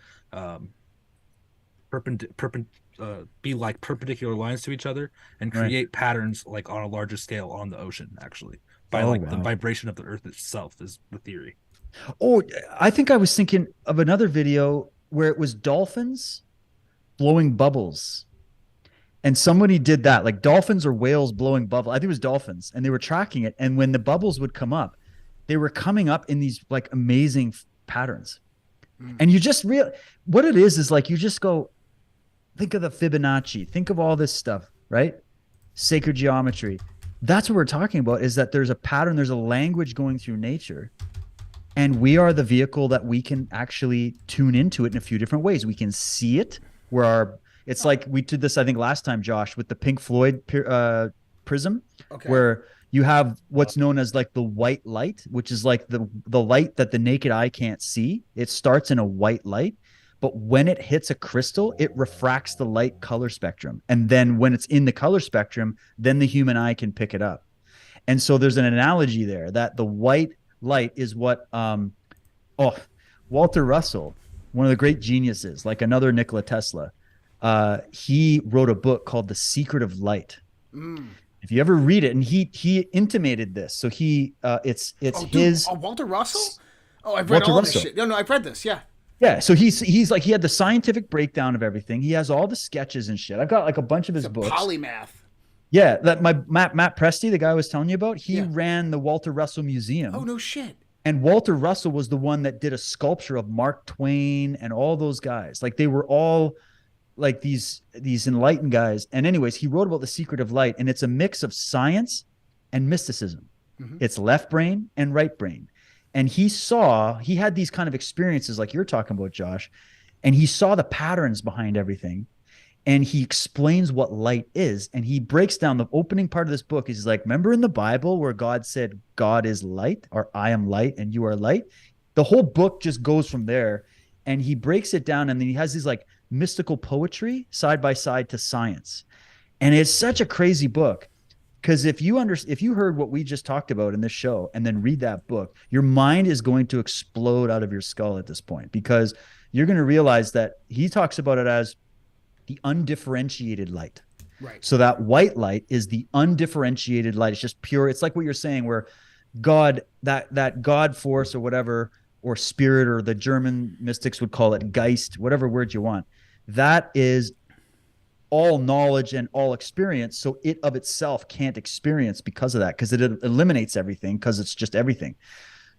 be like perpendicular lines to each other and create patterns like on a larger scale on the ocean, actually, by the vibration of the earth itself is the theory. Oh, I think I was thinking of another video where it was dolphins blowing bubbles. And somebody did that, like dolphins or whales blowing bubble. I think it was dolphins, and they were tracking it. And when the bubbles would come up, they were coming up in these like amazing patterns. And you just what it is like, you just go, think of the Fibonacci, think of all this stuff, right? Sacred geometry. That's what we're talking about, is that there's a pattern, there's a language going through nature. And we are the vehicle that we can actually tune into it in a few different ways. We can see it where it's like we did this, I think, last time, Josh, with the Pink Floyd prism, where you have what's known as like the white light, which is like the light that the naked eye can't see. It starts in a white light, but when it hits a crystal, it refracts the light color spectrum. And then when it's in the color spectrum, then the human eye can pick it up. And so there's an analogy there that the white light is what Walter Russell, one of the great geniuses, like another Nikola Tesla, he wrote a book called The Secret of Light. If you ever read it, and he intimated this, so it's Walter Russell. I've read all this shit. No, I've read this. Yeah. So he's like, he had the scientific breakdown of everything. He has all the sketches and shit. I've got like a bunch of his books. Polymath. Yeah, that Matt Presti, the guy I was telling you about, he ran the Walter Russell Museum. Oh no shit. And Walter Russell was the one that did a sculpture of Mark Twain and all those guys. Like they were all like these enlightened guys. And anyways, he wrote about The Secret of Light, and it's a mix of science and mysticism. It's left brain and right brain. And he had these kind of experiences like you're talking about, Josh, and he saw the patterns behind everything. And he explains what light is. And he breaks down the opening part of this book. He's like, remember in the Bible where God said, God is light, or I am light and you are light? The whole book just goes from there. And he breaks it down. And then he has these like mystical poetry side by side to science. And it's such a crazy book. Because if you heard what we just talked about in this show and then read that book, your mind is going to explode out of your skull at this point, because you're going to realize that he talks about it as the undifferentiated light. Right. So that white light is the undifferentiated light. It's just pure. It's like what you're saying, where God, that God force or whatever, or spirit, or the German mystics would call it Geist, whatever word you want. That is all knowledge and all experience. So it of itself can't experience because of that, because it eliminates everything, because it's just everything.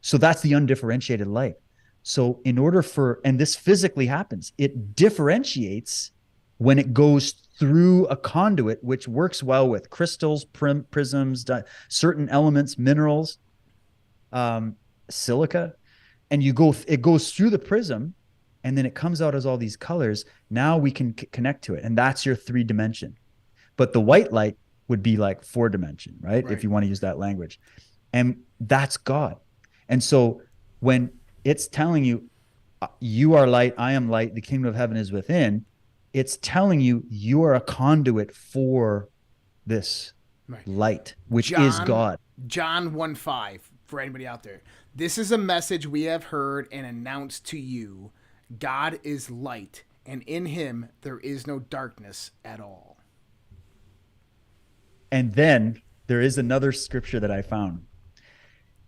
So that's the undifferentiated light. So and this physically happens, it differentiates when it goes through a conduit, which works well with crystals, prisms, certain elements, minerals, silica, and it goes through the prism, and then it comes out as all these colors. Now we can connect to it, and that's your 3-dimension. But the white light would be like 4-dimension, right? If you want to use that language. And that's God. And so when it's telling you, you are light, I am light, the kingdom of heaven is within, it's telling you you are a conduit for this light, which is God. John 1:5, for anybody out there. This is a message we have heard and announced to you. God is light, and in him there is no darkness at all. And then there is another scripture that I found.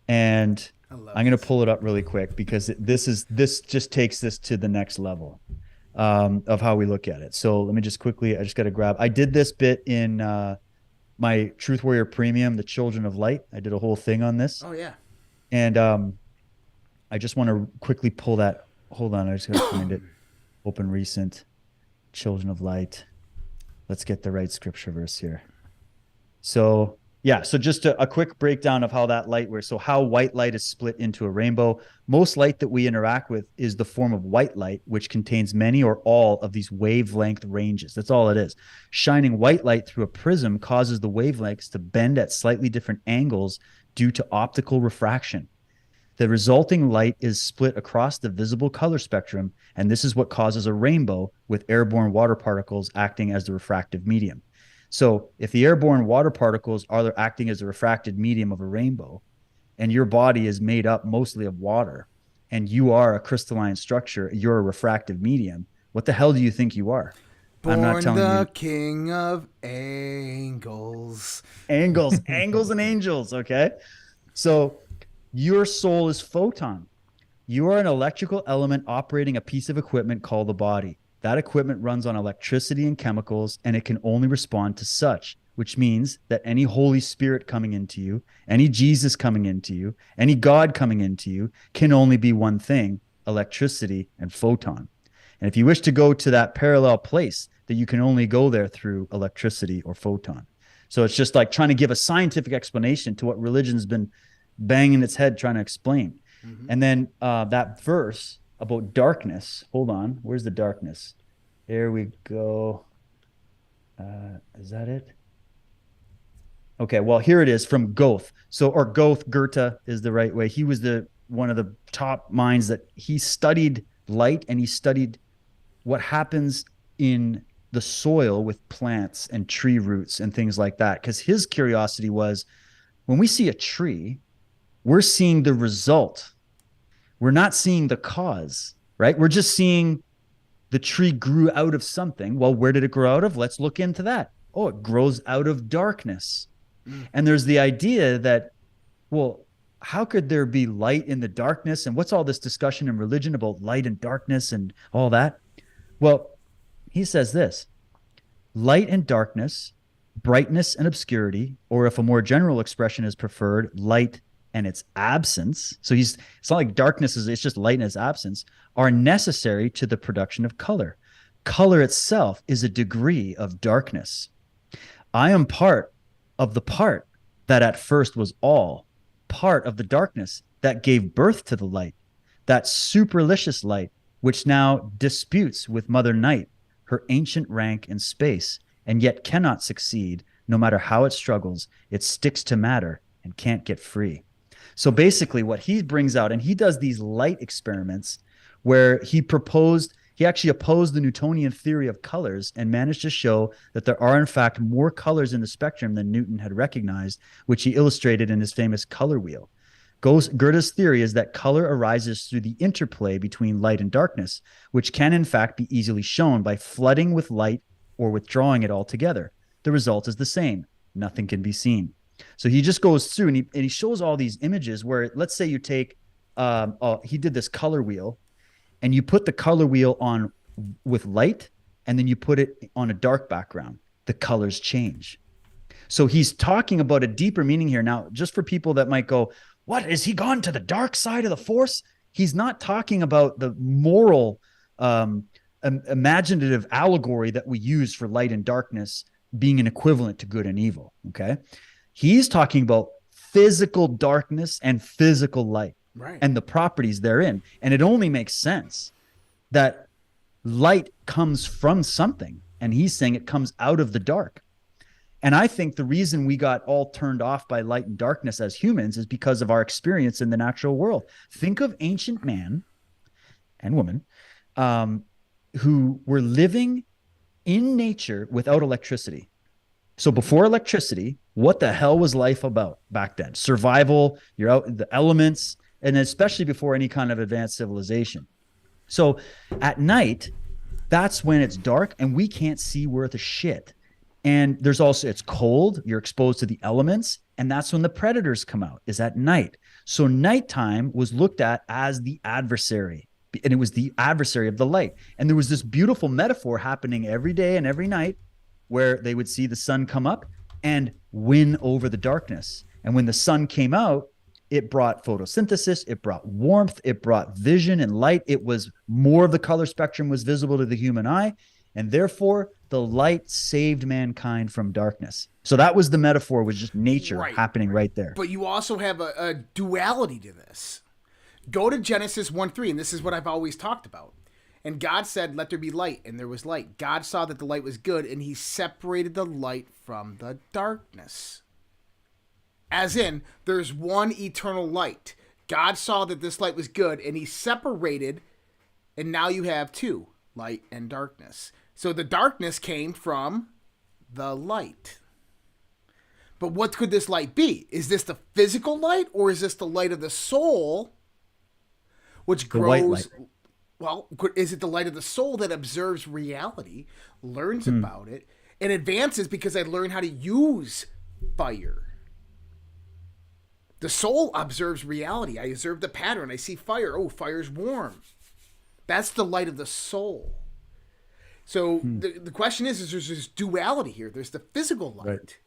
And I'm going to pull it up really quick, because this just takes this to the next level of how we look at it. So let me just quickly, I just got to grab, I did this bit in my Truth Warrior Premium, The Children of Light. I did a whole thing on this. Oh yeah. And I just want to quickly pull that. Hold on. I just got to find it. Open recent Children of Light. Let's get the right scripture verse here. So yeah, so just a quick breakdown of how that light works. So how white light is split into a rainbow. Most light that we interact with is the form of white light, which contains many or all of these wavelength ranges. That's all it is. Shining white light through a prism causes the wavelengths to bend at slightly different angles due to optical refraction. The resulting light is split across the visible color spectrum, and this is what causes a rainbow, with airborne water particles acting as the refractive medium. So if the airborne water particles are acting as a refracted medium of a rainbow, and your body is made up mostly of water, and you are a crystalline structure, you're a refractive medium, what the hell do you think you are? I'm not telling the king of angles. Angles and angels, okay? So your soul is photon. You are an electrical element operating a piece of equipment called the body. That equipment runs on electricity and chemicals, and it can only respond to such, which means that any Holy Spirit coming into you, any Jesus coming into you, any God coming into you can only be one thing: electricity and photon. And if you wish to go to that parallel place, that you can only go there through electricity or photon. So it's just like trying to give a scientific explanation to what religion's been banging its head trying to explain. Mm-hmm. And then that verse about darkness. Hold on. Where's the darkness? There we go. Is that it? Okay. Well, here it is from Goethe. Or Goethe is the right way. He was one of the top minds that he studied light, and he studied what happens in the soil with plants and tree roots and things like that. Because his curiosity was, when we see a tree, we're seeing the result. We're not seeing the cause, right? We're just seeing the tree grew out of something. Well, where did it grow out of? Let's look into that. Oh, it grows out of darkness. And there's the idea that, well, how could there be light in the darkness? And what's all this discussion in religion about light and darkness and all that? Well, he says this: light and darkness, brightness and obscurity, or if a more general expression is preferred, light and its absence. So it's not like darkness it's just light and its absence, are necessary to the production of color. Color itself is a degree of darkness. I am part of the part that at first was all, part of the darkness that gave birth to the light, that superlicious light, which now disputes with Mother Night, her ancient rank in space, and yet cannot succeed. No matter how it struggles, it sticks to matter and can't get free. So basically what he brings out, and he does these light experiments where he actually opposed the Newtonian theory of colors and managed to show that there are in fact more colors in the spectrum than Newton had recognized, which he illustrated in his famous color wheel. Goethe's theory is that color arises through the interplay between light and darkness, which can in fact be easily shown by flooding with light or withdrawing it altogether. The result is the same: nothing can be seen. So he just goes through and he shows all these images where, let's say you take, he did this color wheel, and you put the color wheel on with light, and then you put it on a dark background. The colors change. So he's talking about a deeper meaning here. Now, just for people that might go, what, is he gone to the dark side of the force? He's not talking about the moral, imaginative allegory that we use for light and darkness being an equivalent to good and evil. Okay. He's talking about physical darkness and physical light, right, and the properties therein. And it only makes sense that light comes from something. And he's saying it comes out of the dark. And I think the reason we got all turned off by light and darkness as humans is because of our experience in the natural world. Think of ancient man and woman who were living in nature without electricity. So before electricity, what the hell was life about back then? Survival, you're out in the elements, and especially before any kind of advanced civilization. So at night, that's when it's dark and we can't see worth a shit. And there's also, it's cold, you're exposed to the elements, and that's when the predators come out, is at night. So nighttime was looked at as the adversary, and it was the adversary of the light. And there was this beautiful metaphor happening every day and every night where they would see the sun come up and win over the darkness. And when the sun came out, it brought photosynthesis, it brought warmth, it brought vision and light. It was more of the color spectrum was visible to the human eye. And therefore, the light saved mankind from darkness. So that was the metaphor, was just nature happening right there. But you also have a duality to this. Go to Genesis 1:3, and this is what I've always talked about. And God said, let there be light, and there was light. God saw that the light was good, and he separated the light from the darkness. As in, there's one eternal light. God saw that this light was good, and he separated, and now you have two, light and darkness. So the darkness came from the light. But what could this light be? Is this the physical light, or is this the light of the soul, which grows? Well, is it the light of the soul that observes reality, learns about it, and advances because I learn how to use fire? The soul observes reality. I observe the pattern. I see fire. Oh, fire's warm. That's the light of the soul. So the question is there's this duality here. There's the physical light, Right.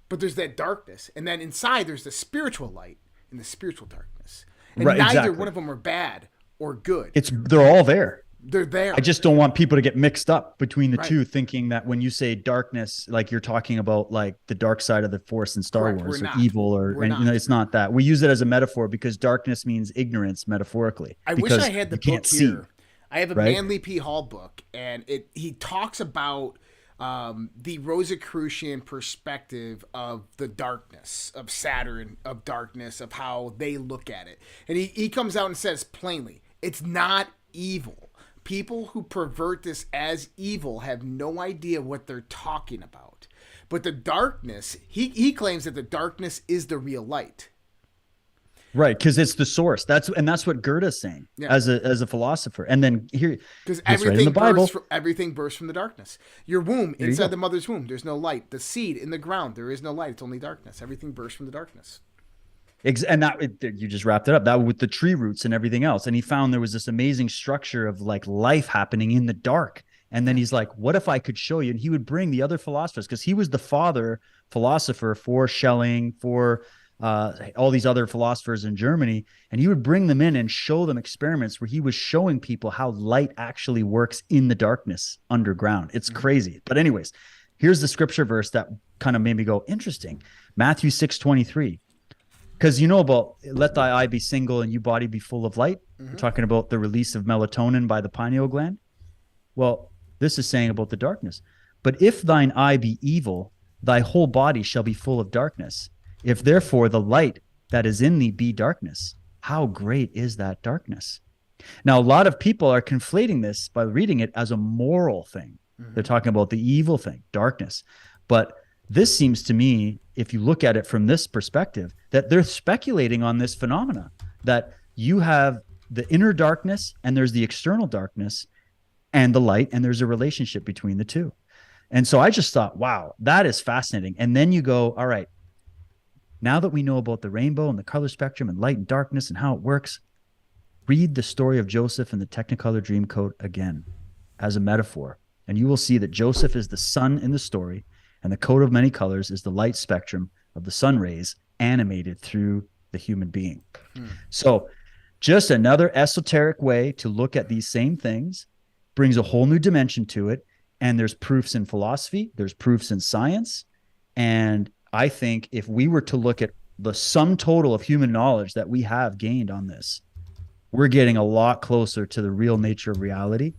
but there's that darkness. And then inside there's the spiritual light and the spiritual darkness. And Right, neither exactly. one of them are bad or good. They're all there. They're there. I just don't want people to get mixed up between the Right. two, thinking that when you say darkness, like you're talking about like the dark side of the force in Star Correct. Wars, We're or not. evil, or We're and, not. you know, it's not that. We use it as a metaphor because darkness means ignorance metaphorically. I wish because I had the you can't book here. see. I have a right? Manly P. Hall book, and he talks about the Rosicrucian perspective of the darkness, of Saturn, of darkness, of how they look at it. And he comes out and says plainly, it's not evil. People who pervert this as evil have no idea what they're talking about. But the darkness, he claims that the darkness is the real light. Right, because it's the source. That's what Goethe's saying as a philosopher. And then here, because right in the Bible, everything bursts from the darkness. Your womb, There you inside go. the mother's womb, there's no light. The seed in the ground, there is no light. It's only darkness. Everything bursts from the darkness. And you just wrapped it up. That with the tree roots and everything else. And he found there was this amazing structure of like life happening in the dark. And then he's like, what if I could show you? And he would bring the other philosophers, because he was the father philosopher for Schelling, for all these other philosophers in Germany. And he would bring them in and show them experiments where he was showing people how light actually works in the darkness underground. It's crazy. But anyways, here's the scripture verse that kind of made me go, interesting. Matthew 6:23. Because you know about let thy eye be single and you body be full of light. We're talking about the release of melatonin by the pineal gland. Well, this is saying about the darkness. But if thine eye be evil, thy whole body shall be full of darkness. If therefore the light that is in thee be darkness, how great is that darkness? Now, a lot of people are conflating this by reading it as a moral thing. They're talking about the evil thing, darkness. But this seems to me, if you look at it from this perspective, that they're speculating on this phenomena, that you have the inner darkness and there's the external darkness and the light, and there's a relationship between the two. And so I just thought, wow, that is fascinating. And then you go, all right, now that we know about the rainbow and the color spectrum and light and darkness and how it works, read the story of Joseph and the Technicolor Dreamcoat again as a metaphor. And you will see that Joseph is the sun in the story, and the coat of many colors is the light spectrum of the sun rays animated through the human being. So just another esoteric way to look at these same things, brings a whole new dimension to it. And there's proofs in philosophy, there's proofs in science. And I think if we were to look at the sum total of human knowledge that we have gained on this, we're getting a lot closer to the real nature of reality.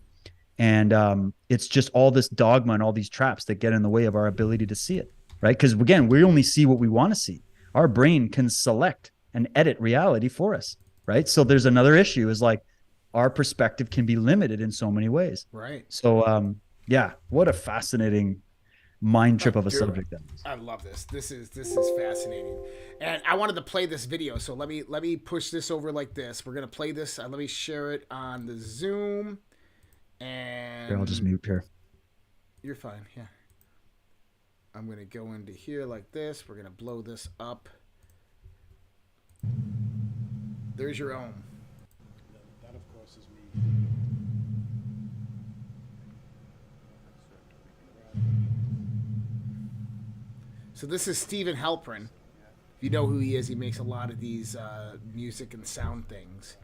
And it's just all this dogma and all these traps that get in the way of our ability to see it, right? Because again, we only see what we want to see. Our brain can select and edit reality for us, right? So there's another issue is like our perspective can be limited in so many ways. Right. So yeah, what a fascinating mind trip of a subject that is. I love this. This is fascinating. And I wanted to play this video, so let me push this over like this. We're gonna play this. Let me share it on the Zoom. And Here, I'll just mute here. You're fine, yeah. I'm gonna go into here like this. We're gonna blow this up. There's your own. That of course is me. So this is Stephen Halpern. If you know who he is, he makes a lot of these music and sound things.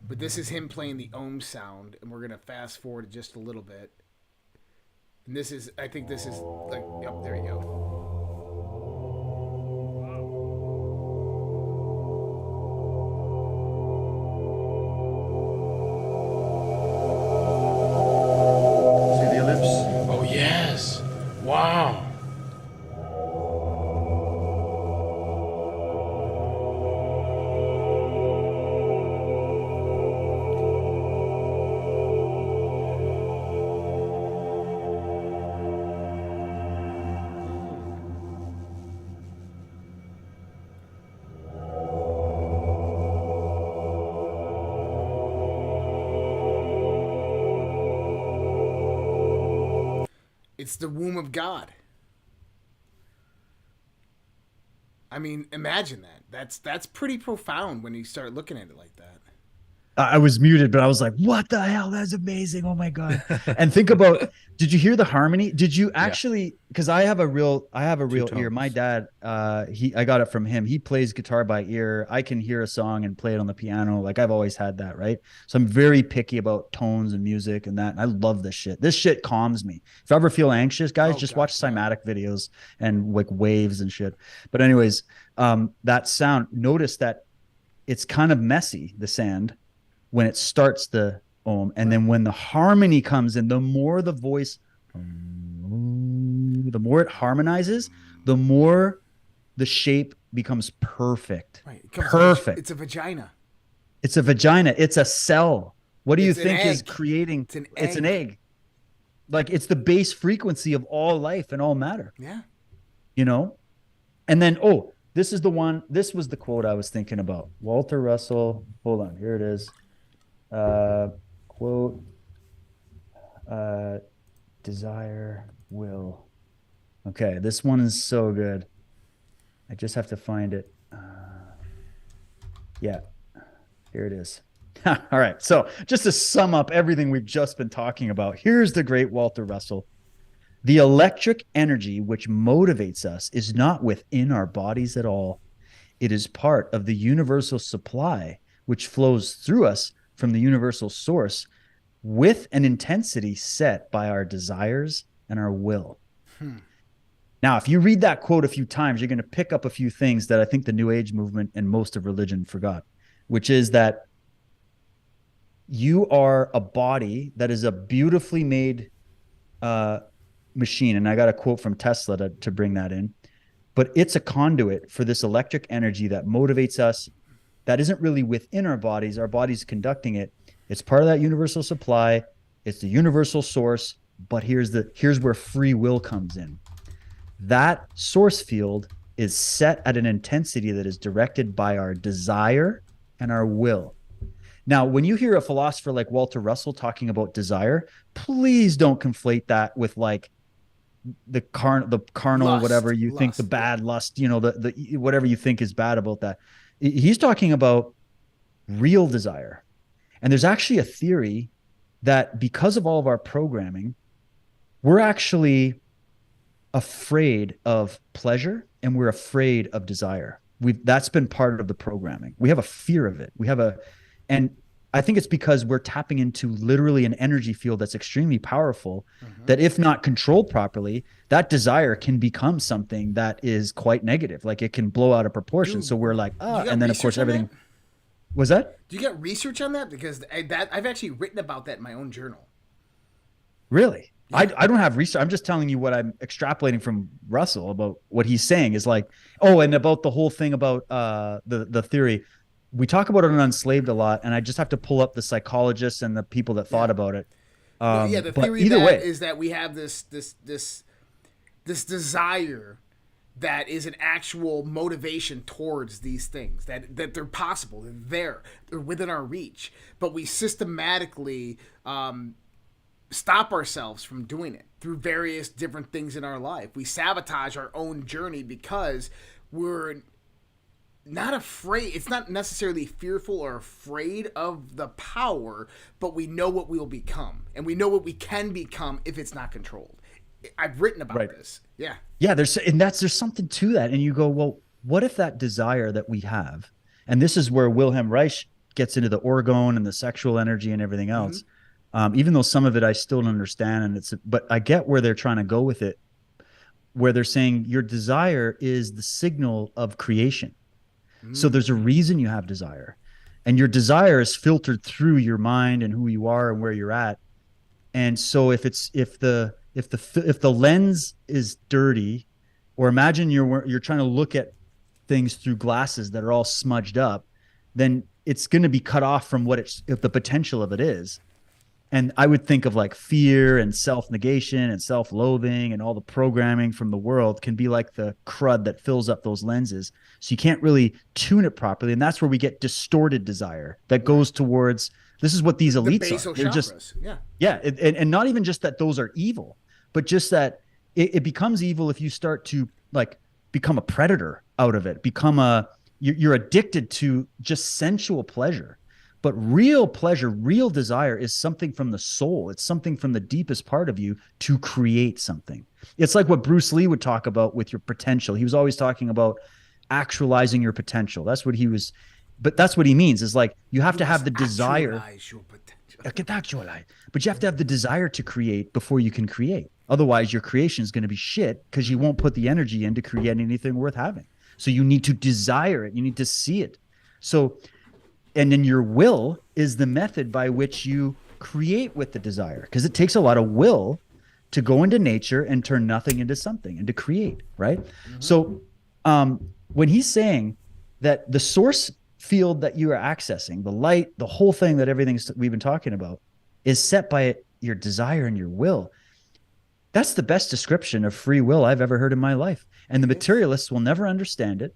But this is him playing the ohm sound, and we're gonna fast forward just a little bit. And this is, I think this is like, yep, there you go. See the ellipse? Oh yes! Wow! It's the womb of God. I mean, imagine that. That's pretty profound when you start looking at it like that. I was muted, but I was like, what the hell? That's amazing. Oh my God. And think about, did you hear the harmony? Did you actually, because I have a real ear. My dad, I got it from him. He plays guitar by ear. I can hear a song and play it on the piano. Like I've always had that, right? So I'm very picky about tones and music and that. And I love this shit. This shit calms me. If I ever feel anxious, guys, just watch cymatic videos and like waves and shit. But anyways, that sound, notice that it's kind of messy, the sand, when it starts the ohm, and then when the harmony comes in, the more the voice, the more it harmonizes, the more the shape becomes perfect. Right. Perfect. It's a vagina. It's a vagina. It's a cell. What do you think is creating? It's an egg. Like it's the base frequency of all life and all matter. Yeah. You know? And then, this is the one. This was the quote I was thinking about. Walter Russell. Hold on. Here it is. Quote, desire, will. Okay, this one is so good. I just have to find it. Yeah, here it is. All right, so just to sum up everything we've just been talking about, here's the great Walter Russell. The electric energy which motivates us is not within our bodies at all. It is part of the universal supply which flows through us from the universal source with an intensity set by our desires and our will. Now, if you read that quote a few times, you're going to pick up a few things that I think the New Age movement and most of religion forgot, which is that you are a body that is a beautifully made machine. And I got a quote from Tesla to bring that in, but it's a conduit for this electric energy that motivates us. That isn't really within our body's conducting it. It's part of that universal supply. It's the universal source, but here's where free will comes in. That source field is set at an intensity that is directed by our desire and our will. Now, when you hear a philosopher like Walter Russell talking about desire, please don't conflate that with like the carnal, lust, whatever you think, the bad lust, the whatever you think is bad about that. He's talking about real desire. And there's actually a theory that because of all of our programming, we're actually afraid of pleasure and we're afraid of desire. That's been part of the programming. We have a fear of it. And I think it's because we're tapping into literally an energy field that's extremely powerful, that if not controlled properly, that desire can become something that is quite negative. Like it can blow out of proportion. Dude, so we're like, and then of course everything. Was that? Do you get research on that? Because I've actually written about that in my own journal. Really? Yeah. I don't have research. I'm just telling you what I'm extrapolating from Russell about what he's saying is like, and about the whole thing about the theory. We talk about it on Unslaved a lot, and I just have to pull up the psychologists and the people that thought about it. The theory is that we have this desire that is an actual motivation towards these things, that they're possible, they're within our reach, but we systematically stop ourselves from doing it through various different things in our life. We sabotage our own journey because we're not afraid. It's not necessarily fearful or afraid of the power, but we know what we will become, and we know what we can become if it's not controlled. I've written about this. Yeah. There's something to that. And you go, well, what if that desire that we have, and this is where Wilhelm Reich gets into the orgone and the sexual energy and everything else. Even though some of it I still don't understand, but I get where they're trying to go with it, where they're saying your desire is the signal of creation. So there's a reason you have desire, and your desire is filtered through your mind and who you are and where you're at. And so if the lens is dirty, or imagine you're trying to look at things through glasses that are all smudged up, then it's going to be cut off from if the potential of it is. And I would think of like fear and self-negation and self-loathing and all the programming from the world can be like the crud that fills up those lenses. So you can't really tune it properly. And that's where we get distorted desire that goes towards, this is what these elites are. They're just, and not even just that those are evil, but just that it becomes evil if you start to like become a predator out of it, you're addicted to just sensual pleasure. But real pleasure, real desire is something from the soul. It's something from the deepest part of you to create something. It's like what Bruce Lee would talk about with your potential. He was always talking about actualizing your potential. That's what he was, but that's what he means is like, you have to have the desire. Actualize your potential. Actualize. But you have to have the desire to create before you can create. Otherwise, your creation is going to be shit because you won't put the energy into creating anything worth having. So you need to desire it. You need to see it. So, and then your will is the method by which you create with the desire, because it takes a lot of will to go into nature and turn nothing into something and to create, right? Mm-hmm. So when he's saying that the source field that you are accessing, the light, the whole thing that we've been talking about is set by your desire and your will, that's the best description of free will I've ever heard in my life. And the materialists will never understand it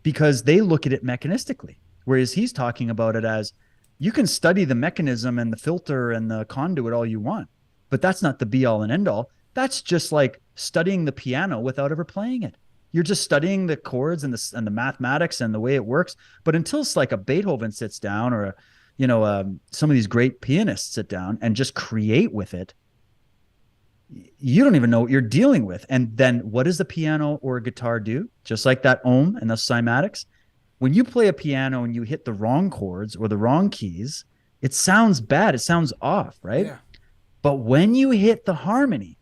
because they look at it mechanistically. Whereas he's talking about it as you can study the mechanism and the filter and the conduit all you want, but that's not the be all and end all. That's just like studying the piano without ever playing it. You're just studying the chords and the mathematics and the way it works. But until it's like a Beethoven sits down or some of these great pianists sit down and just create with it, you don't even know what you're dealing with. And then what does the piano or a guitar do? Just like that ohm and the cymatics. When you play a piano and you hit the wrong chords or the wrong keys, it sounds bad. It sounds off, right? Yeah. But when you hit the harmony,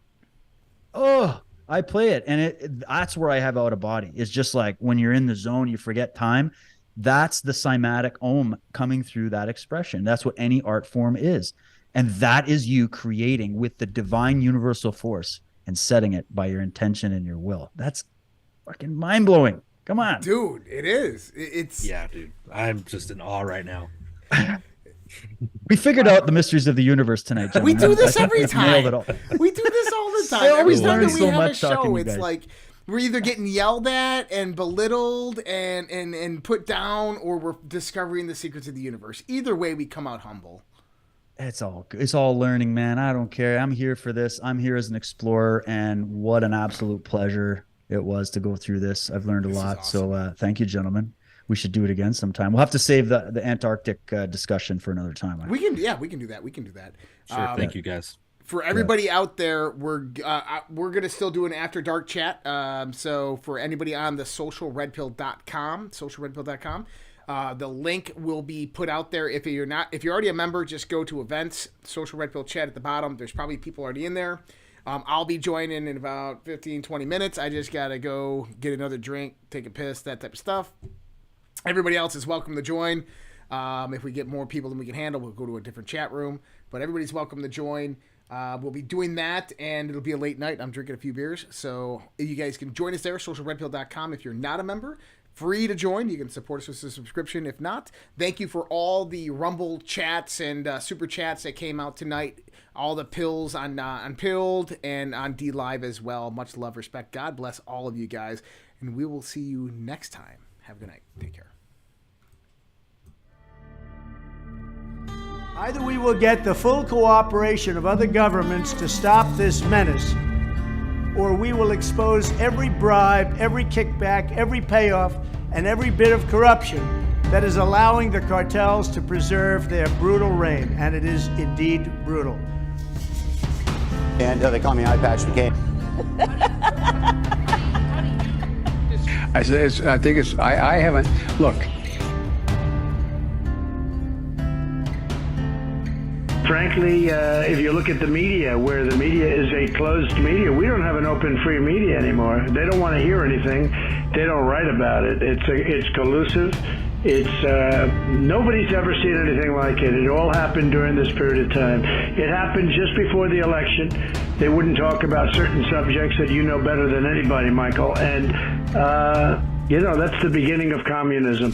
I play it. And that's where I have out of body. It's just like when you're in the zone, you forget time. That's the cymatic ohm coming through that expression. That's what any art form is. And that is you creating with the divine universal force and setting it by your intention and your will. That's fucking mind-blowing. Come on. Dude, it is. Yeah, dude. I'm just in awe right now. We figured out the mysteries of the universe tonight, gentlemen. We do this every time. We do this all the time. I always every time learn that we so have much a show, talking to you it's guys. like we're either getting yelled at and belittled and put down, or we're discovering the secrets of the universe. Either way, we come out humble. It's all good. It's all learning, man. I don't care. I'm here for this. I'm here as an explorer, and what an absolute pleasure it was to go through this. I've learned a lot. Awesome. So thank you, gentlemen. We should do it again sometime. We'll have to save the Antarctic discussion for another time. We can do that. We can do that. Sure. Thank you, guys. For everybody out there, we're gonna still do an after dark chat. So for anybody on the socialredpill.com, the link will be put out there. If you're already a member, just go to events, Social Red Pill chat at the bottom. There's probably people already in there. I'll be joining in about 15, 20 minutes. I just got to go get another drink, take a piss, that type of stuff. Everybody else is welcome to join. If we get more people than we can handle, we'll go to a different chat room. But everybody's welcome to join. We'll be doing that, and it'll be a late night. I'm drinking a few beers. So you guys can join us there, socialredpill.com. If you're not a member, free to join. You can support us with a subscription. If not, thank you for all the Rumble chats and super chats that came out tonight. All the pills on Pilled and on D Live as well. Much love, respect. God bless all of you guys, and we will see you next time. Have a good night. Take care. Either we will get the full cooperation of other governments to stop this menace, or we will expose every bribe, every kickback, every payoff, and every bit of corruption that is allowing the cartels to preserve their brutal reign. And it is indeed brutal. And they call me Eye Patch McCain. I haven't, look. Frankly, if you look at the media, where the media is a closed media, we don't have an open, free media anymore. They don't want to hear anything. They don't write about it. It's collusive. Nobody's ever seen anything like it. It all happened during this period of time. It happened just before the election. They wouldn't talk about certain subjects that you know better than anybody, Michael. And, that's the beginning of communism.